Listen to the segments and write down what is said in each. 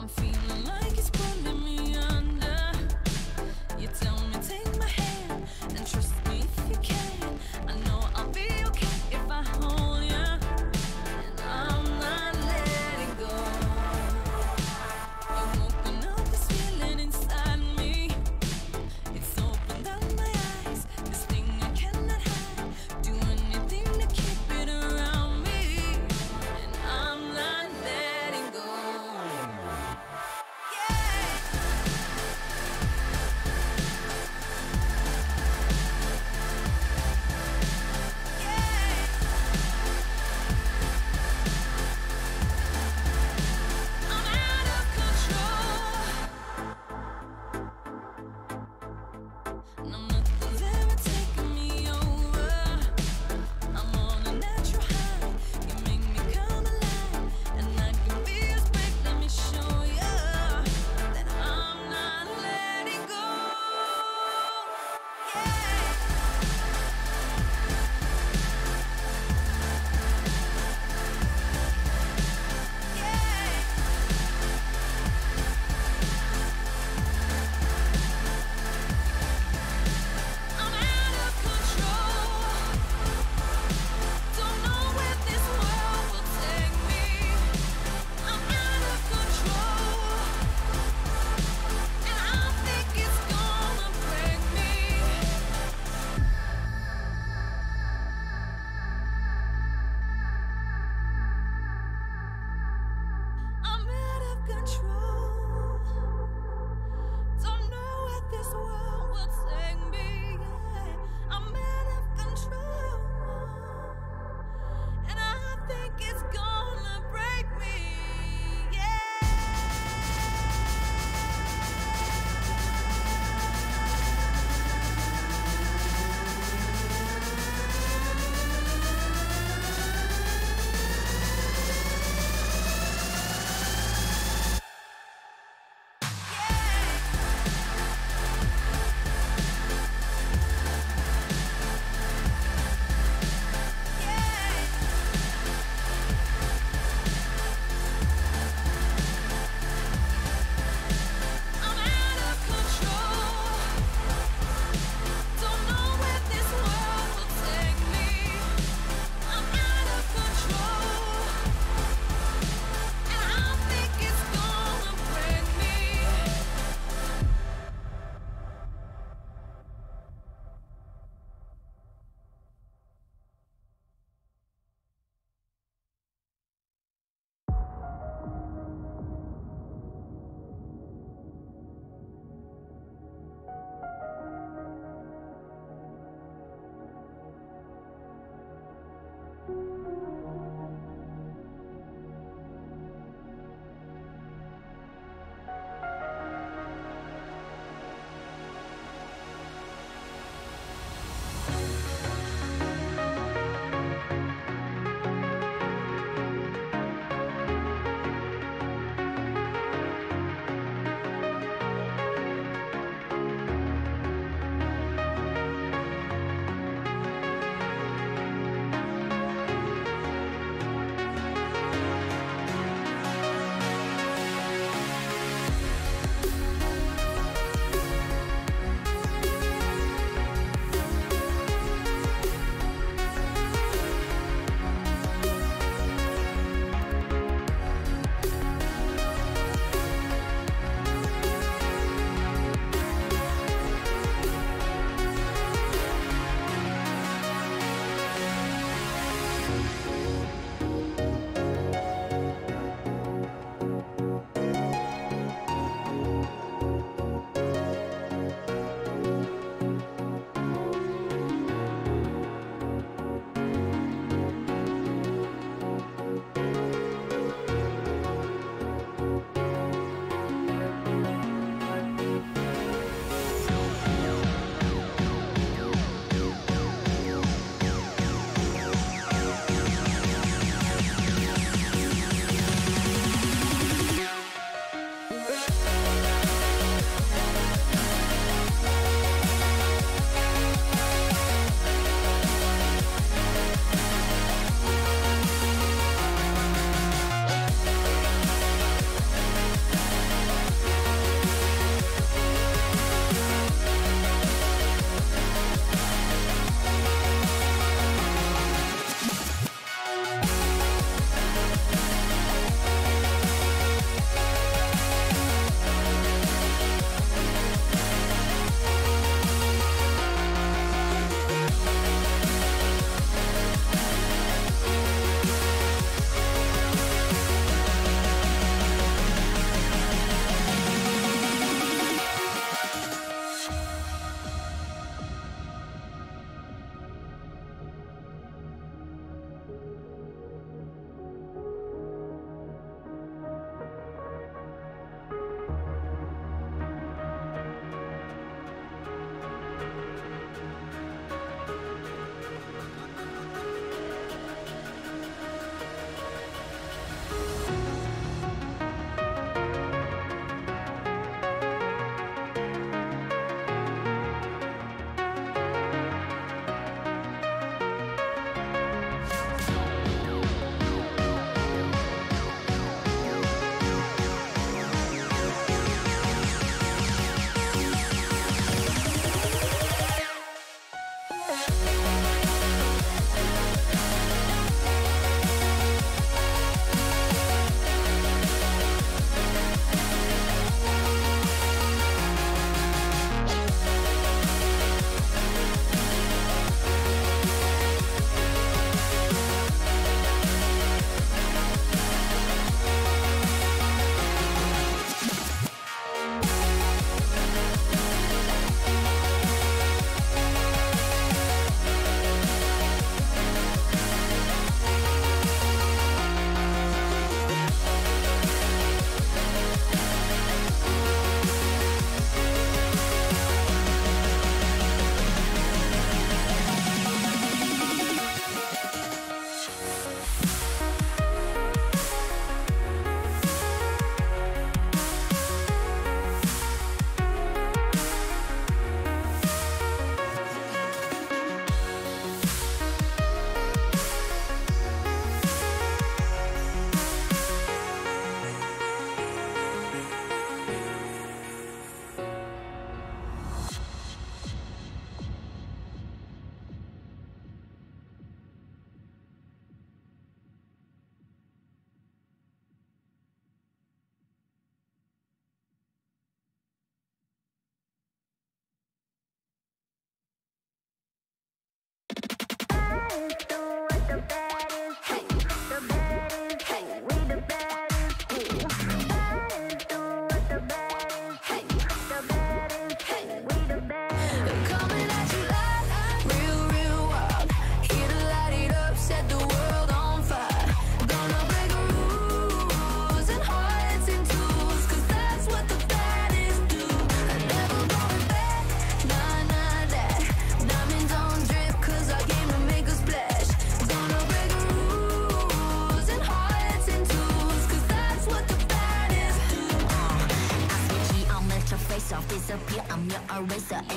I'm feeling like it's pulling me under. You tell me take my hand and trust me if you can. I know I'll be okay if I hold you, and I'm not letting go. You open up this feeling inside me. It's opened up my eyes, this thing I cannot hide. Do anything to keep it around me, and I'm not letting go.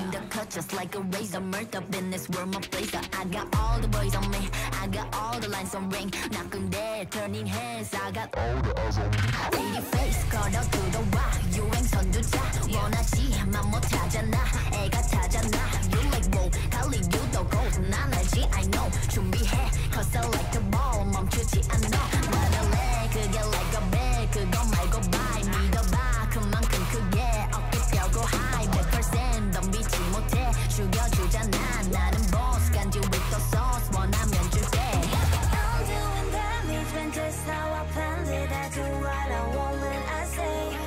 in the cut just like a razor. Murked up in this world, my blazer. I got all the boys on me, I got all the lines on ring. Knocking there, turning heads, I got all the eyes on me. Pretty face, cut out to the rock. 유행 선두자, 원하지만 못하잖아. 애가 타잖아. You like whoa, 달리 you도 go. 난 알지, I know. 준비해, cause I like the ball. 멈추지 않아. 나는 내 그게 like a bag. 그거 말고 bye. 믿어봐, 그만큼 크게. 어깨 펴고 high. 100% 덤비지 못해. 죽여주잖아. 나는 boss. 간지 with the sauce. 원하면 줄게. I'm doing damage when just how I planned it. I do what I want when I say.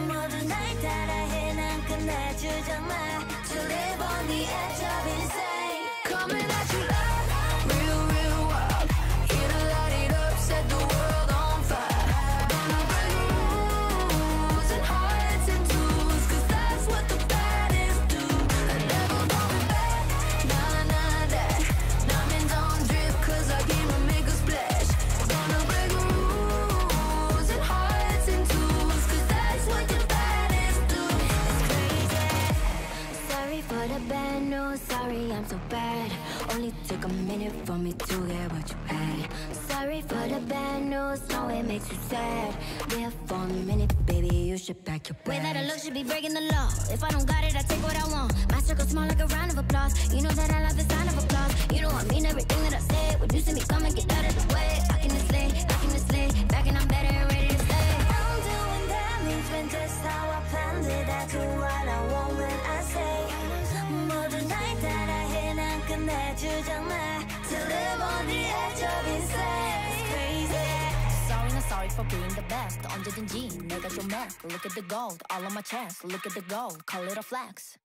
모두 날 따라해. 난 끝내주잖아. To live on the edge of insane. Coming at you like real, real wild. Here to light it up, set the world on fire. Gonna break rules and hearts and tools, cause that's what the baddest do. I never going back, nah, nah, that. Diamonds on drip, cause I came to make a splash. Gonna break rules and hearts and tools, cause that's what the baddest do. It's crazy. Sorry for the bad news, sorry I'm so bad. Only took a minute for me to get what you had. Sorry for the bad news, no it makes you sad. Live for a minute, baby, you should pack your bags. Way that I look should be breaking the law. If I don't got it, I take what I want. My circle small like a round of applause. You know that I love the sound of applause. You know I mean everything that I say. When you see me come and get out of the way. I can just lay, back and I'm better and ready to stay. I'm doing damage when just how I planned it. I do what I want when I say. 모두 날 따라해. 난 끝내주잖아. To live on the edge of insane. It's crazy. Sorry, not sorry for being the best. 언제든지 내가 좀 해. Look at the gold, all on my chest. Look at the gold, call it a flex.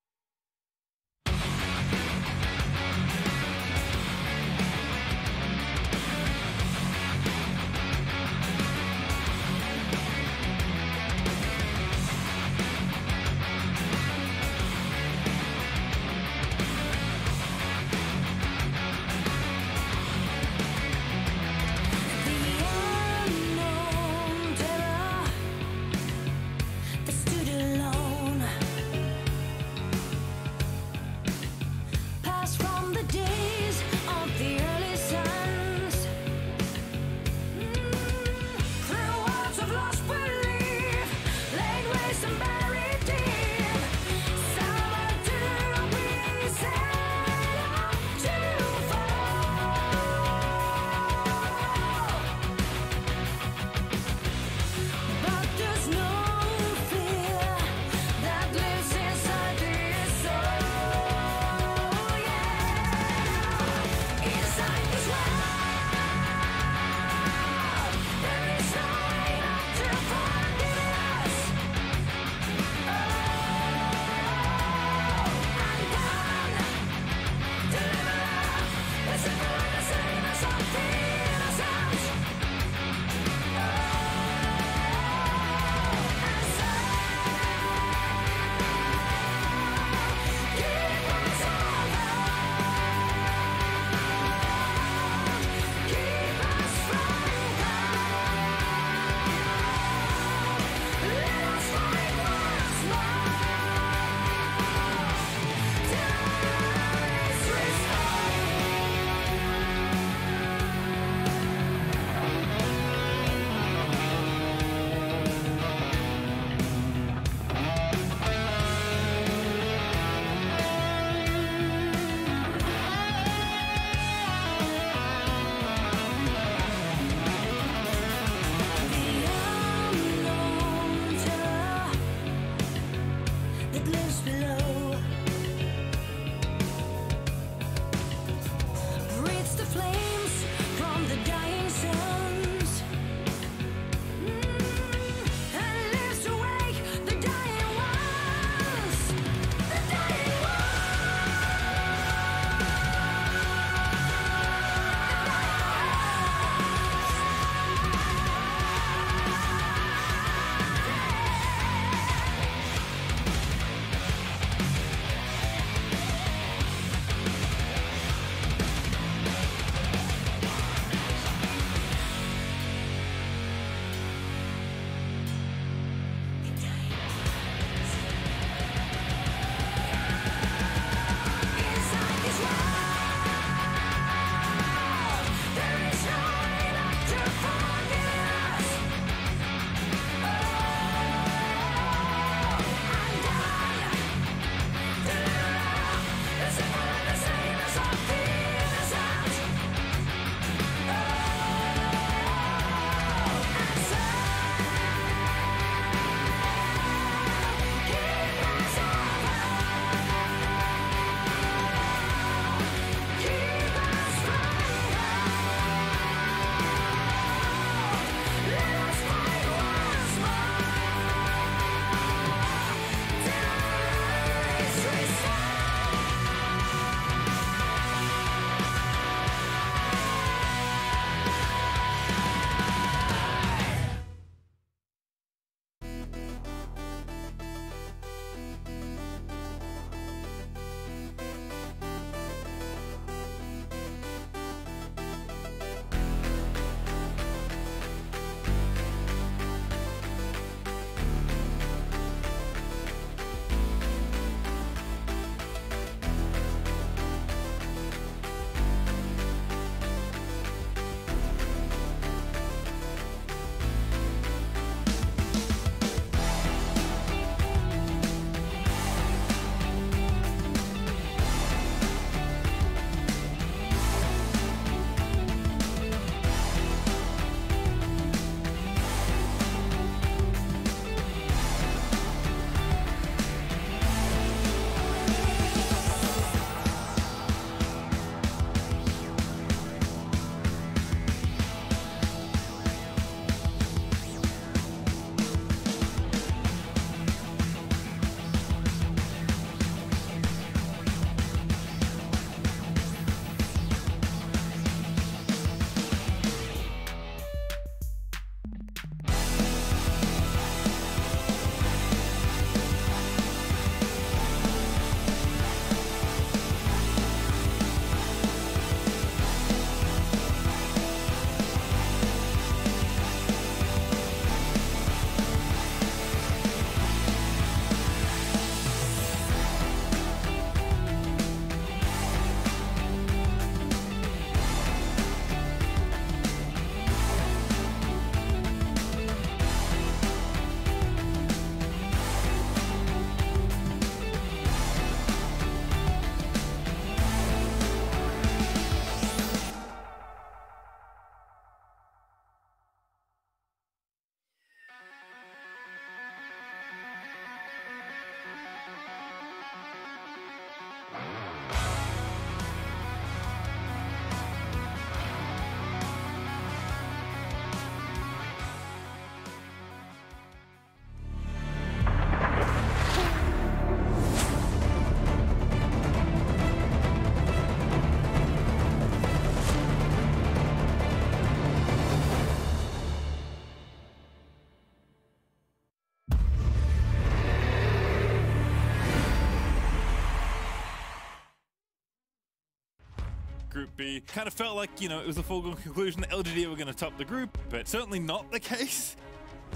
Group B. Kind of felt like, you know, it was a foregone conclusion that LGD were going to top the group, but certainly not the case.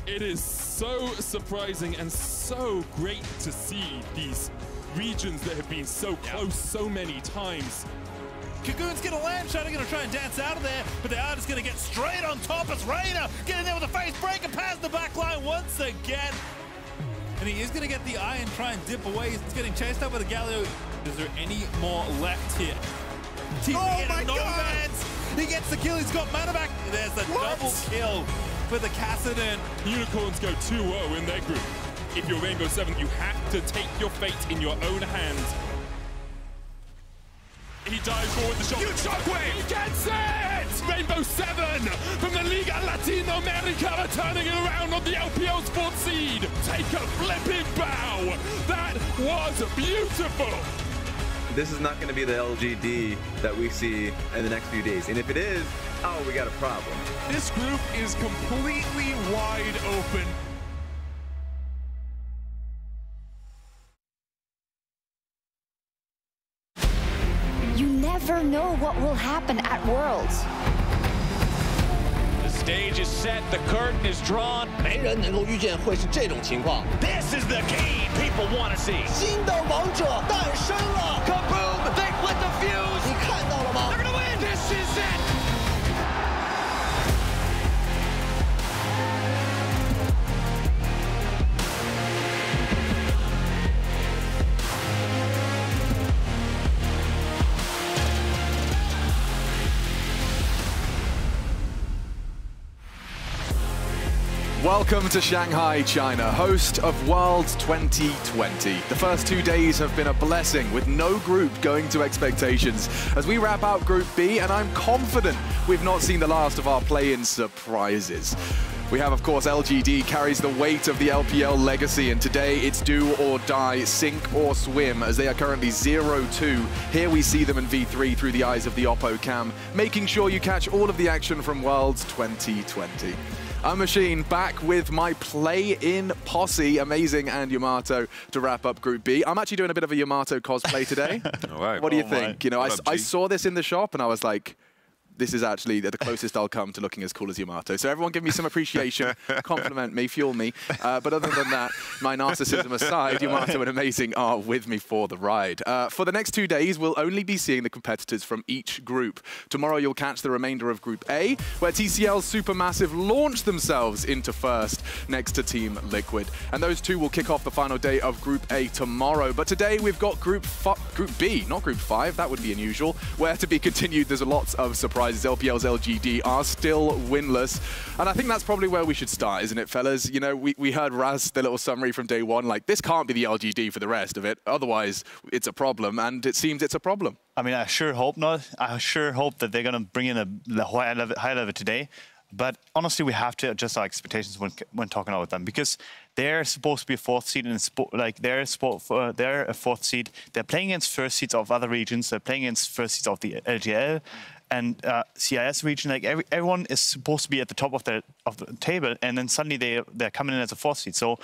It is so surprising and so great to see these regions that have been so close so many times. Kagoon's gonna land shot, gonna try and dance out of there, but they are just gonna get straight on top as Rainer getting there with a face breaker past the back line once again. And he is gonna get the eye and try and dip away. He's getting chased up with a Galio. Is there any more left here? Oh my God! He gets the kill, he's got mana back. There's a double kill for the Kassadin. Unicorns go 2-0 in their group. If you're Rainbow 7, you have to take your fate in your own hands. He dives forward the shot. Huge shockwave! He gets it! Rainbow 7 from the Liga Latinoamerica are turning it around on the LPL Sports seed. Take a flipping bow. That was beautiful. This is not going to be the LGD that we see in the next few days. And if it is, oh, we got a problem. This group is completely wide open. You never know what will happen at Worlds. The stage is set, the curtain is drawn. 没人能够预见会是这种情况。 This is the game people want to see. 新的王者诞生了 Kaboom! They lit the fuse. 你看到了吗 They're gonna win. This is it. Welcome to Shanghai, China, host of Worlds 2020. The first 2 days have been a blessing, with no group going to expectations as we wrap out Group B, and I'm confident we've not seen the last of our play-in surprises. We have, of course, LGD carries the weight of the LPL legacy, and today it's do or die, sink or swim, as they are currently 0-2. Here we see them in V3 through the eyes of the Oppo cam, making sure you catch all of the action from Worlds 2020. I'm Machine, back with my play-in posse, Amazing and Yamato, to wrap up Group B. I'm actually doing a bit of a Yamato cosplay today. Right. What do you think? You know, I saw this in the shop and I was like, this is actually the closest I'll come to looking as cool as Yamato. So everyone give me some appreciation, compliment me, fuel me. But other than that, my narcissism aside, Yamato and Amazing are with me for the ride. For the next 2 days, we'll only be seeing the competitors from each group. Tomorrow, you'll catch the remainder of Group A, where TCL Supermassive launch themselves into first next to Team Liquid. And those two will kick off the final day of Group A tomorrow. But today, we've got Group B, not Group 5. That would be unusual. Where to be continued, there's lots of surprises. LPL's LGD are still winless. And I think that's probably where we should start, isn't it, fellas? You know, we heard Raz, the little summary from day one, like, this can't be the LGD for the rest of it. Otherwise, it's a problem, and it seems it's a problem. I mean, I sure hope not. I sure hope that they're going to bring in the high level today. But honestly, we have to adjust our expectations when talking about them, because they're supposed to be a fourth seed, and they're a fourth seed. They're playing against first seeds of other regions. They're playing against first seeds of the LGL and CIS region. Like everyone is supposed to be at the top of the table, and then suddenly they're coming in as a fourth seed. So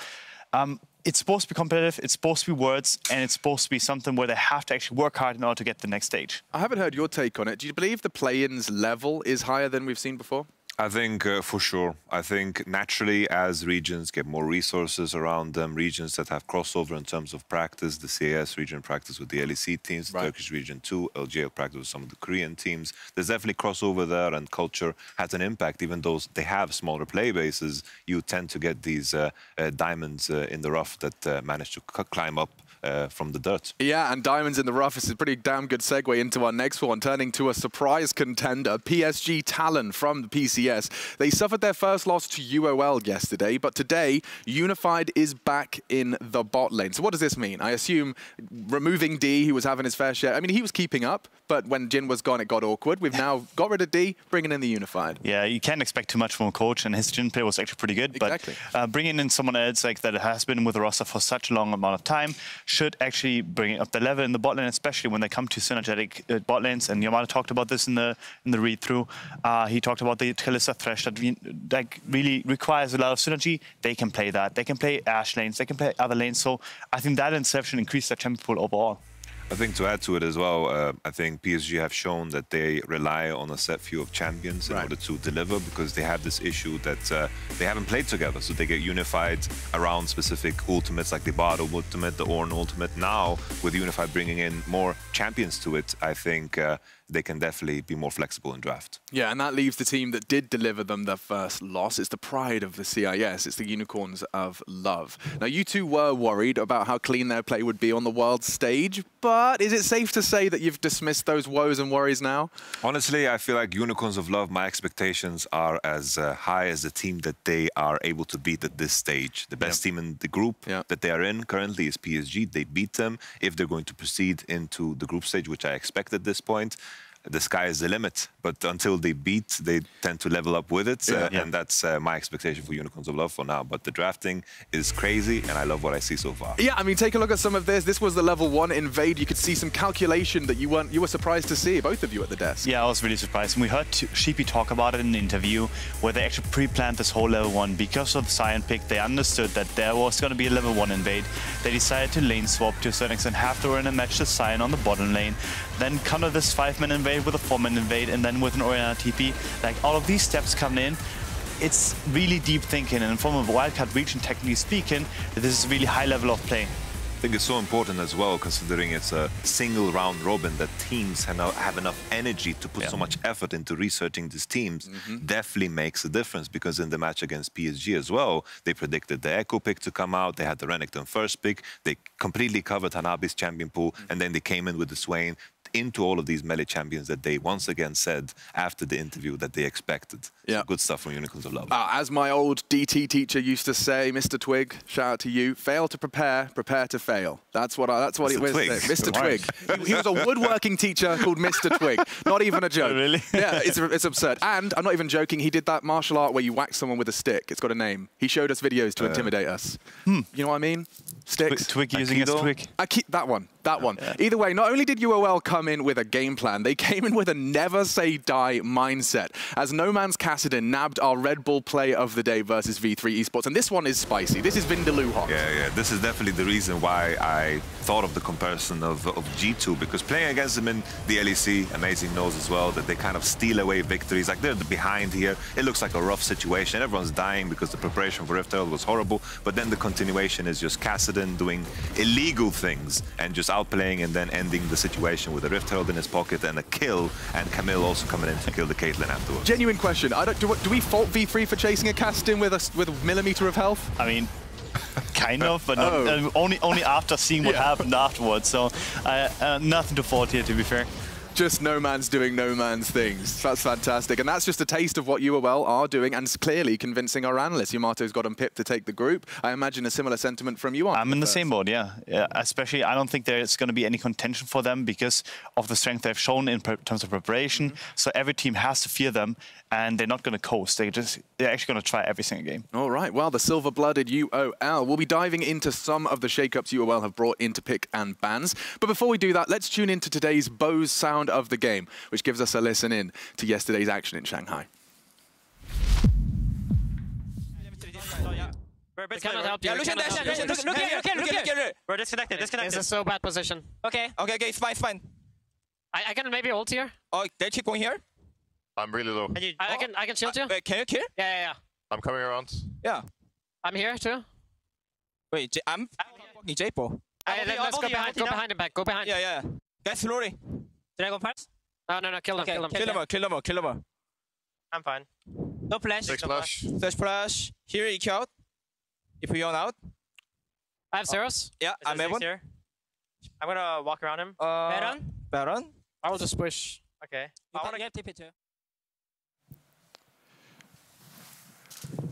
it's supposed to be competitive. It's supposed to be Worlds, and it's supposed to be something where they have to actually work hard in order to get the next stage. I haven't heard your take on it. Do you believe the play-ins level is higher than we've seen before? I think for sure. I think naturally, as regions get more resources around them, regions that have crossover in terms of practice, the CIS region practice with the LEC teams, the Turkish region too, LGL practice with some of the Korean teams. There's definitely crossover there, and culture has an impact. Even though they have smaller play bases, you tend to get these diamonds in the rough that manage to climb up from the dirt. Yeah, and diamonds in the rough is a pretty damn good segue into our next one, turning to a surprise contender, PSG Talon from the PCS. They suffered their first loss to UOL yesterday, but today, Unified is back in the bot lane. So what does this mean? I assume removing D, he was having his fair share. I mean, he was keeping up, but when Jin was gone, it got awkward. We've now got rid of D, bringing in the Unified. Yeah, you can't expect too much from a coach, and his Jin play was actually pretty good. Exactly. But bringing in someone else like that has been with the roster for such a long amount of time should actually bring up the level in the bot lane, especially when they come to synergetic bot lanes. And Yamato talked about this in the read-through. He talked about the Kalista Thresh that really requires a lot of synergy. They can play that. They can play Ashe lanes. They can play other lanes. So I think that in itself should increase their champion pool overall. I think to add to it as well, I think PSG have shown that they rely on a set few of champions in order to deliver, because they have this issue that they haven't played together, so they get unified around specific ultimates like the Bardo ultimate, the Ornn ultimate. Now, with Unified bringing in more champions to it, I think they can definitely be more flexible in draft. Yeah, and that leaves the team that did deliver them their first loss. It's the pride of the CIS. It's the Unicorns of Love. Now, you two were worried about how clean their play would be on the world stage, but is it safe to say that you've dismissed those woes and worries now? Honestly, I feel like Unicorns of Love, my expectations are as high as the team that they are able to beat at this stage. The best team in the group that they are in currently is PSG. They beat them. If they're going to proceed into the group stage, which I expect at this point, the sky is the limit, but until they beat, they tend to level up with it, and that's my expectation for Unicorns of Love for now. But the drafting is crazy, and I love what I see so far. Yeah, I mean, take a look at some of this. This was the level 1 invade. You could see some calculation that you were surprised to see, both of you at the desk. Yeah, I was really surprised. And we heard Sheepy talk about it in an interview where they actually pre-planned this whole level 1 because of the Sion pick. They understood that there was going to be a level 1 invade. They decided to lane swap to a certain extent, have to run a match the Sion on the bottom lane, then counter this 5-man invade with a 4-man invade, and then with an Orianna TP. Like, all of these steps coming in, it's really deep thinking, and from a wildcard region, technically speaking, this is a really high level of play. I think it's so important as well, considering it's a single round robin, that teams have enough energy to put so much effort into researching these teams. Definitely makes a difference, because in the match against PSG as well, they predicted the Echo pick to come out, they had the Renekton first pick, they completely covered Hanabi's champion pool, and then they came in with the Swain into all of these melee champions that they once again said after the interview that they expected. So good stuff from Unicorns of Love. As my old DT teacher used to say, Mr. Twig, shout out to you, fail to prepare, prepare to fail. That's what it was. Mr. Twig. He was a woodworking teacher called Mr. Twig. Not even a joke. Really? Yeah, it's absurd. And I'm not even joking, he did that martial art where you whack someone with a stick. It's got a name. He showed us videos to intimidate us. You know what I mean? Sticks. Twig using his twig. That one. Either way, not only did UOL come in with a game plan, they came in with a never say die mindset, as No Man's Kassadin nabbed our Red Bull play of the day versus V3 Esports. And this one is spicy. This is Vindaloo hot. Yeah. This is definitely the reason why I thought of the comparison of G2, because playing against them in the LEC, Amazing knows as well that they kind of steal away victories. Like, they're behind here. It looks like a rough situation. Everyone's dying because the preparation for Rift Herald was horrible. But then the continuation is just Kassadin doing illegal things and just outplaying and then ending the situation with a Rift Herald in his pocket and a kill, and Camille also coming in to kill the Caitlyn afterwards. Genuine question. Do we fault V3 for chasing a Kassadin with a millimeter of health? I mean, kind of, but not, only after seeing what happened afterwards. So nothing to fault here, to be fair. Just No Man's doing No Man's things. That's fantastic. And that's just a taste of what UOL are doing, and clearly convincing our analysts. Yamato's got them pipped to take the group. I imagine a similar sentiment from you on. I'm in the same boat, yeah. Especially, I don't think there's going to be any contention for them because of the strength they've shown in terms of preparation. So every team has to fear them, and they're not going to coast. They're actually going to try every single game. All right. Well, the silver-blooded UOL. We'll be diving into some of the shakeups UOL have brought into pick and bans. But before we do that, let's tune into today's Bose sound of the game, which gives us a listen in to yesterday's action in Shanghai. We cannot help you. Yeah, look at We're disconnected. It's a so bad position. Okay, it's fine. I can maybe ult here. Oh, they keep going here. I'm really low. I can shield you. Wait, can you kill? Yeah. I'm coming around. Yeah. I'm here too. Wait, I'm fucking J-Ball. Let's go behind him back. Go behind. Yeah. Guys, slowly. Did I go first? No, kill him. Kill him. I'm fine. No flash. Flash flash. Here, EQ out. If we on out. I have zeros. Yeah, I'm Evan. Here. I'm gonna walk around him. Baron? I will just push. Okay. I wanna get TP too.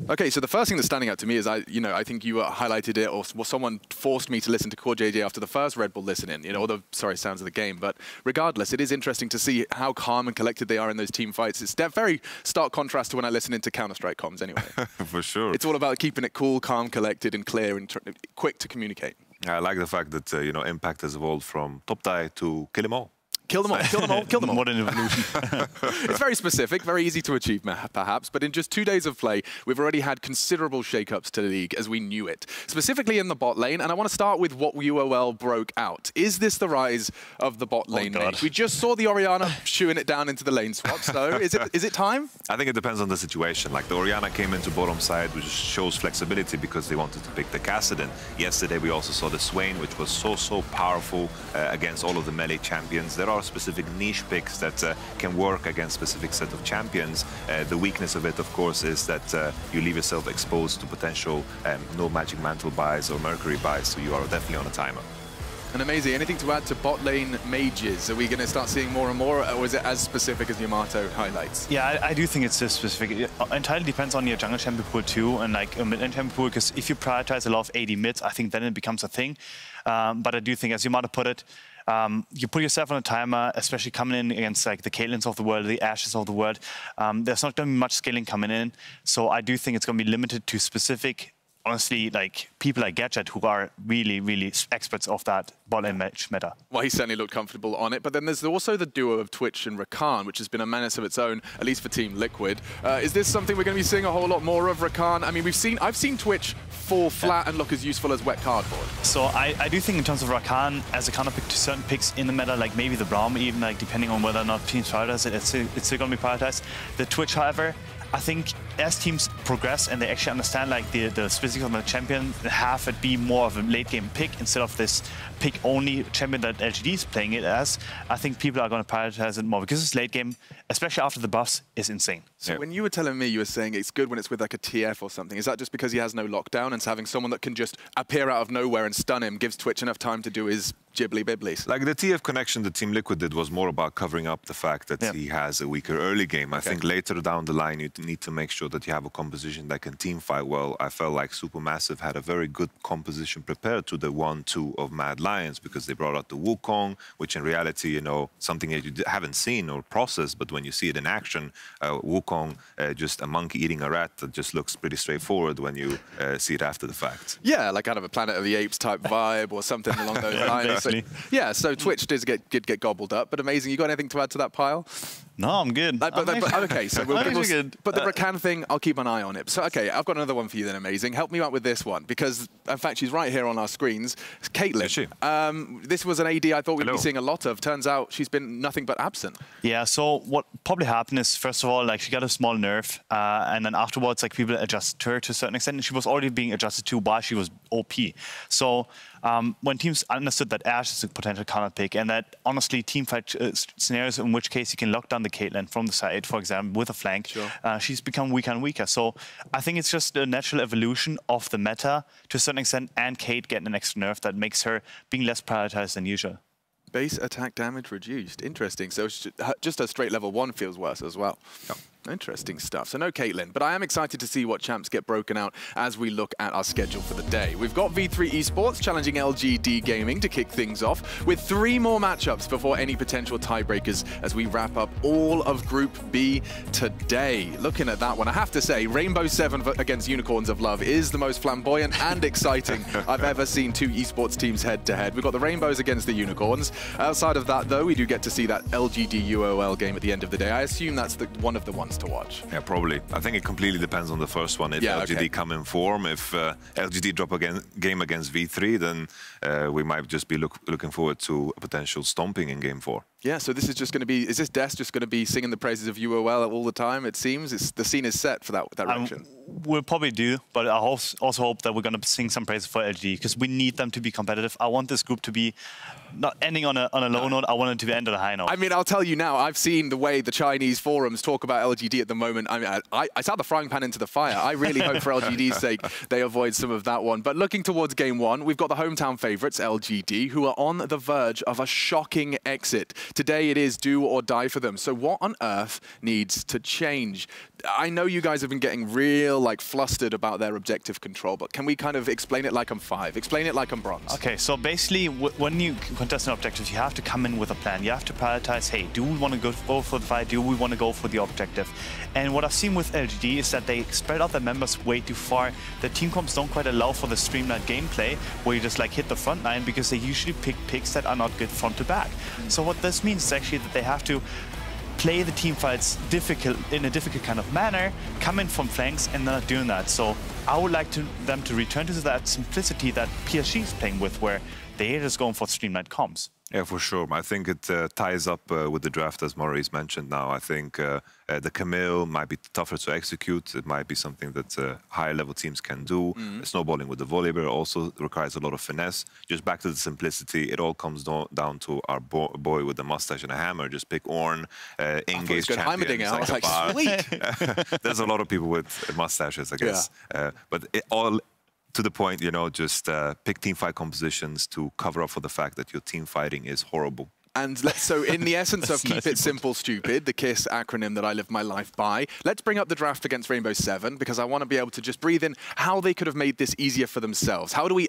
Okay, so the first thing that's standing out to me is I think you highlighted it, or someone forced me to listen to Core JJ after the first Red Bull listen-in, or the sounds of the game. But regardless, it is interesting to see how calm and collected they are in those team fights. It's a very stark contrast to when I listen into Counter-Strike comms anyway. For sure. It's all about keeping it cool, calm, collected, and clear, and quick to communicate. I like the fact that, Impact has evolved from top die to kill 'em all. Kill them all, kill them all, kill them all. Modern evolution. It's very specific, very easy to achieve, perhaps, but in just 2 days of play, we've already had considerable shakeups to the league as we knew it, specifically in the bot lane, and I want to start with what UOL broke out. Is this the rise of the bot lane? We just saw the Orianna shooing it down into the lane swap, so is it time? I think it depends on the situation. Like the Orianna came into bottom side, which shows flexibility because they wanted to pick the Kassadin. Yesterday we also saw the Swain, which was so powerful against all of the melee champions. There are specific niche picks that can work against specific set of champions. The weakness of it, of course, is that you leave yourself exposed to potential no Magic Mantle buys or Mercury buys, so you are definitely on a timer. And amazing. Anything to add to bot lane mages? Are we going to start seeing more and more, or is it as specific as Yamato highlights? Yeah, I do think it's this specific. It entirely depends on your jungle champion pool too, and like a mid-lane champion pool, because if you prioritize a lot of AD mids, I think then it becomes a thing. But I do think, as Yamato put it, you put yourself on a timer, especially coming in against like the Caitlins of the world, the Ashes of the world. There's not going to be much scaling coming in, so I do think it's going to be limited to specific, honestly, like people like Gadget who are really experts of that bot lane match meta. Well, he certainly looked comfortable on it, but then there's also the duo of Twitch and Rakan, which has been a menace of its own, at least for Team Liquid. Is this something we're going to be seeing a whole lot more of, Rakan? I mean, I've seen Twitch fall flat and look as useful as wet cardboard. So I do think in terms of Rakan, as a counter pick to certain picks in the meta, like maybe the Braum, even like depending on whether or not teams prioritize it, it's still going to be prioritized. The Twitch, however, I think as teams progress and they actually understand like the specifics of the champion, have it be more of a late game pick instead of this pick only champion that LGD is playing it as, I think people are going to prioritize it more because this late game, especially after the buffs, is insane. So when you were telling me, you were saying it's good when it's with like a TF or something. Is that just because he has no lockdown and so having someone that can just appear out of nowhere and stun him gives Twitch enough time to do his jibbly-bibblies? Like the TF connection that Team Liquid did was more about covering up the fact that he has a weaker early game. I think later down the line you need to make sure that you have a composition that can team fight well. I felt like Supermassive had a very good composition prepared to the 1-2 of Mad Lions because they brought out the Wukong, which in reality, you know, something that you haven't seen or processed, but when you see it in action, Wukong, just a monkey eating a rat, that just looks pretty straightforward when you see it after the fact. Yeah, like kind of a Planet of the Apes type vibe or something along those lines. So, yeah, so Twitch did get gobbled up, but amazing. You got anything to add to that pile? No, I'm good. Okay, so but the Rakan thing, I'll keep an eye on it. So, okay, I've got another one for you then, amazing. Help me out with this one, because, in fact, she's right here on our screens. It's Caitlyn. Is she? This was an AD I thought we'd be seeing a lot of. Turns out she's been nothing but absent. Yeah, so what probably happened is, first of all, like she got a small nerf, and then afterwards, like people adjusted her to a certain extent, and she was already being adjusted to while she was OP. So when teams understood that Ashe is a potential counter pick, and that honestly team fight scenarios in which case you can lock down the Caitlyn from the side, for example, with a flank, she's become weaker and weaker. So I think it's just a natural evolution of the meta to a certain extent, and Kate getting an extra nerf that makes her being less prioritized than usual. Base attack damage reduced. Interesting. So just a straight level 1 feels worse as well. Yep. Interesting stuff. So no Caitlyn, but I am excited to see what champs get broken out as we look at our schedule for the day. We've got V3 Esports challenging LGD Gaming to kick things off with 3 more matchups before any potential tiebreakers as we wrap up all of Group B today. Looking at that one, I have to say, Rainbow 7 against Unicorns of Love is the most flamboyant and exciting I've ever seen 2 esports teams head-to-head. We've got the Rainbows against the Unicorns. Outside of that, though, we do get to see that LGD UOL game at the end of the day. I assume that's one of the ones to watch. Yeah, probably. I think it completely depends on the first one. If LGD come in form, if LGD drop a game against V3, then we might just be looking forward to a potential stomping in Game 4. Yeah, so this is just going to be, is this Des just going to be singing the praises of UOL all the time, it seems? The scene is set for that direction. We'll probably do, but I also hope that we're going to sing some praises for LGD, because we need them to be competitive. I want this group to be not ending on a low note, I want it to end on a high note. I mean, I'll tell you now, I've seen the way the Chinese forums talk about LGD at the moment. I mean, I saw the frying pan into the fire. I really hope for LGD's sake they avoid some of that one. But looking towards Game 1, we've got the hometown favourites, LGD, who are on the verge of a shocking exit. Today it is do or die for them. So what on earth needs to change? I know you guys have been getting real, like, flustered about their objective control, but can we kind of explain it like I'm 5? Explain it like I'm bronze. Okay, so basically, when you contest an objective, you have to come in with a plan. You have to prioritize, hey, do we want to go for the fight? Do we want to go for the objective? And what I've seen with LGD is that they spread out their members way too far. The team comps don't quite allow for the streamlined gameplay, where you just, like, hit the front line, because they usually pick picks that are not good front to back. So what this means is actually that they have to play the team fights in a difficult kind of manner, come in from flanks, and they're not doing that. So I would like them to return to that simplicity that PSG is playing with, where they're just going for streamlined comms. Yeah, for sure. I think it ties up with the draft, as Maurice mentioned now. I think the Camille might be tougher to execute. It might be something that higher-level teams can do. Snowballing with the volleyball also requires a lot of finesse. Just back to the simplicity, it all comes down to our boy with the mustache and a hammer. Just pick Ornn, engage champions. I was like, sweet! There's a lot of people with mustaches, I guess. Yeah. But it all... to the point, you know, just pick teamfight compositions to cover up for the fact that your team fighting is horrible. And so in the essence of keep it simple, stupid, the KISS acronym that I live my life by, let's bring up the draft against Rainbow 7, because I want to be able to just breathe in how they could have made this easier for themselves. How do we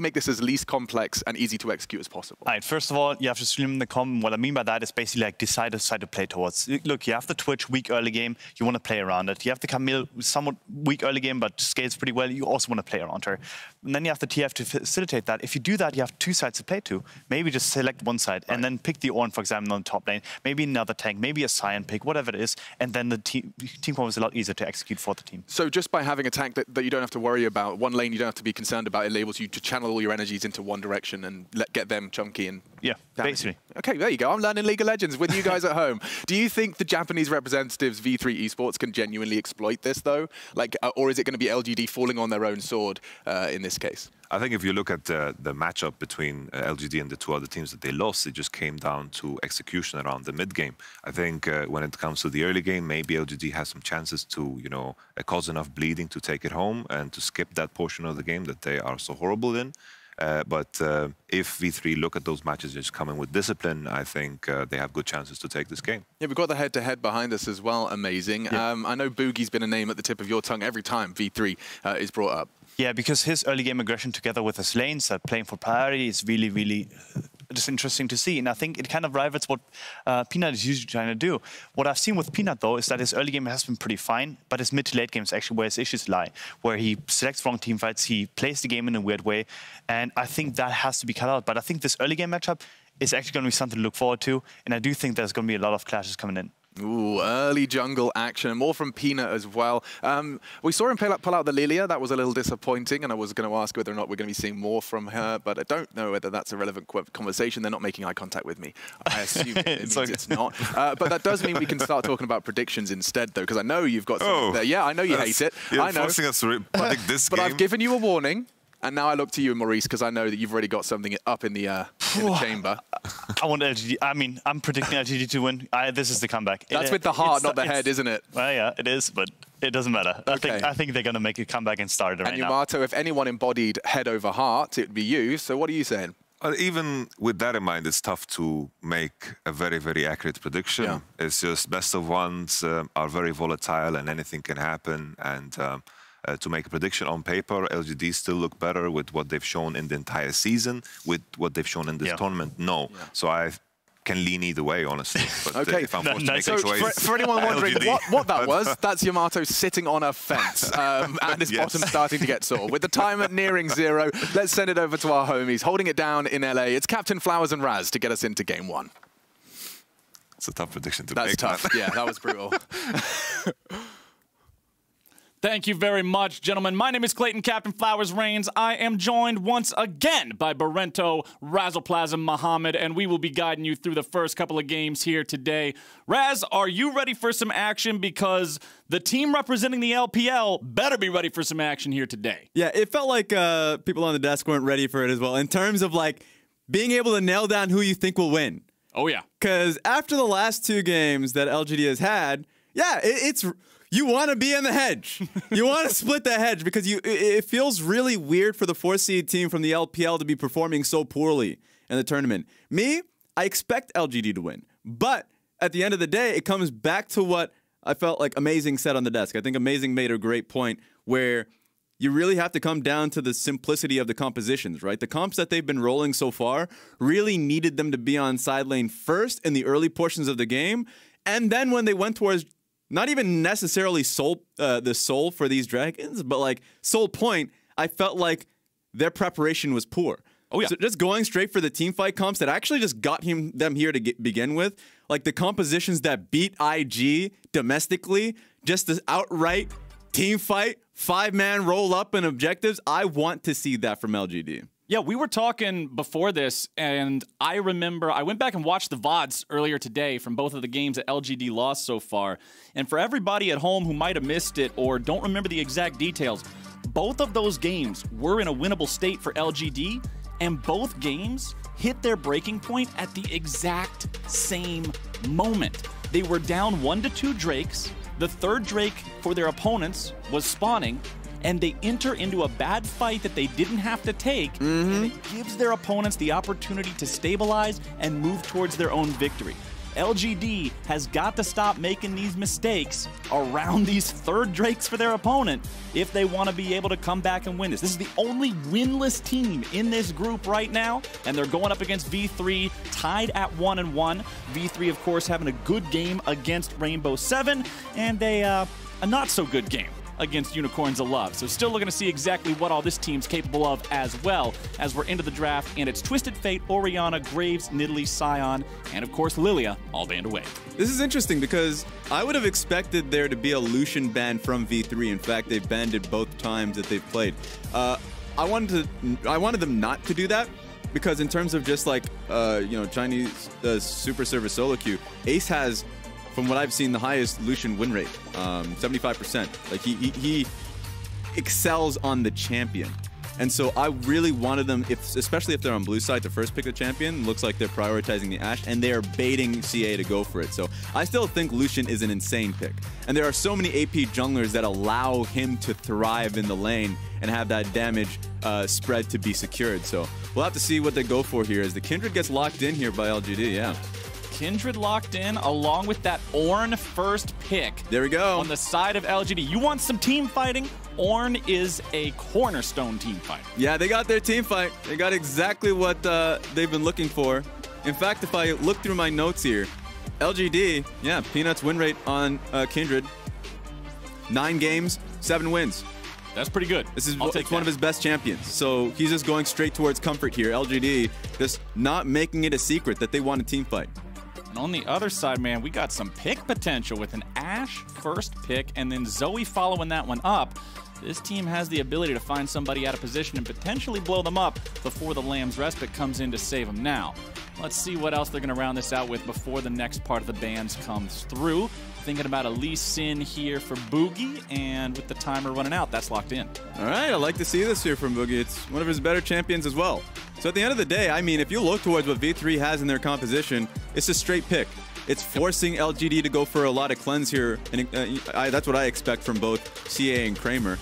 make this as least complex and easy to execute as possible? All right, first of all, you have to stream the com. What I mean by that is basically like decide a side to play towards. Look, you have the Twitch weak early game, you want to play around it. You have the Camille somewhat weak early game, but scales pretty well, you also want to play around her. And then you have the TF to facilitate that. If you do that, you have two sides to play to. Maybe just select one side and then pick the Ornn, for example, on the top lane. Maybe another tank, maybe a Cyan pick, whatever it is. And then the team comp is a lot easier to execute for the team. So just by having a tank that you don't have to worry about, one lane you don't have to be concerned about, it enables you to channel all your energies into one direction and get them chunky and... Yeah, basically. Okay, there you go. I'm learning League of Legends with you guys at home. Do you think the Japanese representatives, V3 Esports, can genuinely exploit this, though? Like, or is it going to be LGD falling on their own sword in this case? I think if you look at the matchup between LGD and the two other teams that they lost, it just came down to execution around the mid-game. I think when it comes to the early game, maybe LGD has some chances to, you know, cause enough bleeding to take it home and to skip that portion of the game that they are so horrible in. But if V3 look at those matches just coming with discipline, I think they have good chances to take this game. Yeah, we've got the head-to-head behind us as well. Amazing. Yeah. I know Boogie's been a name at the tip of your tongue every time V3 is brought up. Yeah, because his early game aggression together with his lanes playing for priority is really, really just interesting to see. And I think it kind of rivals what Peanut is usually trying to do. What I've seen with Peanut, though, is that his early game has been pretty fine, but his mid to late game is actually where his issues lie, where he selects wrong team fights, he plays the game in a weird way, and I think that has to be cut out. But I think this early game matchup is actually going to be something to look forward to, and I do think there's going to be a lot of clashes coming in. Ooh, early jungle action, and more from Peanut as well. We saw him pull out the Lilia. That was a little disappointing, and I was going to ask whether or not we're going to be seeing more from her, but I don't know whether that's a relevant conversation. They're not making eye contact with me. I assume it means it's not. But that does mean we can start talking about predictions instead, though, because I know you've got something there. Yeah, I know you hate it. You're I know. forcing us to predict this but game. I've given you a warning. And now I look to you, Maurice, because I know that you've already got something up in the chamber. I want LGD. I mean, I'm predicting LGD to win. This is the comeback. That's with the heart, not the head, isn't it? Well, yeah, it is, but it doesn't matter. Okay. I think they're going to make a comeback and start it right now. And Yamato, if anyone embodied head over heart, it would be you. So what are you saying? Even with that in mind, it's tough to make a very, very accurate prediction. Yeah. It's just best of ones are very volatile and anything can happen. And to make a prediction on paper, LGD still look better with what they've shown in the entire season, with what they've shown in this tournament. No. Yeah. So I can lean either way, honestly. But if I'm forced to make a choice... For anyone wondering what that was, that's Yamato sitting on a fence and his bottom starting to get sore. With the timer nearing 0, let's send it over to our homies. Holding it down in LA, it's Captain Flowers and Raz to get us into Game 1. It's a tough prediction to make. That's tough. Yeah, that was brutal. Thank you very much, gentlemen. My name is Clayton Captain Flowers Reigns. I am joined once again by Barento Razzleplasm Muhammad, and we will be guiding you through the first couple of games here today. Raz, are you ready for some action? Because the team representing the LPL better be ready for some action here today. Yeah, it felt like people on the desk weren't ready for it as well, in terms of like being able to nail down who you think will win. Oh, yeah. Because after the last 2 games that LGD has had, yeah, it's... You want to be in the hedge. You want to split the hedge because it feels really weird for the 4-seed team from the LPL to be performing so poorly in the tournament. Me, I expect LGD to win. But at the end of the day, it comes back to what I felt like Amazing said on the desk. I think Amazing made a great point where you really have to come down to the simplicity of the compositions, right? The comps that they've been rolling so far really needed them to be on side lane first in the early portions of the game. And then when they went towards not even necessarily the soul for these dragons, but like soul point, I felt like their preparation was poor. Oh, yeah. So just going straight for the team fight comps that actually just got them here to begin with. Like the compositions that beat IG domestically, just this outright team fight, 5-man roll up and objectives. I want to see that from LGD. Yeah, we were talking before this, and I remember I went back and watched the VODs earlier today from both of the games that LGD lost so far. And for everybody at home who might have missed it or don't remember the exact details, both of those games were in a winnable state for LGD, and both games hit their breaking point at the exact same moment. They were down 1 to 2 Drakes. The third Drake for their opponents was spawning, and they enter into a bad fight that they didn't have to take, and it gives their opponents the opportunity to stabilize and move towards their own victory. LGD has got to stop making these mistakes around these third Drakes for their opponent if they want to be able to come back and win this. This is the only winless team in this group right now, and they're going up against V3, tied at 1-1. V3, of course, having a good game against Rainbow 7, and a not-so-good game against Unicorns of Love. So still looking to see exactly what all this team's capable of as well as we're into the draft, and it's Twisted Fate, Orianna, Graves, Nidalee, Scion, and of course Lilia all banned away. This is interesting because I would have expected there to be a Lucian ban from V3. In fact, they've banned it both times that they've played. I wanted them not to do that because in terms of just like Chinese super server solo queue, Ace has, from what I've seen, the highest Lucian win rate, 75%. Like he excels on the champion. And so I really wanted them, especially if they're on blue side, to first pick a champion. Looks like they're prioritizing the Ashe, and they are baiting CA to go for it. So I still think Lucian is an insane pick. And there are so many AP junglers that allow him to thrive in the lane and have that damage spread to be secured. So we'll have to see what they go for here as the Kindred gets locked in here by LGD, yeah. Kindred locked in along with that Ornn first pick. There we go. On the side of LGD. You want some team fighting? Ornn is a cornerstone team fight. Yeah, they got their team fight. They got exactly what they've been looking for. In fact, if I look through my notes here, LGD, yeah, Peanuts win rate on Kindred. 9 games, 7 wins. That's pretty good. This is one of his best champions. So he's just going straight towards comfort here. LGD just not making it a secret that they want a team fight. And on the other side, man, we got some pick potential with an Ashe first pick and then Zoe following that one up. This team has the ability to find somebody out of position and potentially blow them up before the Lamb's Respite comes in to save them now. Let's see what else they're going to round this out with before the next part of the bans comes through. Thinking about a Lee Sin here for Boogie, and with the timer running out, that's locked in. All right, I like to see this here from Boogie. It's one of his better champions as well. So at the end of the day, I mean, if you look towards what V3 has in their composition, it's a straight pick. It's forcing LGD to go for a lot of cleanse here, and that's what I expect from both CA and Kramer.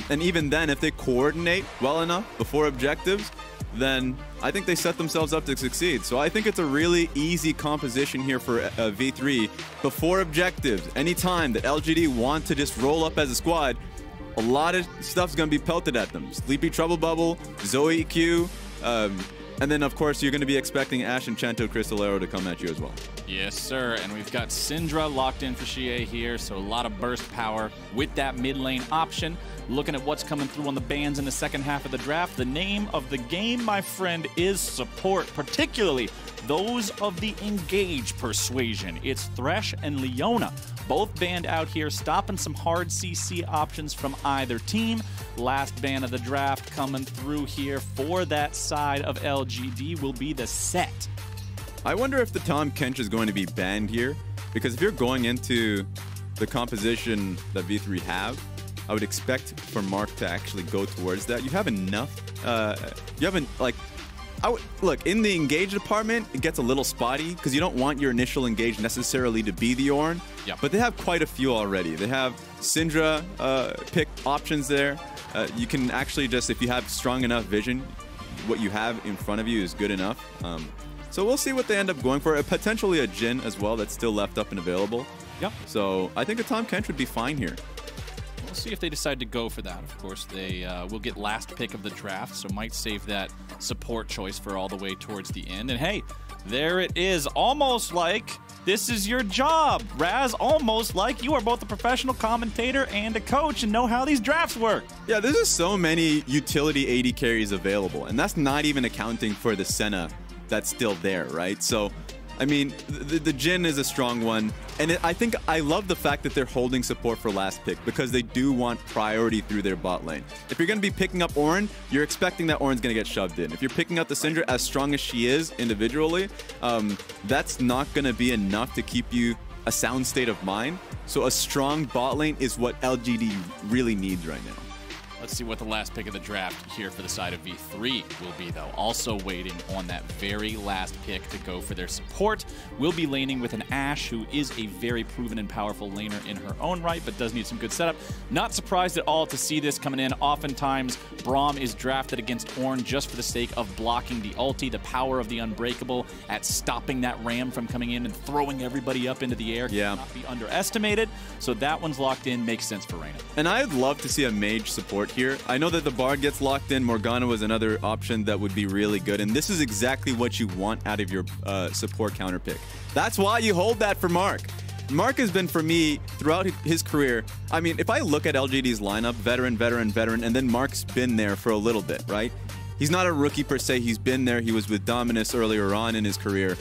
And even then, if they coordinate well enough before objectives, then I think they set themselves up to succeed. So I think it's a really easy composition here for V3 before objectives. Anytime that LGD want to just roll up as a squad, a lot of stuff's going to be pelted at them. Sleepy Trouble Bubble, Zoe Q, and then, of course, you're going to be expecting Ashe and Chanto Crystal Arrow to come at you as well. Yes, sir. And we've got Syndra locked in for Xie here, so a lot of burst power with that mid lane option. Looking at what's coming through on the bans in the second half of the draft, the name of the game, my friend, is support, particularly those of the Engage persuasion. It's Thresh and Leona, both banned out here, stopping some hard CC options from either team. Last ban of the draft coming through here for that side of LGD will be the Set. I wonder if the Tahm Kench is going to be banned here, because if you're going into the composition that V3 have, I would expect for Mark to actually go towards that. You have enough. You haven't, like, look, in the Engage department, it gets a little spotty because you don't want your initial Engage necessarily to be the Ornn. Yep. But they have quite a few already. They have Syndra pick options there. You can actually just, if you have strong enough vision, what you have in front of you is good enough. So we'll see what they end up going for. Potentially a Jhin as well that's still left up and available. Yep. So I think a Tahm Kench would be fine here. We'll see if they decide to go for that. Of course, they will get last pick of the draft, so might save that support choice for all the way towards the end. And hey, there it is. Almost like This is your job, Raz, almost like you are both a professional commentator and a coach and know how these drafts work. Yeah, there's just so many utility AD carries available, and that's not even accounting for the Senna that's still there, right? So, I mean, the Jhin is a strong one, and I think I love the fact that they're holding support for last pick because they do want priority through their bot lane. If you're going to be picking up Ornn, you're expecting that Ornn's going to get shoved in. If you're picking up the Syndra, as strong as she is individually, that's not going to be enough to keep you a sound state of mind. So a strong bot lane is what LGD really needs right now. Let's see what the last pick of the draft here for the side of V3 will be, though. Also waiting on that very last pick to go for their support. We'll be laning with an Ashe, who is a very proven and powerful laner in her own right, but does need some good setup. Not surprised at all to see this coming in. Oftentimes, Braum is drafted against Ornn just for the sake of blocking the ulti, the power of the Unbreakable at stopping that ram from coming in and throwing everybody up into the air. Yeah. Cannot be underestimated. So that one's locked in. Makes sense for Reyna. And I'd love to see a mage support here. I know that the Bard gets locked in. Morgana was another option that would be really good. And this is exactly what you want out of your support counter pick. That's why you hold that for Mark. Mark has been, for me, throughout his career, I mean, if I look at LGD's lineup, veteran, veteran, veteran, and then Mark's been there for a little bit, right? He's not a rookie per se. He's been there. He was with Dominus earlier on in his career,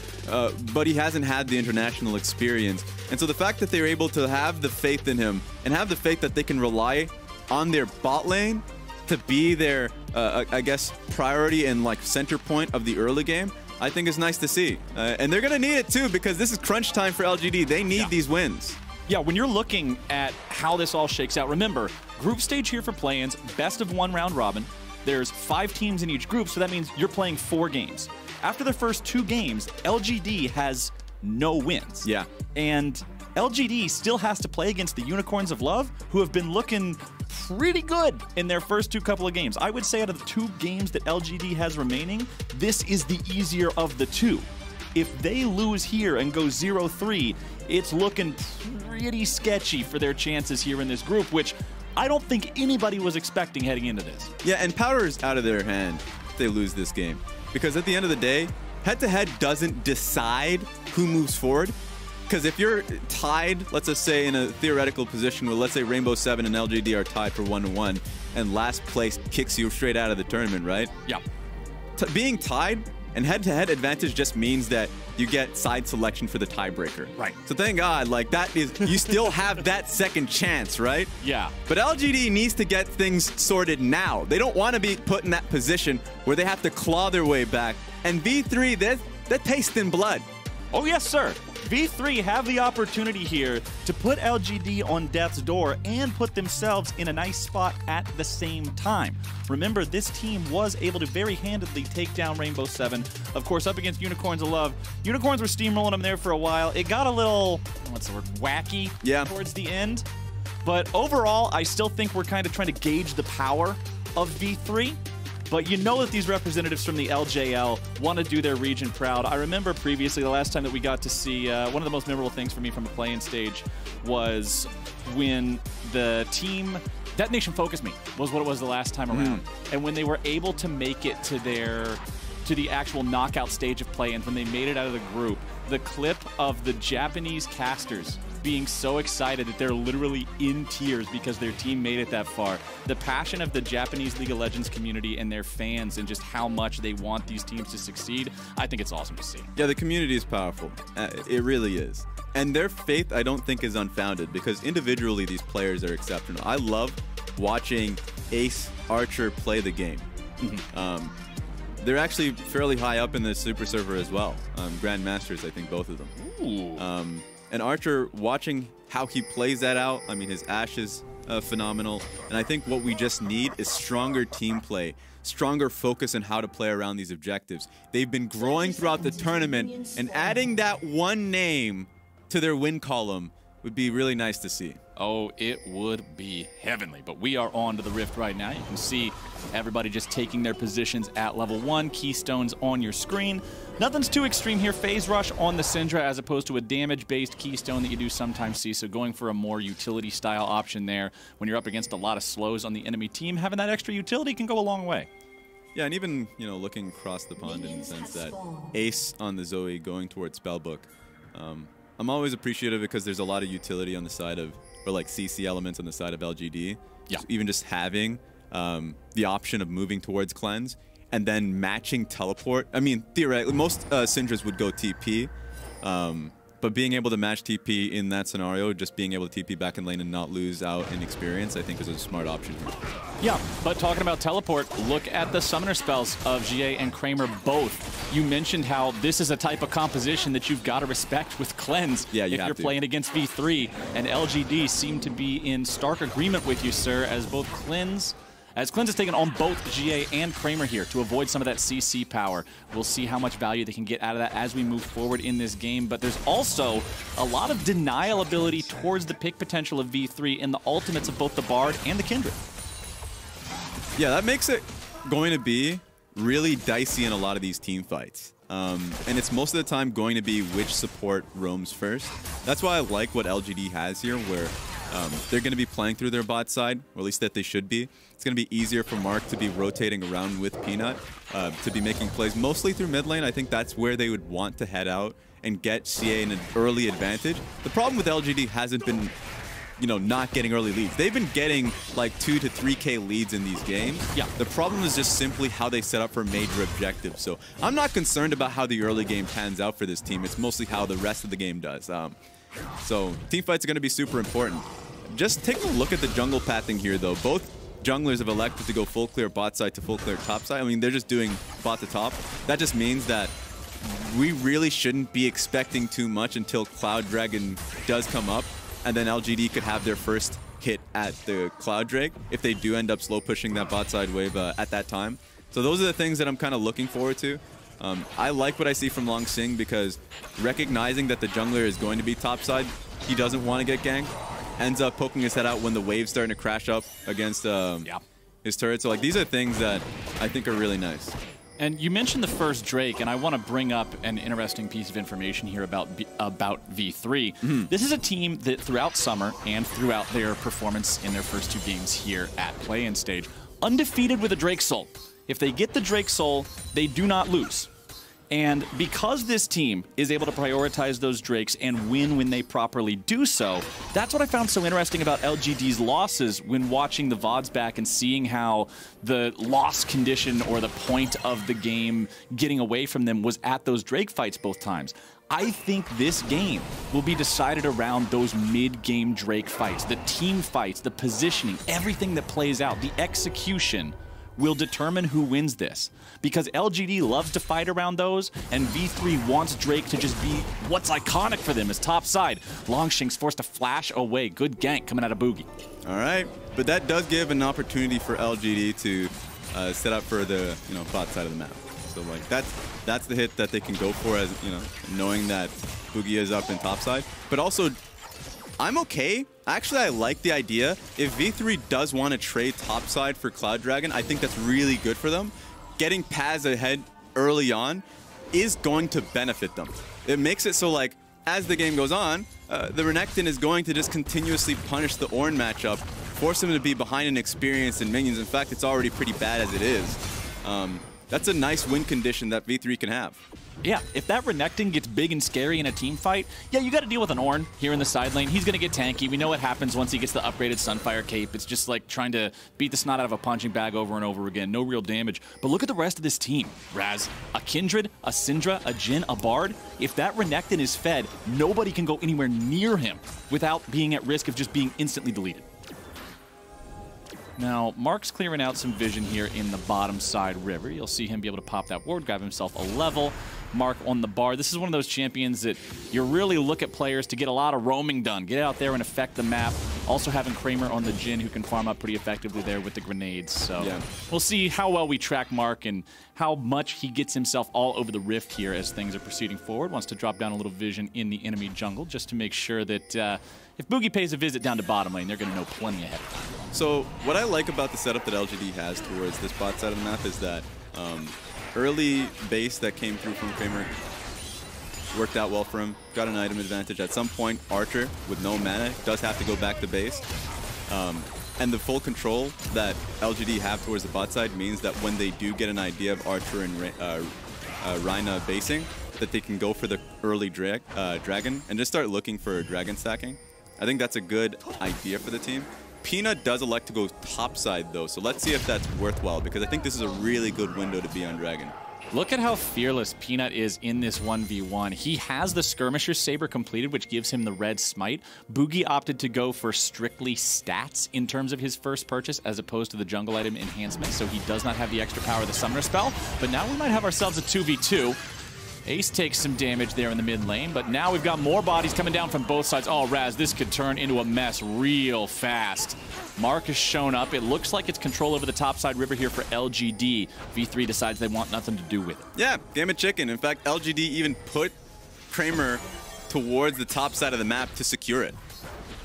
but he hasn't had the international experience. And so the fact that they're able to have the faith in him and have the faith that they can rely on their bot lane to be their, I guess, priority and like center point of the early game, I think is nice to see. And they're going to need it too, because this is crunch time for LGD. They need these wins. Yeah, when you're looking at how this all shakes out, remember, group stage here for play-ins, best of one round robin. There's 5 teams in each group, so that means you're playing 4 games. After the first 2 games, LGD has no wins. Yeah. And LGD still has to play against the Unicorns of Love, who have been looking pretty good in their first 2 couple of games. I would say out of the 2 games that LGD has remaining, this is the easier of the 2. If they lose here and go 0-3, it's looking pretty sketchy for their chances here in this group, which I don't think anybody was expecting heading into this. Yeah, and power is out of their hand if they lose this game. Because at the end of the day, head-to-head doesn't decide who moves forward. Because if you're tied, let's just say in a theoretical position where, let's say, Rainbow 7 and LGD are tied for 1-1, and last place kicks you straight out of the tournament, right? Yeah. Being tied and head-to-head advantage just means that you get side selection for the tiebreaker. Right. So thank God, like, that is, you still have that second chance, right? Yeah. But LGD needs to get things sorted now. They don't want to be put in that position where they have to claw their way back. And V3, that tastes in blood. Oh, yes, sir. V3 have the opportunity here to put LGD on death's door and put themselves in a nice spot at the same time. Remember, this team was able to very handedly take down Rainbow 7. Of course, up against Unicorns of Love. Unicorns were steamrolling them there for a while. It got a little, what's the word, wacky towards the end. But overall, I still think we're kind of trying to gauge the power of V3. But you know that these representatives from the LJL want to do their region proud. I remember previously, the last time that we got to see, one of the most memorable things for me from a play-in stage was when the team, Detonation Focus Me was what it was the last time around. And when they were able to make it to the actual knockout stage of play-ins, when they made it out of the group, the clip of the Japanese casters being so excited that they're literally in tears because their team made it that far. The passion of the Japanese League of Legends community and their fans and just how much they want these teams to succeed, I think it's awesome to see. Yeah, the community is powerful. It really is. And their faith, I don't think, is unfounded because individually these players are exceptional. I love watching Ace, Archer play the game. They're actually fairly high up in the Super Server as well. Grandmasters, I think, both of them. Ooh. And Archer, watching how he plays that out, I mean, his Ashe is phenomenal. And I think what we just need is stronger team play, stronger focus on how to play around these objectives. They've been growing throughout the tournament, and adding that one name to their win column would be really nice to see. Oh, it would be heavenly. But we are on to the Rift right now. You can see everybody just taking their positions at level 1. Keystones on your screen. Nothing's too extreme here. Phase Rush on the Syndra as opposed to a damage-based keystone that you do sometimes see. So going for a more utility-style option there when you're up against a lot of slows on the enemy team, having that extra utility can go a long way. Yeah, and even, you know, looking across the pond in the sense that Ace on the Zoe going towards Spellbook. I'm always appreciative because there's a lot of utility on the side of, or like CC elements on the side of LGD. Yeah. So even just having the option of moving towards cleanse and then matching teleport. I mean, theoretically, most Syndras would go TP. But being able to match TP in that scenario, just being able to TP back in lane and not lose out in experience, I think is a smart option here. Yeah, but talking about teleport, look at the summoner spells of GA and Kramer both. You mentioned how this is a type of composition that you've got to respect with Cleanse if you're playing against V3, and LGD seem to be in stark agreement with you, sir, as both Cleanse has taken on both GA and Kramer here to avoid some of that CC power. We'll see how much value they can get out of that as we move forward in this game, but there's also a lot of denial ability towards the pick potential of V3 in the ultimates of both the Bard and the Kindred. Yeah, that makes it going to be really dicey in a lot of these team fights. And it's most of the time going to be which support roams first. That's why I like what LGD has here, where they're going to be playing through their bot side, or at least that they should be. It's going to be easier for Mark to be rotating around with Peanut, to be making plays mostly through mid lane. I think that's where they would want to head out and get CA an early advantage. The problem with LGD hasn't been, you know, not getting early leads. They've been getting like 2 to 3K leads in these games. Yeah. The problem is just simply how they set up for major objectives. So I'm not concerned about how the early game pans out for this team. It's mostly how the rest of the game does. So team fights are going to be super important. Just take a look at the jungle pathing here, though. Both junglers have elected to go full clear bot side to full clear top side. I mean, they're just doing bot to top. That just means that we really shouldn't be expecting too much until Cloud Dragon does come up, and then LGD could have their first hit at the Cloud Drake if they do end up slow pushing that bot side wave at that time. So those are the things that I'm kind of looking forward to. I like what I see from Long Sing because recognizing that the jungler is going to be top side, he doesn't want to get ganked, ends up poking his head out when the wave's starting to crash up against his turret. So like these are things that I think are really nice. And you mentioned the first Drake, and I want to bring up an interesting piece of information here about V3. This is a team that throughout summer and throughout their performance in their first 2 games here at play-in stage, undefeated with a Drake Soul. If they get the Drake Soul, they do not lose. And because this team is able to prioritize those Drakes and win when they properly do so, that's what I found so interesting about LGD's losses when watching the VODs back and seeing how the loss condition or the point of the game getting away from them was at those Drake fights both times. I think this game will be decided around those mid-game Drake fights, the team fights, the positioning, everything that plays out, the execution will determine who wins this. Because LGD loves to fight around those, and V3 wants Drake to just be what's iconic for them as top side. Longshink's forced to flash away. Good gank coming out of Boogie. All right, but that does give an opportunity for LGD to set up for the bot side of the map. So like that's the hit that they can go for, as knowing that Boogie is up in top side. But also, I'm okay. Actually, I like the idea. If V3 does want to trade topside for Cloud Dragon, I think that's really good for them. Getting Paz ahead early on is going to benefit them. It makes it so, like, as the game goes on, the Renekton is going to just continuously punish the Ornn matchup, force him to be behind in experience and minions. In fact, it's already pretty bad as it is. That's a nice win condition that V3 can have. Yeah, if that Renekton gets big and scary in a team fight, yeah, you got to deal with an Ornn here in the side lane. He's going to get tanky. We know what happens once he gets the upgraded Sunfire cape. It's just like trying to beat the snot out of a punching bag over and over again. No real damage. But look at the rest of this team. Raz, a Kindred, a Syndra, a Jhin, a Bard. If that Renekton is fed, nobody can go anywhere near him without being at risk of just being instantly deleted. Now, Mark's clearing out some vision here in the bottom side river. You'll see him be able to pop that ward, grab himself a level. Mark on the bar. This is one of those champions that you really look at players to get a lot of roaming done. Get out there and affect the map. Also having Kramer on the Jhin, who can farm up pretty effectively there with the grenades. So yeah, we'll see how well we track Mark and how much he gets himself all over the rift here as things are proceeding forward. Wants to drop down a little vision in the enemy jungle just to make sure that if Boogie pays a visit down to bottom lane, they're going to know plenty ahead of time. So what I like about the setup that LGD has towards this bot side of the map is that early base that came through from Kramer worked out well for him. Got an item advantage. At some point, Archer, with no mana, does have to go back to base. And the full control that LGD have towards the bot side means that when they do get an idea of Archer and Reyna basing, that they can go for the early dragon and just start looking for dragon stacking. I think that's a good idea for the team. Peanut does elect to go topside though, so let's see if that's worthwhile, because I think this is a really good window to be on dragon. Look at how fearless Peanut is in this 1v1. He has the Skirmisher's Saber completed, which gives him the red smite. Boogie opted to go for strictly stats in terms of his first purchase, as opposed to the jungle item enhancement, so he does not have the extra power of the Summoner spell. But now we might have ourselves a 2v2. Ace takes some damage there in the mid lane, but now we've got more bodies coming down from both sides. Oh, Raz, this could turn into a mess real fast. Mark has shown up. It looks like it's control over the topside river here for LGD. V3 decides they want nothing to do with it. Yeah, game of chicken. In fact, LGD even put Kramer towards the top side of the map to secure it.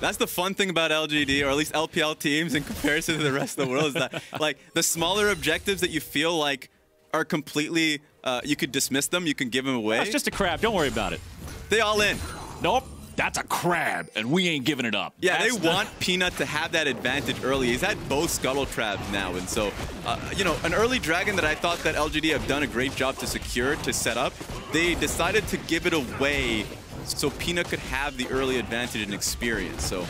That's the fun thing about LGD, or at least LPL teams in comparison to the rest of the world, is that like the smaller objectives that you feel like are completely, you could dismiss them, you can give them away. That's just a crab, don't worry about it. They all in. Nope, that's a crab, and we ain't giving it up. Yeah, that's they want Peanut to have that advantage early. He's had both Scuttle Crabs now, and so, you know, an early dragon that I thought that LGD have done a great job to secure, to set up, they decided to give it away so Peanut could have the early advantage and experience. So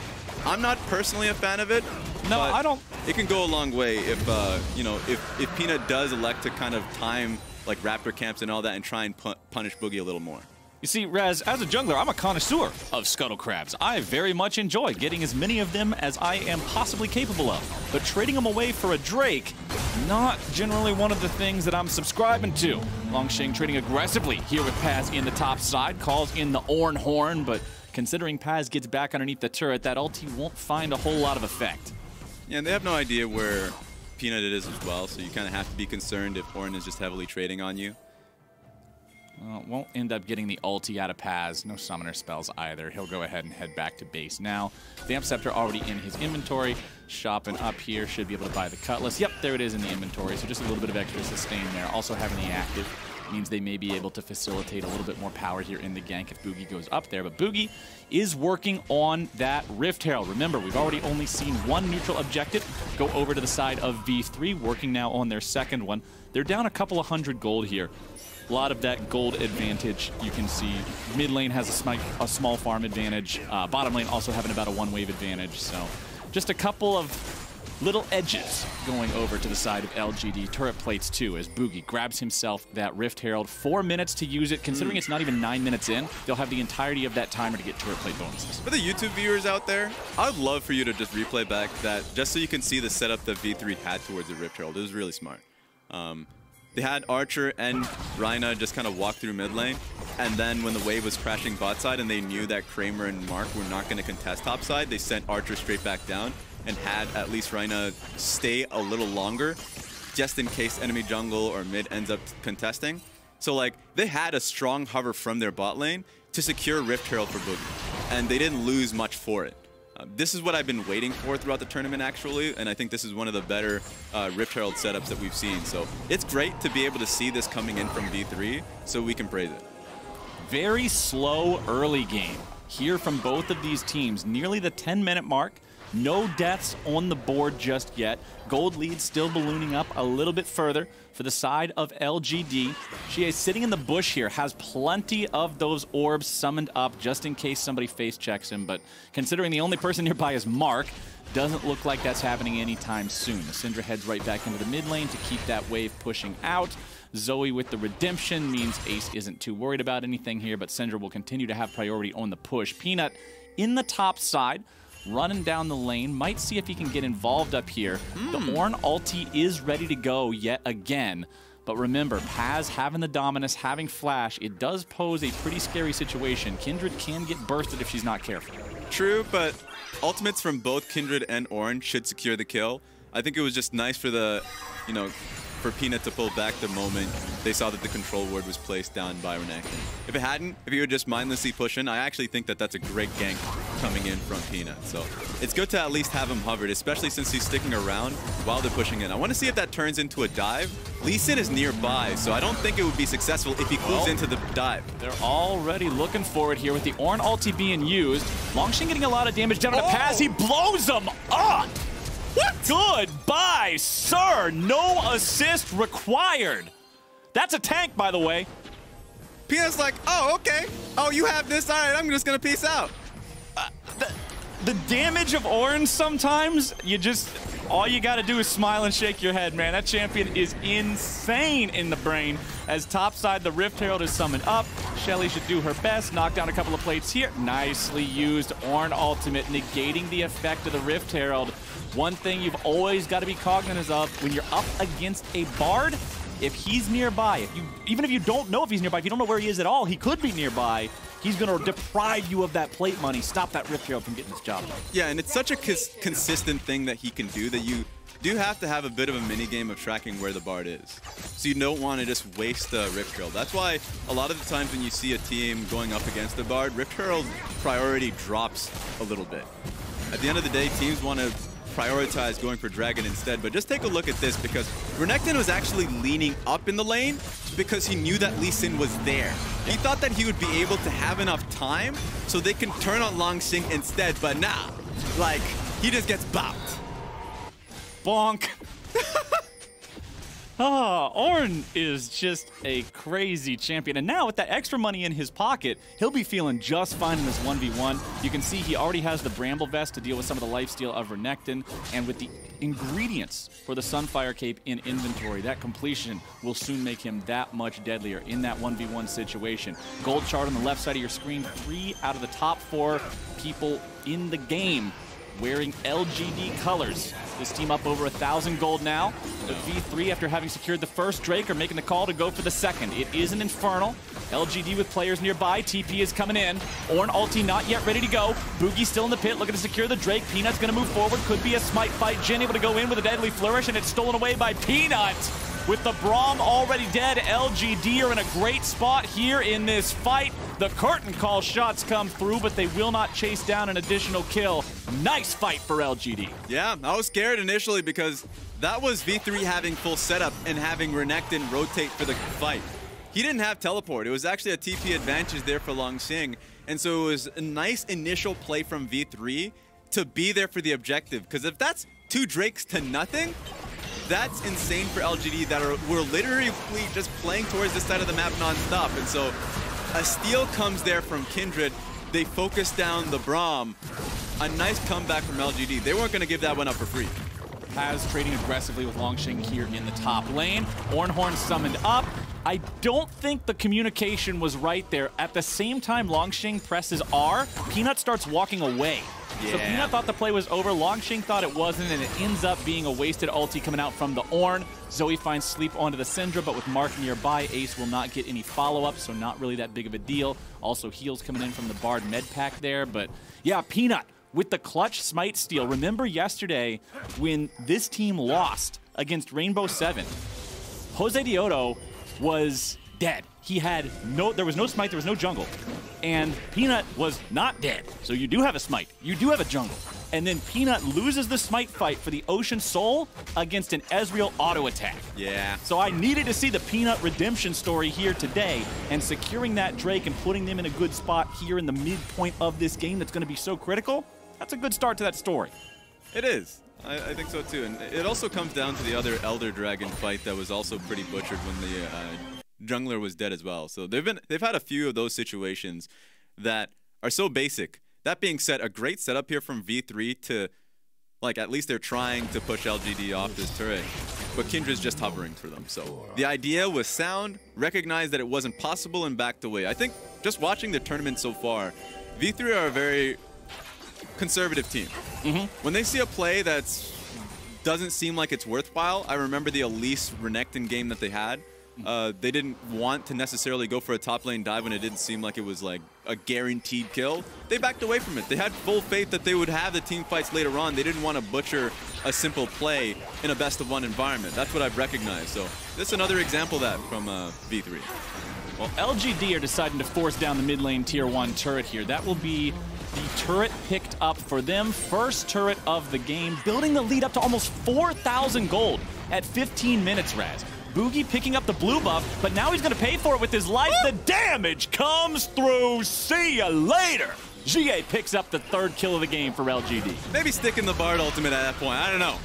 I'm not personally a fan of it. No, I don't. It can go a long way if, you know, if Peanut does elect to kind of time like Raptor camps and all that and try and punish Boogie a little more. You see, Raz, as a jungler, I'm a connoisseur of Scuttle Crabs. I very much enjoy getting as many of them as I am possibly capable of. But trading them away for a Drake, not generally one of the things that I'm subscribing to. Longsheng trading aggressively here with Paz in the top side, calls in the Orn Horn, but considering Paz gets back underneath the turret, that ulti won't find a whole lot of effect. Yeah, and they have no idea where Peanut it is as well, so you kind of have to be concerned if Orn is just heavily trading on you. Well, won't end up getting the ulti out of Paz. No summoner spells either. He'll go ahead and head back to base now. Vamp Scepter already in his inventory. Shopping up here, should be able to buy the Cutlass. Yep, there it is in the inventory, so just a little bit of extra sustain there. Also having the active means they may be able to facilitate a little bit more power here in the gank if Boogie goes up there. But Boogie is working on that Rift Herald. Remember, we've already only seen one neutral objective go over to the side of V3, working now on their second one. They're down a couple of 100 gold here. A lot of that gold advantage you can see. Mid lane has a small farm advantage. Bottom lane also having about a one-wave advantage. So just a couple of little edges going over to the side of LGD. Turret plates too, as Boogie grabs himself that Rift Herald. 4 minutes to use it. Considering it's not even 9 minutes in, they'll have the entirety of that timer to get turret plate bonuses. For the YouTube viewers out there, I would love for you to just replay back that, just so you can see the setup that V3 had towards the Rift Herald. It was really smart. They had Archer and Reyna just kind of walk through mid lane, and then when the wave was crashing bot side and they knew that Kramer and Mark were not going to contest top side, they sent Archer straight back down and had at least Reyna stay a little longer just in case enemy jungle or mid ends up contesting. So like, they had a strong hover from their bot lane to secure Rift Herald for Boogie, and they didn't lose much for it. This is what I've been waiting for throughout the tournament, actually, and I think this is one of the better Rift Herald setups that we've seen. So it's great to be able to see this coming in from V3, so we can praise it. Very slow early game here from both of these teams. Nearly the 10-minute mark. No deaths on the board just yet. Gold lead still ballooning up a little bit further for the side of LGD. She is sitting in the bush here, has plenty of those orbs summoned up just in case somebody face checks him, but considering the only person nearby is Mark, doesn't look like that's happening anytime soon. The Syndra heads right back into the mid lane to keep that wave pushing out. Zoe with the redemption means Ace isn't too worried about anything here, but Syndra will continue to have priority on the push. Peanut in the top side, running down the lane, might see if he can get involved up here. The Orn ulti is ready to go yet again. But remember, Paz having the Dominus, having Flash, it does pose a pretty scary situation. Kindred can get bursted if she's not careful. True, but ultimates from both Kindred and Orn should secure the kill. I think it was just nice for the, you know, for Peanut to pull back the moment they saw that the control ward was placed down by Renekton. If it hadn't, if he were just mindlessly pushing, I actually think that that's a great gank coming in from Peanut. So it's good to at least have him hovered, especially since he's sticking around while they're pushing in. I want to see if that turns into a dive. Lee Sin is nearby, so I don't think it would be successful if he moves into the dive. They're already looking for it here with the Orn ulti being used. Longsheng getting a lot of damage down on the Paz. He blows them up! What? Goodbye, sir. No assist required. That's a tank, by the way. Peanut's like, oh, okay. Oh, you have this? All right, I'm just going to peace out. The damage of orange sometimes, all you got to do is smile and shake your head, man. That champion is insane in the brain. As topside, the Rift Herald is summoned up. Shelly should do her best, knock down a couple of plates here. Nicely used. Ornn ultimate, negating the effect of the Rift Herald. One thing you've always got to be cognizant of when you're up against a Bard, if he's nearby, even if you don't know if he's nearby, if you don't know where he is at all, he could be nearby. He's going to deprive you of that plate money, stop that Rift Herald from getting his job done. Yeah, and it's such a consistent thing that he can do that you do have to have a bit of a mini game of tracking where the Bard is. So you don't want to just waste the Rift Herald. That's why a lot of the times when you see a team going up against the Bard, Rift Herald priority drops a little bit. At the end of the day, teams want to prioritize going for Dragon instead, but just take a look at this because Renekton was actually leaning up in the lane because he knew that Lee Sin was there. He thought that he would be able to have enough time so they can turn on Longxing instead, but nah, like, he just gets bopped. Bonk. Oh, Ornn is just a crazy champion. And now with that extra money in his pocket, he'll be feeling just fine in this 1v1. You can see he already has the Bramble Vest to deal with some of the lifesteal of Renekton. And with the ingredients for the Sunfire Cape in inventory, that completion will soon make him that much deadlier in that 1v1 situation. Gold chart on the left side of your screen, 3 out of the top 4 people in the game wearing LGD colors. This team up over 1,000 gold now. The V3, after having secured the first Drake, are making the call to go for the second. It is an Infernal. LGD with players nearby. TP is coming in. Ornn ulti not yet ready to go. Boogie still in the pit, looking to secure the Drake. Peanut's going to move forward. Could be a smite fight. Jin able to go in with a deadly flourish, and it's stolen away by Peanut. With the Braum already dead, LGD are in a great spot here in this fight. The curtain call shots come through, but they will not chase down an additional kill. Nice fight for LGD. Yeah, I was scared initially because that was V3 having full setup and having Renekton rotate for the fight. He didn't have teleport. It was actually a TP advantage there for Longxing. And so it was a nice initial play from V3 to be there for the objective. Because if that's 2 Drakes to nothing, that's insane for LGD that were literally just playing towards this side of the map non-stop. And so a steal comes there from Kindred. They focus down the Braum. A nice comeback from LGD. They weren't going to give that one up for free. Paz trading aggressively with Longxing here in the top lane. Ornhorn summoned up. I don't think the communication was right there. At the same time Longxing presses R, Peanut starts walking away. Yeah. So Peanut thought the play was over. Longxing thought it wasn't, and it ends up being a wasted ulti coming out from the Ornn. Zoe finds sleep onto the Syndra, but with Mark nearby, Ace will not get any follow-up, so not really that big of a deal. Also, heals coming in from the Bard med pack there, but yeah, Peanut with the clutch smite steal. Remember yesterday when this team lost against Rainbow 7, Jose Diodo was dead. He had there was no smite, there was no jungle. And Peanut was not dead. So you do have a smite, you do have a jungle. And then Peanut loses the smite fight for the Ocean Soul against an Ezreal auto attack. Yeah. So I needed to see the Peanut redemption story here today, and securing that Drake and putting them in a good spot here in the midpoint of this game that's going to be so critical. That's a good start to that story. It is. I think so too. And it also comes down to the other Elder Dragon fight that was also pretty butchered when the jungler was dead as well. So they've had a few of those situations that are so basic. That being said, a great setup here from V3 to, like, at least they're trying to push LGD off this turret. But Kindred's just hovering for them. So the idea was sound, recognized that it wasn't possible, and backed away. I think just watching the tournament so far, V3 are a very conservative team. When they see a play that doesn't seem like it's worthwhile, I remember the Elise Renekton game that they had. They didn't want to necessarily go for a top lane dive when it didn't seem like it was like a guaranteed kill. They backed away from it. They had full faith that they would have the team fights later on. They didn't want to butcher a simple play in a best-of-1 environment. That's what I've recognized. So this is another example of that from V3. Well, LGD are deciding to force down the mid lane tier 1 turret here. That will be the turret picked up for them. First turret of the game, building the lead up to almost 4,000 gold at 15 minutes, Raz. Boogie picking up the blue buff, but now he's going to pay for it with his life. The damage comes through. See ya later. GA picks up the 3rd kill of the game for LGD. Maybe stick in the Bard ultimate at that point. I don't know.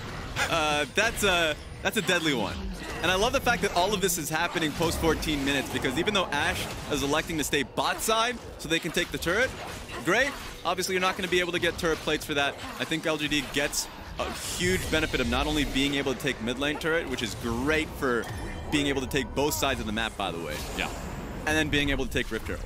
That's a deadly one. And I love the fact that all of this is happening post 14 minutes, because even though Ash is electing to stay bot side so they can take the turret, great. Obviously, you're not going to be able to get turret plates for that. I think LGD gets a huge benefit of not only being able to take mid lane turret, which is great for being able to take both sides of the map, by the way. Yeah. And then being able to take Rift Herald.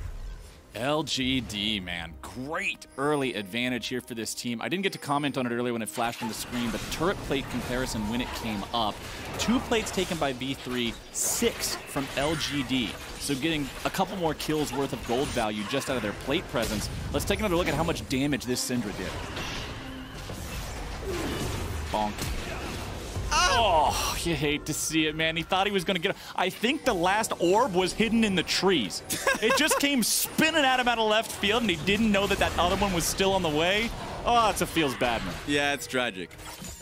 LGD, man, great early advantage here for this team. I didn't get to comment on it earlier when it flashed on the screen, but turret plate comparison when it came up. 2 plates taken by V3, 6 from LGD. So getting a couple more kills worth of gold value just out of their plate presence. Let's take another look at how much damage this Syndra did. Bonk. Oh, you hate to see it, man. He thought he was going to get... I think the last orb was hidden in the trees. It just came spinning at him out of left field, and he didn't know that that other one was still on the way. Oh, it feels bad, man. Yeah, it's tragic.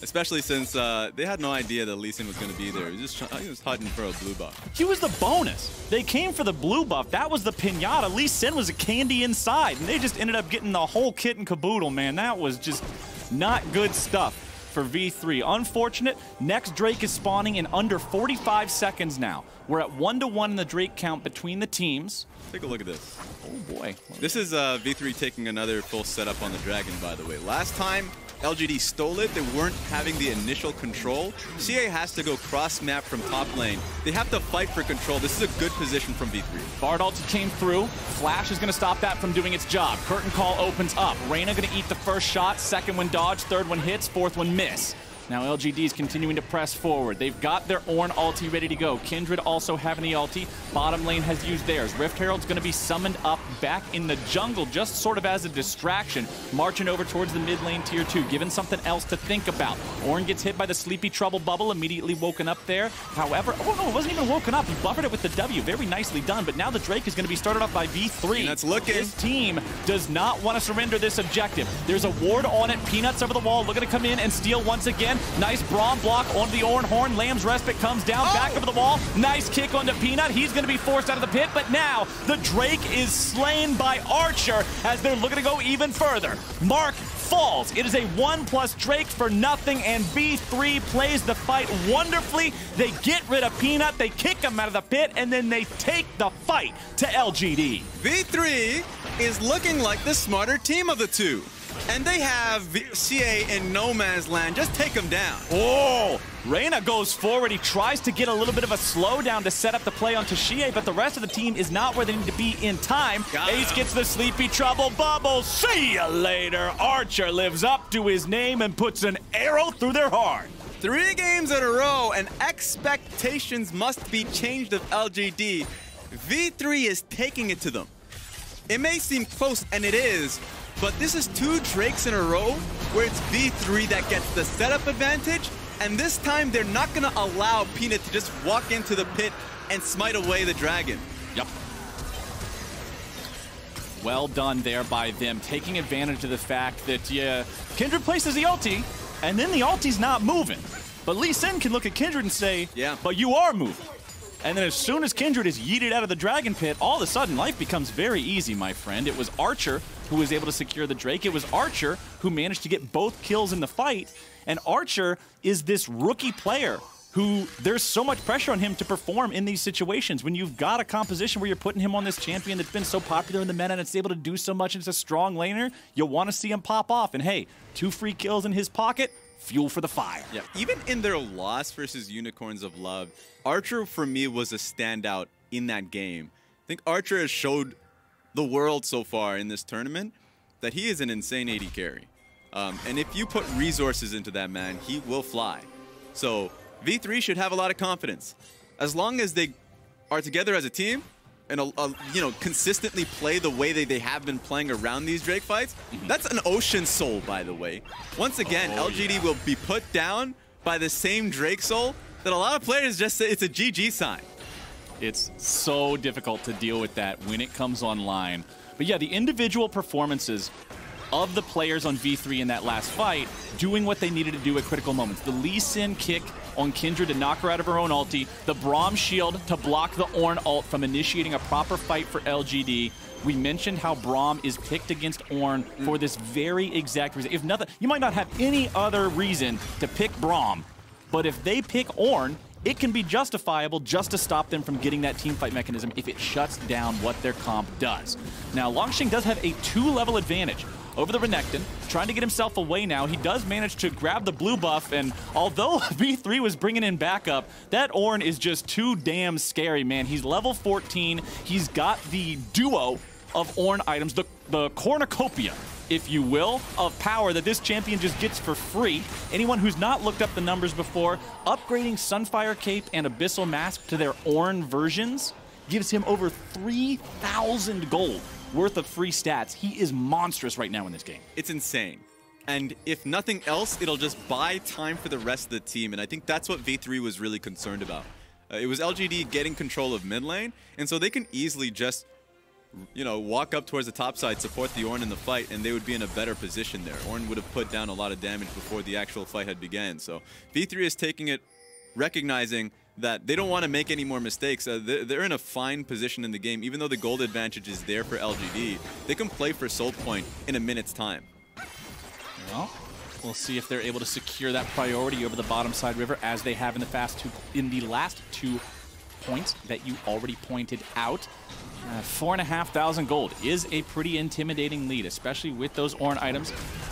Especially since they had no idea that Lee Sin was going to be there. He was hunting for a blue buff. He was the bonus. They came for the blue buff. That was the pinata. Lee Sin was a candy inside, and they just ended up getting the whole kit and caboodle, man. That was just not good stuff for V3. Unfortunate. Next Drake is spawning in under 45 seconds now. We're at 1-to-1 in the Drake count between the teams. Take a look at this. Oh boy. This is V3 taking another full setup on the Dragon, by the way. Last time LGD stole it, they weren't having the initial control. CA has to go cross-map from top lane. They have to fight for control. This is a good position from V3. Bard ulti came through. Flash is going to stop that from doing its job. Curtain call opens up. Reyna going to eat the first shot. Second one dodge. Third one hits. Fourth one miss. Now LGD is continuing to press forward. They've got their Ornn ulti ready to go. Kindred also having the ulti. Bottom lane has used theirs. Rift Herald's going to be summoned up back in the jungle just sort of as a distraction, marching over towards the mid lane tier 2, given something else to think about. Ornn gets hit by the Sleepy Trouble bubble, immediately woken up there. However, oh no, it wasn't even woken up. He buffered it with the W. Very nicely done, but now the Drake is going to be started off by V3. Peanuts looking. This team does not want to surrender this objective. There's a ward on it. Peanuts over the wall, looking to come in and steal once again. Nice Braum block onto the Ornn Horn. Lamb's Respite comes down, back over the wall. Nice kick onto Peanut. He's going to be forced out of the pit, but now the Drake is slain by Archer as they're looking to go even further. Mark falls. It is a 1+ Drake for nothing, and V3 plays the fight wonderfully. They get rid of Peanut, they kick him out of the pit, and then they take the fight to LGD. V3 is looking like the smarter team of the two. And they have CA in no man's land. Just take him down. Oh, Reyna goes forward. He tries to get a little bit of a slowdown to set up the play onto Xie, but the rest of the team is not where they need to be in time. Ace gets the Sleepy Trouble bubble. See ya later. Archer lives up to his name and puts an arrow through their heart. 3 games in a row, and expectations must be changed of LGD. V3 is taking it to them. It may seem close, and it is, but this is 2 Drakes in a row where it's V3 that gets the setup advantage, and this time they're not going to allow Peanut to just walk into the pit and smite away the Dragon. Yep. Well done there by them, taking advantage of the fact that, yeah, Kindred places the ulti, and then the ulti's not moving. But Lee Sin can look at Kindred and say, yeah, but you are moving. And then as soon as Kindred is yeeted out of the Dragon Pit, all of a sudden life becomes very easy, my friend. It was Archer who was able to secure the Drake. It was Archer who managed to get both kills in the fight. And Archer is this rookie player who there's so much pressure on him to perform in these situations. When you've got a composition where you're putting him on this champion that's been so popular in the meta and it's able to do so much and it's a strong laner, you'll want to see him pop off. And hey, 2 free kills in his pocket, fuel for the fire. Yeah, even in their loss versus Unicorns of Love, Archer for me was a standout in that game. I think Archer has showed the world so far in this tournament that he is an insane AD carry. And if you put resources into that man, he will fly. So V3 should have a lot of confidence. As long as they are together as a team and you know, consistently play the way they have been playing around these Drake fights, that's an ocean soul, by the way. Once again, LGD will be put down by the same Drake soul that a lot of players just say it's a GG sign. It's so difficult to deal with that when it comes online. But yeah, the individual performances of the players on V3 in that last fight doing what they needed to do at critical moments. The Lee Sin kick on Kindred to knock her out of her own ulti. The Braum shield to block the Ornn ult from initiating a proper fight for LGD. We mentioned how Braum is picked against Ornn for this very exact reason. If nothing, you might not have any other reason to pick Braum, but if they pick Ornn, it can be justifiable just to stop them from getting that team fight mechanism if it shuts down what their comp does. Now, Longxing does have a 2-level advantage over the Renekton, trying to get himself away now. He does manage to grab the blue buff, and although V3 was bringing in backup, that Ornn is just too damn scary, man. He's level 14. He's got the duo of Ornn items, the cornucopia, if you will, of power that this champion just gets for free. Anyone who's not looked up the numbers before, upgrading Sunfire Cape and Abyssal Mask to their Ornn versions gives him over 3,000 gold worth of free stats. He is monstrous right now in this game. It's insane. And if nothing else, it'll just buy time for the rest of the team. And I think that's what V3 was really concerned about. It was LGD getting control of mid lane, and so they can easily just, you know, walk up towards the top side, support the Ornn in the fight, and they would be in a better position there. Ornn would have put down a lot of damage before the actual fight had begun. So V3 is taking it, recognizing that they don't want to make any more mistakes. They're in a fine position in the game. Even though the gold advantage is there for LGD, they can play for Soul Point in a minute's time. Well, we'll see if they're able to secure that priority over the bottom side river as they have in the last 2 points that you already pointed out. 4,500 gold is a pretty intimidating lead, especially with those Ornn items.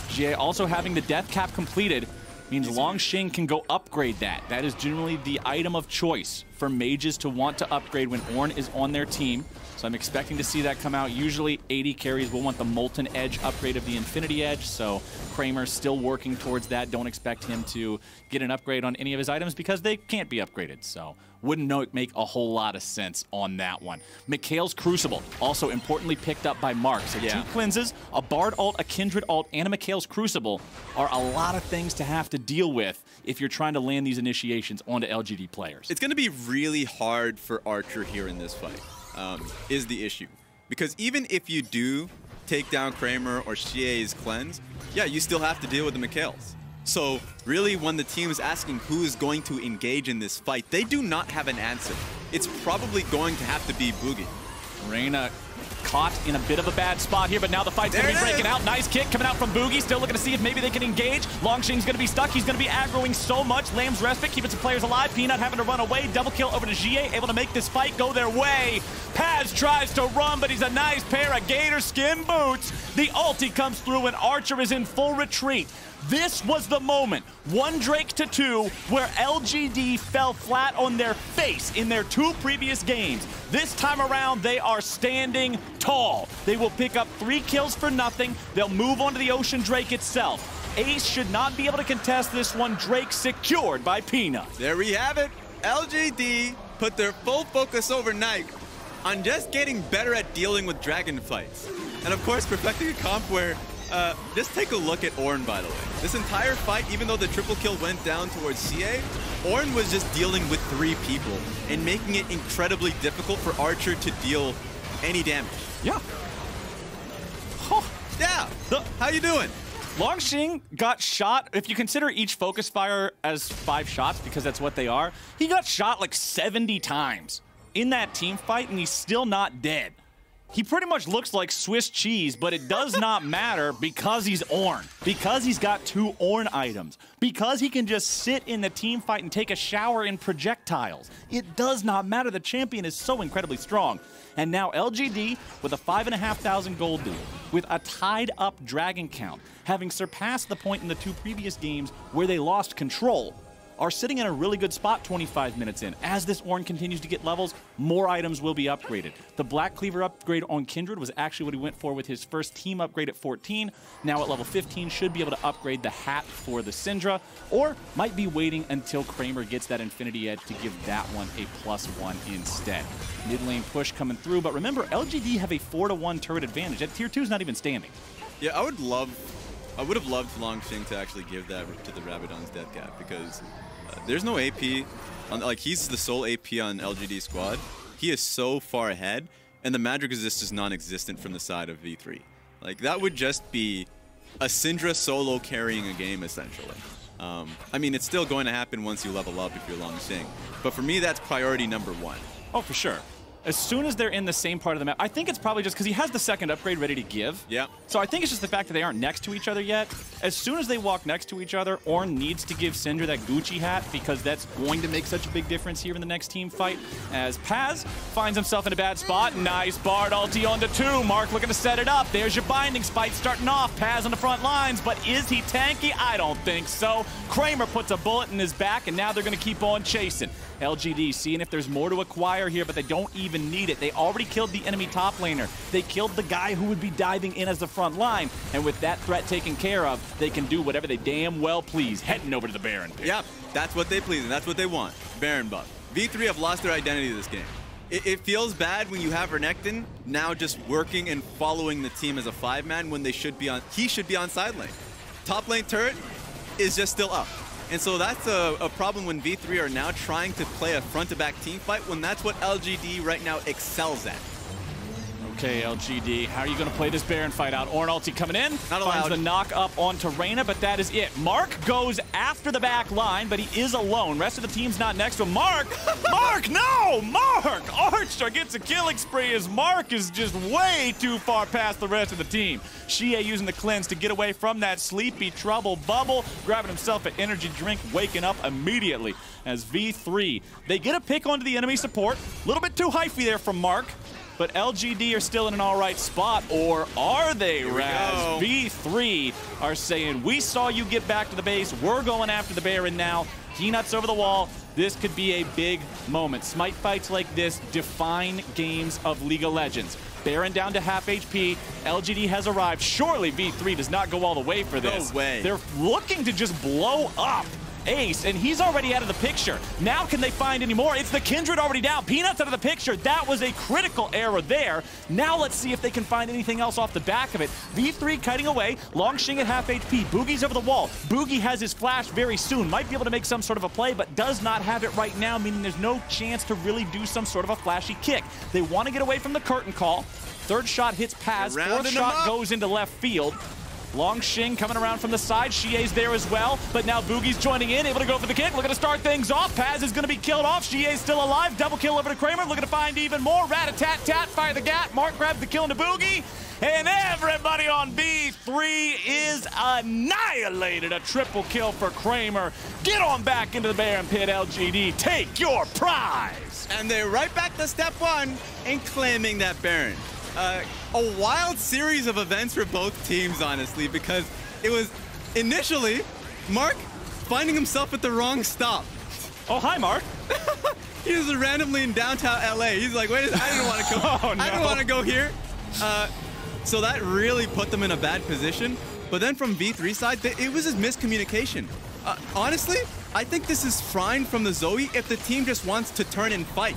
GA also having the death cap completed means Longxing can go upgrade that. That is generally the item of choice for mages to want to upgrade when Ornn is on their team. So I'm expecting to see that come out. Usually 80 carries will want the Molten Edge upgrade of the Infinity Edge, so Kramer's still working towards that. Don't expect him to get an upgrade on any of his items because they can't be upgraded, so wouldn't make a whole lot of sense on that one. Mikhail's Crucible, also importantly picked up by Mark. So 2 cleanses, a Bard ult, a Kindred ult, and a Mikhail's Crucible are a lot of things to have to deal with if you're trying to land these initiations onto LGD players. It's going to be really hard for Archer here in this fight, is the issue. Because even if you do take down Kramer or Xie's cleanse, yeah, you still have to deal with the Mikhails. So really, when the team is asking who is going to engage in this fight, they do not have an answer. It's probably going to have to be Boogie. Reina caught in a bit of a bad spot here, but now the fight's going to be breaking out. Nice kick coming out from Boogie. Still looking to see if maybe they can engage. Longxing's going to be stuck. He's going to be aggroing so much. Lamb's Respite keeping some players alive. Peanut having to run away. Double kill over to GA, able to make this fight go their way. Paz tries to run, but he's a nice pair of gator skin boots. The ulti comes through, and Archer is in full retreat. This was the moment, 1 Drake to 2, where LGD fell flat on their face in their 2 previous games. This time around, they are standing tall. They will pick up 3 kills for nothing. They'll move on to the Ocean Drake itself. Ace should not be able to contest this one. Drake secured by Peanut. There we have it. LGD put their full focus overnight on just getting better at dealing with dragon fights. And of course, perfecting a comp where just take a look at Ornn, by the way. This entire fight, even though the triple kill went down towards CA, Ornn was just dealing with 3 people and making it incredibly difficult for Archer to deal any damage. Yeah. Yeah. How you doing? Longxing got shot, if you consider each focus fire as 5 shots, because that's what they are, he got shot like 70 times in that team fight, and he's still not dead. He pretty much looks like Swiss cheese, but it does not matter because he's Ornn. Because he's got 2 Ornn items. Because he can just sit in the team fight and take a shower in projectiles. It does not matter. The champion is so incredibly strong. And now LGD with a 5,500 gold lead, with a tied up dragon count, having surpassed the point in the 2 previous games where they lost control, are sitting in a really good spot 25 minutes in. As this Ornn continues to get levels, more items will be upgraded. The Black Cleaver upgrade on Kindred was actually what he went for with his first team upgrade at 14. Now at level 15, should be able to upgrade the hat for the Syndra, or might be waiting until Kramer gets that Infinity Edge to give that one a +1 instead. Mid lane push coming through, but remember, LGD have a 4-to-1 turret advantage. That tier 2 is not even standing. Yeah, I would have loved Longxing to actually give that to the Rabadon's death cap, because there's no AP. Like, he's the sole AP on LGD squad. He is so far ahead, and the magic resist is non-existent from the side of V3. Like, that would just be a Syndra solo carrying a game, essentially. I mean, it's still going to happen once you level up if you're Longxing. But for me, that's priority number 1. Oh, for sure. as soon as they're in the same part of the map, I think it's probably just because he has the second upgrade ready to give. Yeah. So I think it's just the fact that they aren't next to each other yet. As soon as they walk next to each other, Ornn needs to give Syndra that Gucci hat because that's going to make such a big difference here in the next team fight. As Paz finds himself in a bad spot. Nice Bard ulti onto 2. Mark looking to set it up. There's your binding spike starting off. Paz on the front lines, but is he tanky? I don't think so. Kramer puts a bullet in his back, and now they're going to keep on chasing. LGD seeing if there's more to acquire here, but they don't even need it. They already killed the enemy top laner. They killed the guy who would be diving in as the front line, and with that threat taken care of, they can do whatever they damn well please, heading over to the Baron pit. Yeah, that's what they please, and that's what they want. Baron buff. V3 have lost their identity this game. It feels bad when you have Renekton now just working and following the team as a 5-man when he should be on side lane. Top lane turret is just still up. And so that's a problem when V3 are now trying to play a front-to-back team fight when that's what LGD right now excels at. Okay, LGD, how are you going to play this Baron fight out? Ornn ulti coming in, not allowed. Finds the knock up onto Reyna, but that is it. Mark goes after the back line, but he is alone. Rest of the team's not next to him. Mark! Mark, no! Mark! Archer gets a killing spree as Mark is just way too far past the rest of the team. Xie using the cleanse to get away from that sleepy trouble bubble, grabbing himself an energy drink, waking up immediately. As V3, they get a pick onto the enemy support. A little bit too hyphy there from Mark. But LGD are still in an all right spot, or are they, Raz? V3 are saying, we saw you get back to the base. We're going after the Baron now. Peanuts over the wall. This could be a big moment. Smite fights like this define games of League of Legends. Baron down to half HP. LGD has arrived. Surely V3 does not go all the way for this. No way. They're looking to just blow up Ace, and he's already out of the picture. Now can they find any more? It's the Kindred already down. Peanuts out of the picture. That was a critical error there. Now let's see if they can find anything else off the back of it. V3 cutting away. Longshing at half HP. Boogie's over the wall. Boogie has his flash very soon. Might be able to make some sort of a play, but does not have it right now, meaning there's no chance to really do some sort of a flashy kick. They want to get away from the curtain call. Third shot hits Paz. Fourth shot goes into left field. Longshing coming around from the side. Xie's there as well, but now Boogie's joining in, able to go for the kick, looking to start things off. Paz is going to be killed off. Xie's still alive. Double kill over to Kramer, looking to find even more. Rat-a-tat-tat, fire the gap. Mark grabs the kill into Boogie, and everybody on B3 is annihilated. A triple kill for Kramer. Get on back into the Baron pit, LGD. Take your prize. And they're right back to step 1 and claiming that Baron. A wild series of events for both teams, honestly, because it was initially Mark finding himself at the wrong stop. Oh, hi, Mark. He was randomly in downtown LA. He's like, wait a second, I didn't want to go. Oh, no. I didn't want to go here. So that really put them in a bad position. But then from V3 side, it was just miscommunication. Honestly, I think this is fine from the Zoe if the team just wants to turn and fight.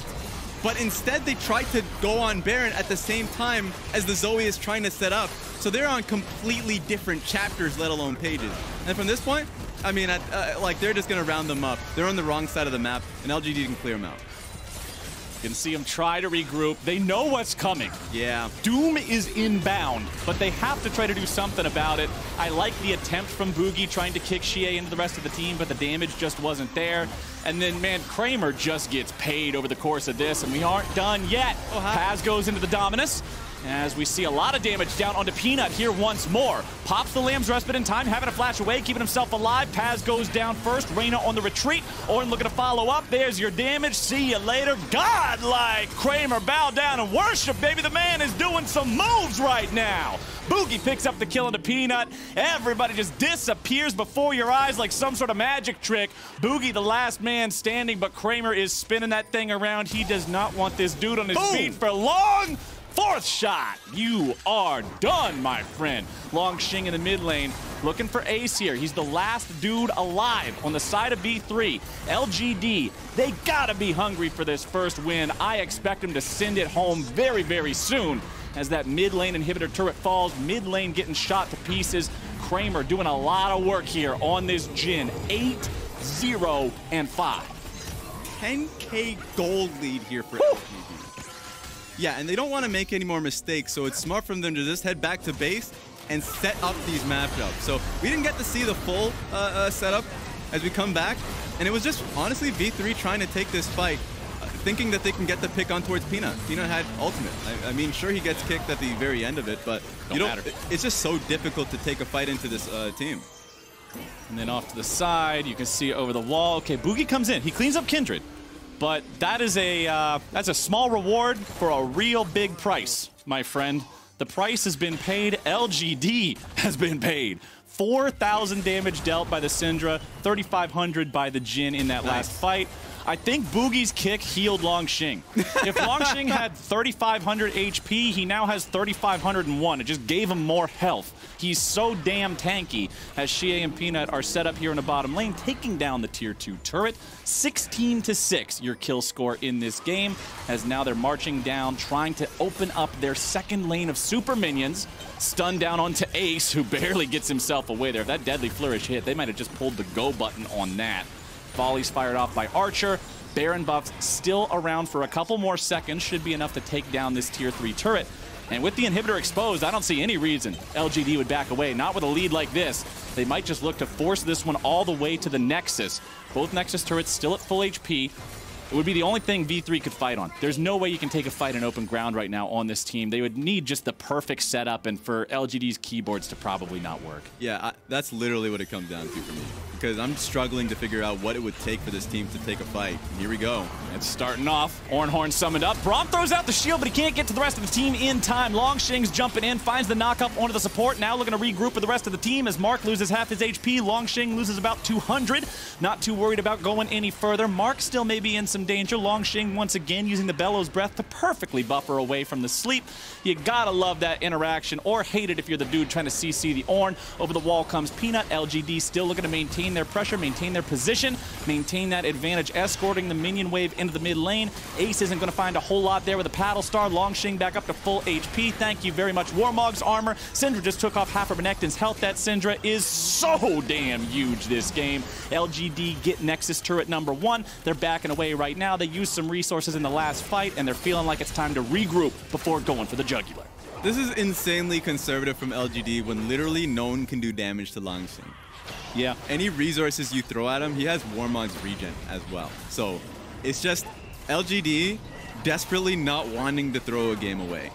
But instead, they tried to go on Baron at the same time as the Zoe is trying to set up. So they're on completely different chapters, let alone pages. And from this point, I mean, like, they're just going to round them up. They're on the wrong side of the map, and LGD can clear them out. You can see them try to regroup. They know what's coming. Yeah. Doom is inbound, but they have to try to do something about it. I like the attempt from Boogie trying to kick Xie into the rest of the team, but the damage just wasn't there. And then, man, Kramer just gets paid over the course of this, and we aren't done yet. Paz goes into the Dominus, as we see a lot of damage down onto Peanut here once more. Pops the Lamb's Respite in time, having a flash away, keeping himself alive. Paz goes down first. Reyna on the retreat. Ornn looking to follow up. There's your damage. See you later. Godlike. Kramer, bow down and worship, baby. The man is doing some moves right now. Boogie picks up the kill into Peanut. Everybody just disappears before your eyes like some sort of magic trick. Boogie, the last man standing, but Kramer is spinning that thing around. He does not want this dude on his feet for long. Fourth shot. You are done, my friend. Longshing in the mid lane, looking for Ace here. He's the last dude alive on the side of B3. LGD, they gotta be hungry for this first win. I expect them to send it home very, very soon. As that mid lane inhibitor turret falls, mid lane getting shot to pieces. Kramer doing a lot of work here on this Jhin. 8-0 and 5. 10K gold lead here for LGD. Yeah, and they don't want to make any more mistakes, so it's smart for them to just head back to base and set up these matchups. So we didn't get to see the full setup as we come back, and it was just, honestly, V3 trying to take this fight. thinking that they can get the pick on towards Peanut. Peanut had ultimate. I mean, sure, he gets kicked at the very end of it, but it's just so difficult to take a fight into this team. And then off to the side, you can see over the wall. Okay, Boogie comes in. He cleans up Kindred. But that is that's a small reward for a real big price, my friend. The price has been paid. LGD has been paid. 4,000 damage dealt by the Syndra, 3,500 by the Jin in that last fight. I think Boogie's kick healed Longxing. If Longxing had 3,500 HP, he now has 3,501. It just gave him more health. He's so damn tanky as Xie and Peanut are set up here in the bottom lane, taking down the tier 2 turret. 16-6 your kill score in this game, as now they're marching down, trying to open up their second lane of super minions. Stun down onto Ace, who barely gets himself away there. If that deadly flourish hit, they might have just pulled the go button on that. Volleys fired off by Archer. Baron buffs still around for a couple more seconds. Should be enough to take down this tier 3 turret. And with the inhibitor exposed, I don't see any reason LGD would back away. Not with a lead like this. They might just look to force this one all the way to the Nexus. Both Nexus turrets still at full HP. It would be the only thing V3 could fight on. There's no way you can take a fight in open ground right now on this team. They would need just the perfect setup and for LGD's keyboards to probably not work. Yeah, that's literally what it comes down to for me. Because I'm struggling to figure out what it would take for this team to take a fight. Here we go. It's starting off. Ornhorn summoned up. Braum throws out the shield, but he can't get to the rest of the team in time. Longxing's jumping in, finds the knock-up onto the support. Now looking to regroup with the rest of the team as Mark loses half his HP. Longxing loses about 200. Not too worried about going any further. Mark still may be in some danger. Longxing once again using the Bellows Breath to perfectly buffer away from the sleep. You gotta love that interaction, or hate it if you're the dude trying to CC the Ornn. Over the wall comes Peanut. LGD still looking to maintain their pressure, maintain their position, maintain that advantage, escorting the minion wave into the mid lane. Ace isn't going to find a whole lot there with a paddle star. Longxing back up to full HP. Thank you very much, Warmog's armor. Syndra just took off half of Renekton's health. That Syndra is so damn huge this game. LGD get Nexus turret number 1. They're backing away right now. They used some resources in the last fight, and they're feeling like it's time to regroup before going for the jugular. This is insanely conservative from LGD when literally no one can do damage to Longxing. Yeah. Any resources you throw at him, he has Warmog's regen as well. So it's just LGD desperately not wanting to throw a game away.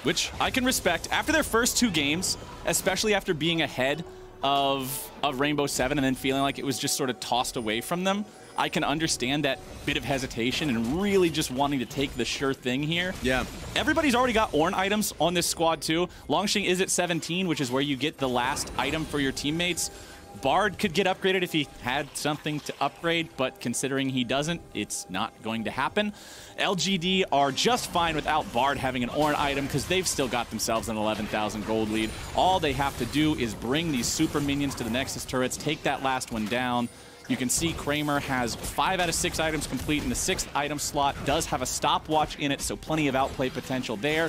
Which I can respect. After their first 2 games, especially after being ahead of Rainbow 7 and then feeling like it was just sort of tossed away from them, I can understand that bit of hesitation and really just wanting to take the sure thing here. Yeah. Everybody's already got Ornn items on this squad too. Longxing is at 17, which is where you get the last item for your teammates. Bard could get upgraded if he had something to upgrade, but considering he doesn't, it's not going to happen. LGD are just fine without Bard having an Ornn item because they've still got themselves an 11,000 gold lead. All they have to do is bring these super minions to the Nexus turrets, take that last one down. You can see Kramer has 5 out of 6 items complete, and the 6th item slot does have a stopwatch in it, so plenty of outplay potential there.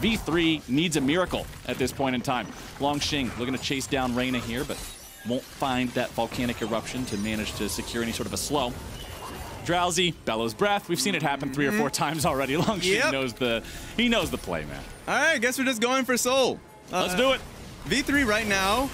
V3 needs a miracle at this point in time. Longxing looking to chase down Reyna here, but won't find that volcanic eruption to manage to secure any sort of a slow. Drowsy, Bellows Breath. We've seen it happen 3 or 4 times already. Longxing knows the play, man. All right, I guess we're just going for Soul. Let's do it. V3 right now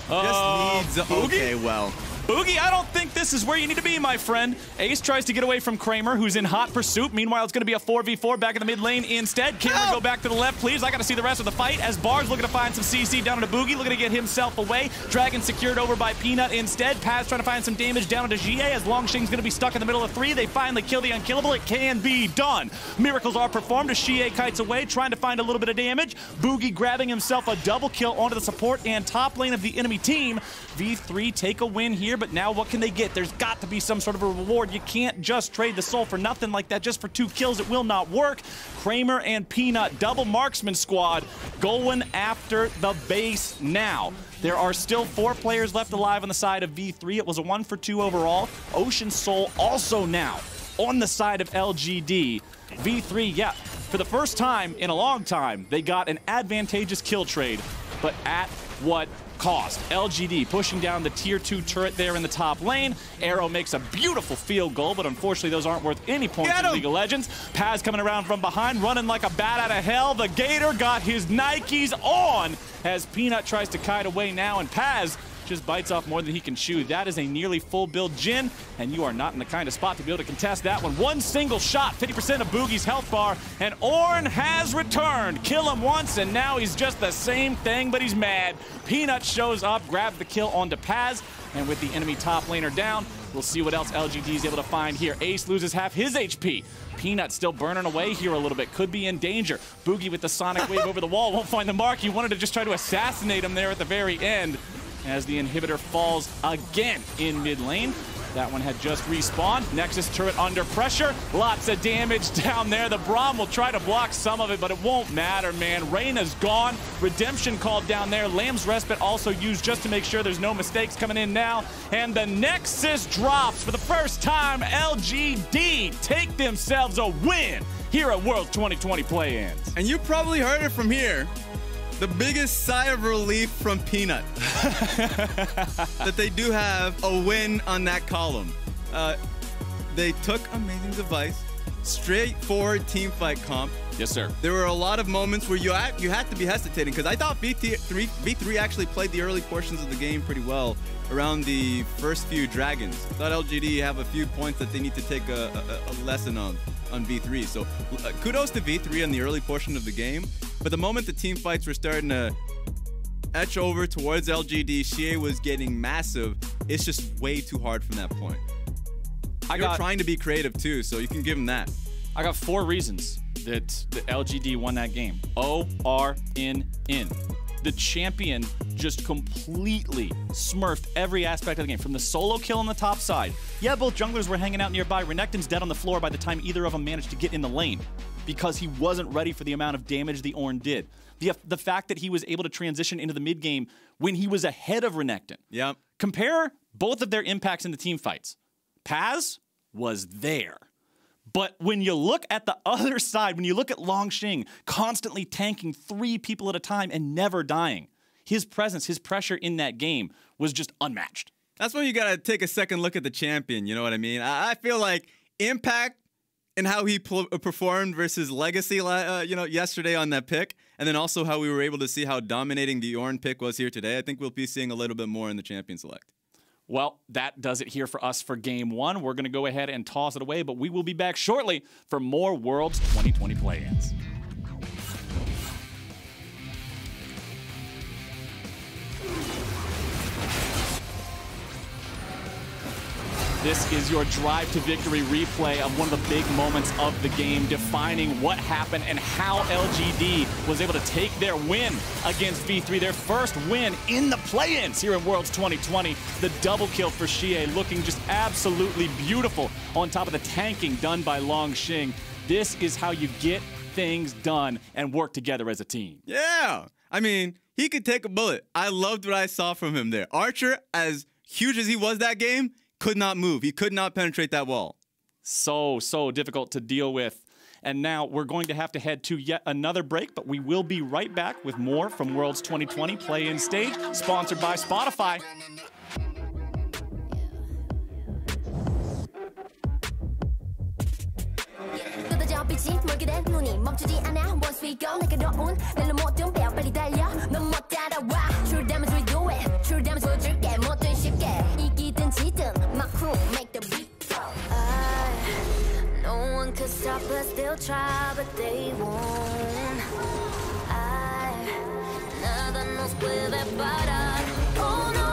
just needs... Boogie? Okay, well... Boogie, I don't think this is where you need to be, my friend. Ace tries to get away from Kramer, who's in hot pursuit. Meanwhile, it's going to be a 4v4 back in the mid lane instead. Cameron, go back to the left, please. I got to see the rest of the fight as Bard's looking to find some CC down into Boogie, looking to get himself away. Dragon secured over by Peanut instead. Paz trying to find some damage down into Xie as Longxing's going to be stuck in the middle of 3. They finally kill the unkillable. It can be done. Miracles are performed as Xie kites away, trying to find a little bit of damage. Boogie grabbing himself a double kill onto the support and top lane of the enemy team. V3 take a win here, but now what can they get? There's got to be some sort of a reward. You can't just trade the soul for nothing like that. Just for 2 kills, it will not work. Kramer and Peanut, double marksman squad, going after the base now. There are still 4 players left alive on the side of V3. It was a 1-for-2 overall. Ocean Soul also now on the side of LGD. V3, yeah, for the first time in a long time, they got an advantageous kill trade, but at what cost? LGD pushing down the tier 2 turret there in the top lane. Arrow makes a beautiful field goal, but unfortunately those aren't worth any points in League of Legends. Paz coming around from behind, running like a bat out of hell. The Gator got his Nikes on as Peanut tries to kite away now, and Paz just bites off more than he can chew. That is a nearly full build Jhin, and you are not in the kind of spot to be able to contest that one. One single shot, 50% of Boogie's health bar, and Ornn has returned. Kill him once, and now he's just the same thing, but he's mad. Peanut shows up, grabs the kill onto Paz, and with the enemy top laner down, we'll see what else LGD is able to find here. Ace loses half his HP. Peanut still burning away here a little bit, could be in danger. Boogie with the sonic wave over the wall, won't find the mark. He wanted to just try to assassinate him there at the very end as the inhibitor falls again in mid lane. That one had just respawned. Nexus turret under pressure. Lots of damage down there. The Braum will try to block some of it, but it won't matter, man. Reyna's gone. Redemption called down there. Lamb's Respite also used just to make sure there's no mistakes coming in now. And the Nexus drops for the first time. LGD take themselves a win here at Worlds 2020 Play-Ins. And you probably heard it from here. The biggest sigh of relief from Peanut that they do have a win on that column. They took Amazing Device, straightforward team fight comp. Yes, sir. There were a lot of moments where you had to be hesitating because I thought V3 actually played the early portions of the game pretty well around the first few dragons. I thought LGD have a few points that they need to take a lesson on V3. So kudos to V3 on the early portion of the game. But the moment the team fights were starting to etch over towards LGD, Xie was getting massive. It's just way too hard from that point. You're trying to be creative too, so you can give him that. I got 4 reasons that the LGD won that game. O-R-N-N. The champion just completely smurfed every aspect of the game. From the solo kill on the top side. Yeah, both junglers were hanging out nearby. Renekton's dead on the floor by the time either of them managed to get in the lane because he wasn't ready for the amount of damage the Ornn did. The fact that he was able to transition into the mid game when he was ahead of Renekton. Yep. Compare both of their impacts in the team fights. Paz was there. But when you look at the other side, when you look at Longxing constantly tanking 3 people at a time and never dying, his presence, his pressure in that game was just unmatched. That's when you got to take a second look at the champion, you know what I mean? I feel like impact and how he performed versus Legacy yesterday on that pick, and then also how we were able to see how dominating the Ornn pick was here today, I think we'll be seeing a little bit more in the champion select. Well, that does it here for us for Game 1. We're going to go ahead and toss it away, but we will be back shortly for more Worlds 2020 Play-Ins. This is your drive to victory replay of one of the big moments of the game, defining what happened and how LGD was able to take their win against V3, their first win in the play-ins here in Worlds 2020. The double kill for Xie looking just absolutely beautiful on top of the tanking done by Longxing. This is how you get things done and work together as a team. Yeah, I mean, he could take a bullet. I loved what I saw from him there. Archer, as huge as he was that game, could not move. He could not penetrate that wall. So difficult to deal with. And now we're going to have to head to yet another break, but we will be right back with more from Worlds 2020 Play-In Stage, sponsored by Spotify. Once we go, like a dog, 내가 못 좀 배워 빨리 달려. 넌 못 따라와. True damage we do it. True damage 보여줄게. 뭐든 쉽게. 이기든 지든 my crew make the beat. No one could stop us. They'll try, but they won't. Nada nos puede parar. Oh no,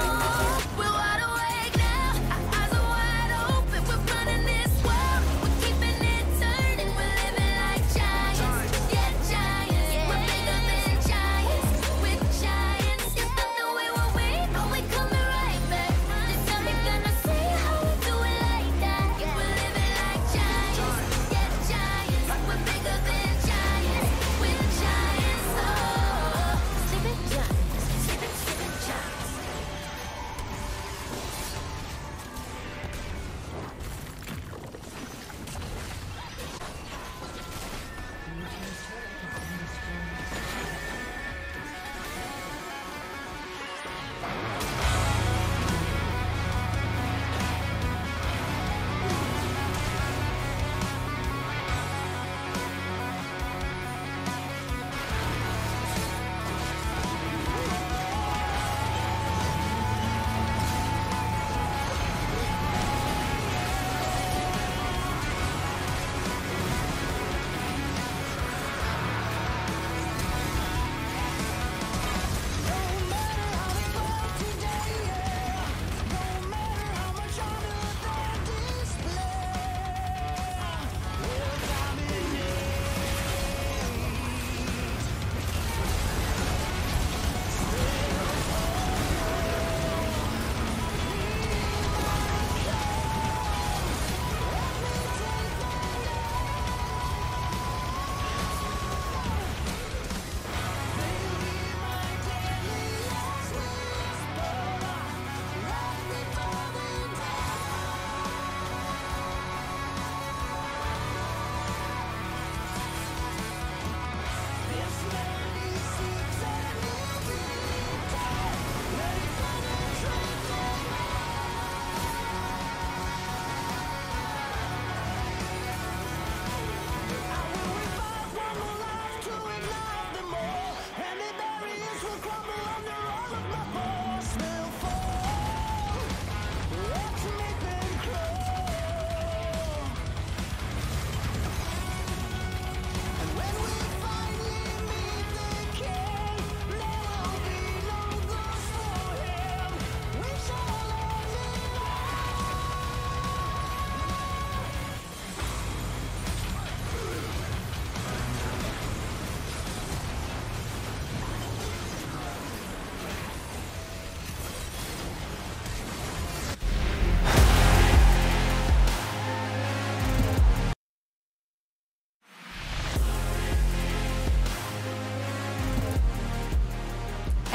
we're wide awake now. Our eyes are wide open. We're running this world. We're keeping it turning. We're living like giants. Yeah, giants. We're bigger than giants. We're giants. You thought that we were weak, but we're coming right back. This time you're gonna see how we do it like that. We're living like giants. Yeah, giants. We're bigger than giants. We're giants. Oh, sleeping giants. Sleeping giants.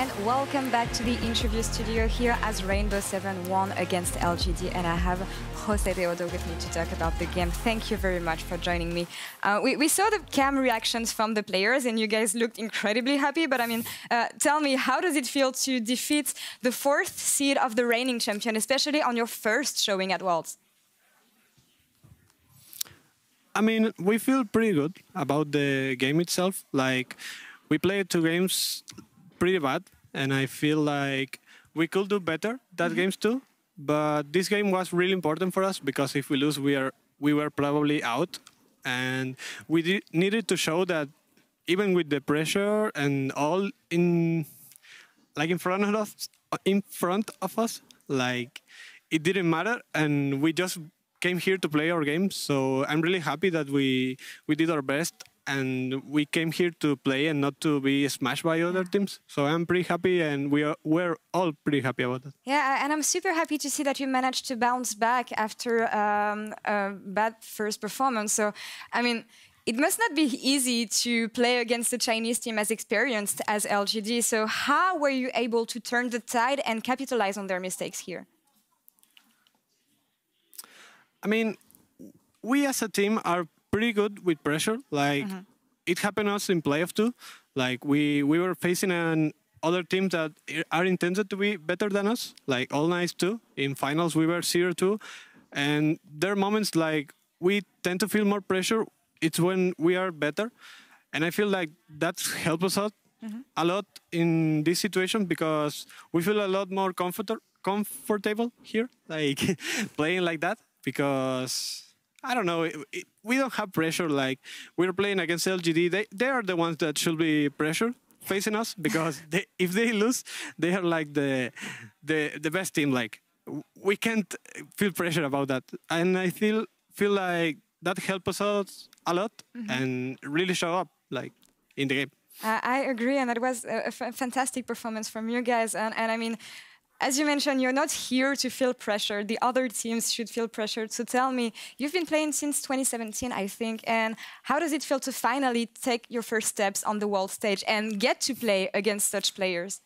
and welcome back to the interview studio here as Rainbow 7 won against LGD, and I have Jose Teodo with me to talk about the game. Thank you very much for joining me. We saw the cam reactions from the players and you guys looked incredibly happy, but I mean, tell me, how does it feel to defeat the 4th seed of the reigning champion, especially on your first showing at Worlds? I mean, we feel pretty good about the game itself. Like, we played 2 games pretty bad, and I feel like we could do better that games too. But this game was really important for us because if we lose, we were probably out, and we needed to show that even with the pressure and all in front of us, like it didn't matter, and we just came here to play our game. So I'm really happy that we did our best and we came here to play and not to be smashed by other teams. So I'm pretty happy, and we're all pretty happy about that. Yeah, and I'm super happy to see that you managed to bounce back after a bad first performance. So, I mean, it must not be easy to play against a Chinese team as experienced as LGD. So how were you able to turn the tide and capitalize on their mistakes here? I mean, we as a team are pretty good with pressure. Like, it happened us in playoff too. Like, we were facing other teams that are intended to be better than us, like All Nice too. In finals, we were 0-2. And there are moments like we tend to feel more pressure. It's when we are better. And I feel like that's helped us out a lot in this situation because we feel a lot more comfortable here, like playing like that. Because, I don't know, we don't have pressure. Like, we're playing against LGD. They are the ones that should be pressure facing us because if they lose, they are like the best team. Like, we can't feel pressure about that. And I feel like that helped us out a lot and really show up, like, in the game. I agree, and that was a fantastic performance from you guys. And I mean, as you mentioned, you're not here to feel pressure. The other teams should feel pressured. So tell me, you've been playing since 2017, I think, and how does it feel to finally take your first steps on the world stage and get to play against such players?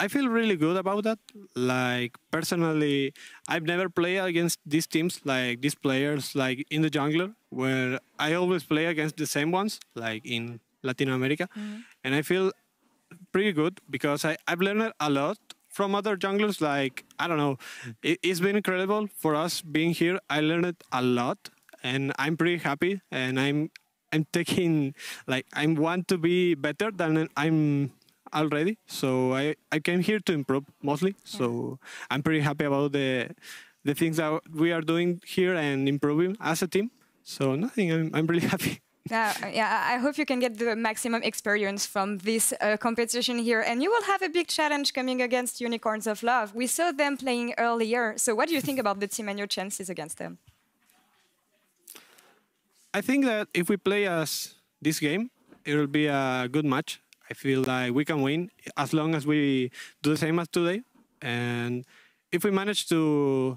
I feel really good about that. Like, personally, I've never played against these teams, like these players, like in the jungler, where I always play against the same ones, like in Latin America. And I feel pretty good because I've learned a lot from other junglers. Like, I don't know, it's been incredible for us being here. I learned a lot, and I'm pretty happy. And I'm taking, like, I want to be better than I'm already. So I came here to improve mostly. So I'm pretty happy about the things that we are doing here and improving as a team. So nothing, I'm really happy. Yeah, I hope you can get the maximum experience from this competition here. And you will have a big challenge coming against Unicorns of Love. We saw them playing earlier. So what do you think about the team and your chances against them? I think that if we play as this game, it will be a good match. I feel like we can win as long as we do the same as today. And if we manage to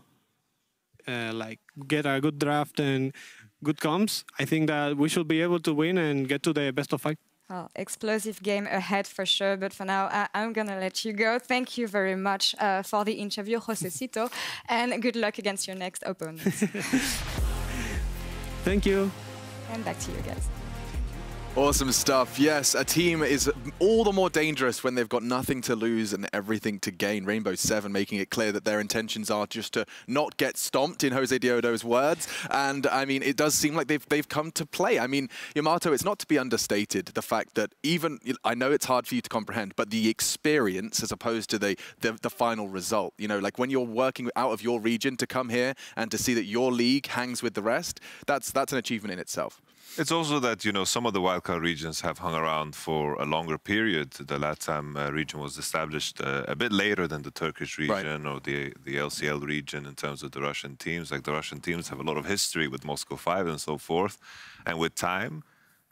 like get a good draft and good comms, I think that we should be able to win and get to the best of 5. Well, explosive game ahead for sure, but for now, I'm going to let you go. Thank you very much for the interview, Josecito, and good luck against your next opponents. Thank you. And back to you guys. Awesome stuff. Yes, a team is all the more dangerous when they've got nothing to lose and everything to gain. Rainbow 7 making it clear that their intentions are just to not get stomped, in Jose Teodo's words. And, I mean, it does seem like they've come to play. I mean, Yamato, it's not to be understated, the fact that even, I know it's hard for you to comprehend, but the experience as opposed to the final result, you know, like when you're working out of your region to come here and to see that your league hangs with the rest, that's an achievement in itself. It's also that, you know, some of the wildcard regions have hung around for a longer period. The LATAM region was established a bit later than the Turkish region or the LCL region in terms of the Russian teams. Like, the Russian teams have a lot of history with Moscow 5 and so forth. And with time,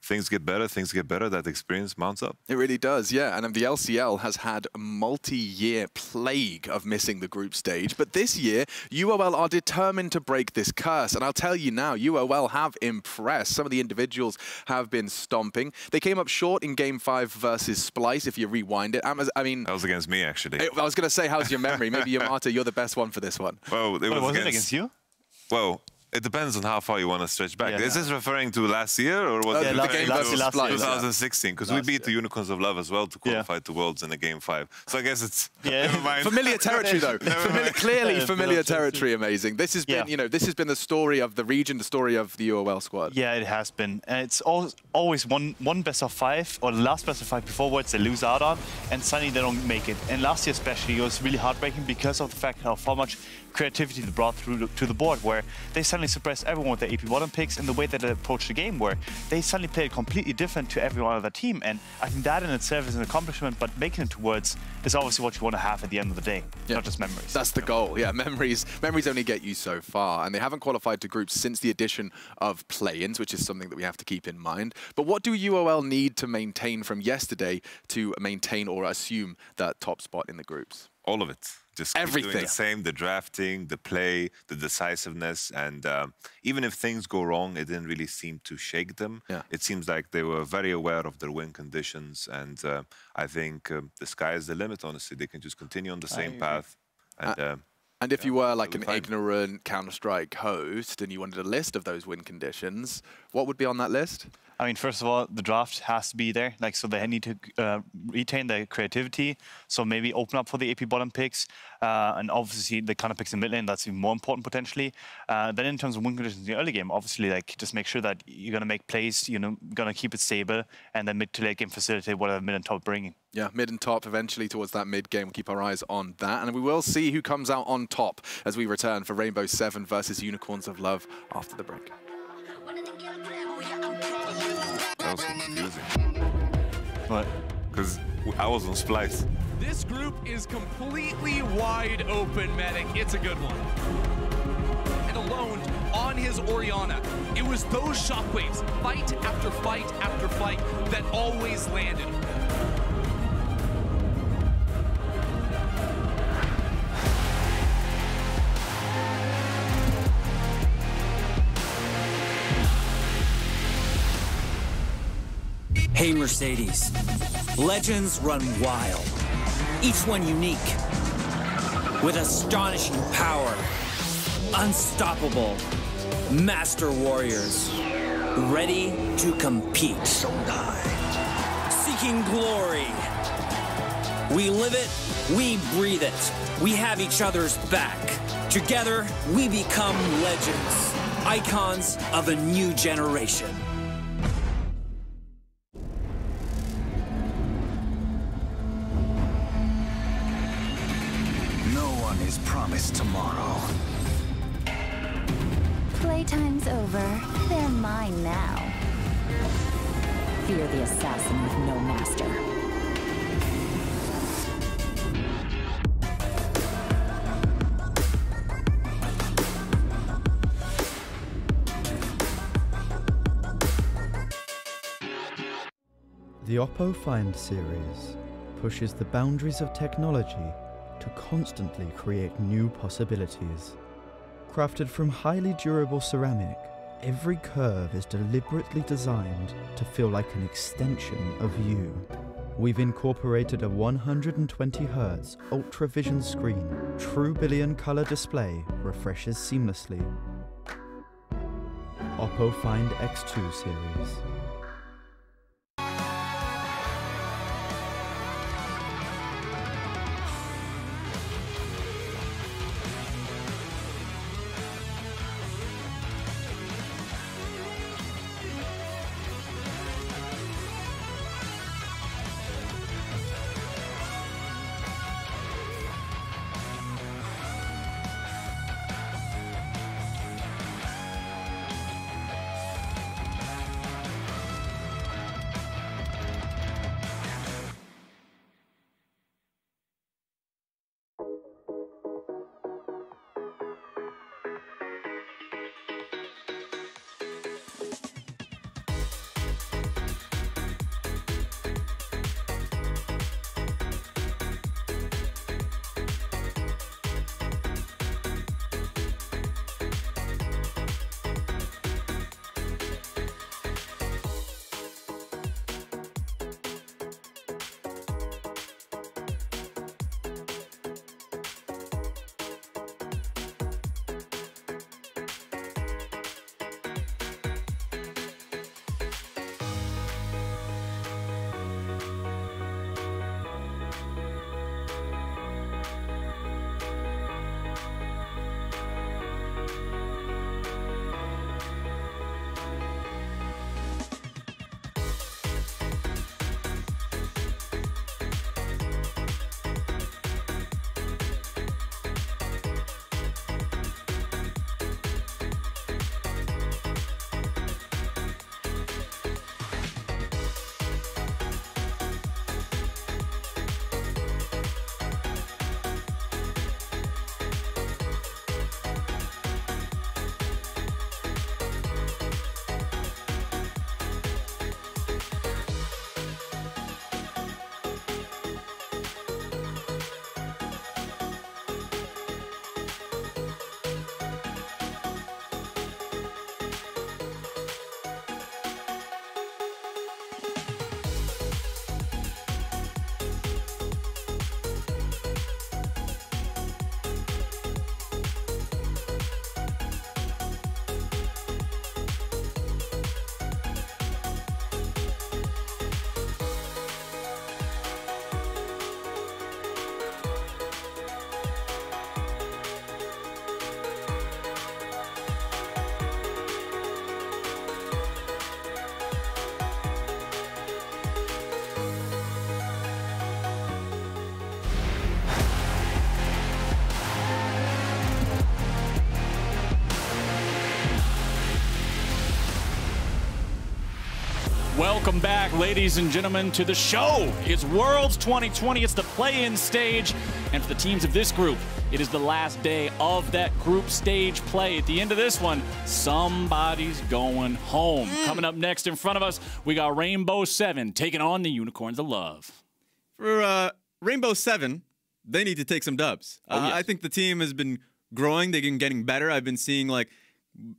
things get better, that experience mounts up. It really does, yeah. And the LCL has had a multi-year plague of missing the group stage. But this year, UOL are determined to break this curse. And I'll tell you now, UOL have impressed. Some of the individuals have been stomping. They came up short in Game 5 versus Splice, if you rewind it. I mean... That was against me, actually. I was going to say, how's your memory? Maybe, Yamato, you're the best one for this one. Well, it was against you? Well... It depends on how far you want to stretch back. Is this referring to last year or was it the game versus Splice? 2016? Because we beat the Unicorns of Love as well to qualify to Worlds in the Game 5. So I guess it's never mind. Familiar territory though. Clearly familiar territory. Amazing. This has been, you know, this has been the story of the region, the story of the UOL squad. Yeah, it has been. And it's always one best of 5 or the last best of 5 before Worlds they lose out on, and suddenly they don't make it. And last year especially, it was really heartbreaking because of the fact of how much creativity they brought through to the board, where they suddenly suppressed everyone with the AP bottom picks and the way that they approached the game, where they suddenly played completely different to everyone on the team. And I think that in itself is an accomplishment, but making it to Worlds is obviously what you want to have at the end of the day, not just memories. That's the goal, yeah. Memories only get you so far, and they haven't qualified to groups since the addition of play-ins, which is something that we have to keep in mind. But what do UOL need to maintain from yesterday to maintain or assume that top spot in the groups? All of it. Just everything. Doing the same, the drafting, the play, the decisiveness, and even if things go wrong, it didn't really seem to shake them. Yeah. It seems like they were very aware of their win conditions, and I think the sky is the limit, honestly. They can just continue on the same path. And if you were like an ignorant Counter-Strike host and you wanted a list of those win conditions, what would be on that list? I mean, first of all, the draft has to be there. Like, so they need to retain their creativity. So maybe open up for the AP bottom picks, and obviously the counter picks in mid lane. That's even more important potentially. Then in terms of win conditions in the early game, obviously, like, just make sure that you're gonna make plays. You know, gonna keep it stable, and then mid to late game facilitate whatever mid and top bringing. Yeah, mid and top eventually towards that mid game. We'll keep our eyes on that, and we will see who comes out on top as we return for Rainbow 7 versus Unicorns of Love after the break. That was so confusing. What? Because I was on Splice. This group is completely wide open, Medic. It's a good one. And alone on his Orianna, it was those shockwaves, fight after fight after fight, that always landed. Hey Mercedes, legends run wild, each one unique, with astonishing power, unstoppable, master warriors, ready to compete. Seeking glory. We live it, we breathe it, we have each other's back. Together, we become legends, icons of a new generation. Promise tomorrow. Playtime's over. They're mine now. Fear the assassin with no master. The Oppo Find series pushes the boundaries of technology to constantly create new possibilities. Crafted from highly durable ceramic, every curve is deliberately designed to feel like an extension of you. We've incorporated a 120Hz UltraVision screen. True billion color display refreshes seamlessly. Oppo Find X2 series. Welcome back, ladies and gentlemen, to the show. It's Worlds 2020. It's the play-in stage. And for the teams of this group, it is the last day of that group stage play. At the end of this one, somebody's going home. Coming up next in front of us, we got Rainbow 7 taking on the Unicorns of Love. For Rainbow 7, they need to take some dubs. Yes. I think the team has been growing. They've been getting better. I've been seeing like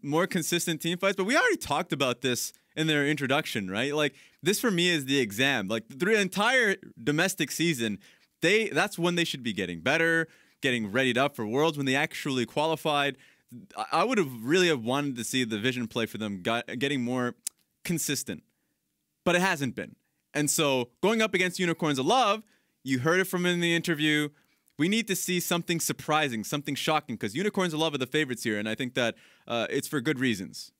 more consistent team fights, but we already talked about this in their introduction, right? Like this for me is the exam. Like the entire domestic season, that's when they should be getting better, getting readied up for Worlds when they actually qualified. I would have really wanted to see the vision play for them getting more consistent, but it hasn't been. And so going up against Unicorns of Love, you heard it from in the interview, we need to see something surprising, something shocking, because Unicorns of Love are the favorites here, and I think that it's for good reasons.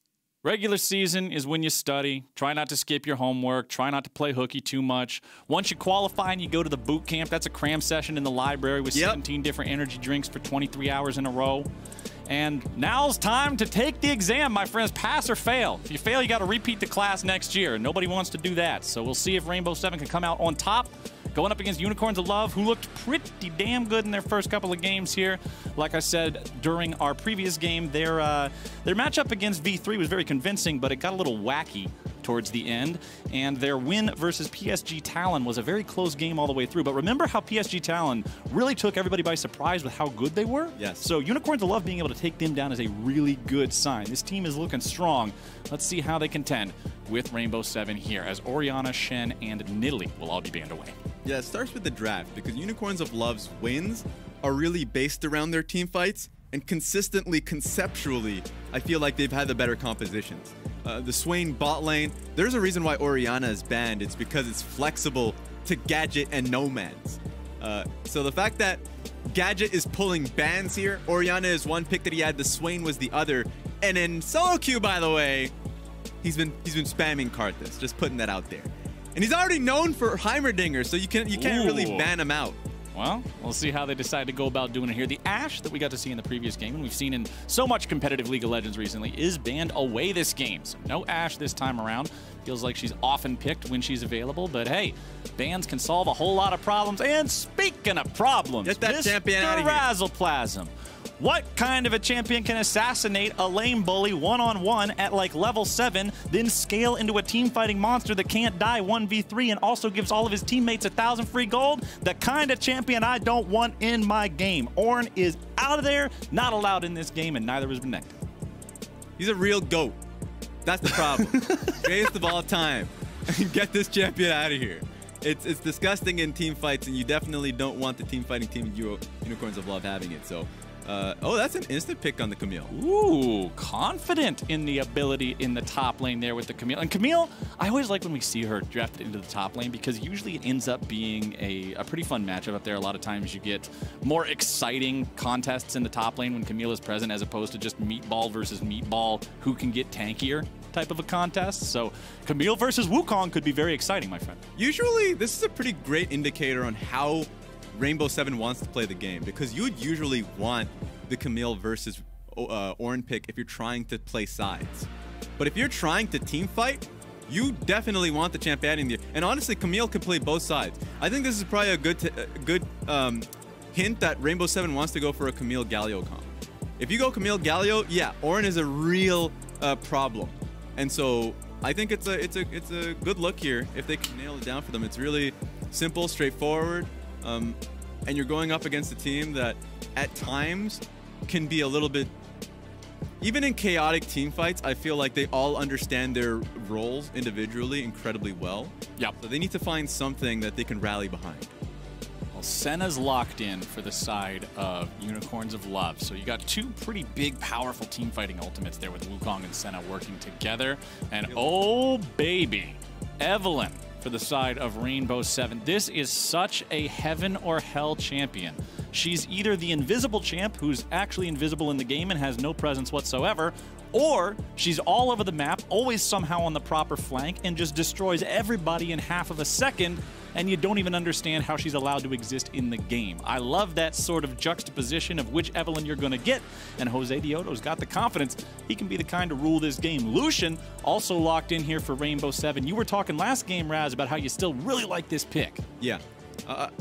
Regular season is when you study. Try not to skip your homework. Try not to play hooky too much. Once you qualify and you go to the boot camp, that's a cram session in the library with 17 different energy drinks for 23 hours in a row. And now's time to take the exam, my friends. Pass or fail. If you fail, you got to repeat the class next year. Nobody wants to do that. So we'll see if Rainbow 7 can come out on top. Going up against Unicorns of Love, who looked pretty damn good in their first couple of games here. Like I said during our previous game, their matchup against V3 was very convincing, but it got a little wacky towards the end. And their win versus PSG Talon was a very close game all the way through. But remember how PSG Talon really took everybody by surprise with how good they were? Yes. So Unicorns of Love being able to take them down is a really good sign. This team is looking strong. Let's see how they contend with Rainbow 7 here, as Oriana, Shen, and Nidalee will all be banned away. Yeah, it starts with the draft, because Unicorns of Love's wins are really based around their team fights, and consistently, conceptually, I feel like they've had the better compositions. The Swain bot lane, there's a reason why Oriana is banned. It's because it's flexible to Gadget and Nomads. So the fact that Gadget is pulling bans here, Oriana is one pick that he had, the Swain was the other, and in solo queue, by the way, he's been spamming Karthus, just putting that out there. And he's already known for Heimerdinger, so you can't really ban him out. Well, we'll see how they decide to go about doing it here. The Ashe that we got to see in the previous game, and we've seen in so much competitive League of Legends recently, is banned away this game. So no Ashe this time around. Feels like she's often picked when she's available, but hey, bans can solve a whole lot of problems. And speaking of problems, get that champion out of here. Razzleplasm. What kind of a champion can assassinate a lane bully one-on-one at like level 7, then scale into a team fighting monster that can't die 1v3 and also gives all of his teammates 1,000 free gold? The kind of champion I don't want in my game. Ornn is out of there, not allowed in this game, and neither is Benedicta. He's a real GOAT. That's the problem. Greatest of all time. Get this champion out of here. It's disgusting in team fights, and you definitely don't want the team fighting team Unicorns of Love having it. So. Oh, that's an instant pick on the Camille. Ooh, confident in the ability in the top lane there with the Camille. And Camille, I always like when we see her drafted into the top lane, because usually it ends up being a pretty fun matchup up there. A lot of times you get more exciting contests in the top lane when Camille is present, as opposed to just meatball versus meatball, who can get tankier type of a contest. So Camille versus Wukong could be very exciting, my friend. Usually, this is a pretty great indicator on how Rainbow 7 wants to play the game, because you'd usually want the Camille versus Ornn pick if you're trying to play sides. But if you're trying to team fight, you definitely want the champion in there. And honestly, Camille can play both sides. I think this is probably a good hint that Rainbow 7 wants to go for a Camille Galio comp. If you go Camille Galio, yeah, Ornn is a real problem. And so I think it's a good look here if they can nail it down for them. It's really simple, straightforward. And you're going up against a team that at times can be a little bit, even in chaotic team fights, I feel like they all understand their roles individually incredibly well. Yep. So they need to find something that they can rally behind. Well, Senna's locked in for the side of Unicorns of Love. So you got two pretty big, powerful team fighting ultimates there with Wukong and Senna working together. And oh, baby, Evelynn for the side of Rainbow 7. This is such a heaven or hell champion. She's either the invisible champ, who's actually invisible in the game and has no presence whatsoever, or she's all over the map, always somehow on the proper flank, and just destroys everybody in half of a second. and you don't even understand how she's allowed to exist in the game. I love that sort of juxtaposition of which Evelynn you're going to get, and Jose Dioto's got the confidence he can be the kind to rule this game. Lucian also locked in here for Rainbow 7. You were talking last game, Raz, about how you still really like this pick. Yeah.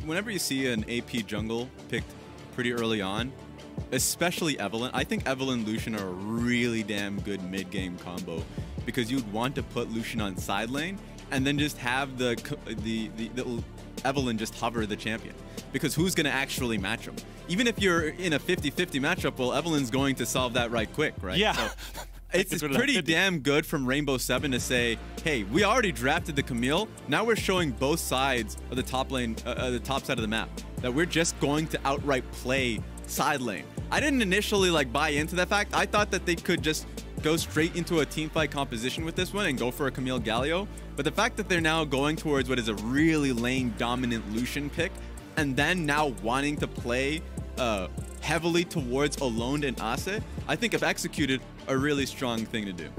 Whenever you see an AP jungle picked pretty early on, especially Evelynn, I think Evelynn and Lucian are a really damn good mid-game combo, because you'd want to put Lucian on side lane and then just have the Evelynn just hover the champion, because who's going to actually match him? Even if you're in a 50-50 matchup, well, Evelynn's going to solve that right quick, right? Yeah. So it's pretty damn good from Rainbow 7 to say, hey, we already drafted the Camille. Now we're showing both sides of the top lane, the top side of the map, that we're just going to outright play side lane. I didn't initially like buy into that fact. I thought that they could just go straight into a team fight composition with this one and go for a Camille Galio. But the fact that they're now going towards what is a really lane dominant Lucian pick, and then now wanting to play heavily towards Alone and Ace, I think if executed, a really strong thing to do.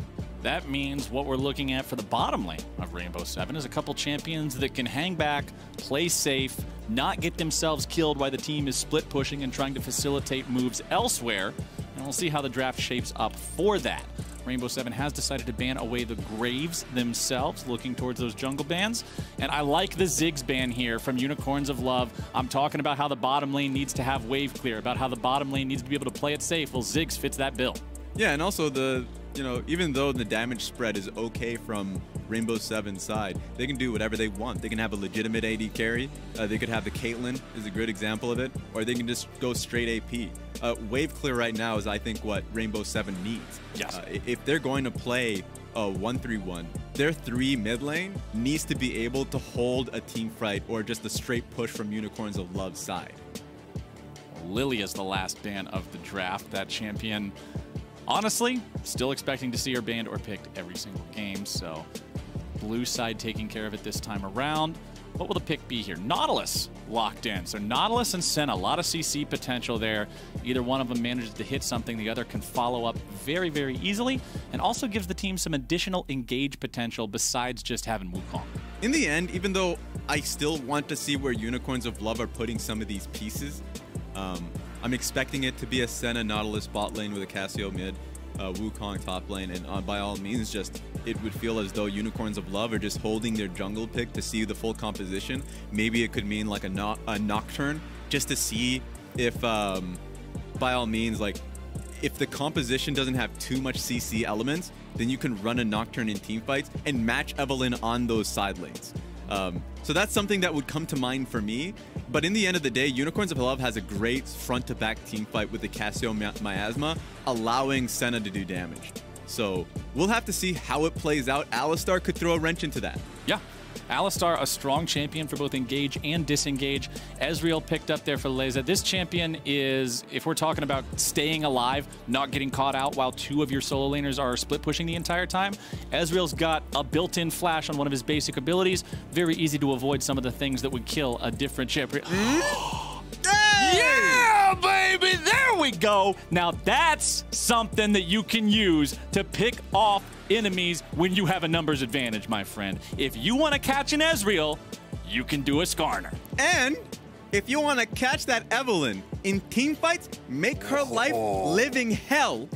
That means what we're looking at for the bottom lane of Rainbow 7 is a couple champions that can hang back, play safe, not get themselves killed while the team is split pushing and trying to facilitate moves elsewhere. And we'll see how the draft shapes up for that. Rainbow 7 has decided to ban away the Graves themselves, looking towards those jungle bans. And I like the Ziggs ban here from Unicorns of Love. I'm talking about how the bottom lane needs to have wave clear, about how the bottom lane needs to be able to play it safe. Well, Ziggs fits that bill. Yeah, and also even though the damage spread is okay from Rainbow 7's side, they can do whatever they want. They can have a legitimate AD carry. They could have the Caitlyn is a good example of it, or they can just go straight AP. Wave clear right now is, I think, what Rainbow 7 needs. Yes. If they're going to play a 1-3-1, their 3 mid lane needs to be able to hold a team fight or just a straight push from Unicorns of Love's side. Lily is the last ban of the draft. That champion, honestly, still expecting to see her banned or picked every single game, so blue side taking care of it this time around. What will the pick be here? Nautilus locked in. So Nautilus and Senna, a lot of CC potential there. Either one of them manages to hit something, the other can follow up very, very easily, and also gives the team some additional engage potential besides just having Wukong. In the end, even though I still want to see where Unicorns of Love are putting some of these pieces, I'm expecting it to be a Senna Nautilus bot lane with a Cassio mid, Wukong top lane, and by all means, just it would feel as though Unicorns of Love are just holding their jungle pick to see the full composition. Maybe it could mean like a Nocturne, just to see if, by all means, like if the composition doesn't have too much CC elements, then you can run a Nocturne in teamfights and match Evelynn on those side lanes. So that's something that would come to mind for me. But in the end of the day, Unicorns of Love has a great front-to-back team fight with the Cassio Miasma, allowing Senna to do damage. So we'll have to see how it plays out. Alistar could throw a wrench into that. Yeah. Alistar, a strong champion for both engage and disengage. Ezreal picked up there for Leza. This champion is, if we're talking about staying alive, not getting caught out while 2 of your solo laners are split pushing the entire time, Ezreal's got a built-in flash on one of his basic abilities. Very easy to avoid some of the things that would kill a different champion. Yeah, baby, there we go. Now that's something that you can use to pick off enemies when you have a numbers advantage, my friend. If you want to catch an Ezreal, you can do a Skarner. And if you want to catch that Evelynn in team fights, make her life living hell,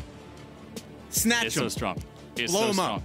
snatch It's him. so strong. It's Blow so him strong. up.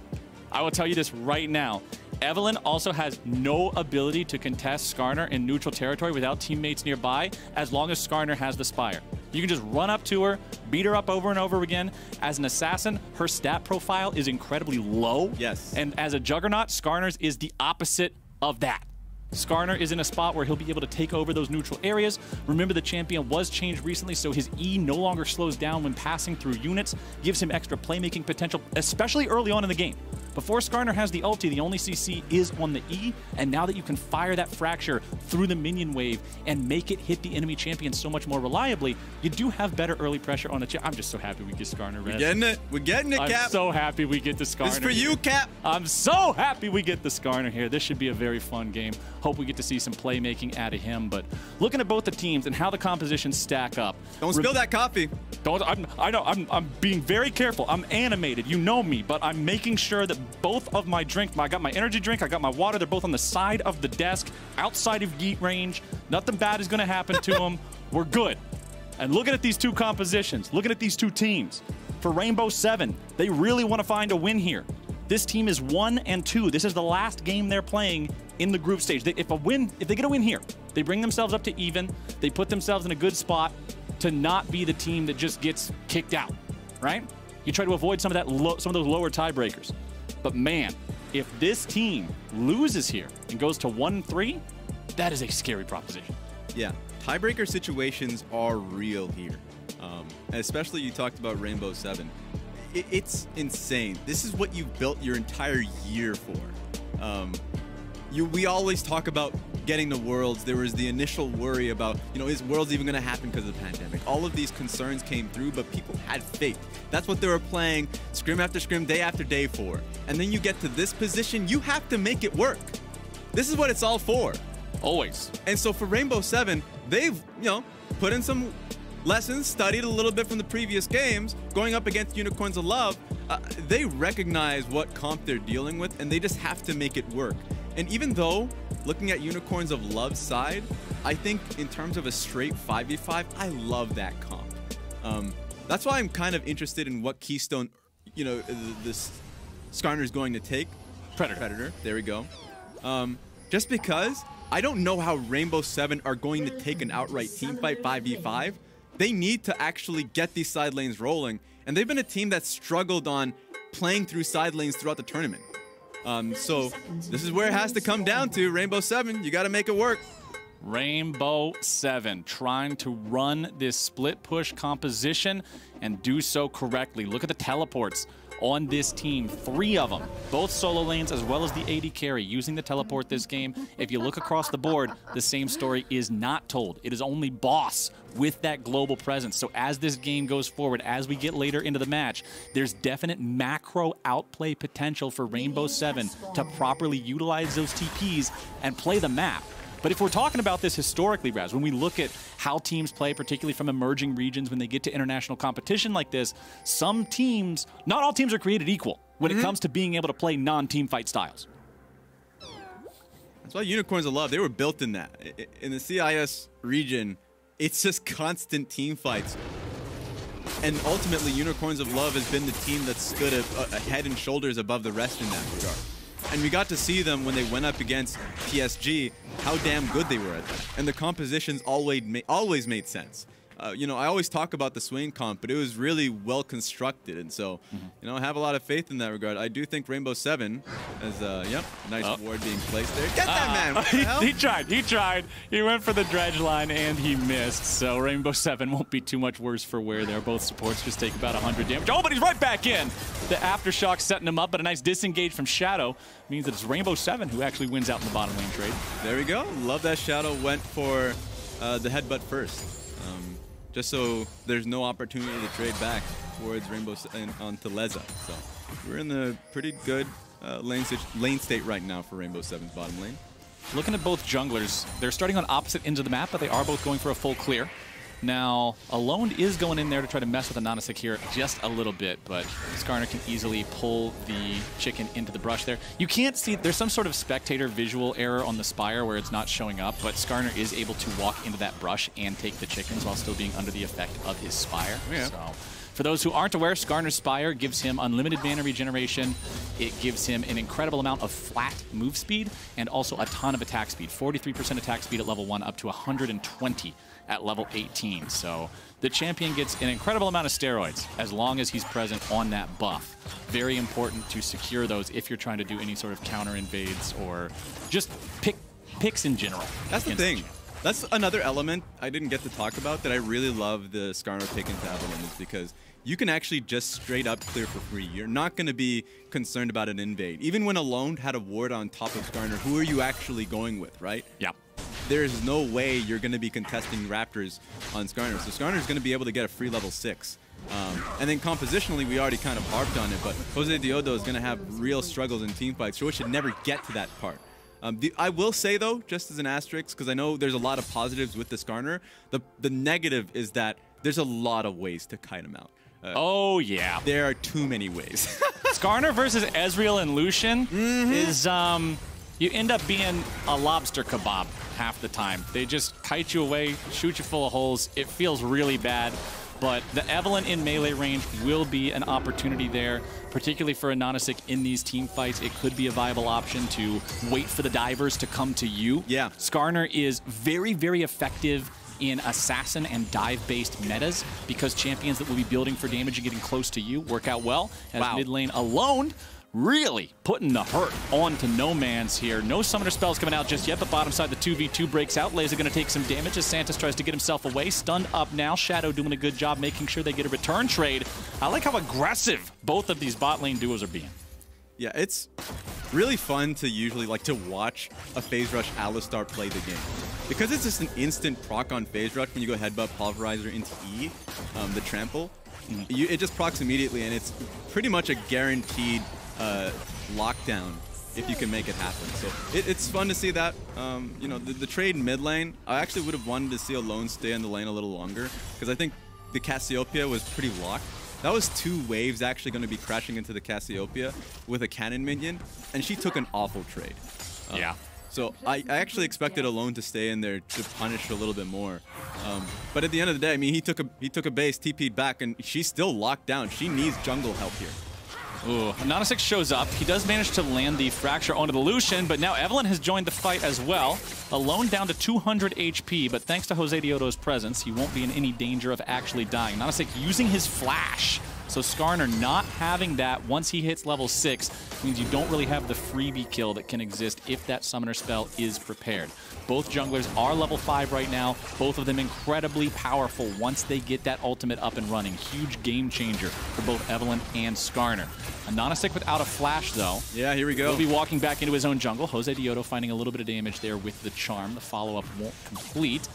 I will tell you this right now. Evelynn also has no ability to contest Skarner in neutral territory without teammates nearby, as long as Skarner has the Spire. You can just run up to her, beat her up over and over again. As an assassin, her stat profile is incredibly low. Yes. And as a Juggernaut, Skarner's is the opposite of that. Skarner is in a spot where he'll be able to take over those neutral areas. Remember, the champion was changed recently, so his E no longer slows down when passing through units, gives him extra playmaking potential, especially early on in the game. Before Skarner has the ulti, the only CC is on the E, and now that you can fire that Fracture through the minion wave and make it hit the enemy champion so much more reliably, you do have better early pressure on the champ. I'm just so happy we get Skarner. We're getting it. We're getting it, Cap. I'm so happy we get the Skarner. This is for you, Cap. I'm so happy we get the Skarner here. This should be a very fun game. Hope we get to see some playmaking out of him. But looking at both the teams and how the compositions stack up. Don't spill that coffee. I know. I'm being very careful. I'm animated. You know me. But I'm making sure that both of my drink. I got my energy drink, I got my water. They're both on the side of the desk, outside of yeet range. Nothing bad is going to happen to them. We're good. And looking at these two compositions, looking at these two teams, for Rainbow 7, they really want to find a win here. This team is 1-2. This is the last game they're playing in the group stage. If they get a win here, they bring themselves up to even. They put themselves in a good spot to not be the team that just gets kicked out, right? You try to avoid some of those lower tiebreakers. But man, if this team loses here and goes to 1-3, that is a scary proposition. Yeah, tiebreaker situations are real here. Especially you talked about Rainbow 7. It's insane. This is what you've built your entire year for. We always talk about getting the Worlds. There was the initial worry about, is Worlds even going to happen because of the pandemic? All of these concerns came through, but people had faith. That's what they were playing scrim after scrim, day after day for. And then you get to this position, you have to make it work. This is what it's all for. Always. And so for Rainbow 7, they've, put in some lessons, studied a little bit from the previous games, going up against Unicorns of Love. They recognize what comp they're dealing with, and they just have to make it work. And even though, looking at Unicorns of Love's side, I think in terms of a straight 5v5, I love that comp. That's why I'm kind of interested in what Keystone, this Skarner is going to take. Predator, there we go. Just because I don't know how Rainbow 7 are going to take an outright teamfight 5v5. They need to actually get these side lanes rolling. And they've been a team that struggled on playing through side lanes throughout the tournament. So this is where it has to come down to. Rainbow 7, you got to make it work. Rainbow 7 trying to run this split push composition and do so correctly. Look at the teleports on this team. 3 of them, both solo lanes as well as the AD carry using the teleport this game. If you look across the board, the same story is not told. It is only Boss with that global presence. So as this game goes forward, as we get later into the match, there's definite macro outplay potential for Rainbow 7 to properly utilize those TPs and play the map. But if we're talking about this historically, Raz, when we look at how teams play, particularly from emerging regions, when they get to international competition like this, some teams, not all teams are created equal when it comes to being able to play non-team fight styles. That's why Unicorns of Love, they were built in that. In the CIS region, it's just constant team fights. And ultimately, Unicorns of Love has been the team that stood a head and shoulders above the rest in that regard. And we got to see them when they went up against PSG, how damn good they were at that. And the compositions always made sense. I always talk about the swing comp, but it was really well constructed. And so, I have a lot of faith in that regard. I do think Rainbow 7 is, nice ward being placed there. Get that man! What the hell? He tried. He went for the dredge line and he missed. So Rainbow 7 won't be too much worse for wear there. Both supports just take about 100 damage. Oh, but he's right back in. The Aftershock setting him up, but a nice disengage from Shadow means that it's Rainbow 7 who actually wins out in the bottom lane trade. There we go. Love that Shadow went for the headbutt first. Just so there's no opportunity to trade back towards Rainbow onto Leza. So we're in the pretty good lane state right now for Rainbow 7's bottom lane. Looking at both junglers, they're starting on opposite ends of the map, but they are both going for a full clear. Now, Alone is going in there to try to mess with the Nanasek here just a little bit, but Skarner can easily pull the chicken into the brush there. You can't see, there's some sort of spectator visual error on the Spire where it's not showing up, but Skarner is able to walk into that brush and take the chickens while still being under the effect of his Spire. Yeah. So, for those who aren't aware, Skarner's Spire gives him unlimited mana regeneration. It gives him an incredible amount of flat move speed and also a ton of attack speed. 43% attack speed at level 1 up to 120 at level 18. So the champion gets an incredible amount of steroids as long as he's present on that buff. Very important to secure those if you're trying to do any sort of counter invades or just picks in general. That's the thing. That's another element I didn't get to talk about that I really love the Skarner pick into Avalon is because you can actually just straight up clear for free. You're not going to be concerned about an invade. Even when Alone had a ward on top of Skarner, who are you actually going with, right? Yeah. There is no way you're going to be contesting Raptors on Skarner. So Skarner is going to be able to get a free level 6. And then compositionally, we already kind of harped on it, but Jose Diodo is going to have real struggles in teamfights, so it should never get to that part. I will say, though, just as an asterisk, because I know there's a lot of positives with the Skarner, the negative is that there's a lot of ways to kite him out. Oh, yeah. There are too many ways. Skarner versus Ezreal and Lucian is, you end up being a lobster kebab half the time. They just kite you away, shoot you full of holes. It feels really bad. But the Evelynn in melee range will be an opportunity there, particularly for Anonysik in these team fights. It could be a viable option to wait for the divers to come to you. Yeah. Skarner is very, very effective in assassin and dive-based metas because champions that will be building for damage and getting close to you work out well. As mid lane alone, really putting the hurt onto Nomans here. No summoner spells coming out just yet, but bottom side, the 2v2 breaks out. Laser going to take some damage as Santos tries to get himself away. Stunned up now. Shadow doing a good job making sure they get a return trade. I like how aggressive both of these bot lane duos are being. Yeah, it's really fun to usually to watch a Phase Rush Alistar play the game. Because it's just an instant proc on Phase Rush when you go Headbutt Pulverizer into E, the trample. It just procs immediately, and it's pretty much a guaranteed lockdown if you can make it happen. So it's fun to see that. You know, the trade mid lane, I actually would have wanted to see Alone stay in the lane a little longer because I think the Cassiopeia was pretty locked. That was 2 waves actually going to be crashing into the Cassiopeia with a cannon minion, and she took an awful trade. Yeah. So I actually expected Alone to stay in there to punish a little bit more. But at the end of the day, I mean, he took a base, TP'd back, and she's still locked down. She needs jungle help here. Ooh, Anonysik shows up. He does manage to land the Fracture onto the Lucian, but now Evelynn has joined the fight as well. Alone down to 200 HP, but thanks to Jose Dioto's presence, he won't be in any danger of actually dying. Anonysik using his flash. So Skarner not having that once he hits level 6 means you don't really have the freebie kill that can exist if that summoner spell is prepared. Both junglers are level 5 right now. Both of them incredibly powerful once they get that ultimate up and running. Huge game changer for both Evelynn and Skarner. Anonysik without a flash, though. Yeah, here we go. He'll be walking back into his own jungle. Jose Dioto finding a little bit of damage there with the charm. The follow-up won't complete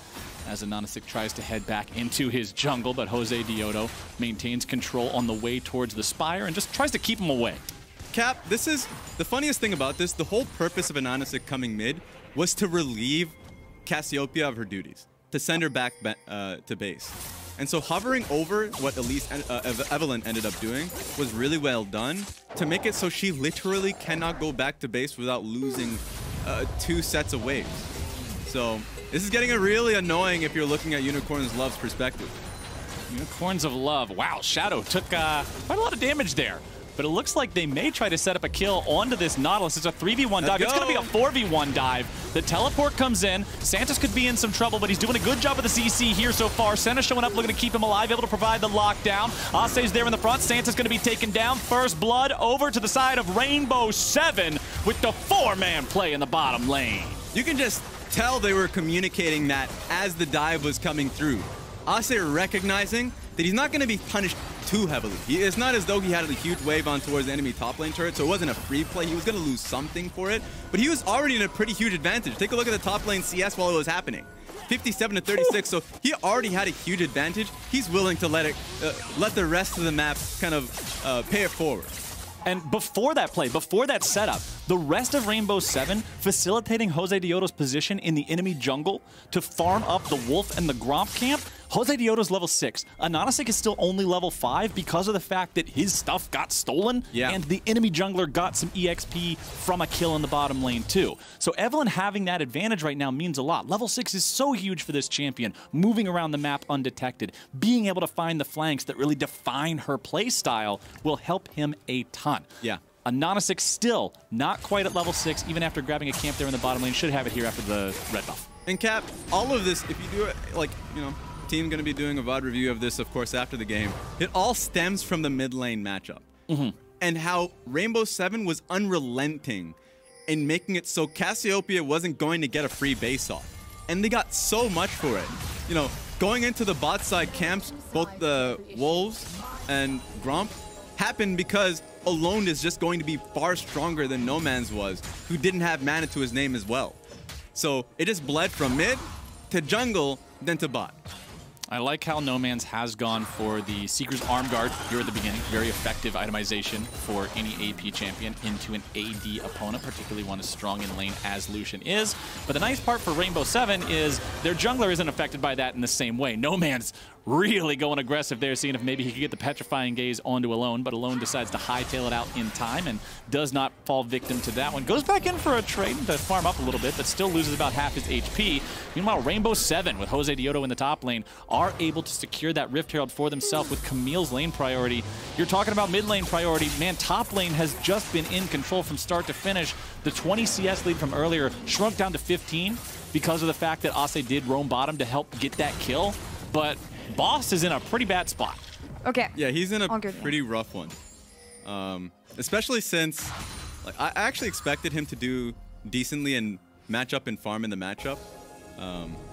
as Anonysik tries to head back into his jungle, but Jose Dioto maintains control on the way towards the Spire and just tries to keep him away. Cap, this is the funniest thing about this. The whole purpose of Anonysik coming mid was to relieve Cassiopeia of her duties, to send her back to base. And so hovering over what at least Evelynn ended up doing was really well done to make it so she literally cannot go back to base without losing 2 sets of waves. So this is getting really annoying if you're looking at Unicorns Love's perspective. Unicorns of Love. Wow, Shadow took quite a lot of damage there. But it looks like they may try to set up a kill onto this Nautilus. It's a 3v1 dive. It's going to be a 4v1 dive. The teleport comes in. Santos could be in some trouble, but he's doing a good job with the CC here so far. Senna showing up, looking to keep him alive, able to provide the lockdown. Ase's there in the front. Santos going to be taken down. First blood over to the side of Rainbow 7 with the 4-man play in the bottom lane. You can just tell they were communicating that as the dive was coming through. Ase recognizing that he's not going to be punished too heavily. It's not as though he had a huge wave on towards the enemy top lane turret, so it wasn't a free play. He was going to lose something for it, but he was already in a pretty huge advantage. Take a look at the top lane CS while it was happening. 57 to 36, so he already had a huge advantage. He's willing to let the rest of the map kind of pay it forward. And before that play, before that setup, the rest of Rainbow 7 facilitating Jose Dioto's position in the enemy jungle to farm up the Wolf and the Gromp camp. Jose Dioto's level 6. Anonysik is still only level 5 because of the fact that his stuff got stolen, and the enemy jungler got some EXP from a kill in the bottom lane too. So Evelynn having that advantage right now means a lot. Level 6 is so huge for this champion, moving around the map undetected. Being able to find the flanks that really define her play style will help him a ton. Yeah. Anonysik still not quite at level 6, even after grabbing a camp there in the bottom lane. Should have it here after the red buff. And Cap, all of this, if you do it, like, you know, team going to be doing a VOD review of this, of course, after the game. It all stems from the mid lane matchup. And how Rainbow 7 was unrelenting in making it so Cassiopeia wasn't going to get a free base off. And they got so much for it. You know, going into the bot side camps, both the Wolves and Gromp happened because Alone is just going to be far stronger than Nomans was, who didn't have mana to his name as well. So it just bled from mid to jungle, then to bot. I like how Nomans has gone for the Seeker's Arm Guard here at the beginning. Very effective itemization for any AP champion into an AD opponent, particularly one as strong in lane as Lucian is. But the nice part for Rainbow 7 is their jungler isn't affected by that in the same way. Nomans really going aggressive there, seeing if maybe he could get the Petrifying Gaze onto Alone, but Alone decides to hightail it out in time and does not fall victim to that one. Goes back in for a trade to farm up a little bit, but still loses about half his HP. Meanwhile, Rainbow 7 with Jose Dioto in the top lane are able to secure that Rift Herald for themselves with Camille's lane priority. You're talking about mid lane priority. Man, top lane has just been in control from start to finish. The 20 CS lead from earlier shrunk down to 15 because of the fact that Ase did roam bottom to help get that kill, but Boss is in a pretty bad spot. Okay. Yeah, he's in a pretty rough one. Especially since like, I actually expected him to do decently and match up and farm in the matchup.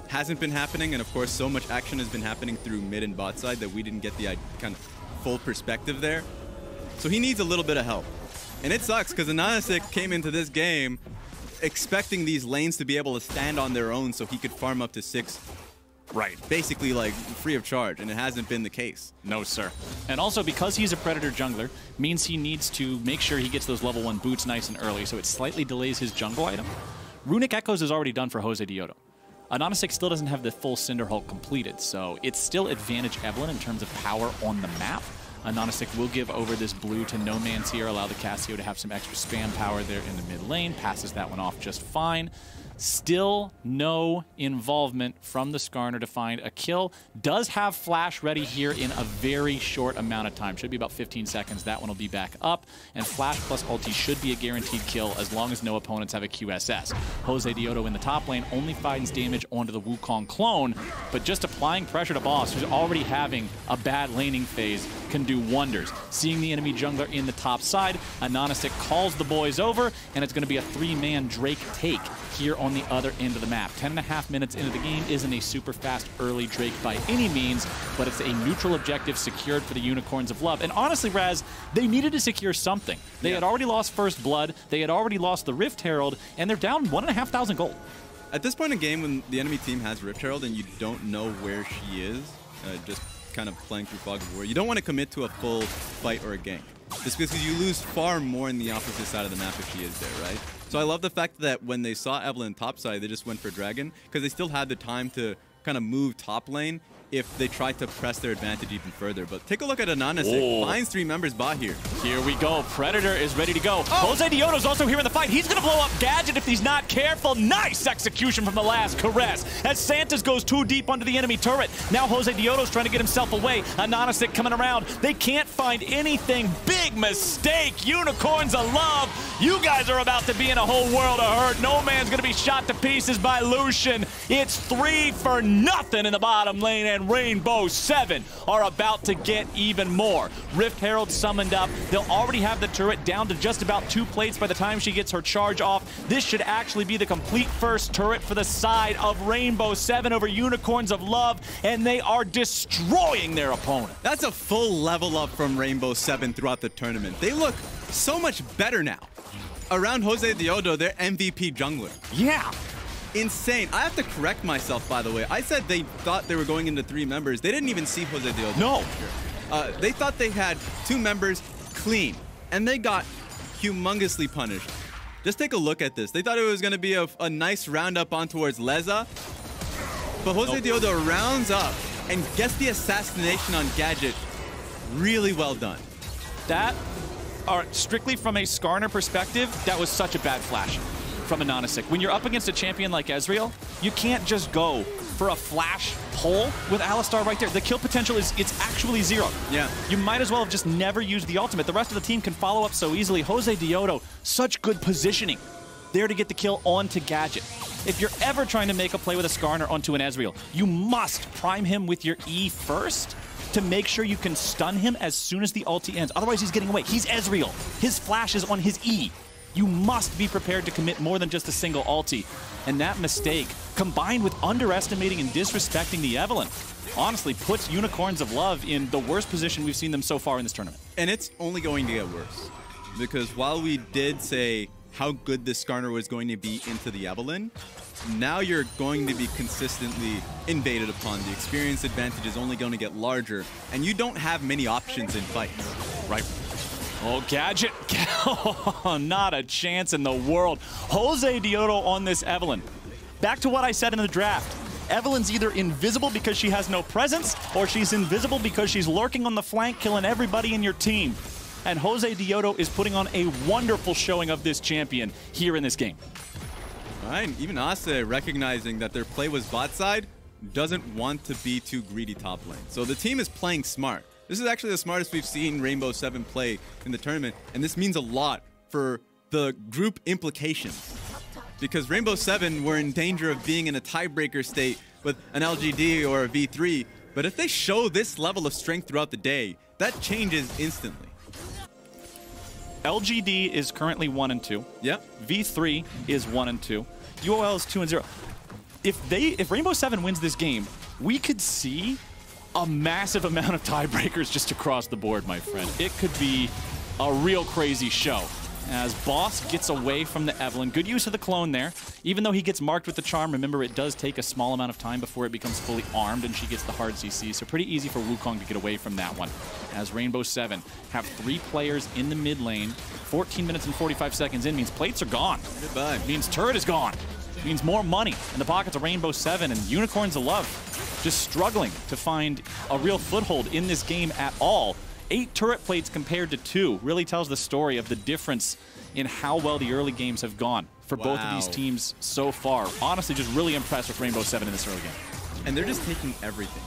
Hasn't been happening, and of course so much action has been happening through mid and bot side that we didn't get the kind of full perspective there. So he needs a little bit of help. And it sucks because Anonasik came into this game expecting these lanes to be able to stand on their own so he could farm up to 6. Right. Basically, like, free of charge, and it hasn't been the case. No, sir. And also, because he's a Predator jungler, means he needs to make sure he gets those level 1 boots nice and early, so it slightly delays his jungle item. Runic Echoes is already done for Jose Dioto. Anonasik still doesn't have the full Cinder Hulk completed, so it's still advantage Evelynn in terms of power on the map. Anonasik will give over this blue to No Man's here, allow the Cassio to have some extra spam power there in the mid lane, passes that one off just fine. Still no involvement from the Skarner to find a kill. Does have Flash ready here in a very short amount of time. Should be about 15 seconds. That one will be back up. And Flash plus ulti should be a guaranteed kill as long as no opponents have a QSS. Jose Dioto in the top lane only finds damage onto the Wukong clone, but just applying pressure to Boss, who's already having a bad laning phase, can do wonders. Seeing the enemy jungler in the top side, Anonasik calls the boys over, and it's going to be a 3-man Drake take here on the other end of the map. 10.5 minutes into the game isn't a super fast early Drake by any means, but it's a neutral objective secured for the Unicorns of Love. And honestly, Raz, they needed to secure something. They had already lost First Blood, they had already lost the Rift Herald, and they're down 1,500 gold. At this point in the game, when the enemy team has Rift Herald and you don't know where she is, just kind of playing through Fog of War, you don't want to commit to a full fight or a gank. Just because you lose far more in the opposite side of the map if she is there, right? So I love the fact that when they saw Evelynn topside, they just went for Dragon, because they still had the time to kind of move top lane if they tried to press their advantage even further. But take a look at Anonasik. Finds 3 members bot here. Here we go. Predator is ready to go. Jose Dioto's also here in the fight. He's going to blow up Gadget if he's not careful. Nice execution from the last Caress as Santos goes too deep under the enemy turret. Now Jose Dioto's trying to get himself away. Anonasik coming around. They can't find anything. Big mistake. Unicorns of Love. You guys are about to be in a whole world of hurt. No Man's going to be shot to pieces by Lucian. It's 3-0 in the bottom lane, and Rainbow 7 are about to get even more. Rift Herald summoned up. They'll already have the turret down to just about 2 plates by the time she gets her charge off. This should actually be the complete first turret for the side of Rainbow 7 over Unicorns of Love, and they are destroying their opponent. That's a full level up from Rainbow 7 throughout the tournament. They look so much better now. Around Jose Dioto, their MVP jungler. Yeah. Insane. I have to correct myself, by the way. I said they thought they were going into 3 members. They didn't even see Jose Dioto. No. They thought they had 2 members clean, and they got humongously punished. Just take a look at this. They thought it was going to be a nice roundup on towards Leza, but Jose Dioto rounds up and gets the assassination on Gadget. Really well done. That, strictly from a Skarner perspective, that was such a bad flash from Anonasik. When you're up against a champion like Ezreal, you can't just go for a flash pull with Alistar right there. The kill potential it's actually 0. Yeah. You might as well have just never used the ultimate. The rest of the team can follow up so easily. Jose Dioto, such good positioning there to get the kill onto Gadget. If you're ever trying to make a play with a Skarner onto an Ezreal, you must prime him with your E first to make sure you can stun him as soon as the ulti ends. Otherwise, he's getting away. He's Ezreal. His flash is on his E. You must be prepared to commit more than just a single ulti. And that mistake, combined with underestimating and disrespecting the Evelynn, honestly puts Unicorns of Love in the worst position we've seen them so far in this tournament. And it's only going to get worse. Because while we did say how good this Skarner was going to be into the Evelynn, now you're going to be consistently invaded upon. The experience advantage is only going to get larger, and you don't have many options in fights. Right. Oh, Gadget. Not a chance in the world. Jose Dioto on this Evelynn. Back to what I said in the draft. Evelyn's either invisible because she has no presence, or she's invisible because she's lurking on the flank, killing everybody in your team. And Jose Dioto is putting on a wonderful showing of this champion here in this game. All right, even Ase recognizing that their play was bot side, doesn't want to be too greedy top lane. So the team is playing smart. This is actually the smartest we've seen Rainbow 7 play in the tournament, and this means a lot for the group implications. Because Rainbow 7 were in danger of being in a tiebreaker state with an LGD or a V3, but if they show this level of strength throughout the day, that changes instantly. LGD is currently 1-2. Yep. V3 is 1-2. UOL is 2-0. If Rainbow 7 wins this game, we could see a massive amount of tiebreakers just across the board, my friend. It could be a real crazy show. As Boss gets away from the Evelyn. Good use of the clone there. Even though he gets marked with the charm, remember it does take a small amount of time before it becomes fully armed and she gets the hard CC. So pretty easy for Wukong to get away from that one. As Rainbow 7 have 3 players in the mid lane. 14 minutes and 45 seconds in means plates are gone. Goodbye. Means turret is gone. Means more money in the pockets of Rainbow 7 and Unicorns of Love just struggling to find a real foothold in this game at all. 8 turret plates compared to 2 really tells the story of the difference in how well the early games have gone for both of these teams so far. Honestly, just really impressed with Rainbow 7 in this early game. And they're just taking everything.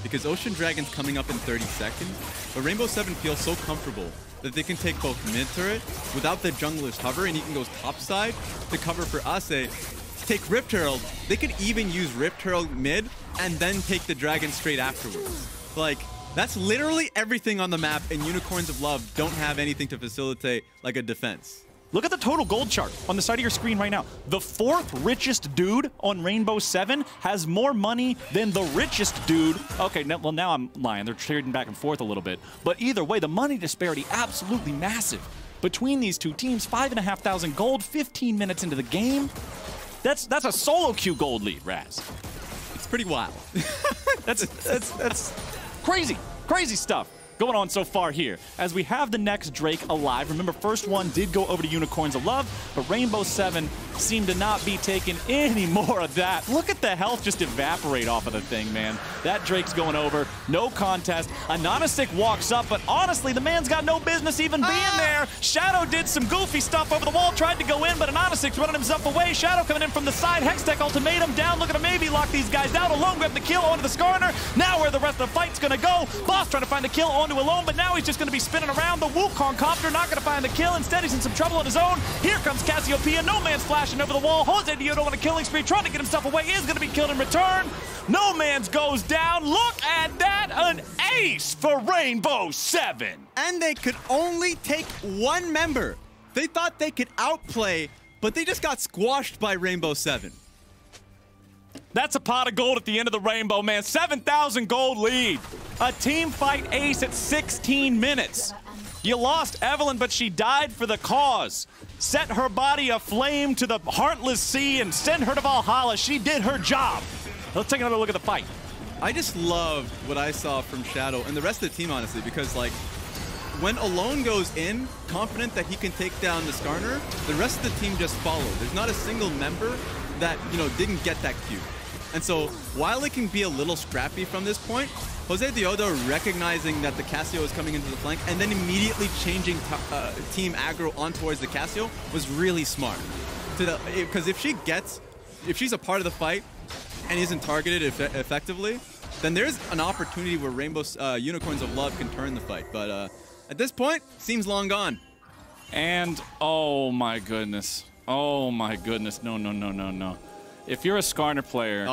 Because Ocean Dragon's coming up in 30 seconds, but Rainbow 7 feels so comfortable that they can take both mid turret without the jungler's hover, and he can go topside to cover for Ase. Take Rift Herald. They could even use Rift Herald mid and then take the dragon straight afterwards. Like, that's literally everything on the map, and Unicorns of Love don't have anything to facilitate like a defense. Look at the total gold chart on the side of your screen right now. The 4th richest dude on Rainbow 7 has more money than the richest dude. Okay, well, now I'm lying. They're trading back and forth a little bit. But either way, the money disparity absolutely massive. Between these two teams, 5,500 gold, 15 minutes into the game. That's a solo queue gold lead, Raz. It's pretty wild. That's crazy, crazy stuff going on so far here. As we have the next Drake alive. Remember, first one did go over to Unicorns of Love, but Rainbow 7 seemed to not be taking any more of that. Look at the health just evaporate off of the thing, man. That Drake's going over. No contest. Anonystic walks up, but honestly, the man's got no business even being there. Shadow did some goofy stuff over the wall, tried to go in, but Anonystic's running himself away. Shadow coming in from the side. Hextech ultimatum down, looking to maybe lock these guys down. Alone grab the kill onto the Skarner. Now where the rest of the fight's gonna go. Boss trying to find the kill onto Alone, but now he's just gonna be spinning around. The Wukong copter not gonna find the kill. Instead, he's in some trouble on his own. Here comes Cassiopeia. No man's flashing over the wall. Jose Dioto on a killing spree, trying to get himself away, is gonna be killed in return. No man's goes down. Look at that, an ace for Rainbow 7. And they could only take 1 member. They thought they could outplay, but they just got squashed by Rainbow 7. That's a pot of gold at the end of the rainbow, man. 7,000 gold lead. A team fight ace at 16 minutes. You lost Evelyn, but she died for the cause. Set her body aflame to the heartless sea and send her to Valhalla. She did her job. Let's take another look at the fight. I just loved what I saw from Shadow and the rest of the team, honestly, because, like, when Alone goes in, confident that he can take down the Skarner, the rest of the team just follow. There's not a single member that, you know, didn't get that cue. And so, while it can be a little scrappy from this point, Jose Dioto recognizing that the Cassio is coming into the flank and then immediately changing team aggro on towards the Cassio was really smart. Because if she's a part of the fight and isn't targeted effectively, then there's an opportunity where Rainbow's Unicorns of Love can turn the fight. But at this point, seems long gone. And, oh my goodness. Oh my goodness. No, no, no, no, no. If you're a Skarner player,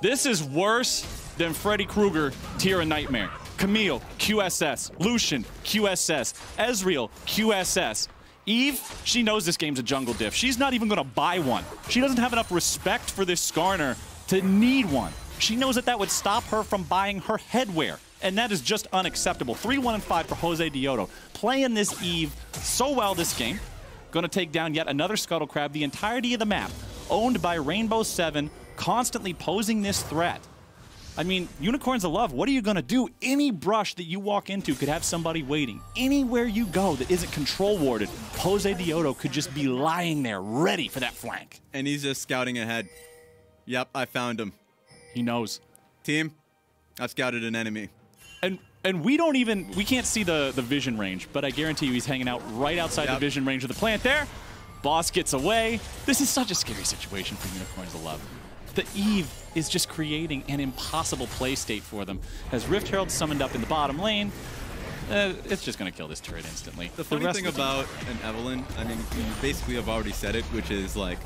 this is worse than Freddy Krueger, Tira Nightmare. Camille, QSS. Lucian, QSS. Ezreal, QSS. Eve, she knows this game's a jungle diff. She's not even going to buy one. She doesn't have enough respect for this Skarner to need one. She knows that that would stop her from buying her headwear. And that is just unacceptable. 3-1-5 for Jose Dioto. Playing this Eve so well this game. Going to take down yet another Scuttle Crab. The entirety of the map owned by Rainbow 7, constantly posing this threat. I mean, Unicorns of Love, what are you going to do? Any brush that you walk into could have somebody waiting. Anywhere you go that isn't control warded, Jose Dioto could just be lying there ready for that flank. And he's just scouting ahead. Yep, I found him. He knows. Team, I've scouted an enemy. And we can't see the vision range, but I guarantee you he's hanging out right outside the vision range of the plant there. Boss gets away. This is such a scary situation for Unicorns of Love. The Eve is just creating an impossible play state for them. As Rift Herald summoned up in the bottom lane, it's just going to kill this turret instantly. The funny thing about an Evelyn, I mean, you basically have already said it, which is like,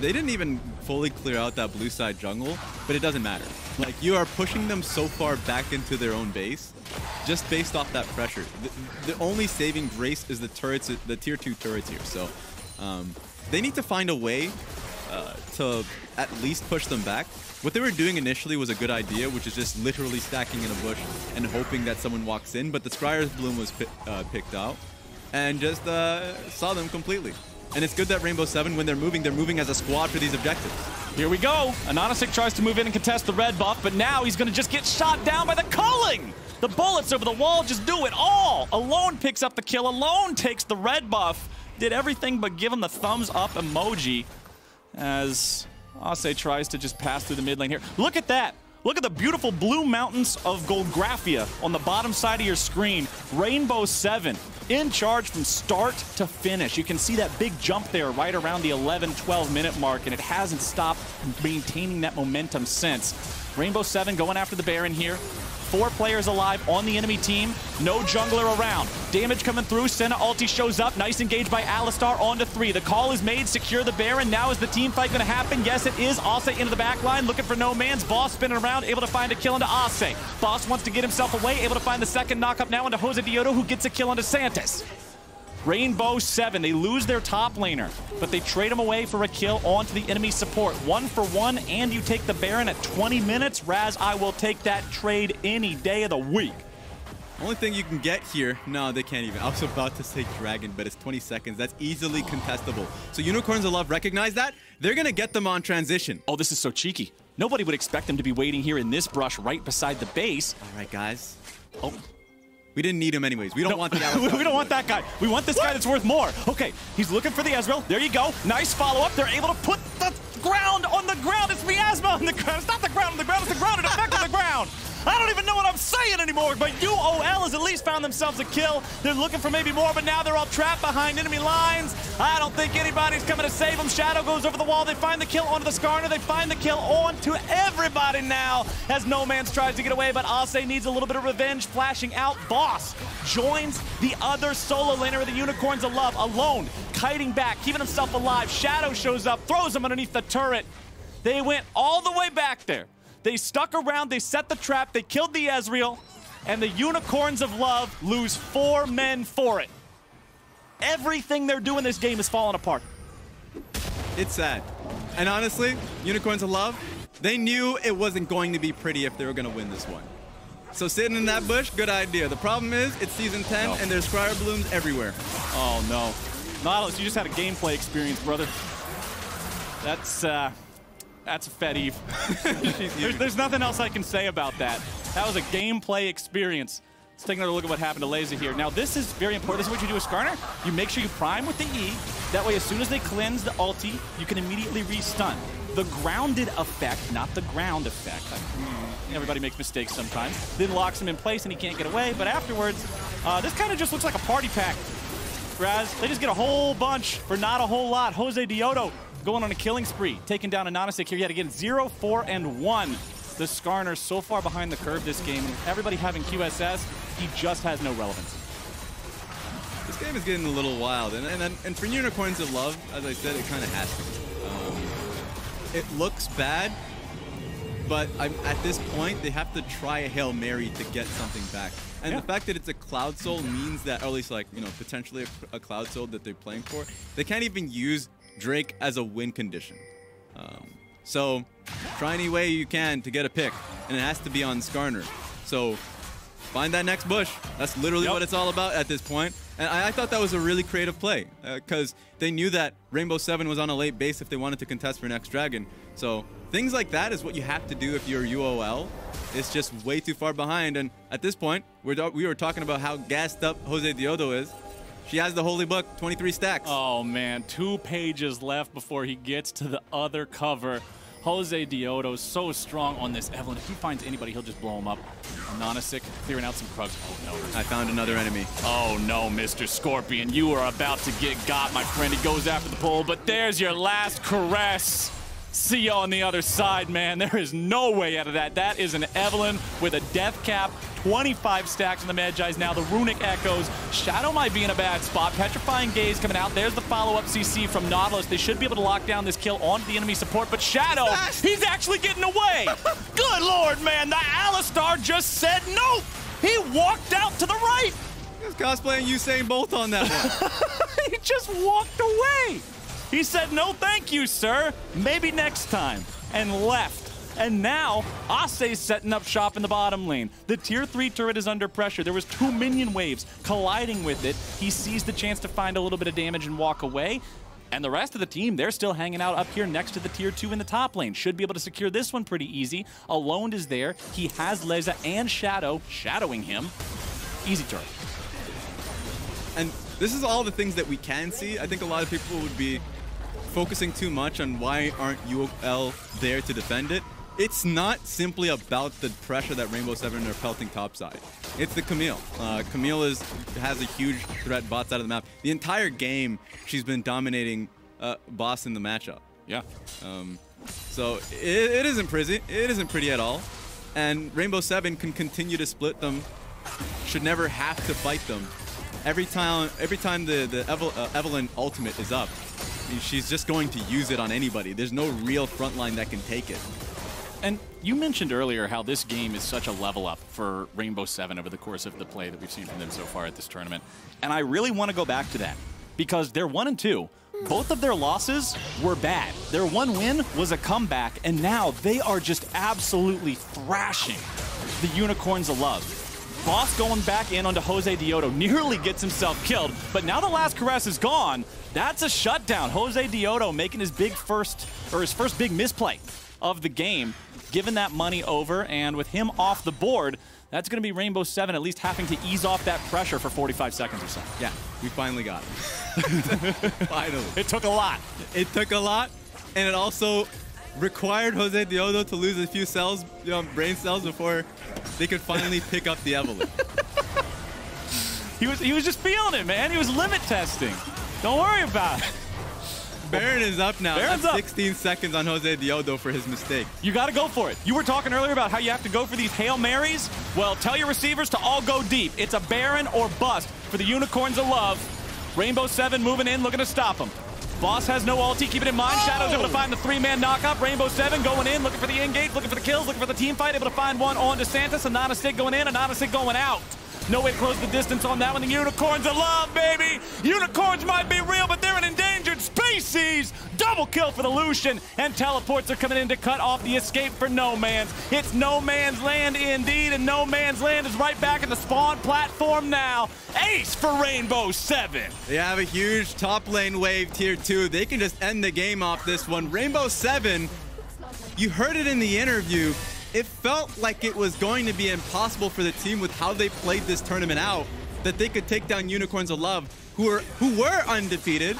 they didn't even fully clear out that blue side jungle, but it doesn't matter. Like, you are pushing them so far back into their own base, just based off that pressure. The only saving grace is the turrets, the tier 2 turrets here. So they need to find a way to at least push them back. What they were doing initially was a good idea, which is just literally stacking in a bush and hoping that someone walks in, but the Scryer's Bloom was picked out and just saw them completely. And it's good that Rainbow 7, when they're moving as a squad for these objectives. Here we go. Anonystic tries to move in and contest the red buff, but now he's going to just get shot down by the culling. The bullets over the wall just do it all. Alone picks up the kill. Alone takes the red buff. Did everything but give him the thumbs up emoji as Ase tries to just pass through the mid lane here. Look at that. Look at the beautiful blue mountains of Goldgraphia on the bottom side of your screen. Rainbow 7 in charge from start to finish. You can see that big jump there right around the 11-12 minute mark, and it hasn't stopped maintaining that momentum since. Rainbow 7 going after the Baron here. 4 players alive on the enemy team. No jungler around. Damage coming through. Senna ulti shows up. Nice engage by Alistar onto 3. The call is made. Secure the Baron. Now is the team fight going to happen? Yes, it is. Ase into the back line. Looking for no man's. Boss spinning around. Able to find a kill into Ase. Boss wants to get himself away. Able to find the second knock up now into Jose Diodo, who gets a kill into Santis. Rainbow 7, they lose their top laner, but they trade him away for a kill onto the enemy support. 1 for 1, and you take the Baron at 20 minutes. Raz, I will take that trade any day of the week. Only thing you can get here, no, they can't even. I was about to say Dragon, but it's 20 seconds. That's easily contestable. So Unicorns of Love recognize that. They're going to get them on transition. Oh, this is so cheeky. Nobody would expect them to be waiting here in this brush right beside the base. All right, guys. Oh. We didn't need him anyways. We don't want the Alistar. We don't want that guy. We want this guy that's worth more. Okay, he's looking for the Ezreal. There you go. Nice follow-up. They're able to put the ground on the ground. It's Miasma on the ground. It's not the ground on the ground. It's the grounded effect on the ground. I don't even know what I'm saying anymore, but UOL has at least found themselves a kill. They're looking for maybe more, but now they're all trapped behind enemy lines. I don't think anybody's coming to save them. Shadow goes over the wall. They find the kill onto the Skarner. They find the kill onto everybody now as No Man's tries to get away, but Ase needs a little bit of revenge. Flashing out. Boss joins the other solo laner of the Unicorns of Love. Alone, kiting back, keeping himself alive. Shadow shows up, throws him underneath the turret. They went all the way back there. They stuck around, they set the trap, they killed the Ezreal, and the Unicorns of Love lose 4 men for it. Everything they're doing this game is falling apart. It's sad. And honestly, Unicorns of Love, they knew it wasn't going to be pretty if they were going to win this one. So sitting in that bush, good idea. The problem is, it's Season 10, and there's Scryer Blooms everywhere. Oh, no. Nautilus, you just had a gameplay experience, brother. That's a Fed Eve. there's nothing else I can say about that. That was a gameplay experience. Let's take another look at what happened to Lazy here. Now, this is very important. This is what you do with Skarner. You make sure you prime with the E. That way, as soon as they cleanse the ulti, you can immediately re-stun. The grounded effect, not the ground effect. Everybody makes mistakes sometimes. Then locks him in place and he can't get away. But afterwards, this kind of just looks like a party pack. Raz, they just get a whole bunch for not a whole lot. Jose Diodo going on a killing spree, taking down Anonystic here yet again. 0-4-1. The Skarner so far behind the curve this game. Everybody having QSS, he just has no relevance. This game is getting a little wild, and for Unicorns of Love, as I said, it kind of has to. It looks bad, but at this point, they have to try a Hail Mary to get something back. And the fact that it's a Cloud Soul means that, or at least like, you know, potentially a Cloud Soul that they're playing for, they can't even use Drake as a win condition. So try any way you can to get a pick, and it has to be on Skarner. So find that next bush. That's literally what it's all about at this point. And I thought that was a really creative play because they knew that Rainbow 7 was on a late base if they wanted to contest for next Dragon. So things like that is what you have to do if you're UOL. It's just way too far behind. And at this point, we were talking about how gassed up Jose Diodo is. She has the Holy Book, 23 stacks. Oh, man. 2 pages left before he gets to the other cover. Jose Diodo so strong on this Evelyn. If he finds anybody, he'll just blow him up. Nonisic clearing out some Krugs. Oh, no. I found another enemy. Oh, no, Mr. Scorpion. You are about to get got, my friend. He goes after the pole, but there's your last caress. See you on the other side, man. There is no way out of that. That is an Evelyn with a death cap. 25 stacks on the Magi's now. The Runic Echoes. Shadow might be in a bad spot. Petrifying Gaze coming out. There's the follow-up CC from Nautilus. They should be able to lock down this kill onto the enemy support, but Shadow, he's actually getting away. Good Lord, man. The Alistar just said nope. He walked out to the right. He was cosplaying Usain Bolt on that one. He just walked away. He said, no thank you, sir. Maybe next time. And left. And now, Ase's setting up shop in the bottom lane. The tier 3 turret is under pressure. There was 2 minion waves colliding with it. He sees the chance to find a little bit of damage and walk away. And the rest of the team, they're still hanging out up here next to the tier 2 in the top lane. Should be able to secure this one pretty easy. Alone is there. He has Leza and Shadow shadowing him. Easy turret. And this is all the things that we can see. I think a lot of people would be focusing too much on why aren't UL there to defend it. It's not simply about the pressure that Rainbow 7 are pelting topside. It's the Camille. Camille has a huge threat bot side of the map. The entire game, she's been dominating boss in the matchup. Yeah. So it isn't pretty. It isn't pretty at all. And Rainbow 7 can continue to split them. Should never have to fight them. Every time the Evelyn ultimate is up, she's just going to use it on anybody. There's no real frontline that can take it. And you mentioned earlier how this game is such a level up for Rainbow 7 over the course of the play that we've seen from them so far at this tournament. And I really want to go back to that because they're 1-2. Both of their losses were bad. Their one win was a comeback, and now they are just absolutely thrashing the Unicorns of Love. Boss going back in onto Jose Diodo, nearly gets himself killed, but now the last caress is gone. That's a shutdown. Jose Diodo making his first big misplay of the game, giving that money over, and with him off the board, that's going to be Rainbow 7 at least having to ease off that pressure for 45 seconds or so. Yeah, we finally got him. Finally. It took a lot. It took a lot, and it also required Jose Diodo to lose a few cells, brain cells, before they could finally pick up the Evelyn. He was just feeling it, man. He was limit testing. Don't worry about it. Baron is up now. Baron's That's up. 16 seconds on Jose Diodo for his mistake. You got to go for it. You were talking earlier about how you have to go for these Hail Marys. Well, tell your receivers to all go deep. It's a Baron or bust for the Unicorns of Love. Rainbow 7 moving in, looking to stop him. Boss has no ulti, keep it in mind. Shadow's able to find the 3-man knock-up. Rainbow 7 going in, looking for the engage, looking for the kills, looking for the team fight. Able to find one on DeSantis. Anonastic going in, Anonastic going out. No way to close the distance on that one. The Unicorns of Love, baby! Unicorns might be real, but they're an endangered species! Double kill for the Lucian, and teleports are coming in to cut off the escape for No Man's. It's No Man's Land indeed, and No Man's Land is right back in the spawn platform now. Ace for Rainbow 7! They have a huge top lane wave tier 2. They can just end the game off this one. Rainbow 7, you heard it in the interview, it felt like it was going to be impossible for the team with how they played this tournament out, that they could take down Unicorns of Love, who were undefeated.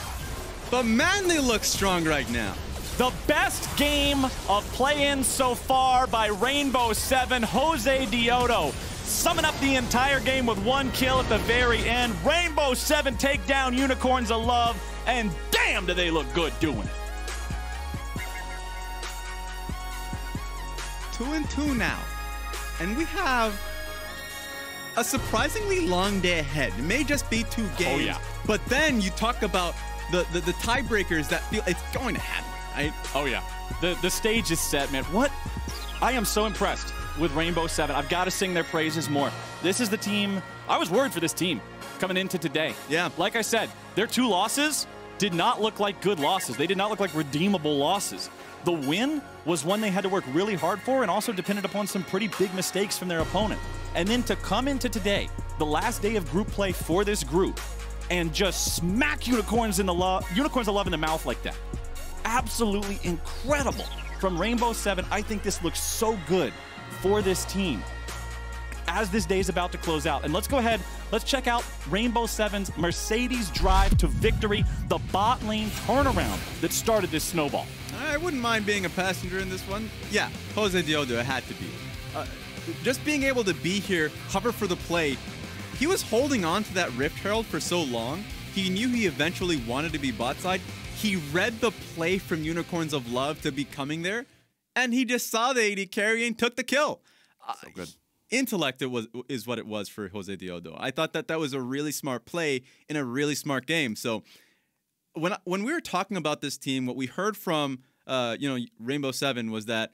But man, they look strong right now. The best game of play-in so far by Rainbow 7, Jose Diodo. Summing up the entire game with one kill at the very end. Rainbow 7 take down Unicorns of Love, and damn do they look good doing it. 2-2 now, and we have a surprisingly long day ahead. It may just be 2 games, oh, yeah. But then you talk about the tiebreakers that feel it's going to happen, right? Oh yeah, the stage is set, man. What? I am so impressed with Rainbow 7. I've got to sing their praises more. This is the team. I was worried for this team coming into today. Yeah. Like I said, their 2 losses did not look like good losses. They did not look like redeemable losses. The win was one they had to work really hard for and also depended upon some pretty big mistakes from their opponent. And then to come into today, the last day of group play for this group, and just smack Unicorns of Love in the mouth like that. Absolutely incredible from Rainbow 7. I think this looks so good for this team as this day is about to close out. And let's go ahead, let's check out Rainbow 7's Mercedes drive to victory, the bot lane turnaround that started this snowball. I wouldn't mind being a passenger in this one. Yeah, Jose Diodo, it had to be. Just being able to be here, hover for the play. He was holding on to that Rift Herald for so long. He knew he eventually wanted to be bot side. He read the play from Unicorns of Love to be coming there, and he just saw the AD carry and took the kill. So good. Intellect is what it was for Jose Diodo. I thought that was a really smart play in a really smart game. So when we were talking about this team, what we heard from Rainbow Seven was that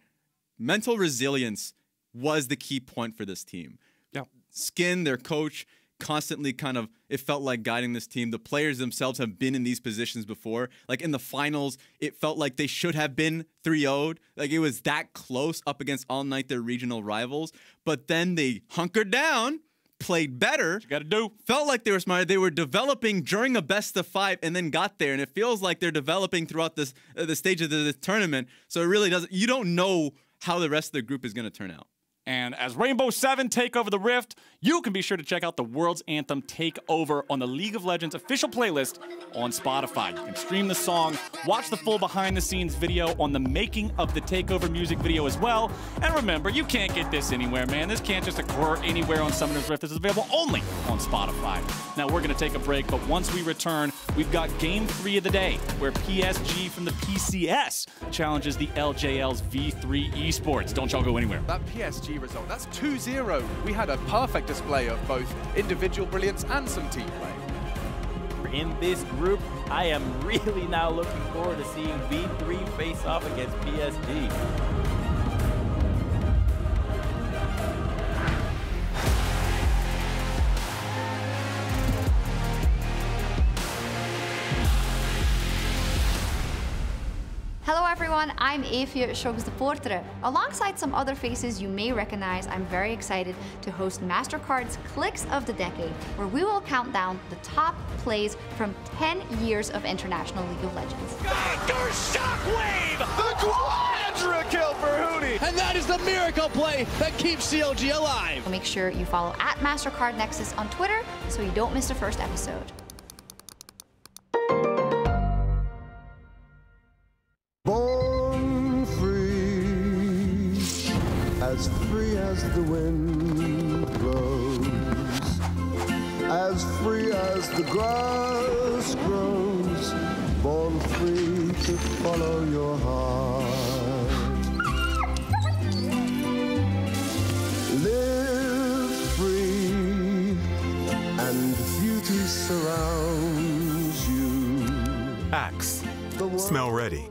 mental resilience was the key point for this team. Yeah. Skin, their coach, constantly kind of, it felt like guiding this team. The players themselves have been in these positions before. Like in the finals, it felt like they should have been 3-0'd. Like it was that close up against All Night, their regional rivals. But then they hunkered down, played better. What you got to do. Felt like they were smarter. They were developing during a best of 5 and then got there. And it feels like they're developing throughout this the stage of the tournament. So it really doesn't, you don't know how the rest of the group is going to turn out. And as Rainbow Seven take over the Rift, you can be sure to check out the World's Anthem Takeover on the League of Legends official playlist on Spotify. You can stream the song, watch the full behind-the-scenes video on the making of the Takeover music video as well. And remember, you can't get this anywhere, man. This can't just occur anywhere on Summoner's Rift. This is available only on Spotify. Now, we're going to take a break, but once we return, we've got Game 3 of the day, where PSG from the PCS challenges the LJL's V3 Esports. Don't y'all go anywhere. That PSG result, that's 2-0. We had a perfect display of both individual brilliance and some team play. In this group, I am really now looking forward to seeing V3 face off against PSG. Hello everyone, I'm Evie Sjogstepottere. Alongside some other faces you may recognize, I'm very excited to host MasterCard's Clicks of the Decade, where we will count down the top plays from 10 years of international League of Legends. Dagger Shockwave! The quadra kill for Hootie! And that is the miracle play that keeps CLG alive. Make sure you follow @MasterCardNexus on Twitter so you don't miss the first episode. Born free as the wind blows, as free as the grass grows, born free to follow your heart. Live free and beauty surrounds you. Axe. Smell ready.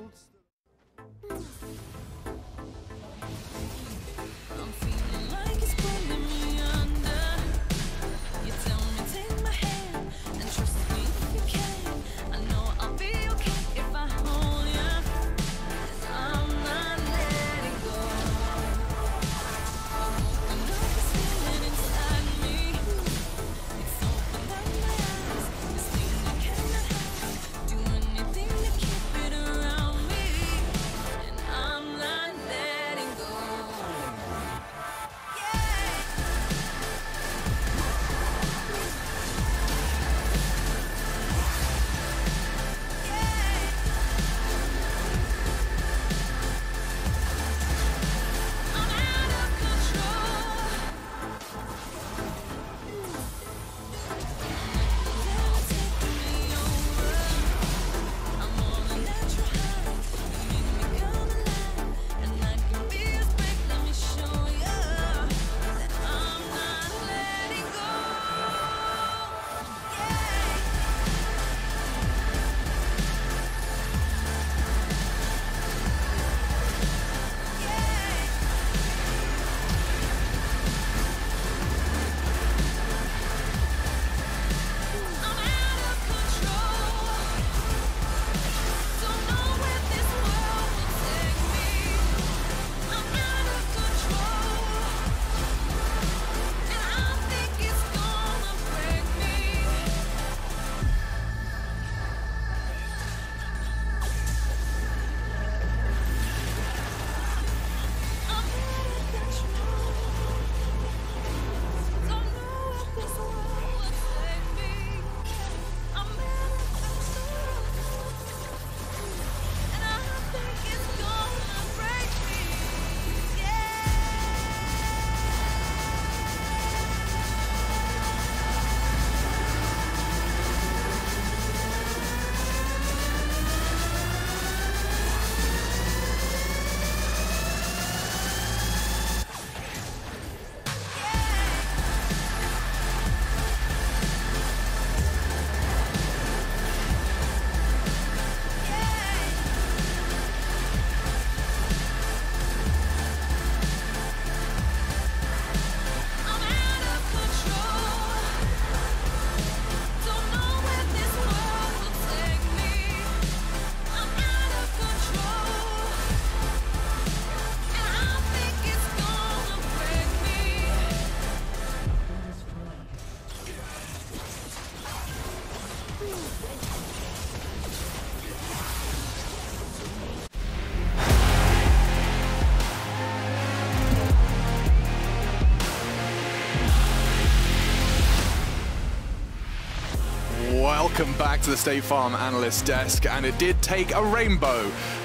Welcome back to the State Farm Analyst Desk, and it did take a rainbow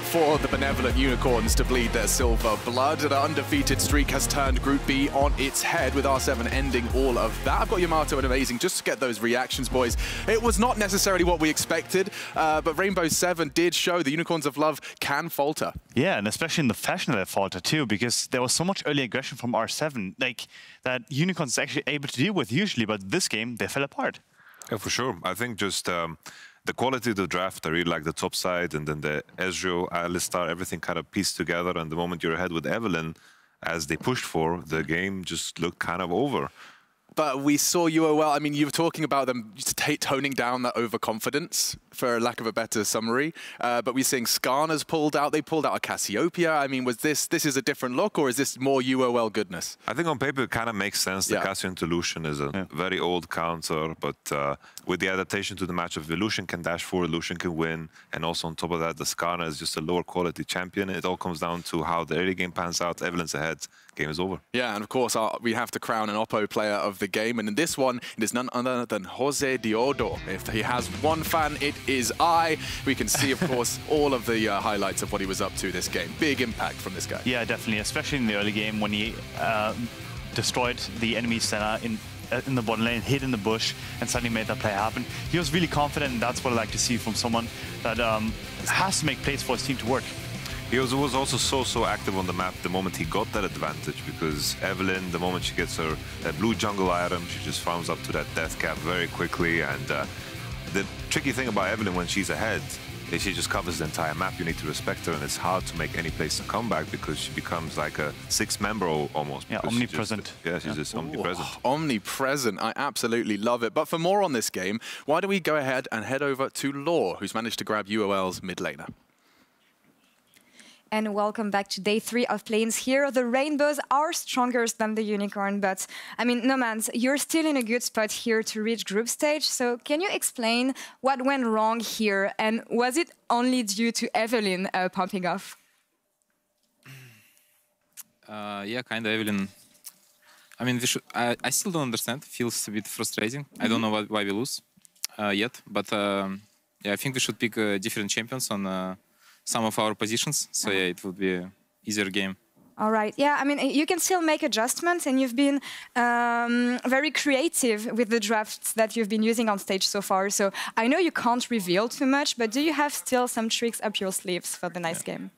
for the benevolent Unicorns to bleed their silver blood. The undefeated streak has turned Group B on its head, with R7 ending all of that. I've got Yamato and Amazing just to get those reactions, boys. It was not necessarily what we expected, but Rainbow 7 did show the Unicorns of Love can falter. Yeah, and especially in the fashion of that falter too, because there was so much early aggression from R7, like that Unicorns is actually able to deal with usually, but this game, they fell apart. Yeah, for sure. I think just the quality of the draft, I really like the top side, and then the Ezreal, Alistar, everything kind of pieced together. And the moment you're ahead with Evelyn, as they pushed for, the game just looked kind of over. But we saw UOL, I mean, you were talking about them toning down that overconfidence, for lack of a better summary. But we're seeing Skarna's pulled out. They pulled out a Cassiopeia. I mean, was this is a different look, or is this more UOL goodness? I think on paper it kind of makes sense. The Cassio into Lucian is a very old counter, but with the adaptation to the matchup, Lucian can dash forward, Lucian can win, and also on top of that, the Skarna is just a lower quality champion. It all comes down to how the early game pans out. Evelyn's ahead, game is over. Yeah, and of course, we have to crown an Oppo player of the game, and in this one, it is none other than Jose Diodo. If he has one fan, it is I. We can see, of course, all of the highlights of what he was up to this game. Big impact from this guy. Yeah, definitely, especially in the early game when he destroyed the enemy center in the bottom lane, hid in the bush, and suddenly made that play happen. He was really confident, and that's what I like to see from someone that has to make plays for his team to work. He was also so active on the map the moment he got that advantage, because Evelyn, the moment she gets her blue jungle item, she just farms up to that death cap very quickly. And the tricky thing about Evelyn when she's ahead is she just covers the entire map. You need to respect her, and it's hard to make any place to come back because she becomes like a sixth member almost. Yeah, omnipresent. She's just omnipresent. Omnipresent. I absolutely love it. But for more on this game, why don't we go ahead and head over to Law, who's managed to grab UOL's mid laner. And welcome back to day 3 of Plains. Here, the Rainbows are stronger than the Unicorn, but I mean, Nomans, you're still in a good spot here to reach group stage. So can you explain what went wrong here? And was it only due to Evelyn pumping off? Yeah, kind of. Evelyn. I mean, I still don't understand. Feels a bit frustrating. I don't know why we lose yet, but yeah, I think we should pick different champions on some of our positions, so yeah, it would be an easier game. All right, yeah, I mean, you can still make adjustments, and you've been very creative with the drafts that you've been using on stage so far, so I know you can't reveal too much, but do you have still some tricks up your sleeves for the next game?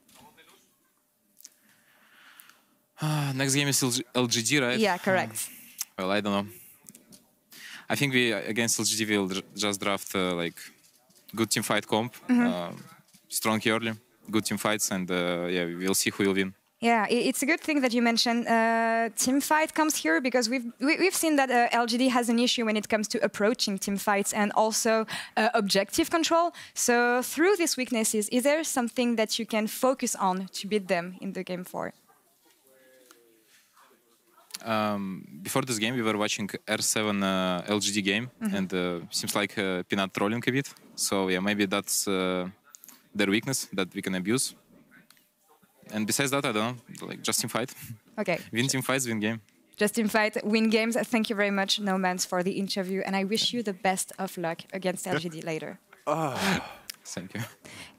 Next game is LGD, right? Yeah, correct. Well, I don't know. I think we, against LGD, will just draft like good team fight comp. Strong early, good team fights, and yeah, we'll see who will win. Yeah, it's a good thing that you mentioned team fight comes here, because we've seen that LGD has an issue when it comes to approaching team fights and also objective control. So through these weaknesses, is there something that you can focus on to beat them in the game 4? Before this game, we were watching R7 LGD game, and seems like Peanut trolling a bit. So yeah, maybe that's their weakness that we can abuse. And besides that, I don't know, like just team fight. Okay. Win team fights, win game. Just team fight, win games. Thank you very much, Nomans, for the interview, and I wish you the best of luck against LGD later. Thank you.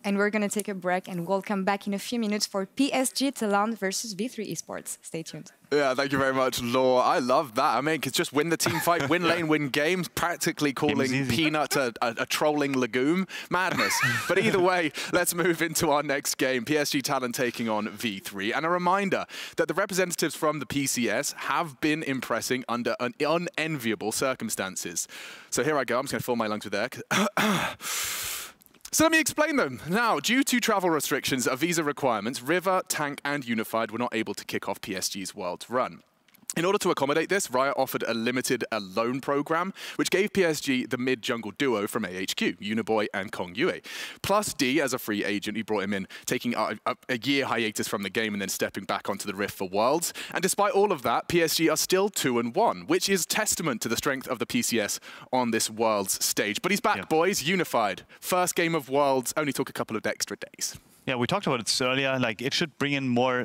And we're going to take a break, and we'll come back in a few minutes for PSG Talon versus V3 Esports. Stay tuned. Yeah, thank you very much, Law. I love that. I mean, it's just win the team fight, win lane, win games, practically calling Peanut a trolling legume. Madness. But either way, let's move into our next game. PSG Talon taking on V3. And a reminder that the representatives from the PCS have been impressing under unenviable circumstances. So here I go. I'm just going to fill my lungs with air. So let me explain them. Now, due to travel restrictions of visa requirements, River, Tank, and Unified were not able to kick off PSG's Worlds run. In order to accommodate this, Riot offered a limited loan program, which gave PSG the mid-jungle duo from AHQ, Uniboy and Kong Yue. Plus D as a free agent, he brought him in, taking a year hiatus from the game and then stepping back onto the Rift for Worlds. And despite all of that, PSG are still 2-1, which is testament to the strength of the PCS on this Worlds stage. But he's back, boys, Unified. First game of Worlds, only took a couple of extra days. Yeah, we talked about it earlier. Like, it should bring in more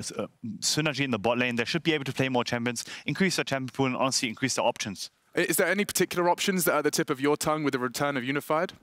synergy in the bot lane. They should be able to play more champions, increase their champion pool, and honestly increase their options. Is there any particular options that are at the tip of your tongue with the return of Unified?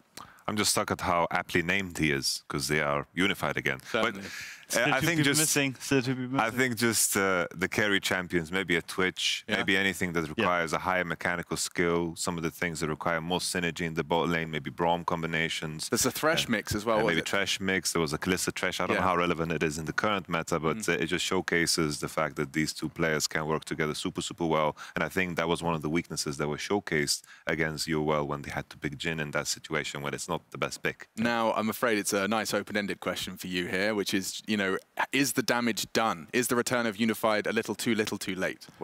I'm just stuck at how aptly named he is, because they are unified again. Certainly. But I think just I think just the carry champions, maybe a Twitch, maybe anything that requires a higher mechanical skill. Some of the things that require more synergy in the bot lane, maybe Braum combinations. There's a Thresh mix as well. Maybe Thresh mix. There was a Kalista Thresh. I don't know how relevant it is in the current meta, but it just showcases the fact that these two players can work together super, super well. And I think that was one of the weaknesses that were showcased against UOL when they had to pick Jhin in that situation when it's not the best pick. Now, I'm afraid it's a nice open-ended question for you here, which is, you know, is the damage done? Is the return of Unified a little too late? What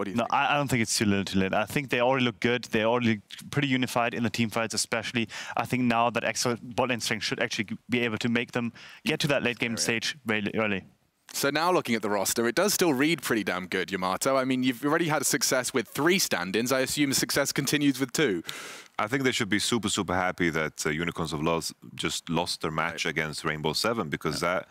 do you think? No, I don't think it's too little too late. I think they already look good. They already look pretty unified in the team fights, especially. I think now that extra bot lane strength should actually be able to make them get to that late game stage very early. So now looking at the roster, it does still read pretty damn good, Yamato. I mean, you've already had a success with 3 stand-ins. I assume success continues with 2. I think they should be super, super happy that Unicorns of Lost just lost their match against Rainbow 7, because that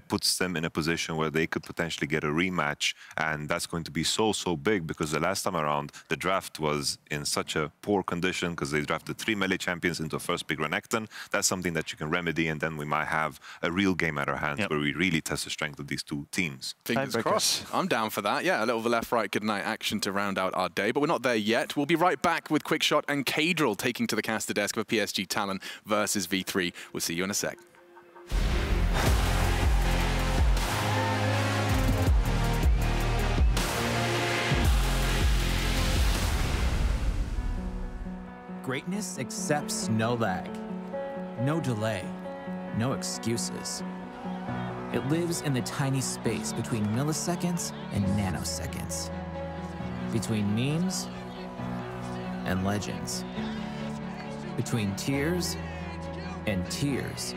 puts them in a position where they could potentially get a rematch, and that's going to be so, so big, because the last time around, the draft was in such a poor condition because they drafted 3 melee champions into a first pick Renekton. That's something that you can remedy, and then we might have a real game at our hands where we really test the strength of these 2 teams. Fingers crossed. I'm down for that. Yeah, a little left-right goodnight action to round out our day, but we're not there yet. We'll be right back with Quickshot and Kadril taking to the caster desk of PSG Talon versus V3. We'll see you in a sec. Greatness accepts no lag, no delay, no excuses. It lives in the tiny space between milliseconds and nanoseconds, between memes and legends, between tears and tears.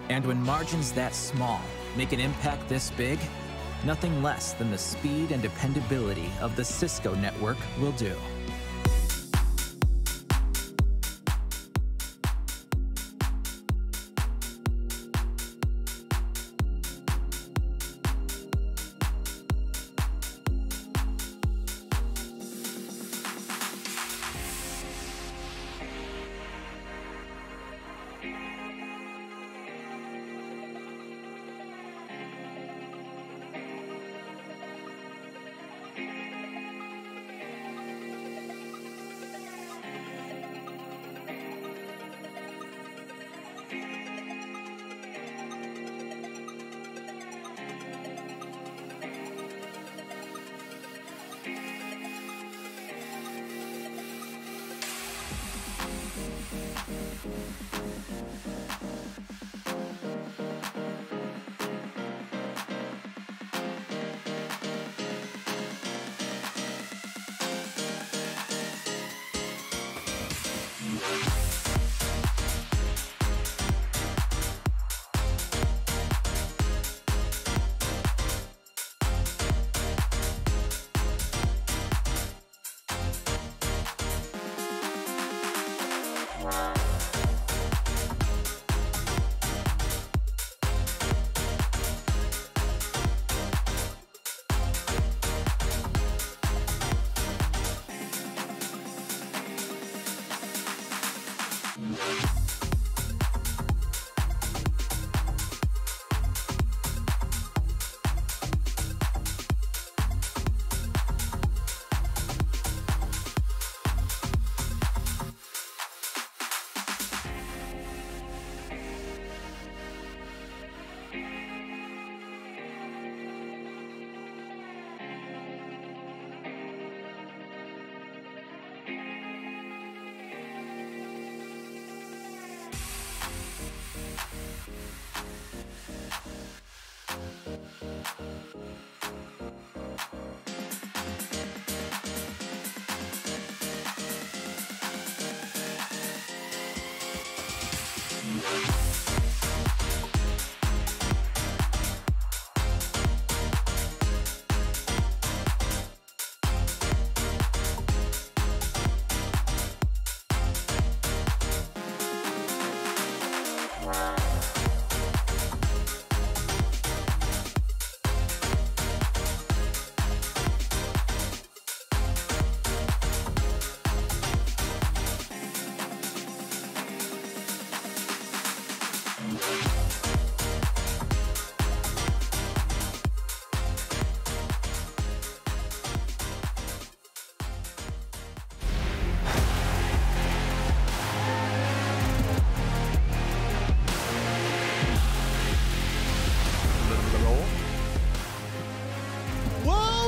And when margins that small make an impact this big, nothing less than the speed and dependability of the Cisco network will do.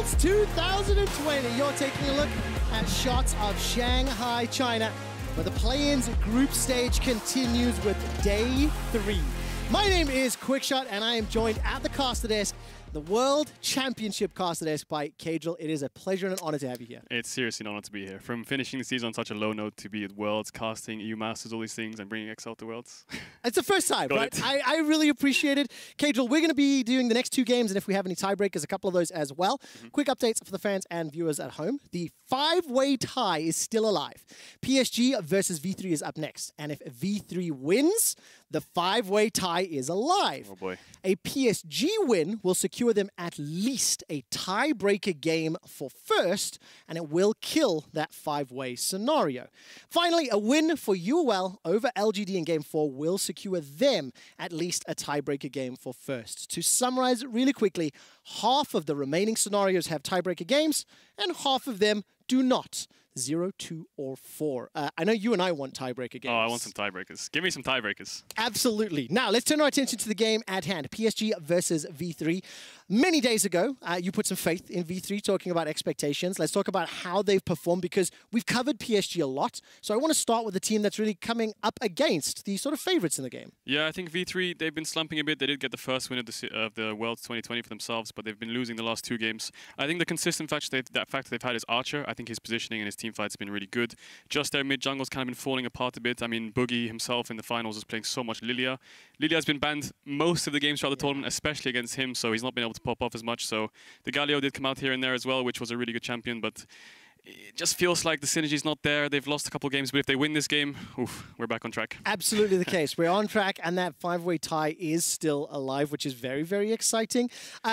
Esports 2020. You're taking a look at shots of Shanghai, China, where the play-ins group stage continues with day 3. My name is Quickshot, and I am joined at the caster desk, the World Championship caster desk by Kajal. It is a pleasure and an honor to have you here. It's seriously an honor to be here. From finishing the season on such a low note to be at Worlds, casting, EU Masters, all these things, and bringing XL to Worlds. It's the first time, right? I really appreciate it. Kajal, we're going to be doing the next 2 games, and if we have any tiebreakers, a couple of those as well. Quick updates for the fans and viewers at home. The 5-way tie is still alive. PSG versus V3 is up next, and if V3 wins, the 5-way tie is alive. Oh boy. A PSG win will secure them at least a tiebreaker game for first, and it will kill that 5-way scenario. Finally, a win for UOL over LGD in Game 4 will secure them at least a tiebreaker game for first. To summarize it really quickly, half of the remaining scenarios have tiebreaker games, and half of them do not. 0, 2, or 4. I know you and I want tiebreaker games. Oh, I want some tiebreakers. Give me some tiebreakers. Absolutely. Now, let's turn our attention to the game at hand. PSG versus V3. Many days ago, you put some faith in V3, talking about expectations. Let's talk about how they've performed, because we've covered PSG a lot. So I want to start with the team that's really coming up against the sort of favorites in the game. Yeah, I think V3, they've been slumping a bit. They did get the first win of the Worlds 2020 for themselves, but they've been losing the last 2 games. I think the consistent factor they've had is Archer. I think his positioning and his team fight's been really good. Just their mid-jungle's kind of been falling apart a bit. I mean, Boogie himself in the finals was playing so much Lilia. Lilia's been banned most of the games throughout the tournament, especially against him, so he's not been able to pop off as much. So the Galio did come out here and there as well, which was a really good champion, but it just feels like the synergy's not there. They've lost a couple of games, but if they win this game, oof, we're back on track. Absolutely the case. We're on track, and that 5-way tie is still alive, which is very, very exciting.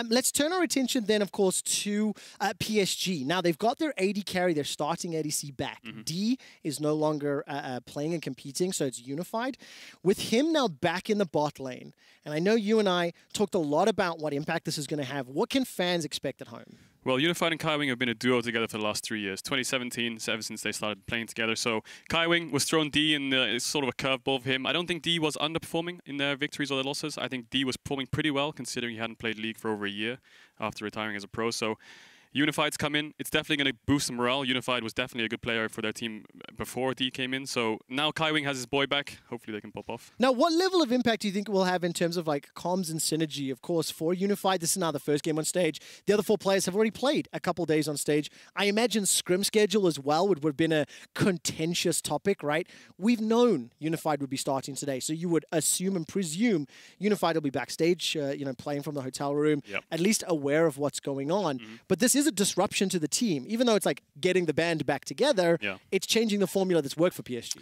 Let's turn our attention then, of course, to PSG. Now, they've got their AD carry, their starting ADC back. D is no longer playing and competing, so it's Unified. With him now back in the bot lane, and I know you and I talked a lot about what impact this is going to have. What can fans expect at home? Well, Unified and Kaiwing have been a duo together for the last 3 years. 2017, ever since they started playing together. So Kaiwing was thrown D in it's sort of a curveball for him. I don't think D was underperforming in their victories or their losses. I think D was performing pretty well, considering he hadn't played League for over a year after retiring as a pro. So Unified's come in. It's definitely going to boost the morale. Unified was definitely a good player for their team before D came in. So now Kaiwing has his boy back. Hopefully they can pop off. Now, what level of impact do you think it will have in terms of like comms and synergy? Of course, for Unified, this is now the first game on stage. The other 4 players have already played a couple days on stage. I imagine scrim schedule as well would have been a contentious topic, right? We've known Unified would be starting today, so you would assume and presume Unified will be backstage, playing from the hotel room, at least aware of what's going on. But this is a disruption to the team. Even though it's like getting the band back together, it's changing the formula that's worked for PSG.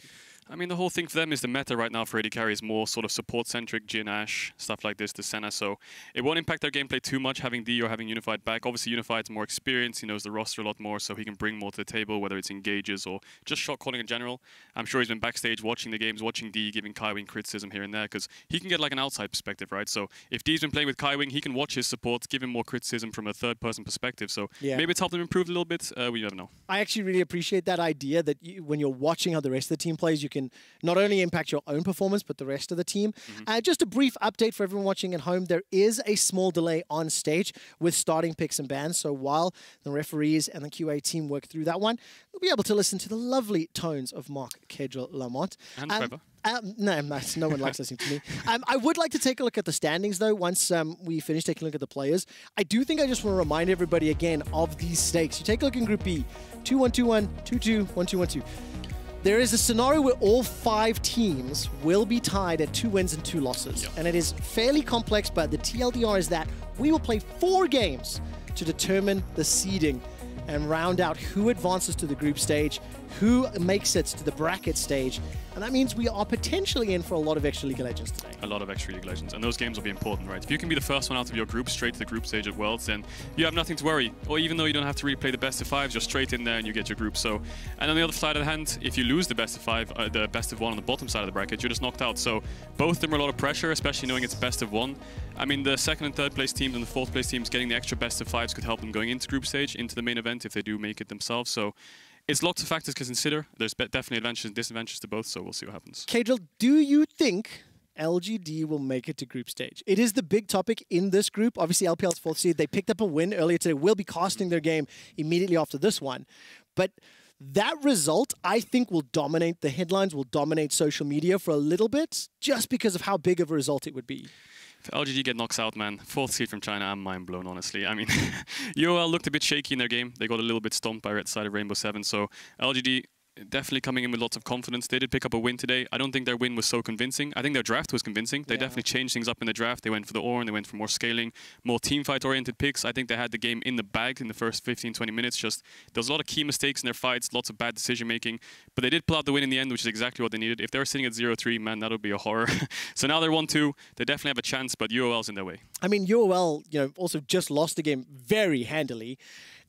I mean, the whole thing for them is the meta right now for AD carry is more sort of support-centric, Jhin, Ashe, stuff like this, the Senna. So it won't impact their gameplay too much having D or having Unified back. Obviously, Unified's more experienced. He knows the roster a lot more, so he can bring more to the table, whether it's engages or just shot calling in general. I'm sure he's been backstage watching the games, watching D, giving Kaiwing criticism here and there, because he can get like an outside perspective, right? So if D's been playing with Kaiwing, he can watch his support, give him more criticism from a third-person perspective. So maybe it's helped him improve a little bit. We never know. I actually really appreciate that idea that when you're watching how the rest of the team plays, you can not only impact your own performance, but the rest of the team. Just a brief update for everyone watching at home. There is a small delay on stage with starting picks and bans. So while the referees and the QA team work through that one, we'll be able to listen to the lovely tones of Mark Kajal Lamont. And Trevor. No one likes listening to me. I would like to take a look at the standings, though, once we finish taking a look at the players. I do think I just want to remind everybody again of these stakes. You take a look in Group B, 2-1-2-1, 2-2, 1-2-1-2. There is a scenario where all 5 teams will be tied at 2 wins and 2 losses. And it is fairly complex, but the TLDR is that we will play 4 games to determine the seeding and round out who advances to the group stage, who makes it to the bracket stage. And that means we are potentially in for a lot of extra League of Legends today. A lot of extra League of Legends. And those games will be important, right? If you can be the first one out of your group, straight to the group stage at Worlds, then you have nothing to worry. Or even though you don't have to really play the best of 5s, you're straight in there and you get your group. So, and on the other side of the hand, if you lose the best of 5, the best of 1 on the bottom side of the bracket, you're just knocked out. So both of them are a lot of pressure, especially knowing it's best of 1. I mean, the 2nd and 3rd place teams and the 4th place teams getting the extra best of 5s could help them going into group stage, into the main event if they do make it themselves. So it's lots of factors to consider. There's definitely advantages and disadvantages to both, so we'll see what happens. Kajal, do you think LGD will make it to group stage. It is the big topic in this group. Obviously, LPL's 4th seed, they picked up a win earlier today. Will be casting their game immediately after this one. But that result, I think, will dominate the headlines, will dominate social media for a little bit, just because of how big of a result it would be. If LGD get knocks out, man, 4th seed from China, I'm mind blown, honestly. I mean, UOL looked a bit shaky in their game. They got a little bit stomped by Red side of Rainbow 7, so LGD definitely coming in with lots of confidence. They did pick up a win today. I don't think their win was so convincing. I think their draft was convincing. They definitely changed things up in the draft. They went for the Ornn, they went for more scaling, more teamfight-oriented picks. I think they had the game in the bag in the first 15-20 minutes. Just there was a lot of key mistakes in their fights, lots of bad decision-making. But they did pull out the win in the end, which is exactly what they needed. If they were sitting at 0-3, man, that would be a horror. So now they're 1-2. They definitely have a chance, but UOL's in their way. I mean, UOL, also just lost the game very handily.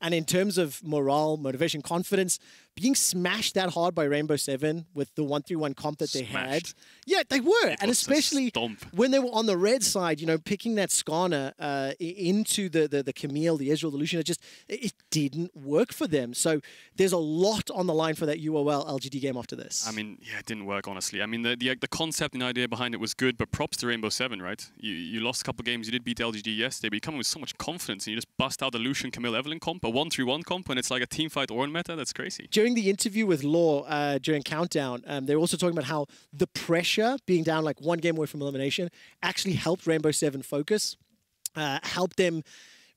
And in terms of morale, motivation, confidence, being smashed that hard by Rainbow 7 with the 1-3-1 comp that they had. Yeah, they were. And especially when they were on the red side, picking that Skarner into the Camille, the Ezreal, the Lucian, it didn't work for them. So there's a lot on the line for that UOL LGD game after this. I mean, yeah, it didn't work, honestly. I mean, the concept and idea behind it was good, but props to Rainbow 7, right? You lost a couple games, you did beat LGD yesterday, but you come in with so much confidence and you just bust out the Lucian, Camille, Evelyn comp, a 1-3-1 comp, when it's like a teamfight Ornn meta. That's crazy. During the interview with Law during Countdown, they were also talking about how the pressure, being down like 1 game away from elimination, actually helped Rainbow 7 focus, helped them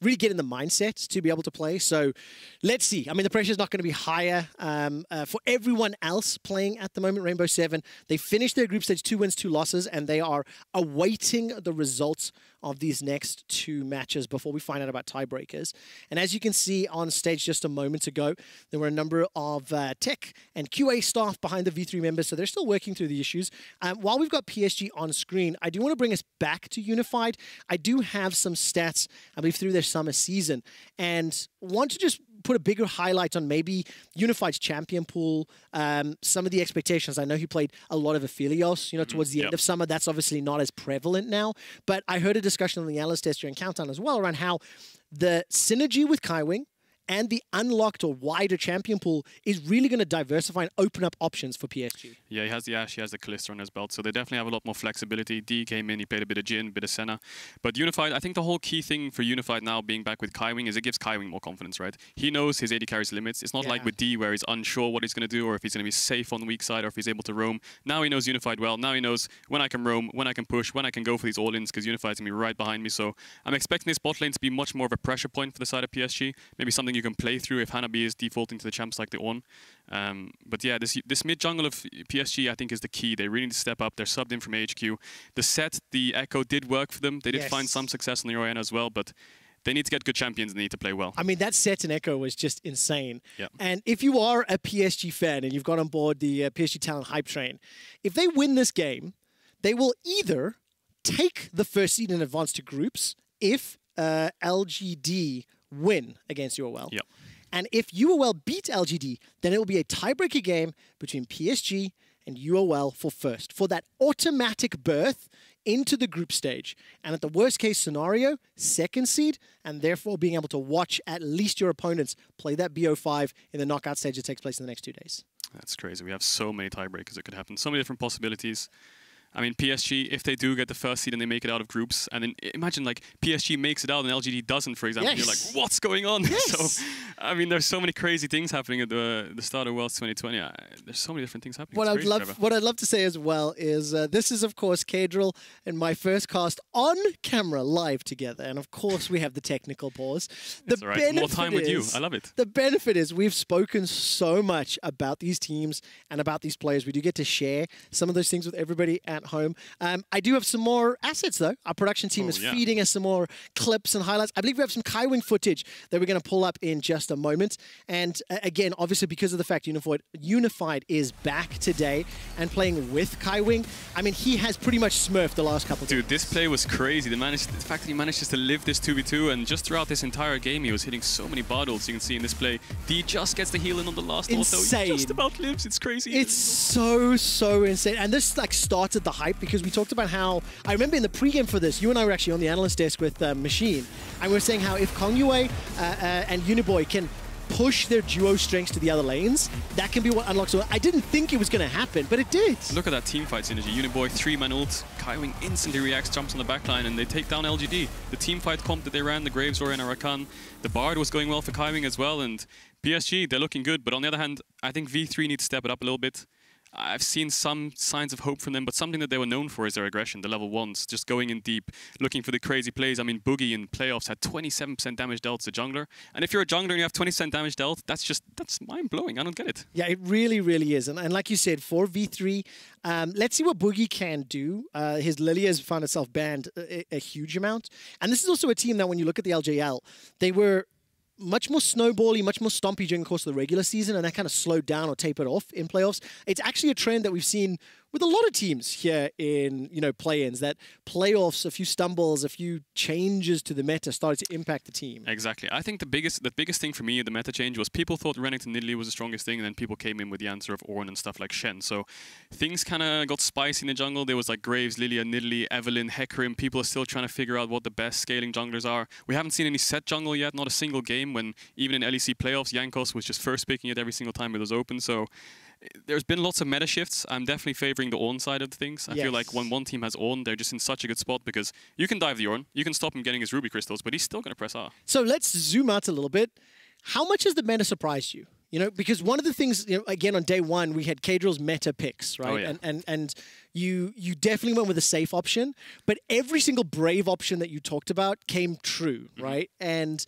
really get in the mindset to be able to play. So let's see. I mean, the pressure is not going to be higher for everyone else playing at the moment. Rainbow 7, they finished their group stage 2 wins, 2 losses, and they are awaiting the results of these next 2 matches before we find out about tiebreakers. And as you can see on stage just a moment ago, there were a number of tech and QA staff behind the V3 members, so they're still working through the issues. While we've got PSG on screen, I do want to bring us back to Unified. I do have some stats, I believe, through their summer season, and want to just put a bigger highlight on maybe Unified's champion pool, some of the expectations. I know he played a lot of Aphelios, towards the end of summer. That's obviously not as prevalent now, but I heard a discussion on the analyst test during Countdown as well around how the synergy with Kaiwing and the unlocked or wider champion pool is really going to diversify and open up options for PSG. Yeah, he has the Ashe, he has the Kalista on his belt, so they definitely have a lot more flexibility. D came in, he played a bit of Jhin, a bit of Senna. But Unified, I think the whole key thing for Unified now being back with Kaiwing is it gives Kaiwing more confidence, right? He knows his AD carries limits. It's not like with D where he's unsure what he's going to do or if he's going to be safe on the weak side or if he's able to roam. Now he knows Unified well. Now he knows when I can roam, when I can push, when I can go for these all-ins because Unified's going to be right behind me. So I'm expecting this bot lane to be much more of a pressure point for the side of PSG. Maybe something you can play through if Hanabi is defaulting to the champs like the Ornn. But yeah, this mid jungle of PSG I think is the key. They really need to step up. They're subbed in from HQ. The set, the Echo did work for them. They did find some success on the Orianna as well, but they need to get good champions and they need to play well. I mean, that set in Echo was just insane. Yeah. And if you are a PSG fan and you've got on board the PSG Talon hype train, if they win this game, they will either take the first seed and advance to groups if LGD win against UOL. Yep. And if UOL beat LGD, then it will be a tiebreaker game between PSG and UOL for first, for that automatic berth into the group stage. And at the worst case scenario, second seed, and therefore being able to watch at least your opponents play that BO5 in the knockout stage that takes place in the next 2 days. That's crazy. We have so many tiebreakers that could happen. So many different possibilities. I mean, PSG, if they do get the first seed and they make it out of groups, and then imagine like PSG makes it out and LGD doesn't, for example, you're like, what's going on? So, I mean, there's so many crazy things happening at the start of Worlds 2020. There's so many different things happening. What I'd love to say as well is this is, of course, Kadril and my first cast on camera live together. And of course, we have the technical pause. That's all right. More time with you. I love it. The benefit is we've spoken so much about these teams and about these players. We do get to share some of those things with everybody at home. I do have some more assets, though. Our production team is feeding us some more clips and highlights. I believe we have some Kaiwing footage that we're going to pull up in just a moment. And again, obviously, because of the fact Unified is back today and playing with Kaiwing, I mean, he has pretty much smurfed the last couple of games. Dude, this play was crazy. The fact that he managed to live this 2v2, and just throughout this entire game, he was hitting so many bottles. You can see in this play, D just gets the heal in on the last insane. He just about lives. It's crazy. It's so insane. And this like started the hype because we talked about how, I remember in the pregame for this, you and I were actually on the analyst desk with Machine, and we were saying how if Kongyue and Uniboy can push their duo strengths to the other lanes, that can be what unlocks it. I didn't think it was going to happen, but it did. Look at that team fight synergy. Uniboy, 3-man ult, Kaiwing instantly reacts, jumps on the backline, and they take down LGD. The team fight comp that they ran, the Graves, Orianna, Rakan, the Bard was going well for Kaiwing as well, and PSG, they're looking good, but on the other hand, I think V3 need to step it up a little bit. I've seen some signs of hope from them, but something that they were known for is their aggression, the level 1s, just going in deep, looking for the crazy plays. I mean, Boogie in playoffs had 27% damage dealt to jungler. And if you're a jungler and you have 20% damage dealt, that's mind-blowing. I don't get it. Yeah, it really, really is. And like you said, for V3, let's see what Boogie can do. His Lily has found itself banned a huge amount. And this is also a team that when you look at the LJL, they were much more snowbally, much more stompy during the course of the regular season, and that kind of slowed down or tapered off in playoffs. It's actually a trend that we've seen with a lot of teams here in, play-ins, that playoffs, a few stumbles, a few changes to the meta started to impact the team. Exactly. I think the biggest thing for me, the meta change, was people thought Renekton Nidalee was the strongest thing, and then people came in with the answer of Ornn and stuff like Shen. So things kind of got spicy in the jungle. There was like Graves, Lilia, Nidalee, Evelynn, Hecarim. People are still trying to figure out what the best scaling junglers are. We haven't seen any set jungle yet, not a single game, when even in LEC playoffs, Jankos was just first picking it every single time it was open. So there's been lots of meta shifts. I'm definitely favoring the Ornn side of things. I feel like when one team has Ornn, they're just in such a good spot because you can dive the Ornn, you can stop him getting his Ruby Crystals, but he's still going to press R. So let's zoom out a little bit. How much has the meta surprised you? Because one of the things, again, on day one, we had Kadril's meta picks, right? Oh, yeah. And you definitely went with a safe option, but every single brave option that you talked about came true, right? And,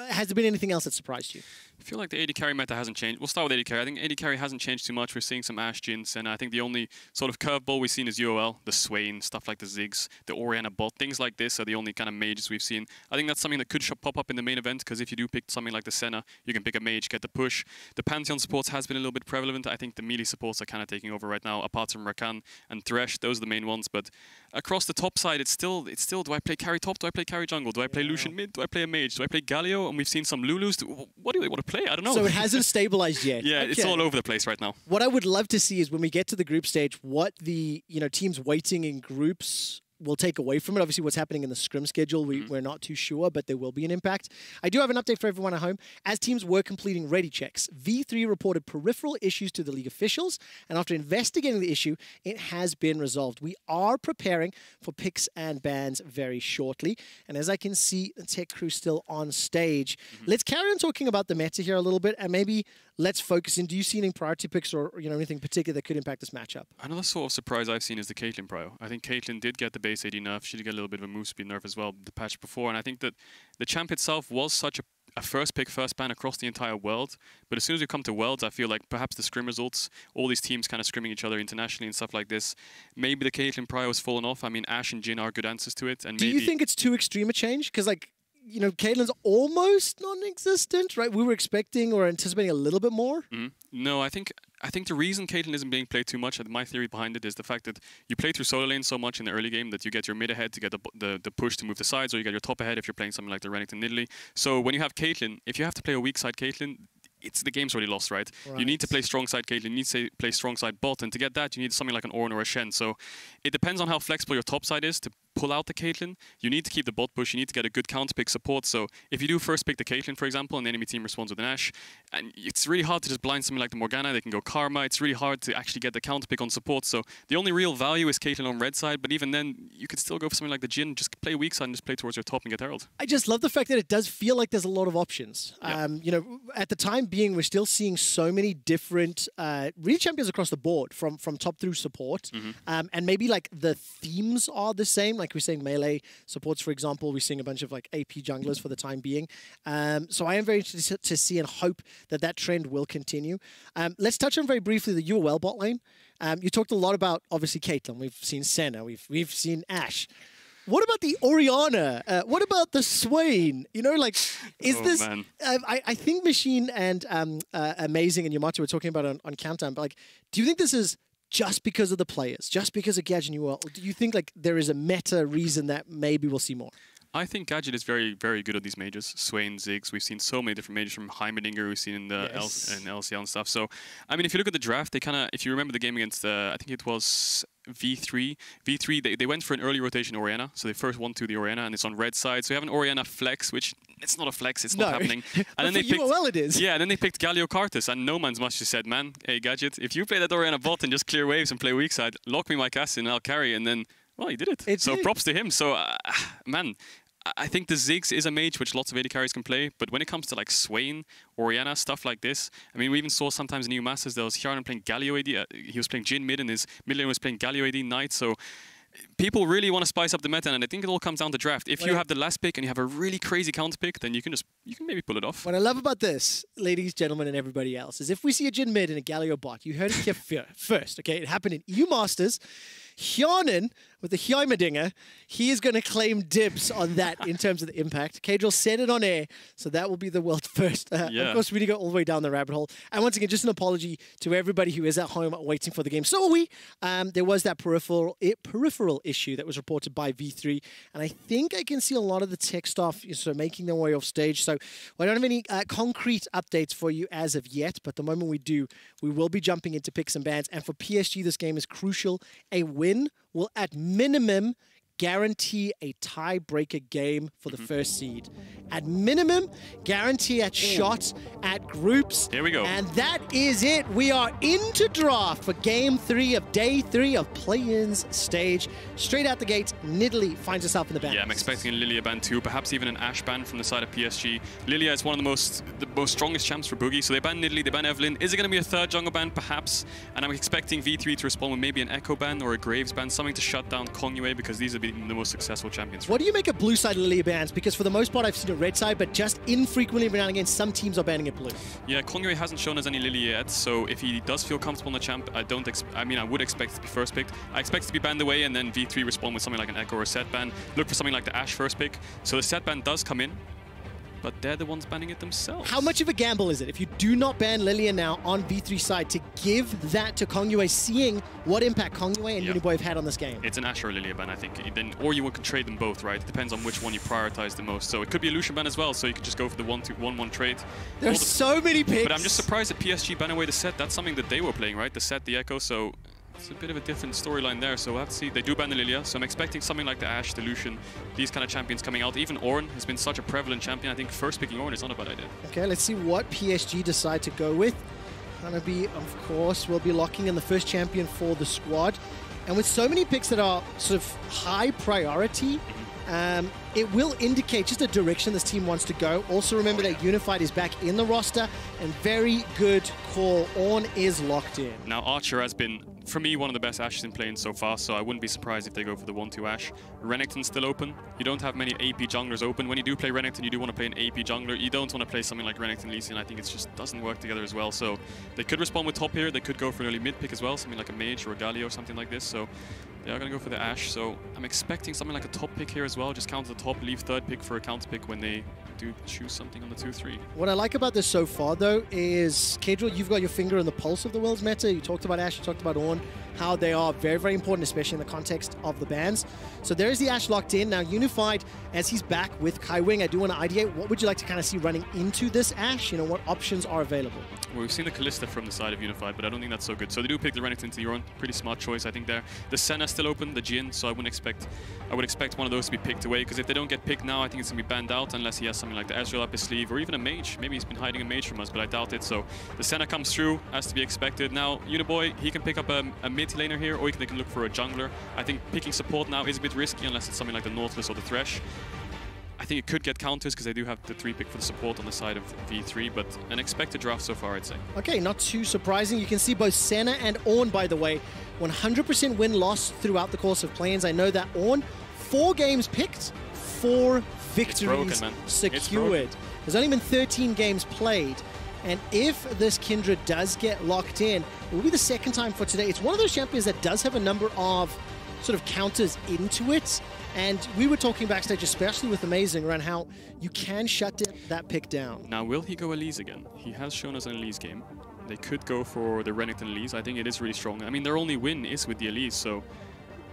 has there been anything else that surprised you? I feel like the AD carry meta hasn't changed. We'll start with AD carry. I think AD carry hasn't changed too much. We're seeing some Ashe Jinx, and I think the only sort of curveball we've seen is UOL, the Swain, stuff like the Ziggs, the Orianna bot, things like this are the only kind of mages we've seen. I think that's something that could pop up in the main event, because if you do pick something like the Senna, you can pick a mage, get the push. The Pantheon supports has been a little bit prevalent. I think the melee supports are kind of taking over right now, apart from Rakan and Thresh. Those are the main ones, but across the top side, it's still, do I play carry top? Do I play carry jungle? Do I play Lucian mid? Do I play a mage? Do I play Galio? And we've seen some Lulus. What do they want to play? I don't know. So it hasn't stabilized yet. Yeah, it's all over the place right now. What I would love to see is when we get to the group stage, what the teams waiting in groups will take away from it. Obviously, what's happening in the scrim schedule, we're not too sure, but there will be an impact. I do have an update for everyone at home. As teams were completing ready checks, V3 reported peripheral issues to the league officials, and after investigating the issue, it has been resolved. We are preparing for picks and bans very shortly, and as I can see, the tech crew still on stage. Let's carry on talking about the meta here a little bit, and maybe let's focus in. Do you see any priority picks or anything particular that could impact this matchup? Another sort of surprise I've seen is the Caitlyn prio. I think Caitlyn did get the base AD nerf. She did get a little bit of a move speed nerf as well the patch before, and I think that the champ itself was such a first pick, first ban across the entire world. But as soon as we come to Worlds, I feel like perhaps the scrim results, all these teams kind of scrimming each other internationally and stuff like this, maybe the Caitlyn prio has fallen off. I mean, Ashe and Jhin are good answers to it. And do you think it's too extreme a change? Because Caitlyn's almost non-existent, right? We were expecting or anticipating a little bit more. No, I think the reason Caitlyn isn't being played too much, and my theory behind it is the fact that you play through solo lane so much in the early game that you get your mid ahead to get the push to move the sides, or you get your top ahead if you're playing something like the Renekton Nidalee. So when you have Caitlyn, if you have to play a weak side Caitlyn, the game's already lost, right? You need to play strong side Caitlyn, you need to play strong side bot, and to get that, you need something like an Ornn or a Shen. So it depends on how flexible your top side is to pull out the Caitlyn. You need to keep the bot push, you need to get a good counter pick support. So if you do first pick the Caitlyn, for example, and the enemy team responds with an Ashe, and it's really hard to just blind something like the Morgana, they can go Karma, it's really hard to actually get the counter pick on support. So the only real value is Caitlyn on red side, but even then, you could still go for something like the Jhin, just play weak side and just play towards your top and get Herald. I just love the fact that it does feel like there's a lot of options. Yeah. At the time being, we're still seeing so many different really champions across the board, from top through support. And maybe like the themes are the same, like we're saying melee supports, for example. We're seeing a bunch of like AP junglers for the time being. So I am very interested to see and hope that trend will continue. Let's touch on very briefly the UOL bot lane. You talked a lot about, obviously, Caitlyn. We've seen Senna. We've seen Ashe. What about the Orianna? What about the Swain? Is this... I think Machine and Amazing and Yamato were talking about on Countdown, but do you think this is just because of the players, just because of Gadge and UOL? Or do you think there is a meta reason that maybe we'll see more? I think Gadget is very, very good at these majors. Swain, Ziggs, we've seen so many different majors from Heimerdinger, we've seen in the LCL and stuff. So, I mean, if you look at the draft, they kind of, if you remember the game against, I think it was V3. V3, they went for an early rotation Orianna. So they first won to the Orianna, and it's on red side. So you have an Orianna flex, which it's not a flex, it's not happening. And then they picked, it is. Yeah, and then they picked Galio Cartus, and no man's much just said, man, hey, Gadget, if you play that Orianna bot and just clear waves and play weak side, lock me my castle and I'll carry, and then, well, he did it. So props to him. So, man, I think the Ziggs is a mage which lots of AD carries can play, but when it comes to like Swain, Orianna, stuff like this, I mean, we even saw sometimes in new masters there was Hjarnan playing Galio AD, he was playing Jhin mid and his mid lane was playing Galio AD Knight, so people really want to spice up the meta, and I think it all comes down to draft. If you have the last pick and you have a really crazy counter pick, then you can maybe pull it off. What I love about this, ladies, gentlemen, and everybody else, is if we see a Jhin mid and a Galio bot, you heard it here first, okay? It happened in EU Masters. Hjarnan, with the Heimerdinger, he is going to claim dibs on that in terms of the impact. Kadril said it on air, so that will be the world first. Of course, we need to go all the way down the rabbit hole. And once again, just an apology to everybody who is at home waiting for the game. So are we. There was that peripheral issue that was reported by V3, and I think I can see a lot of the tech stuff making their way off stage. So I don't have any concrete updates for you as of yet, but the moment we do, we will be jumping into picks and bans. And for PSG, this game is crucial. A win will at minimum guarantee a tiebreaker game for the first seed. At minimum, guarantee at shots, at groups. Here we go. And that is it. We are into draft for game 3 of day 3 of play-ins stage. Straight out the gates, Nidalee finds herself in the ban. Yeah, I'm expecting a Lilia ban too, perhaps even an Ashe ban from the side of PSG. Lilia is one of the most strongest champs for Boogie, so they ban Nidalee, they ban Evelynn. Is it going to be a third jungle ban? Perhaps. And I'm expecting V3 to respond with maybe an Echo ban or a Graves ban, something to shut down Kongyue, because these are the most successful champions. What do you make of blue side Lilia bans? Because for the most part, I've seen it red side, but just infrequently every now and again, some teams are banning it blue. Yeah, Kongyue hasn't shown us any Lilia yet, so if he does feel comfortable on the champ, I would expect it to be first picked. I expect it to be banned away, and then V3 respond with something like an Echo or a set ban. Look for something like the Ashe first pick. So the set ban does come in, but they're the ones banning it themselves. How much of a gamble is it if you do not ban Lilia now on V3 side to give that to Kongyue, seeing what impact Kongyue and Uniboy have had on this game? It's an Ashe or a Lilia ban, I think. Or you can trade them both, right? It depends on which one you prioritize the most. So it could be a Lucian ban as well, so you could just go for the 1-1 trade. There's so many picks. But I'm just surprised that PSG ban away the set. That's something that they were playing, right? The set, the Echo, so it's a bit of a different storyline there, so we'll have to see. They do ban the Lilia, so I'm expecting something like the Ashe, the Lucian, these kind of champions coming out. Even Ornn has been such a prevalent champion. I think first picking Ornn is not a bad idea. Okay, let's see what PSG decide to go with. Gonna be, of course, we'll be locking in the first champion for the squad. And with so many picks that are sort of high priority, it will indicate just a direction this team wants to go. Also remember that Unified is back in the roster, and very good call. Ornn is locked in. Now Archer has been, for me, one of the best Ashes in playing so far, so I wouldn't be surprised if they go for the 1-2 Ashe. Renekton's still open. You don't have many AP junglers open. When you do play Renekton, you do want to play an AP jungler. You don't want to play something like Renekton Lee Sin. I think it just doesn't work together as well. So they could respond with top here. They could go for an early mid pick as well, something like a Mage or a Galio or something like this. So they are going to go for the Ashe. So I'm expecting something like a top pick here as well. Just counter the top, leave third pick for a counter pick when they do choose something on the 2-3. What I like about this so far, though, is, Kadril, you've got your finger on the pulse of the world's meta. You talked about Ashe, you talked about Ornn, how they are very, very important, especially in the context of the bans. So there is the Ashe locked in. Now, Unified, as he's back with Kai Wing, I do want to ideate, what would you like to kind of see running into this Ashe? You know, what options are available? Well, we've seen the Kalista from the side of Unified, but I don't think that's so good. So they do pick the Renekton to Euron. Pretty smart choice, I think, there. The Senna's still open, the Jhin, so I would expect one of those to be picked away, because if they don't get picked now, I think it's going to be banned out unless he has something like the Ezreal up his sleeve, or even a Mage. Maybe he's been hiding a Mage from us, but I doubt it. So the Senna comes through, as to be expected. Now, Uniboy, he can pick up a mid laner here, or they can look for a jungler. I think picking support now is a bit risky, unless it's something like the Nautilus or the Thresh. I think it could get counters, because they do have the 3 pick for the support on the side of V3, but an expected draft so far, I'd say. Okay, not too surprising. You can see both Senna and Ornn, by the way, 100% win-loss throughout the course of play-ins. I know that Ornn, 4 games picked, 4 victories secured. There's only been 13 games played, and if this Kindred does get locked in, it will be the second time for today. It's one of those champions that does have a number of sort of counters into it. And we were talking backstage, especially with Amazing, around how you can shut that pick down. Now, will he go Elise again? He has shown us an Elise game. They could go for the Renekton Elise. I think it is really strong. I mean, their only win is with the Elise, so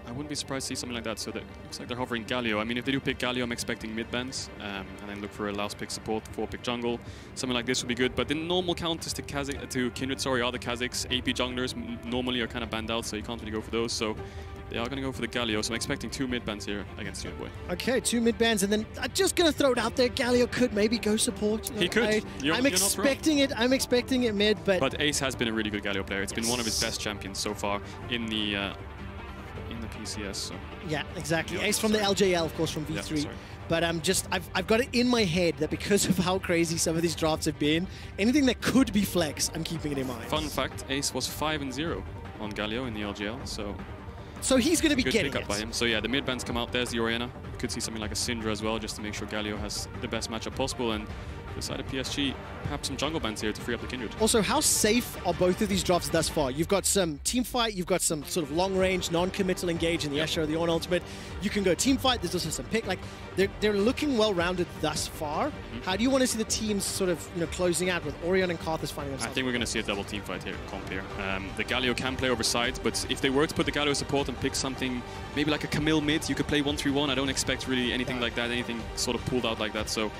I wouldn't be surprised to see something like that. So that looks like they're hovering Galio. I mean, if they do pick Galio, I'm expecting mid bans, and then look for a last pick support, 4-pick jungle. Something like this would be good. But the normal counters to Kindred, sorry, are the Kazakhs. AP junglers normally are kind of banned out, so you can't really go for those. So they are going to go for the Galio. So I'm expecting 2 mid bans here against Unboy. Okay, 2 mid bans, and then I'm just going to throw it out there. Galio could maybe go support. He could. I'm expecting it. I'm expecting it mid, but Ace has been a really good Galio player. It's been one of his best champions so far in the PCS. So. Yeah, exactly. Ace from the LJL, of course, from V3. Yeah, but I've got it in my head that because of how crazy some of these drafts have been, anything that could be flex, I'm keeping it in mind. Fun fact: Ace was 5-0 on Galio in the LGL, so he's going to be good getting pick up by him. So yeah, the mid bans come out. There's the Orianna. You could see something like a Syndra as well, just to make sure Galio has the best matchup possible. And the side of PSG, perhaps some jungle bans here to free up the Kindred. Also, how safe are both of these drafts thus far? You've got some team fight, you've got some sort of long-range, non-committal engage in the Asher or the Ornn ultimate. You can go team fight, there's also some pick. Like, they're looking well-rounded thus far. How do you want to see the teams sort of, closing out with Orion and Karthus finding themselves? I think we're going to see a double team fight here, comp here. The Galio can play over side, but if they were to put the Galio support and pick something, maybe like a Camille mid, you could play 1-3-1. I don't expect really anything like that, anything sort of pulled out like that. So